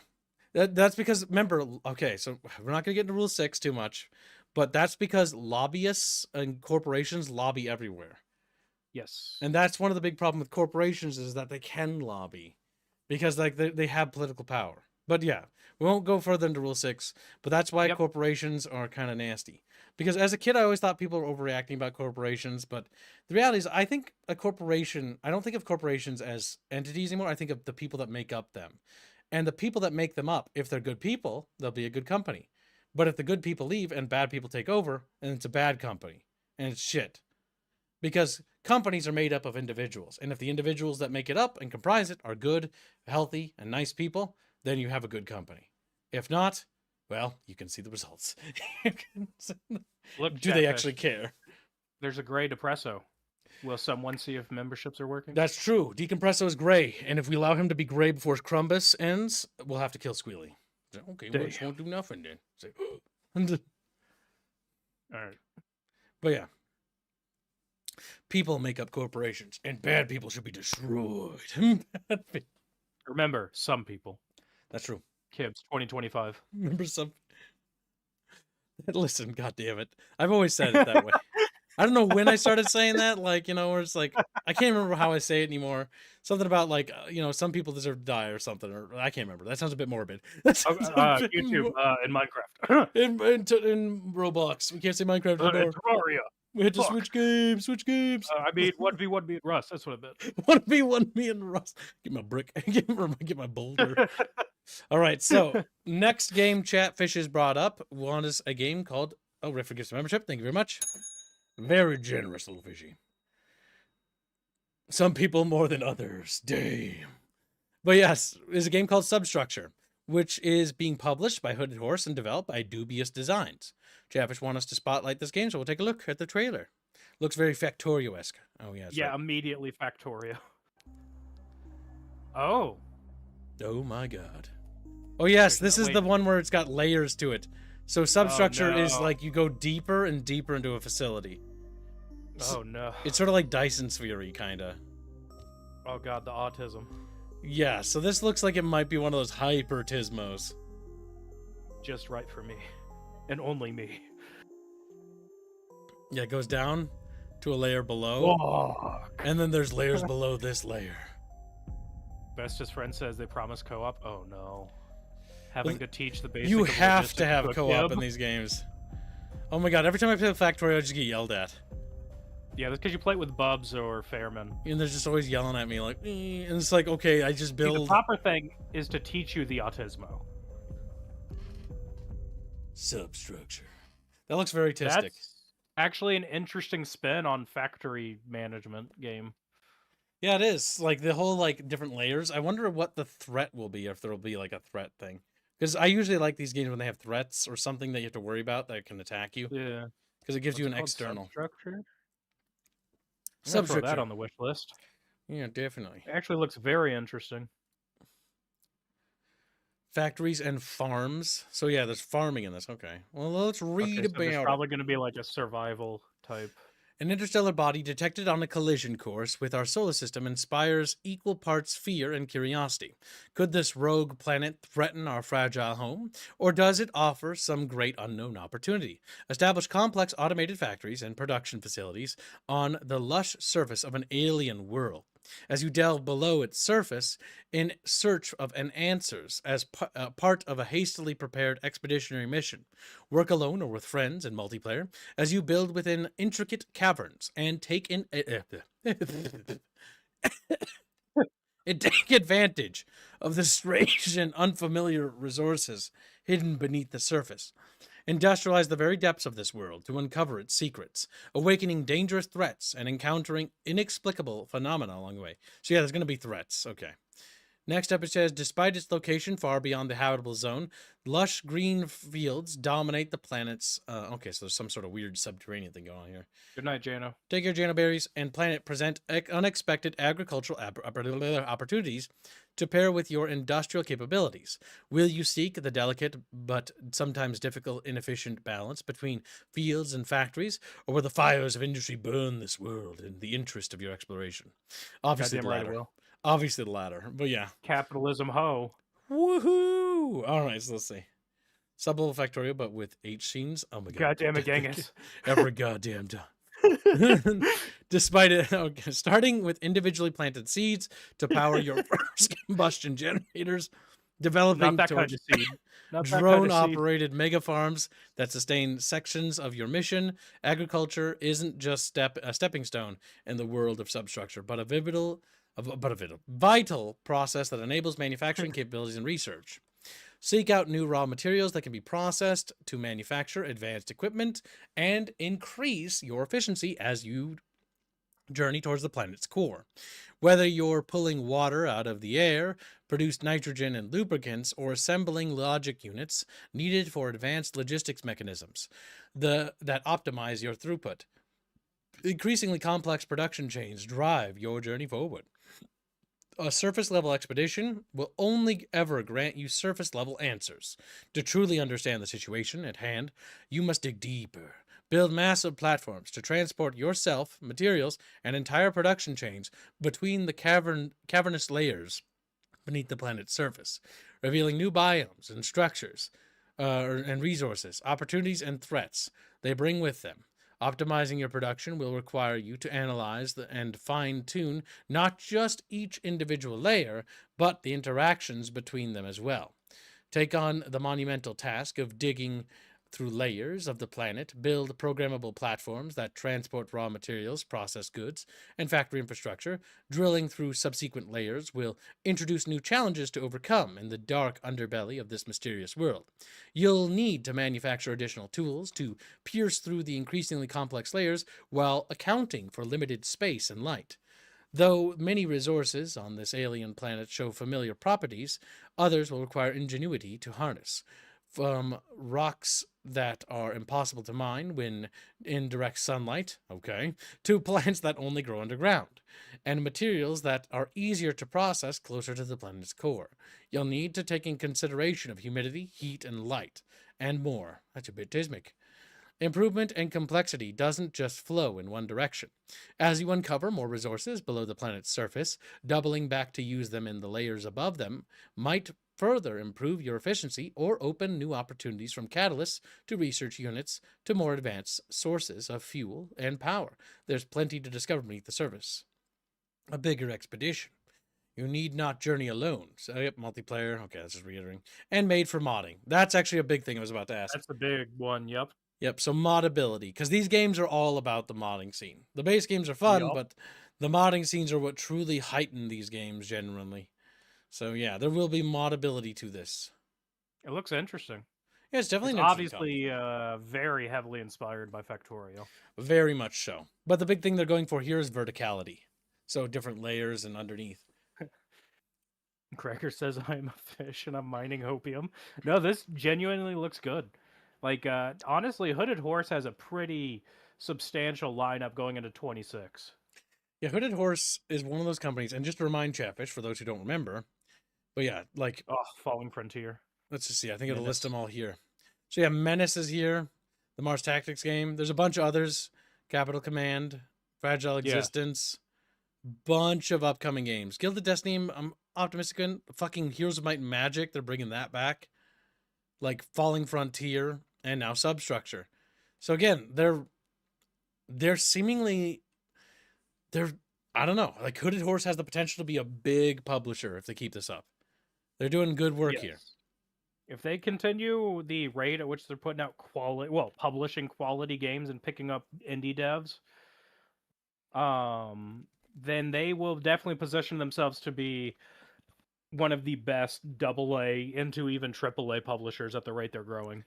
that's because remember. Okay, so we're not gonna get into Rule 6 too much, but that's because lobbyists and corporations lobby everywhere. Yes. And that's one of the big problem with corporations is that they can lobby because like they have political power. But yeah, we won't go further into Rule 6, but that's why Yep. corporations are kind of nasty. Because as a kid, I always thought people were overreacting about corporations, but the reality is I think a corporation, I don't think of corporations as entities anymore. I think of the people that make up them. And the people that make them up, if they're good people, they'll be a good company. But if the good people leave and bad people take over, then it's a bad company. And it's shit. Because companies are made up of individuals. And if the individuals that make it up and comprise it are good, healthy, and nice people, then you have a good company. If not, well, you can see the results. Look, Do they Chatfish, actually care? There's a gray depresso. Will someone see if memberships are working? That's true. Decompresso is gray. And if we allow him to be gray before Crumbus ends, we'll have to kill Squealy. Okay, well, just won't do nothing then. Say, All right. but yeah. People make up corporations, and bad people should be destroyed. Remember, some people. That's true. Kibbs, 2025. Remember some. Listen, goddammit. I've always said it that way. I don't know when I started saying that, like, you know, where it's like, I can't remember how I say it anymore. Something about, like, you know, some people deserve to die or something, or I can't remember. That sounds a bit morbid. YouTube, in Minecraft. in Roblox. We can't say Minecraft anymore. Terraria. We had to Fuck. switch games. I mean, 1v1 beat Russ. That's what I meant. 1v1 me and Russ. Get my brick. Get my boulder. All right, so next game Chatfish is brought up. One is a game called Raffle gives membership. Thank you very much. Very generous, little fishy. Some people more than others. Damn. But yes, it's a game called Substructure, which is being published by Hooded Horse and developed by Dubious Designs. Chatfish want us to spotlight this game, so we'll take a look at the trailer. Looks very Factorio-esque. Oh, yeah. Yeah, right. immediately Factorio. Oh. Oh, my God. Oh, yes, this is the one where it's got layers to it. So Substructure is like you go deeper and deeper into a facility. Oh, no. It's sort of like Dyson Sphere-y, kind of. Oh, God, the autism. Yeah, so this looks like it might be one of those hyper-tismos. Just right for me. And only me. Yeah, it goes down to a layer below. Fuck. And then there's layers below this layer. Bestest friend says they promise co-op. Oh, no. Having to teach the basics. You of have to logistics have to a co-op kid. in these games. Oh my god, every time I play with Factorio, I just get yelled at. Yeah, that's because you play it with Bubs or Fairman. And they're just always yelling at me like, and it's like, okay, I just See, build... the proper thing is to teach you the autismo. Substructure. That looks very tistic. That's actually an interesting spin on factory management game. Yeah, it is. Like, the whole, like, different layers. I wonder what the threat will be, if there will be, like, a threat thing. Because I usually like these games when they have threats or something that you have to worry about that can attack you. Yeah. Because it gives you an What's it called? external. Substructure? Throw Substructure. that on the wish list. Yeah, definitely. It actually looks very interesting. Factories and farms. So yeah, there's farming in this. Okay. Well, let's read Okay, so there's about probably going to be like a survival type. An interstellar body detected on a collision course with our solar system inspires equal parts fear and curiosity. Could this rogue planet threaten our fragile home, or does it offer some great unknown opportunity? Establish complex automated factories and production facilities on the lush surface of an alien world. As you delve below its surface in search of answers as part of a hastily prepared expeditionary mission. Work alone or with friends in multiplayer as you build within intricate caverns and take in and take advantage of the strange and unfamiliar resources hidden beneath the surface. Industrialize the very depths of this world to uncover its secrets, awakening dangerous threats and encountering inexplicable phenomena along the way. So yeah, there's going to be threats. Okay. Next up, it says, despite its location far beyond the habitable zone, lush green fields dominate the planet's... okay, so there's some sort of weird subterranean thing going on here. Good night, Jano. Take your Jano berries and planet present unexpected agricultural opportunities to pair with your industrial capabilities. Will you seek the delicate but sometimes difficult, inefficient balance between fields and factories, or will the fires of industry burn this world in the interest of your exploration? Obviously, Goddamn the right it latter. will. Obviously, the latter. But yeah. Capitalism ho. Woohoo! All right, so let's see. Sublevel Factorio, but with H scenes. Oh my god. Goddamn it, Genghis. Every goddamn time. Despite it, okay, starting with individually planted seeds to power your first combustion generators, developing Not that kind towards of seed. Not that kind of seed. drone-operated mega farms that sustain sections of your mission, agriculture isn't just a stepping stone in the world of substructure, but a vital process that enables manufacturing capabilities and research. Seek out new raw materials that can be processed to manufacture advanced equipment and increase your efficiency as you journey towards the planet's core. Whether you're pulling water out of the air, produce nitrogen and lubricants, or assembling logic units needed for advanced logistics mechanisms that optimize your throughput, increasingly complex production chains drive your journey forward. A surface-level expedition will only ever grant you surface-level answers. To truly understand the situation at hand, you must dig deeper. Build massive platforms to transport yourself, materials, and entire production chains between the cavernous layers beneath the planet's surface, revealing new biomes and structures and resources, opportunities, and threats they bring with them. Optimizing your production will require you to analyze and fine-tune not just each individual layer, but the interactions between them as well. Take on the monumental task of digging through layers of the planet, build programmable platforms that transport raw materials, process goods, and factory infrastructure. Drilling through subsequent layers will introduce new challenges to overcome in the dark underbelly of this mysterious world. You'll need to manufacture additional tools to pierce through the increasingly complex layers while accounting for limited space and light. Though many resources on this alien planet show familiar properties, others will require ingenuity to harness. From rocks that are impossible to mine when in direct sunlight, to plants that only grow underground, and materials that are easier to process closer to the planet's core. You'll need to take in consideration of humidity, heat, and light, and more. That's a bit tismic. Improvement and complexity doesn't just flow in one direction. As you uncover more resources below the planet's surface, doubling back to use them in the layers above them might further improve your efficiency or open new opportunities from catalysts to research units to more advanced sources of fuel and power. There's plenty to discover beneath the surface. A bigger expedition. You need not journey alone. So, yep, multiplayer. Okay, that's just reiterating. And made for modding. That's actually a big thing I was about to ask. That's the big one, yep. Yep, so moddability, because these games are all about the modding scene. The base games are fun, but the modding scenes are what truly heighten these games genuinely. So yeah, there will be moddability to this. It looks interesting. Yeah, it's definitely obviously very heavily inspired by Factorio. Very much so. But the big thing they're going for here is verticality. So different layers and underneath. Cracker says I'm a fish and I'm mining opium. No, this genuinely looks good. Like, honestly, Hooded Horse has a pretty substantial lineup going into 26. Yeah, Hooded Horse is one of those companies, and just to remind Chatfish, for those who don't remember, but yeah, like... Oh, Falling Frontier. Let's just see, I think it'll list them all here. So yeah, Menace is here, the Mars Tactics game. There's a bunch of others. Capital Command, Fragile Existence, bunch of upcoming games. Guild of Destiny, I'm optimistic in. Fucking Heroes of Might and Magic, they're bringing that back. Like Falling Frontier, and now Substructure. So again, they're seemingly... I don't know. Like, Hooded Horse has the potential to be a big publisher if they keep this up. They're doing good work here. If they continue the rate at which they're putting out publishing quality games and picking up indie devs, then they will definitely position themselves to be one of the best AA into even AAA publishers at the rate they're growing.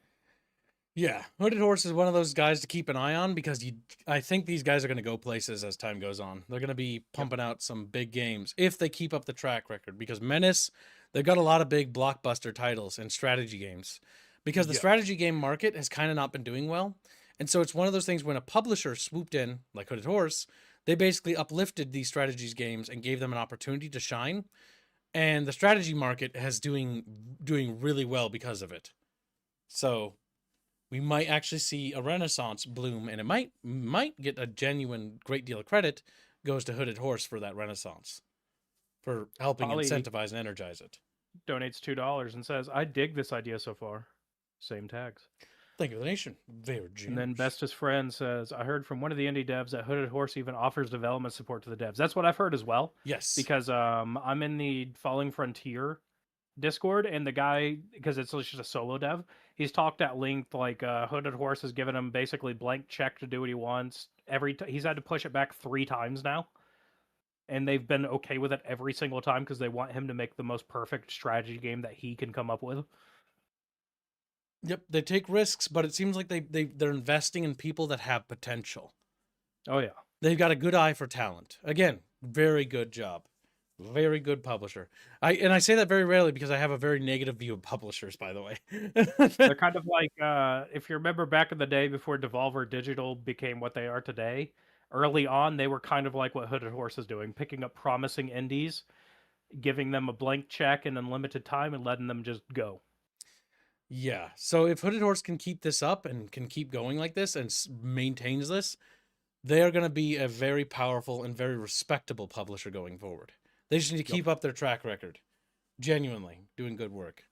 Yeah, Hooded Horse is one of those guys to keep an eye on because I think these guys are going to go places as time goes on. They're going to be pumping out some big games if they keep up the track record. Because Menace, they've got a lot of big blockbuster titles and strategy games. Because the strategy game market has kind of not been doing well. And so it's one of those things when a publisher swooped in, like Hooded Horse, they basically uplifted these strategies games and gave them an opportunity to shine. And the strategy market has doing really well because of it. So we might actually see a renaissance bloom, and it might get a genuine great deal of credit goes to Hooded Horse for that renaissance, for helping Polly incentivize and energize it. donates $2 and says, "I dig this idea so far." Same tags. Thank you, the nation. Very generous. And then Bestest Friend says, "I heard from one of the indie devs that Hooded Horse even offers development support to the devs." That's what I've heard as well. Yes. Because I'm in the Falling Frontier Discord, and the guy, because it's just a solo dev, he's talked at length, like Hooded Horse has given him basically blank check to do what he wants. He's had to push it back 3 times now, and they've been okay with it every single time because they want him to make the most perfect strategy game that he can come up with. Yep, they take risks, but it seems like they're investing in people that have potential. Oh yeah, they've got a good eye for talent. Again, very good job. Very good publisher. I say that very rarely because I have a very negative view of publishers, by the way. They're kind of like, if you remember back in the day before Devolver Digital became what they are today, early on they were kind of like what Hooded Horse is doing, picking up promising indies, giving them a blank check in unlimited time, and letting them just go. Yeah, so if Hooded Horse can keep this up and can keep going like this and maintains this, they are going to be a very powerful and very respectable publisher going forward. They just need to keep up their track record. Genuinely doing good work.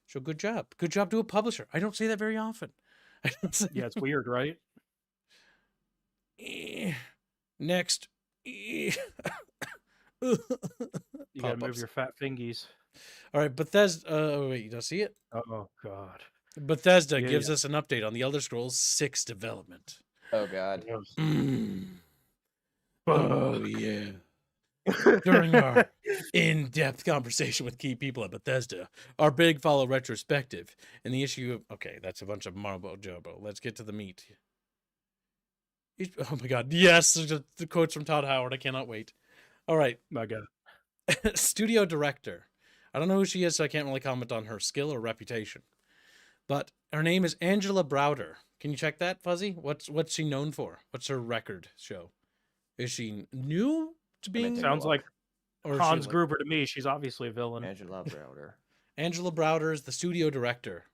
So good job. Good job to a publisher. I don't say that very often. Yeah, it's weird, right? Next. You gotta move your fat fingies. All right, Bethesda. Oh, wait, you don't see it? Oh, God. Bethesda gives us an update on the Elder Scrolls 6 development. Oh, God. Oh, yeah. During our in-depth conversation with key people at Bethesda, our big follow retrospective, and the issue of... Okay, that's a bunch of marbo jobo. Let's get to the meat. Oh, my God. Yes, the quotes from Todd Howard. I cannot wait. All right. My God. Studio director. I don't know who she is, so I can't really comment on her skill or reputation. But her name is Angela Browder. Can you check that, Fuzzy? What's she known for? What's her record show? Is she new to being... Sounds like Hans like... Gruber to me. She's obviously a villain. Angela Browder. Angela Browder is the studio director.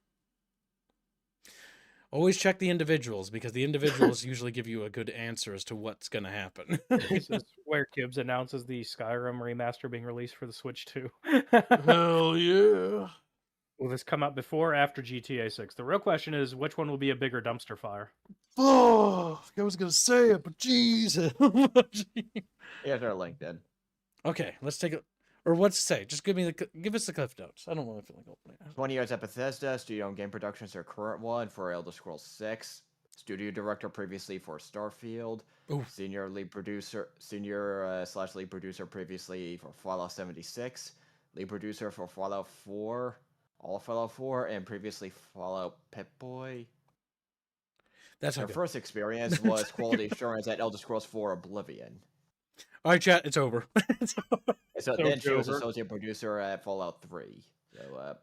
Always check the individuals, because the individuals usually give you a good answer as to what's going to happen. This is where Gibbs announces the Skyrim remaster being released for the Switch 2. Hell yeah. Will this come out before or after GTA 6? The real question is, which one will be a bigger dumpster fire? Oh, I was going to say it, but Jesus. Yeah, they're LinkedIn. Okay, let's take it. Or what's it say? Just give us the cliff notes. I don't want to feel like opening it. 20 years at Bethesda. Studio and game productions are current one for Elder Scrolls 6. Studio director previously for Starfield. Ooh. Senior lead producer previously for Fallout 76. Lead producer for Fallout 4. All Fallout 4, and previously Fallout Pip-Boy. That's Her first experience was quality assurance at Elder Scrolls 4 Oblivion. All right, chat, it's over. So then she was associate producer at Fallout 3. So,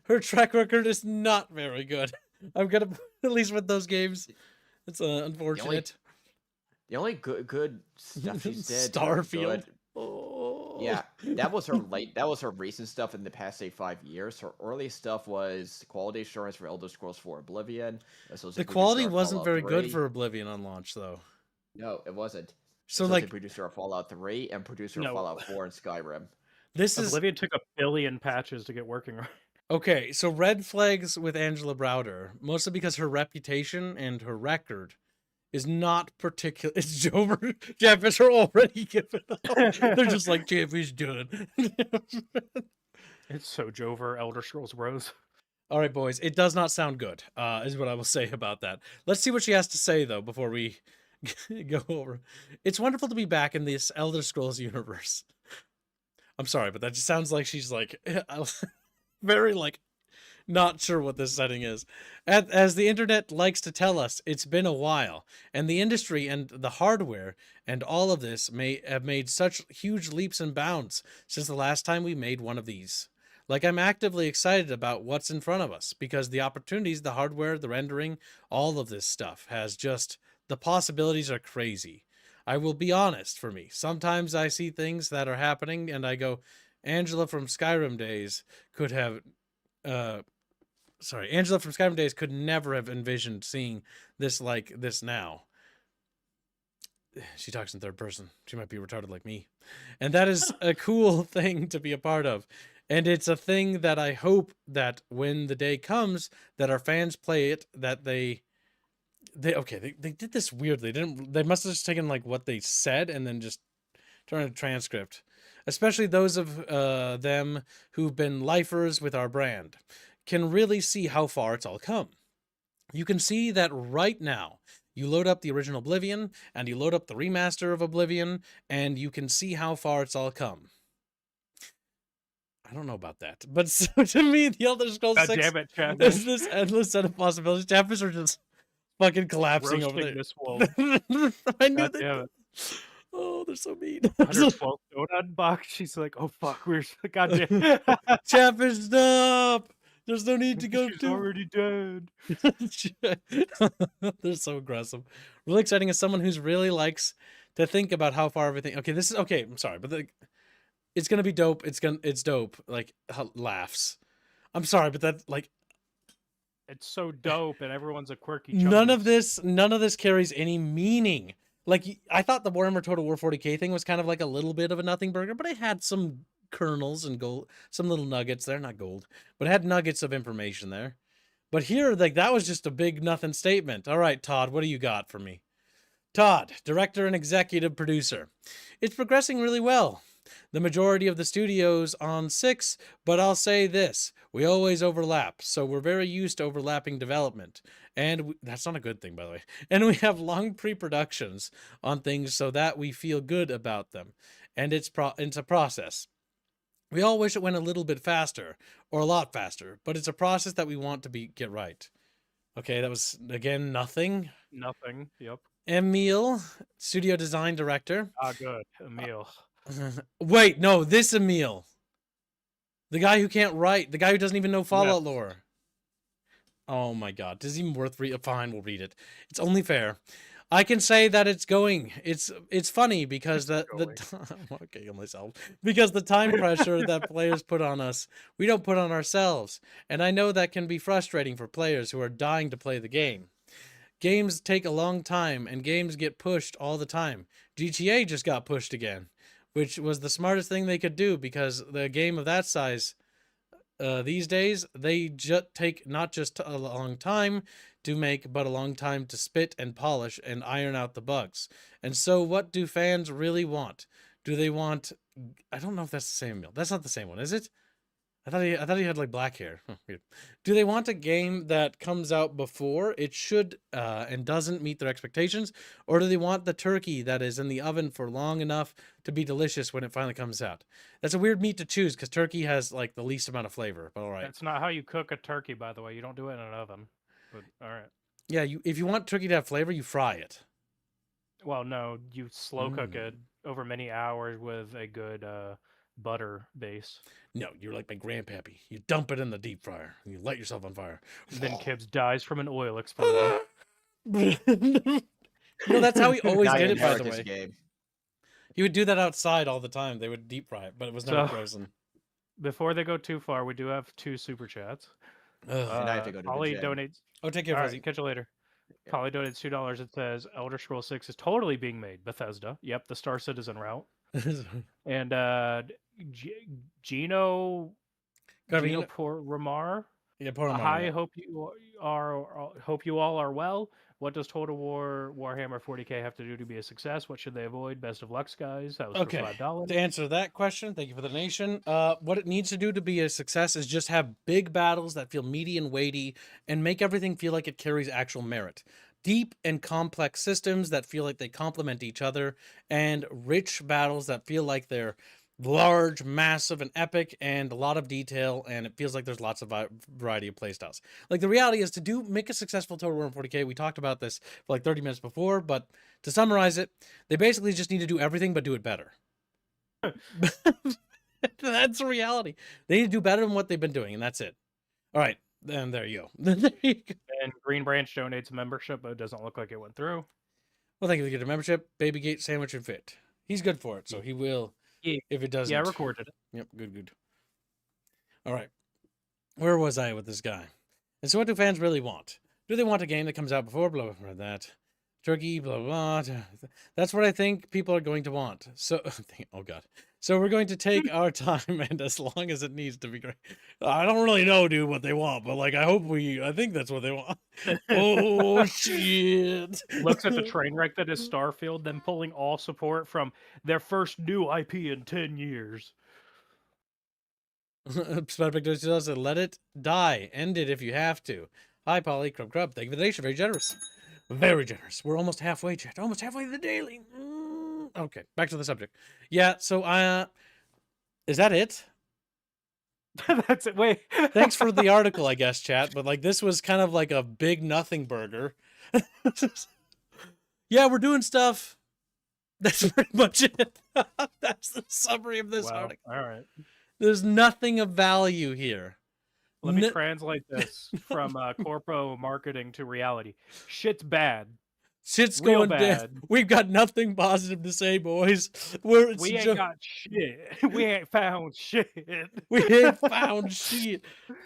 Her track record is not very good. I'm gonna, at least with those games, it's unfortunate. The only good stuff she's did. Starfield. Oh. Yeah, that was her recent stuff in the past, say, 5 years. Her early stuff was quality assurance for Elder Scrolls 4 Oblivion. The quality wasn't very good for Oblivion on launch, though. No, it wasn't. So, like, producer of Fallout 3 and producer of Fallout 4 and Skyrim. Oblivion took 1 billion patches to get working right. Okay, so red flags with Angela Browder, mostly because her reputation and her record is not particular. It's Jover. Jeffers are already giving up. They're just like, Jeffy's done. It's so Jover, Elder Scrolls Bros. All right, boys. It does not sound good, is what I will say about that. Let's see what she has to say, though, before we go over. It's wonderful to be back in this Elder Scrolls universe. I'm sorry, but that just sounds like she's like very like Not sure what this setting is. As the internet likes to tell us, it's been a while, and the industry and the hardware and all of this may have made such huge leaps and bounds since the last time we made one of these. Like, I'm actively excited about what's in front of us because the opportunities, the hardware, the rendering, all of this stuff has just, the possibilities are crazy. I will be honest, for me, sometimes I see things that are happening and I go, Angela from Skyrim days could have, Angela from Skyrim days could never have envisioned seeing this like this now. She talks in third person. She might be retarded like me. And that is a cool thing to be a part of. And it's a thing that I hope that when the day comes that our fans play it, that they did this weirdly. They must have just taken like what they said and then just turned a transcript. Especially those of them who've been lifers with our brand can really see how far it's all come. You can see that right now. You load up the original Oblivion, and you load up the remaster of Oblivion, and you can see how far it's all come. I don't know about that, but so to me, the Elder Scrolls God 6 damn it, Chad. is this endless set of possibilities. Chapters are just fucking collapsing over Roasting there. this wolf. I knew God that. damn it. Oh, they're so mean. 112 donut box. She's like, oh fuck, we're god damn. Chapter, stop. There's no need to go She's to. already dead. They're so aggressive. Really exciting as someone who's really likes to think about how far everything. Okay, this is okay. I'm sorry, but it's gonna be dope. It's dope. Like laughs. I'm sorry, but that like It's so dope, and everyone's a quirky. none chungus. of this carries any meaning. Like I thought the Warhammer Total War 40K thing was kind of like a little bit of a nothing burger, but it had some kernels and gold, some little nuggets there, not gold, but it had nuggets of information there. But here, like that was just a big nothing statement. All right, Todd, what do you got for me? Todd, director and executive producer. It's progressing really well. The majority of the studios on 6, but I'll say this, we always overlap, so we're very used to overlapping development. And that's not a good thing, by the way. And we have long pre-productions on things so that we feel good about them. And it's a process. We all wish it went a little bit faster, or a lot faster, but it's a process that we want to get right. Okay, that was, again, nothing. Nothing. Yep. Emil, studio design director. Ah, good. Emil. Wait, no, this Emil. The guy who can't write. The guy who doesn't even know Fallout lore. Oh my god. Is it even worth reading? Fine, we'll read it. It's only fair. I can say that it's going. It's funny because I'm gonna kill myself. Because the time pressure that players put on us, we don't put on ourselves. And I know that can be frustrating for players who are dying to play the game. Games take a long time and games get pushed all the time. GTA just got pushed again, which was the smartest thing they could do because the game of that size these days, they just take not just a long time to make, but a long time to spit and polish and iron out the bugs. And so what do fans really want? Do they want... I don't know if that's the same meal. That's not the same one, is it? I thought he had like black hair. Weird. Do they want a game that comes out before it should and doesn't meet their expectations? Or do they want the turkey that is in the oven for long enough to be delicious when it finally comes out? That's a weird meat to choose because turkey has like the least amount of flavor, but all right. That's not how you cook a turkey, by the way. You don't do it in an oven. But all right. Yeah, if you want turkey to have flavor, you fry it. Well, no, you slow cook it over many hours with a good butter base. No, you're like my grandpappy. You dump it in the deep fryer. And you light yourself on fire. Then Kibbs dies from an oil explosion. No, that's how he always Now you did it, by inherit the his way. game. He would do that outside all the time. They would deep fry it, but it was never So- frozen. Before they go too far, we do have 2 super chats. Ugh. And I have to go to the Polly gym. donates. Oh, take care, All Fuzzy. right, catch you later. Yeah. Polly donates $2. It says Elder Scrolls 6 is totally being made. Bethesda. Yep, the Star Citizen route. And Gino Garvino- Ramar. Yeah, poor Hi, Mario. hope you all are well. What does Total War Warhammer 40K have to do to be a success? What should they avoid? Best of luck, guys. That was Okay. for $5. To answer that question, thank you for the donation. What it needs to do to be a success is just have big battles that feel meaty and weighty and make everything feel like it carries actual merit. Deep and complex systems that feel like they complement each other and rich battles that feel like they're large, massive, and epic, and a lot of detail, and it feels like there's lots of variety of playstyles. Like, the reality is, to make a successful Total War in 40K, we talked about this for like 30 minutes before, but to summarize it, they basically just need to do everything but do it better. That's the reality. They need to do better than what they've been doing, and that's it. All right, then there you go. There you go. And Green Branch donates a membership, but it doesn't look like it went through. Well, thank you for getting a membership, Babygate, Sandwich, and Fit. He's good for it, so he will. Yeah. If it doesn't. Yeah, I recorded it. Yep, good. All right. Where was I with this guy? And so what do fans really want? Do they want a game that comes out before, blah, blah, blah, that? Turkey, blah, blah, blah. That's what I think people are going to want. So, oh, God. So we're going to take our time, and as long as it needs to be great. I don't really know, dude, what they want, but, like, I think that's what they want. Oh, shit. Looks at the train wreck that is Starfield, then pulling all support from their first new IP in 10 years. Spudpick does it. Let it die. End it if you have to. Hi, Polly. Crub. Thank you for the donation. Very generous. Very generous. We're almost halfway, chat. Almost halfway to the daily. Okay, back to the subject. Yeah, so, is that it? That's it. Wait. Thanks for the article, I guess, chat. But, like, this was kind of like a big nothing burger. Yeah, we're doing stuff. That's pretty much it. That's the summary of this article. All right. There's nothing of value here. Let me translate this from corpo marketing to reality. Shit's bad. Shit's Real going down. bad. We've got nothing positive to say, boys. We ain't got shit. We ain't found shit. We ain't found shit.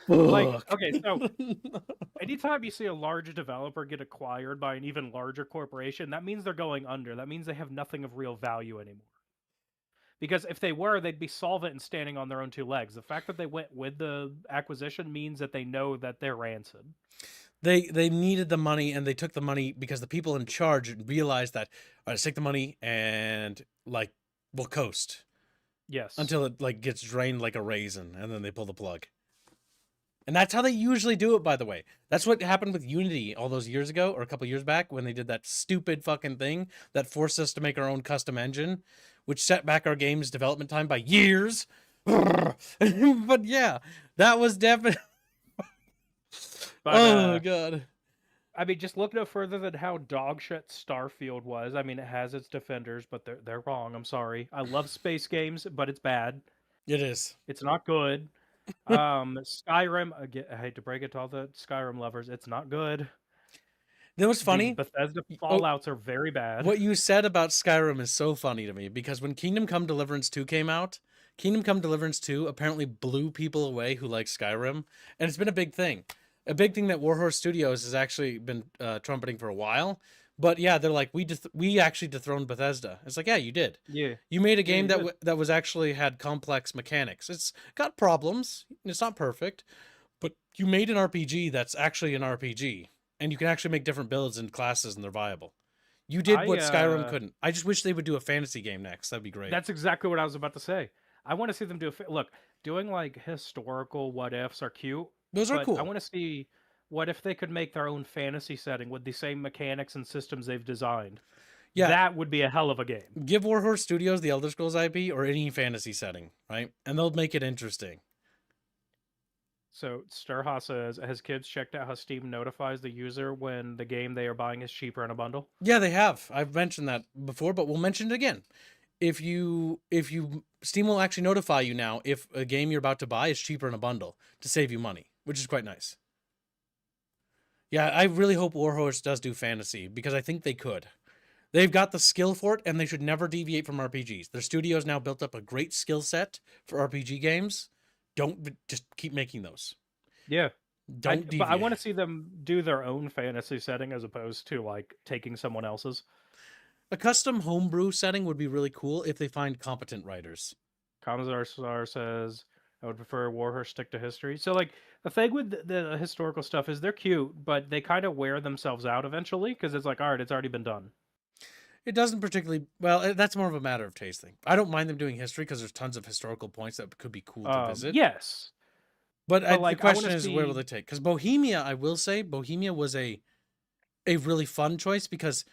Like, okay, so anytime you see a large developer get acquired by an even larger corporation, that means they're going under. That means they have nothing of real value anymore. Because if they were, they'd be solvent and standing on their own two legs. The fact that they went with the acquisition means that they know that they're rancid. They needed the money, and they took the money because the people in charge realized that, all right, let's take the money and, like, we'll coast. Yes. Until it, like, gets drained like a raisin, and then they pull the plug. And that's how they usually do it, by the way. That's what happened with Unity all those years ago, or a couple years back, when they did that stupid fucking thing that forced us to make our own custom engine, which set back our game's development time by years. But yeah, that was definitely... But, God. I mean, just look no further than how dogshit Starfield was. I mean, it has its defenders, but they're wrong. I'm sorry. I love space games, but it's bad. It is. It's not good. Skyrim, again, I hate to break it to all the Skyrim lovers, it's not good. That was funny. The Bethesda Fallouts are very bad. What you said about Skyrim is so funny to me, because when Kingdom Come Deliverance 2 came out, Kingdom Come Deliverance 2 apparently blew people away who like Skyrim, and it's been a big thing. A big thing that Warhorse Studios has actually been trumpeting for a while. But yeah, they're like, we actually dethroned Bethesda. It's like, yeah, you did. Yeah. You made a game that was actually had complex mechanics. It's got problems. It's not perfect, but you made an RPG that's actually an RPG, and you can actually make different builds and classes, and they're viable. You did what Skyrim couldn't. I just wish they would do a fantasy game next. That'd be great. That's exactly what I was about to say. I want to see them do look, doing like historical what ifs are cute. Those are cool. I want to see what if they could make their own fantasy setting with the same mechanics and systems they've designed. Yeah, that would be a hell of a game. Give Warhorse Studios the Elder Scrolls IP or any fantasy setting, right? And they'll make it interesting. So Sturha says, has kids checked out how Steam notifies the user when the game they are buying is cheaper in a bundle? Yeah, they have. I've mentioned that before, but we'll mention it again. If you Steam will actually notify you now if a game you're about to buy is cheaper in a bundle to save you money, which is quite nice. Yeah, I really hope Warhorse does do fantasy, because I think they could. They've got the skill for it, and they should never deviate from RPGs. Their studio's now built up a great skill set for RPG games. Don't just keep making those. Yeah. Don't deviate. But I want to see them do their own fantasy setting as opposed to like taking someone else's. A custom homebrew setting would be really cool if they find competent writers. Kamazar says, I would prefer Warhorse stick to history. So, like, the thing with the historical stuff is they're cute, but they kind of wear themselves out eventually, because it's like, all right, it's already been done. It doesn't particularly... Well, that's more of a matter of taste thing. I don't mind them doing history, because there's tons of historical points that could be cool to visit. Yes. But the question is, where will they take? Because Bohemia, I will say, Bohemia was a really fun choice, because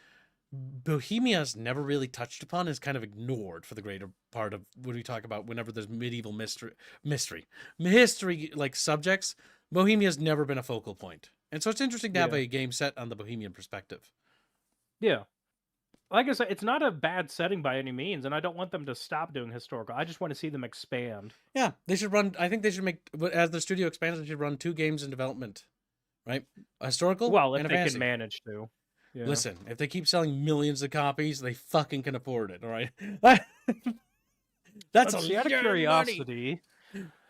Bohemia's never really touched upon, is kind of ignored for the greater part of when we talk about whenever there's medieval history, like subjects. Bohemia's never been a focal point, and so it's interesting to have Yeah. a game set on the Bohemian perspective. Yeah. Like I said, it's not a bad setting by any means, and I don't want them to stop doing historical. I just want to see them expand. Yeah, they should run. I think they should make, as the studio expands, they should run 2 games in development, right? A historical Well, if and a they fantasy. can manage to. Yeah. Listen, if they keep selling millions of copies, they fucking can afford it. All right, that's Let's see, out of lot of money. curiosity,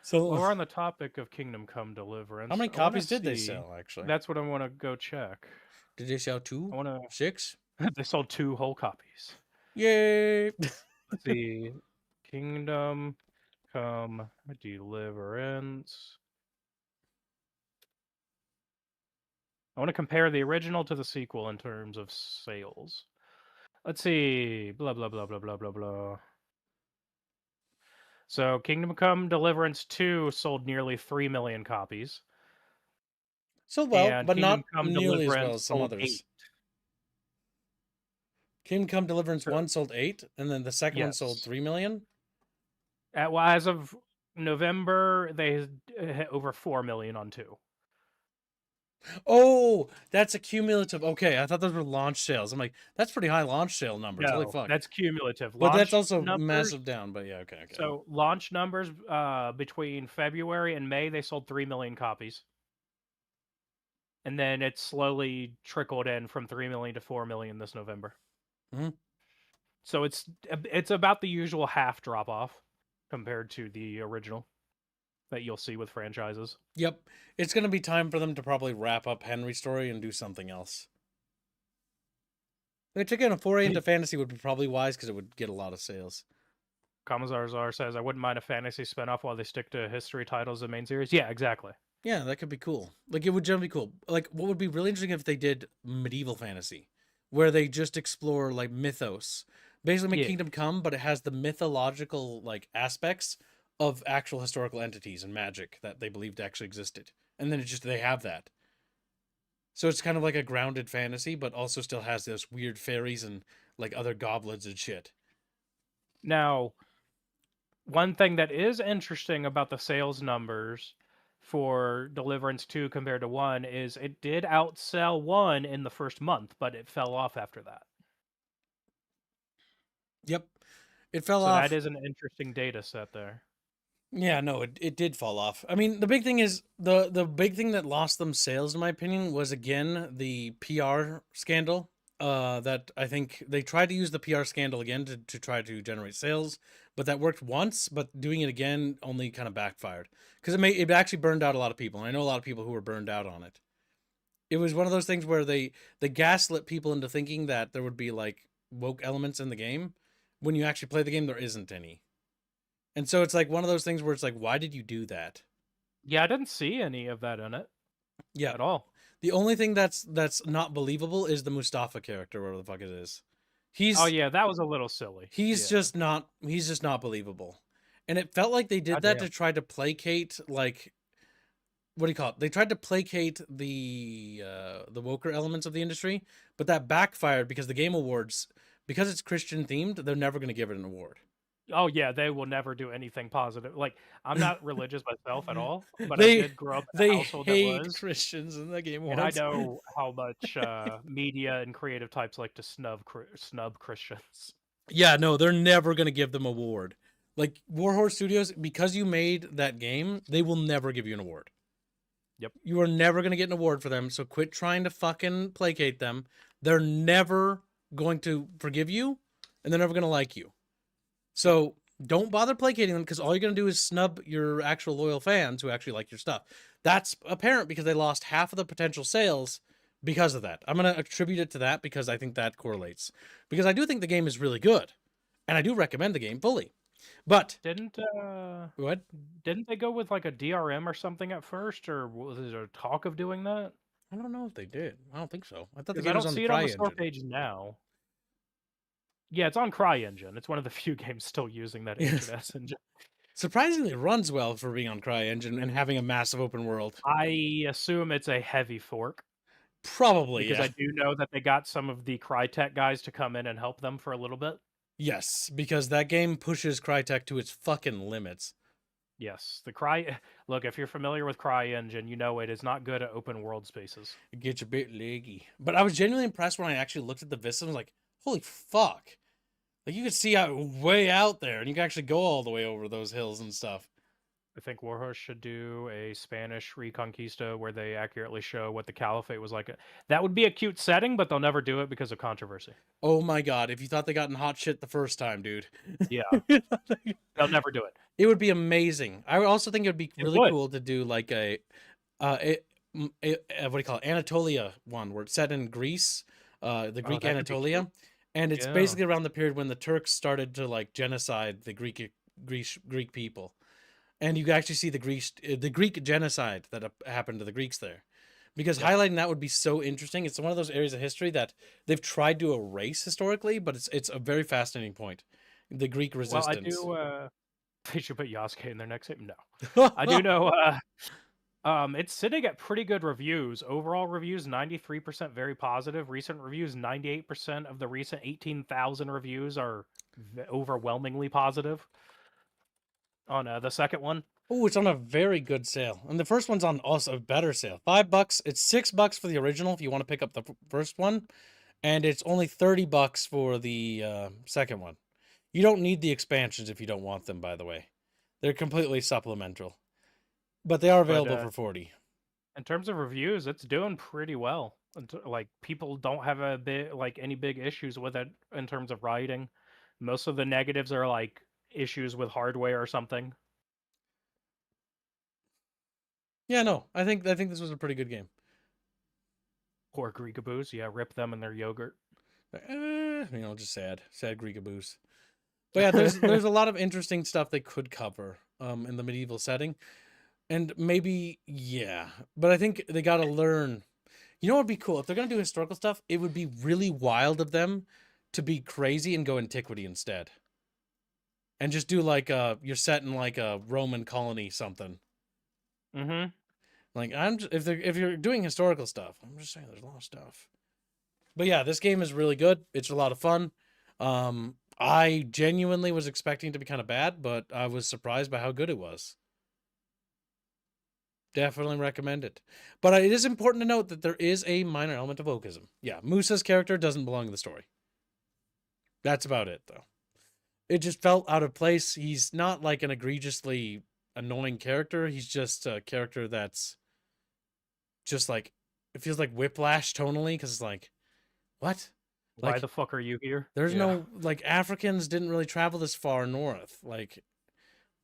So, while we're on the topic of Kingdom Come Deliverance, how many I wanna copies did they see- sell? Actually, That's what I want to go check. did they sell 2? I want to. 6? They sold 2 whole copies. Yay! Let's see, Kingdom Come Deliverance. I want to compare the original to the sequel in terms of sales. Let's see, blah blah blah blah blah blah blah. So Kingdom Come Deliverance 2 sold nearly 3 million copies. So well, and but Kingdom not Come nearly as Deliverance well as some sold others. 8. Kingdom Come Deliverance Sure. 1 sold 8, and then the second one sold Yes. 3 million. Well, as of November, they hit over 4 million on 2. Oh, that's a cumulative. Okay, I thought those were launch sales. I'm like, that's pretty high launch sale numbers. Holy No, fuck. that's cumulative. But that's Launch also numbers- massive down. But yeah, okay. So launch numbers between February and May, they sold 3 million copies. And then it slowly trickled in from 3 million to 4 million this November. Mhm. So it's about the usual half drop off compared to the original that you'll see with franchises. Yep. It's going to be time for them to probably wrap up Henry's story and do something else. Which, again, a foray into fantasy would be probably wise because it would get a lot of sales. Commissar says, I wouldn't mind a fantasy spinoff while they stick to history titles of the main series. Yeah, exactly. Yeah, that could be cool. Like, it would generally be cool. Like, what would be really interesting if they did medieval fantasy, where they just explore, like, mythos. Basically make Yeah. Kingdom Come, but it has the mythological, like, aspects of actual historical entities and magic that they believed actually existed. And then they have that. So it's kind of like a grounded fantasy, but also still has those weird fairies and, like, other goblins and shit. Now, one thing that is interesting about the sales numbers for Deliverance 2 compared to 1 is it did outsell 1 in the first month, but it fell off after that. Yep. It fell So off. that is an interesting data set there. Yeah, no, it did fall off. I mean, the big thing is the big thing that lost them sales, in my opinion, was again the PR scandal. That I think they tried to use the PR scandal again to try to generate sales, but that worked once, but doing it again only kind of backfired because it actually burned out a lot of people, and I know a lot of people who were burned out on it. It was one of those things where they gaslit people into thinking that there would be like woke elements in the game. When you actually play the game, there isn't any. And so it's like one of those things where it's like, why did you do that? Yeah, I didn't see any of that in it. Yeah. At all. The only thing that's not believable is the Mustafa character, whatever the fuck it is. Oh yeah, that was a little silly. He's Yeah. just not believable. And it felt like they did that to try to placate, like, what do you call it? They tried to placate the woker elements of the industry, but that backfired because the Game Awards, because it's Christian themed, they're never going to give it an award. Oh yeah, they will never do anything positive. Like, I'm not religious myself at all, but They- I did grow up in They a household that hate was. Christians in the Game And I Awards. know how much media and creative types like to snub Christians. Yeah, no, they're never going to give them an award. Like, Warhorse Studios, because you made that game, they will never give you an award. Yep. You are never going to get an award for them, so quit trying to fucking placate them. They're never going to forgive you, and they're never going to like you. So don't bother placating them, because all you're going to do is snub your actual loyal fans who actually like your stuff. That's apparent because they lost half of the potential sales because of that. I'm going to attribute it to that because I think that correlates. Because I do think the game is really good, and I do recommend the game fully. But Didn't what? Didn't they go with like a DRM or something at first, or was there talk of doing that? I don't know if they did. I don't think so. I thought the Because game I was don't on see the it on Cry the store engine. page now. Yeah, it's on CryEngine. It's one of the few games still using that Yes. HNS engine. Surprisingly, it runs well for being on CryEngine and having a massive open world. I assume it's a heavy fork. Probably, Because yeah. I do know that they got some of the Crytek guys to come in and help them for a little bit. Yes, because that game pushes Crytek to its fucking limits. Yes, look, if you're familiar with CryEngine, you know it is not good at open world spaces. It gets a bit leggy. But I was genuinely impressed when I actually looked at the vista and was like, holy fuck. Like, you could see out way out there, and you can actually go all the way over those hills and stuff. I think Warhorse should do a Spanish Reconquista where they accurately show what the Caliphate was like. That would be a cute setting, but they'll never do it because of controversy. Oh my god, if you thought they got in hot shit the first time, dude. Yeah. They'll never do it. It would be amazing. I also think it would be really would. cool to do like what do you call it? Anatolia one, where it's set in Greece, the Greek that could be Anatolia. cute. And it's Yeah. basically around the period when the Turks started to like genocide the Greek people. And you can actually see the Greek genocide that happened to the Greeks there. Because highlighting that would be so interesting. It's one of those areas of history that they've tried to erase historically, but it's a very fascinating point. The Greek resistance. Well, I do. They should put Yasuke in their next game. No, I do know. It's sitting at pretty good reviews. Overall reviews 93% very positive. Recent reviews 98% of the recent 18,000 reviews are overwhelmingly positive. On the second one. Oh, it's on a very good sale. And the first one's on also a better sale. $5. It's $6 for the original if you want to pick up the first one. And it's only $30 for the second one. You don't need the expansions if you don't want them, by the way. They're completely supplemental. But they are available for $40. In terms of reviews, it's doing pretty well. Like, people don't have any big issues with it in terms of writing. Most of the negatives are like issues with hardware or something. Yeah, no, I think this was a pretty good game. Poor Greekaboos, yeah, rip them and their yogurt. Just sad Greekaboos. But yeah, there's a lot of interesting stuff they could cover in the medieval setting, and maybe but I think they got to learn. You know what would be cool if they're gonna do historical stuff? It would be really wild of them to be crazy and go antiquity instead. And just do like you're set in like a Roman colony something. Mm-hmm. Like if you're doing historical stuff, I'm just saying there's a lot of stuff. But yeah, this game is really good. It's a lot of fun. I genuinely was expecting it to be kind of bad, but I was surprised by how good it was. Definitely recommend it. But it is important to note that there is a minor element of wokeism. Yeah, Musa's character doesn't belong in the story. That's about it, though. It just felt out of place. He's not like an egregiously annoying character. He's just a character that's just like, it feels like Whiplash tonally, because it's like, what? Why Like, the fuck are you here? there's no, like, Africans didn't really travel this far north. Like,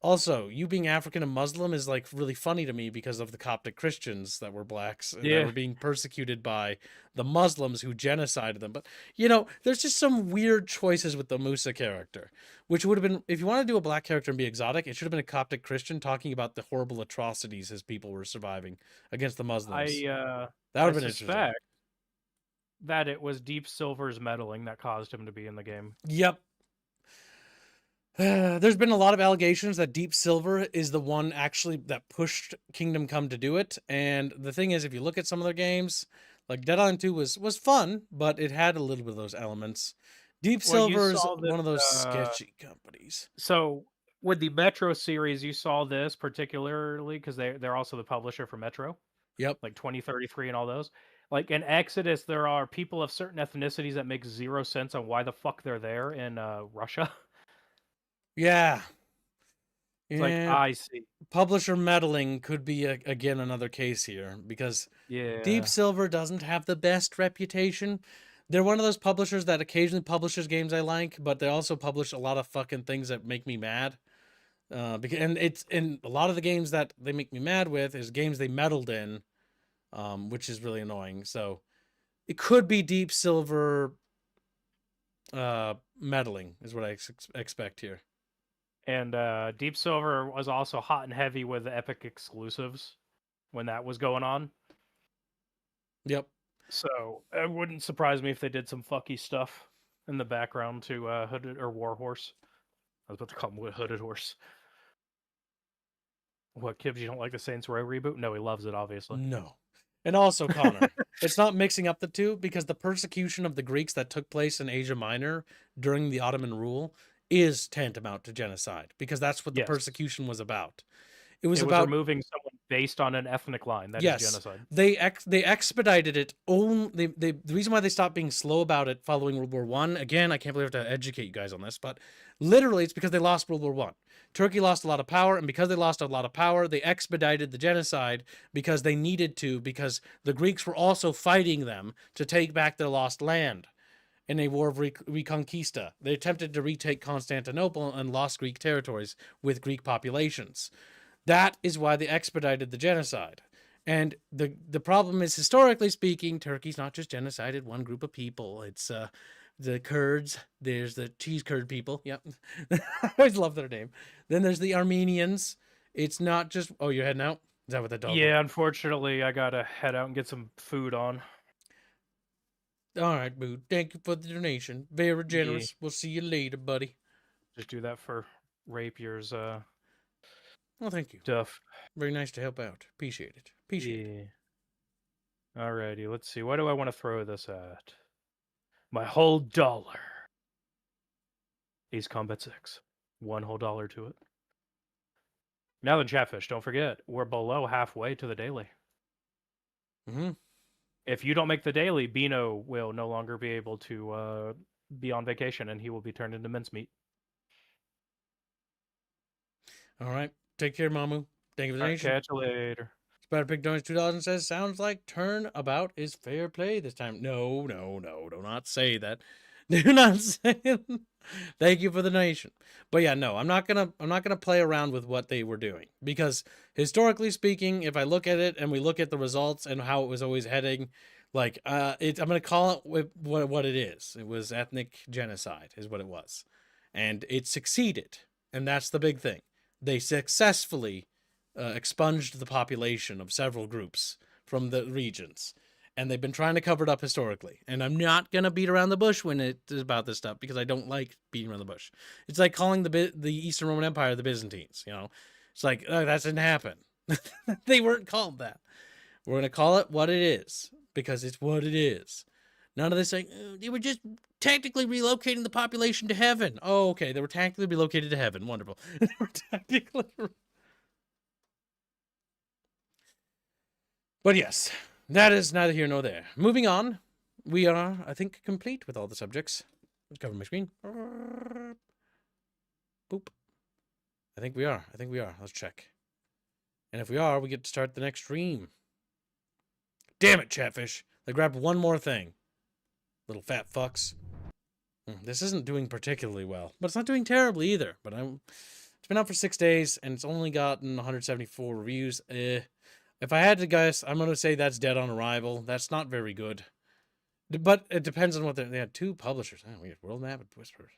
also, you being African and Muslim is like really funny to me because of the Coptic Christians that were blacks and that were being persecuted by the Muslims who genocided them. But, there's just some weird choices with the Musa character, which would have been, if you want to do a black character and be exotic, it should have been a Coptic Christian talking about the horrible atrocities his people were surviving against the Muslims. That would have been interesting. That it was Deep Silver's meddling that caused him to be in the game. Yep. There's been a lot of allegations that Deep Silver is the one actually that pushed Kingdom Come to do it. And the thing is, if you look at some of their games, like Dead Island 2 was fun, but it had a little bit of those elements. Deep Silver is one of those sketchy companies. So with the Metro series, you saw this particularly because they're also the publisher for Metro. Yep. Like 2033 and all those. Like in Exodus, there are people of certain ethnicities that make zero sense on why the fuck they're there in Russia. Yeah. It's like, I see. Publisher meddling could be, again, another case here, because Deep Silver doesn't have the best reputation. They're one of those publishers that occasionally publishes games I like, but they also publish a lot of fucking things that make me mad. And a lot of the games that they make me mad with is games they meddled in, which is really annoying. So it could be Deep Silver meddling is what I expect here. And Deep Silver was also hot and heavy with the Epic exclusives when that was going on. Yep. So it wouldn't surprise me if they did some fucky stuff in the background to Hooded or Warhorse. I was about to call him Hooded Horse. What, Kibbs, you don't like the Saints Row reboot? No, he loves it, obviously. No. And also, Connor, it's not mixing up the two because the persecution of the Greeks that took place in Asia Minor during the Ottoman rule is tantamount to genocide because that's what the Yes. persecution was about. It was about removing someone based on an ethnic line. That is yes, genocide. they expedited it. Only the reason why they stopped being slow about it following World War One. Again, I can't believe I have to educate you guys on this, but literally, it's because they lost World War One. Turkey lost a lot of power, and because they lost a lot of power, they expedited the genocide because they needed to, because the Greeks were also fighting them to take back their lost land in a war of reconquista. They attempted to retake Constantinople and lost Greek territories with Greek populations. That is why they expedited the genocide. And the problem is, historically speaking, Turkey's not just genocided one group of people. It's the Kurds. There's the cheese curd people. Yep. I always love their name. Then there's the Armenians. It's not just... Oh, you're heading out? Is that what that dog Yeah, unfortunately, I gotta head out and get some food on. All right, boo. Thank you for the donation. Very generous. We'll see you later, buddy. Just do that for Rapier's Well, thank you. stuff. Very nice to help out. Appreciate it. Appreciate it. Alrighty, let's see. What do I want to throw this at? My whole dollar. Ace Combat 6. One whole dollar to it. Now then, Chatfish, don't forget, we're below halfway to the daily. Mm-hmm. If you don't make the daily, Bino will no longer be able to be on vacation, and he will be turned into mincemeat. All right. Take care, Mamu. Thank you for the donation. Catch you later. Spider Pig donates $2 and says, sounds like turnabout is fair play this time. No. Do not say that. Do not say it. Thank you for the donation. But yeah, no, I'm not gonna play around with what they were doing. Because historically speaking, if I look at it and we look at the results and how it was always heading, like I'm gonna call it what it is. It was ethnic genocide, is what it was. And it succeeded. And that's the big thing. They successfully expunged the population of several groups from the regions, and they've been trying to cover it up historically. And I'm not gonna beat around the bush when it is about this stuff because I don't like beating around the bush. It's like calling the Eastern Roman Empire the Byzantines. You know, it's like that didn't happen. They weren't called that. We're gonna call it what it is because it's what it is. None of this saying they were just tactically relocating the population to heaven. Oh, okay, they were tactically relocated to heaven. Wonderful. They were tactically. But yes, that is neither here nor there. Moving on, we are, I think, complete with all the subjects. Let's cover my screen. Boop. I think we are. Let's check. And if we are, we get to start the next stream. Damn it, Chatfish. They grabbed one more thing. Little fat fucks. This isn't doing particularly well, but it's not doing terribly either. But it's been out for 6 days, and it's only gotten 174 reviews. If I had to guess, I'm going to say that's dead on arrival. That's not very good. But it depends on what they had 2 publishers. Oh, weird. World Map and Whispers.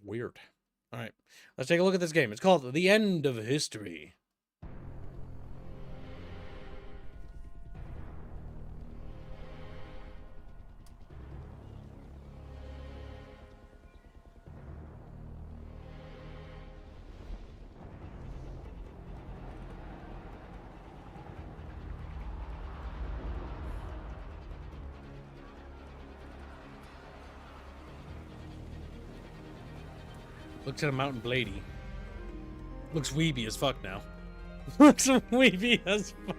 Weird. All right. Let's take a look at this game. It's called The End of History. Looks at a Mountain Blady. Looks weeby as fuck now. Looks weeby as fuck.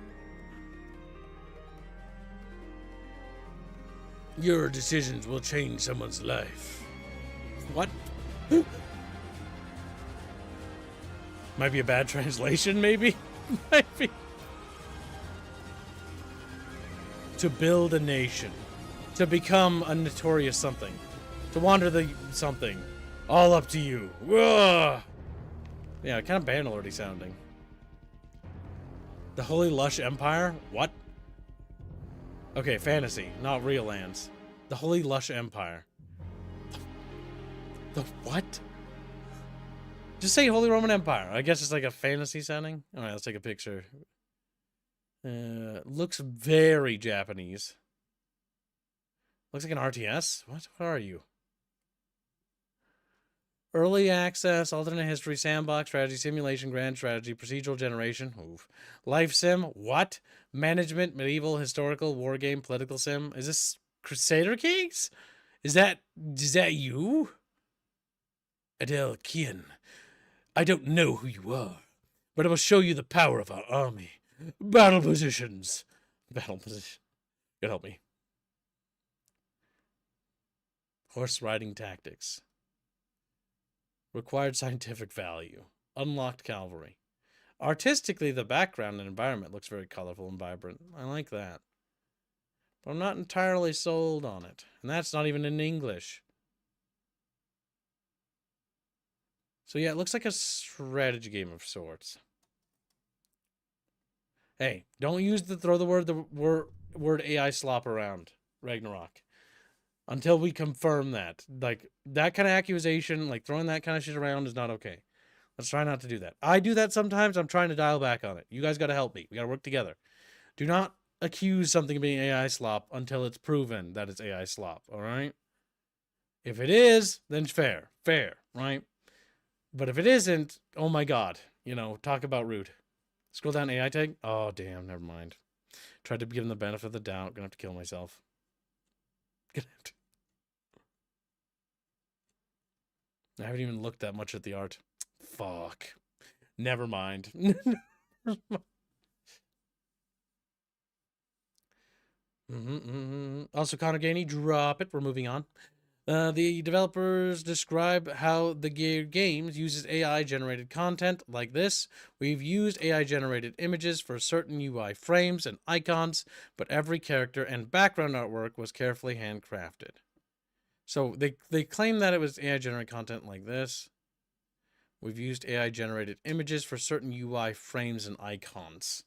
Your decisions will change someone's life. What? Might be a bad translation, maybe? Might be. To build a nation. To become a notorious something. To wander the something. All up to you. Whoa! Yeah, kind of Bannerlordy sounding. The Holy Lush Empire? What? Okay, fantasy, not real lands. The Holy Lush Empire. The what? Just say Holy Roman Empire. I guess it's like a fantasy sounding. All right, let's take a picture. Looks very Japanese. Looks like an RTS. What are you? Early access, alternate history, sandbox, strategy, simulation, grand strategy, procedural generation. Oof. Life sim. What? Management, medieval, historical, war game, political sim. Is this Crusader Kings? Is that you? Adele Kian. I don't know who you are, but I will show you the power of our army. Battle positions. Battle position. You can help me. Horse riding tactics. Required scientific value. Unlocked cavalry. Artistically, the background and environment looks very colorful and vibrant. I like that. But I'm not entirely sold on it. And that's not even in English. So yeah, it looks like a strategy game of sorts. Hey, don't throw the word AI slop around, Ragnarok. Until we confirm that. Like, that kind of accusation, like throwing that kind of shit around is not okay. Let's try not to do that. I do that sometimes. I'm trying to dial back on it. You guys got to help me. We got to work together. Do not accuse something of being AI slop until it's proven that it's AI slop, all right? If it is, then fair, right? But if it isn't, oh my God, talk about rude. Scroll down, AI tag. Oh, damn, never mind. Tried to give him the benefit of the doubt. Gonna have to kill myself. I haven't even looked that much at the art. Fuck. Never mind. Also, Connor Gainey, drop it. We're moving on. The developers describe how the games uses AI-generated content like this. We've used AI-generated images for certain UI frames and icons, but every character and background artwork was carefully handcrafted. So they claim that it was AI-generated content like this. We've used AI-generated images for certain UI frames and icons,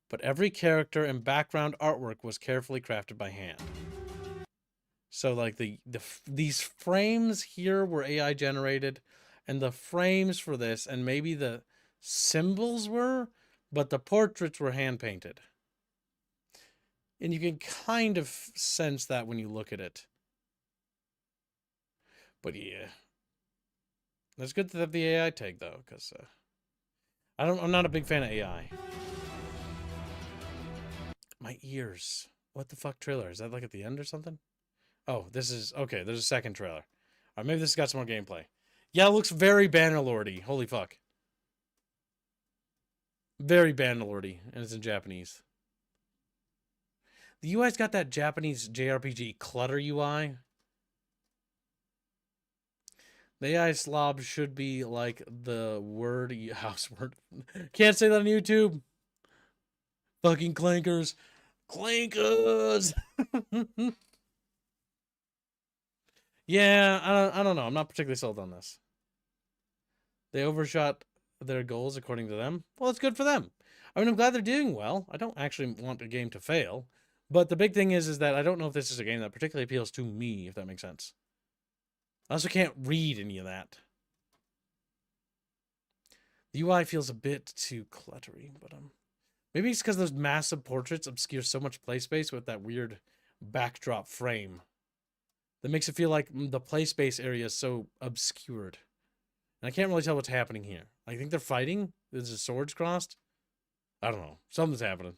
but every character and background artwork was carefully crafted by hand. So like these frames here were AI generated, and the frames for this and maybe the symbols were, but the portraits were hand painted. And you can kind of sense that when you look at it. But yeah. That's good to have the AI tag though, because I'm not a big fan of AI. My ears. What the fuck trailer? Is that like at the end or something? Oh, this is... Okay, there's a second trailer. All right, maybe this has got some more gameplay. Yeah, it looks very Bannerlord-y. Holy fuck. Very Bannerlord-y, and it's in Japanese. The UI's got that Japanese JRPG clutter UI. The AI slob should be like the word... House word. Can't say that on YouTube. Fucking clankers. Clankers! Yeah, I don't know. I'm not particularly sold on this. They overshot their goals according to them. Well, it's good for them. I mean, I'm glad they're doing well. I don't actually want a game to fail. But the big thing is that I don't know if this is a game that particularly appeals to me, if that makes sense. I also can't read any of that. The UI feels a bit too cluttery, but maybe it's because those massive portraits obscure so much play space with that weird backdrop frame. That makes it feel like the play space area is so obscured. And I can't really tell what's happening here. I think they're fighting. There's the swords crossed. I don't know. Something's happening.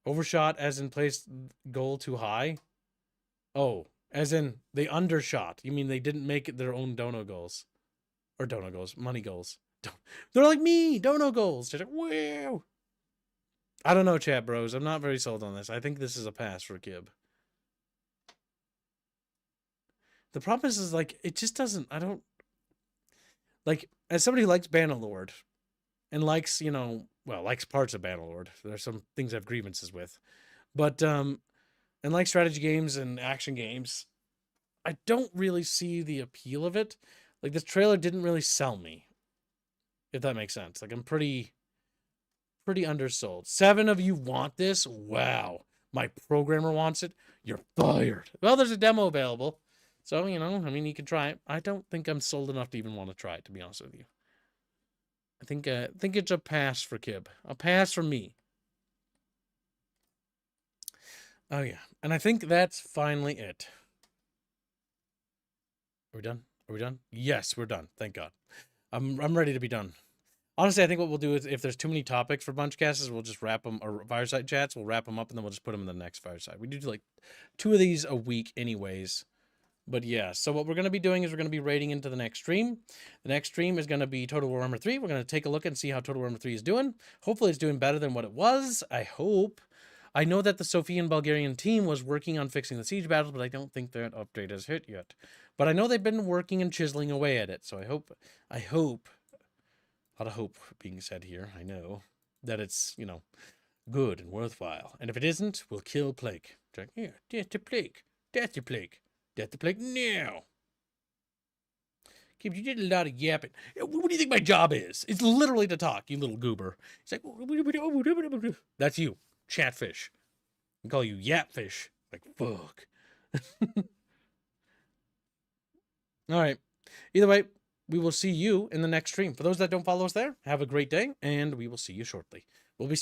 Overshot as in placed goal too high? Oh, as in they undershot. You mean they didn't make it their own dono goals? Or dono goals. Money goals. They're like me! Dono goals! They're like, wow! I don't know, chat bros. I'm not very sold on this. I think this is a pass for Gib. The problem is like, it just doesn't... I don't... Like, as somebody who likes Bannerlord, and likes, likes parts of Bannerlord. There's some things I have grievances with. But, and like strategy games and action games, I don't really see the appeal of it. Like, this trailer didn't really sell me. If that makes sense. Like, I'm pretty undersold. 7 of you want this? Wow. My programmer wants it? You're fired. Well, there's a demo available. So, you can try it. I don't think I'm sold enough to even want to try it, to be honest with you. I think it's a pass for Kib. A pass for me. Oh, yeah. And I think that's finally it. Are we done? Are we done? Yes, we're done. Thank God. I'm ready to be done. Honestly, I think what we'll do is if there's too many topics for Bunchcasts, we'll just wrap them, or fireside chats, we'll wrap them up and then we'll just put them in the next fireside. We do like 2 of these a week anyways. But yeah, so what we're going to be doing is we're going to be raiding into the next stream. The next stream is going to be Total War Warhammer 3. We're going to take a look and see how Total War Warhammer 3 is doing. Hopefully it's doing better than what it was. I hope. I know that the Sophian Bulgarian team was working on fixing the siege battles, but I don't think that update has hit yet. But I know they've been working and chiseling away at it, so I hope, a lot of hope being said here, I know, that it's, you know, good and worthwhile. And if it isn't, we'll kill Plague. It's like, yeah, death to Plague, death to Plague, death to Plague now. Kib, you did a lot of yapping. What do you think my job is? It's literally to talk, you little goober. It's like, that's you. Chatfish. I call you Yapfish. Like, fuck. All right. Either way, we will see you in the next stream. For those that don't follow us there, have a great day, and we will see you shortly. We'll be